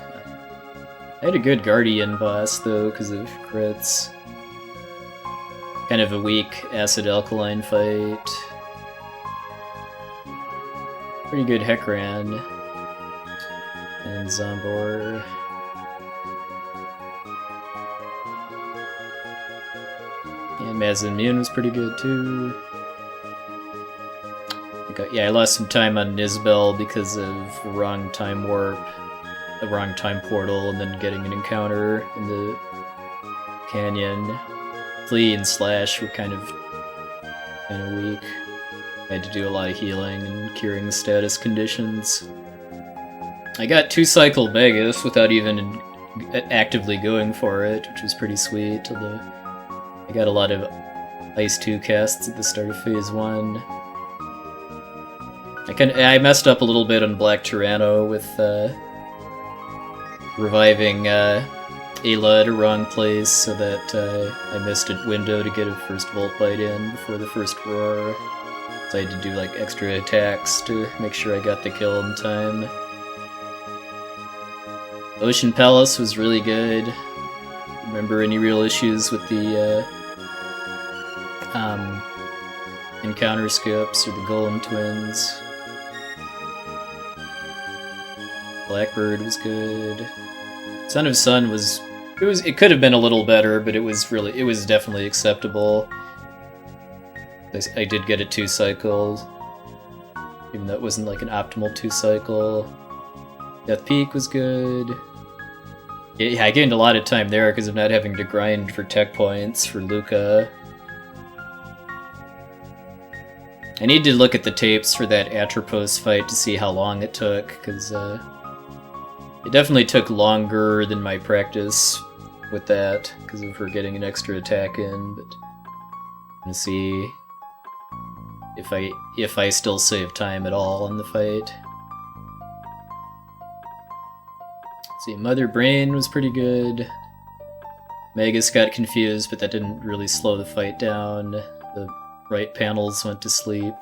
I had a good Guardian boss, though, because of crits. Kind of a weak Acid Alkaline fight. Pretty good Hekran. And Zombor. And Mazin was pretty good, too. Yeah, I lost some time on Nisbel because of the wrong time warp, the wrong time portal, and then getting an encounter in the canyon. Flea and Slash were kind of weak. I had to do a lot of healing and curing status conditions. I got 2-cycle Magus without even actively going for it, which was pretty sweet, although I got a lot of Ice 2 casts at the start of Phase 1. I messed up a little bit on Black Tyranno with reviving Ayla at a wrong place so that I missed a window to get a first Volt Bite in before the first Roar. So I had to do like extra attacks to make sure I got the kill in time. Ocean Palace was really good. Remember any real issues with the encounter skips or the Golem Twins? Blackbird was good. Son of Sun it could have been a little better, but it was definitely acceptable. I did get it 2 cycles. even though it wasn't like an optimal 2-cycle. Death Peak was good. Yeah, I gained a lot of time there because of not having to grind for tech points for Luca. I need to look at the tapes for that Atropos fight to see how long it took, because it definitely took longer than my practice with that, because of her getting an extra attack in, but I'm gonna see if I still save time at all in the fight. Let's see, Mother Brain was pretty good. Magus got confused, but that didn't really slow the fight down. The right panels went to sleep.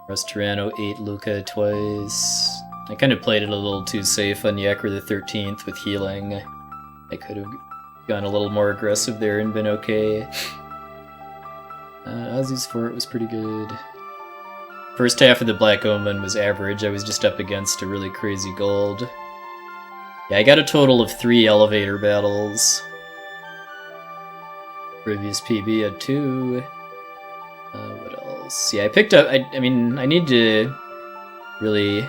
Rusturano ate Luca twice. I kind of played it a little too safe on Yakra the 13th with healing. I could have gone a little more aggressive there and been okay. Ozzy's Fort was pretty good. First half of the Black Omen was average. I was just up against a really crazy gold. Yeah, I got a total of 3 elevator battles. Previous PB had 2. What else? Yeah, I picked up... I mean, I need to really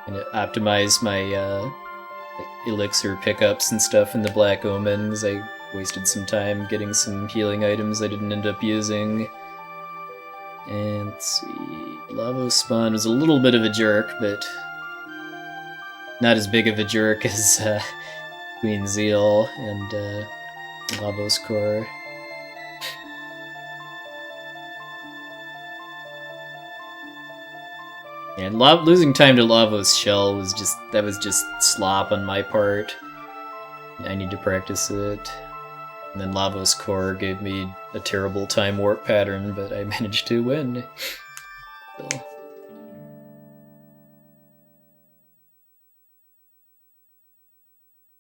kind of optimize my like elixir pickups and stuff in the Black Omen, because I wasted some time getting some healing items I didn't end up using. And let's see... Lavos Spawn was a little bit of a jerk, but not as big of a jerk as Queen Zeal and Lavos Core. And losing time to Lavos Shell was just slop on my part. I need to practice it. And then Lavos Core gave me a terrible time warp pattern, but I managed to win. So.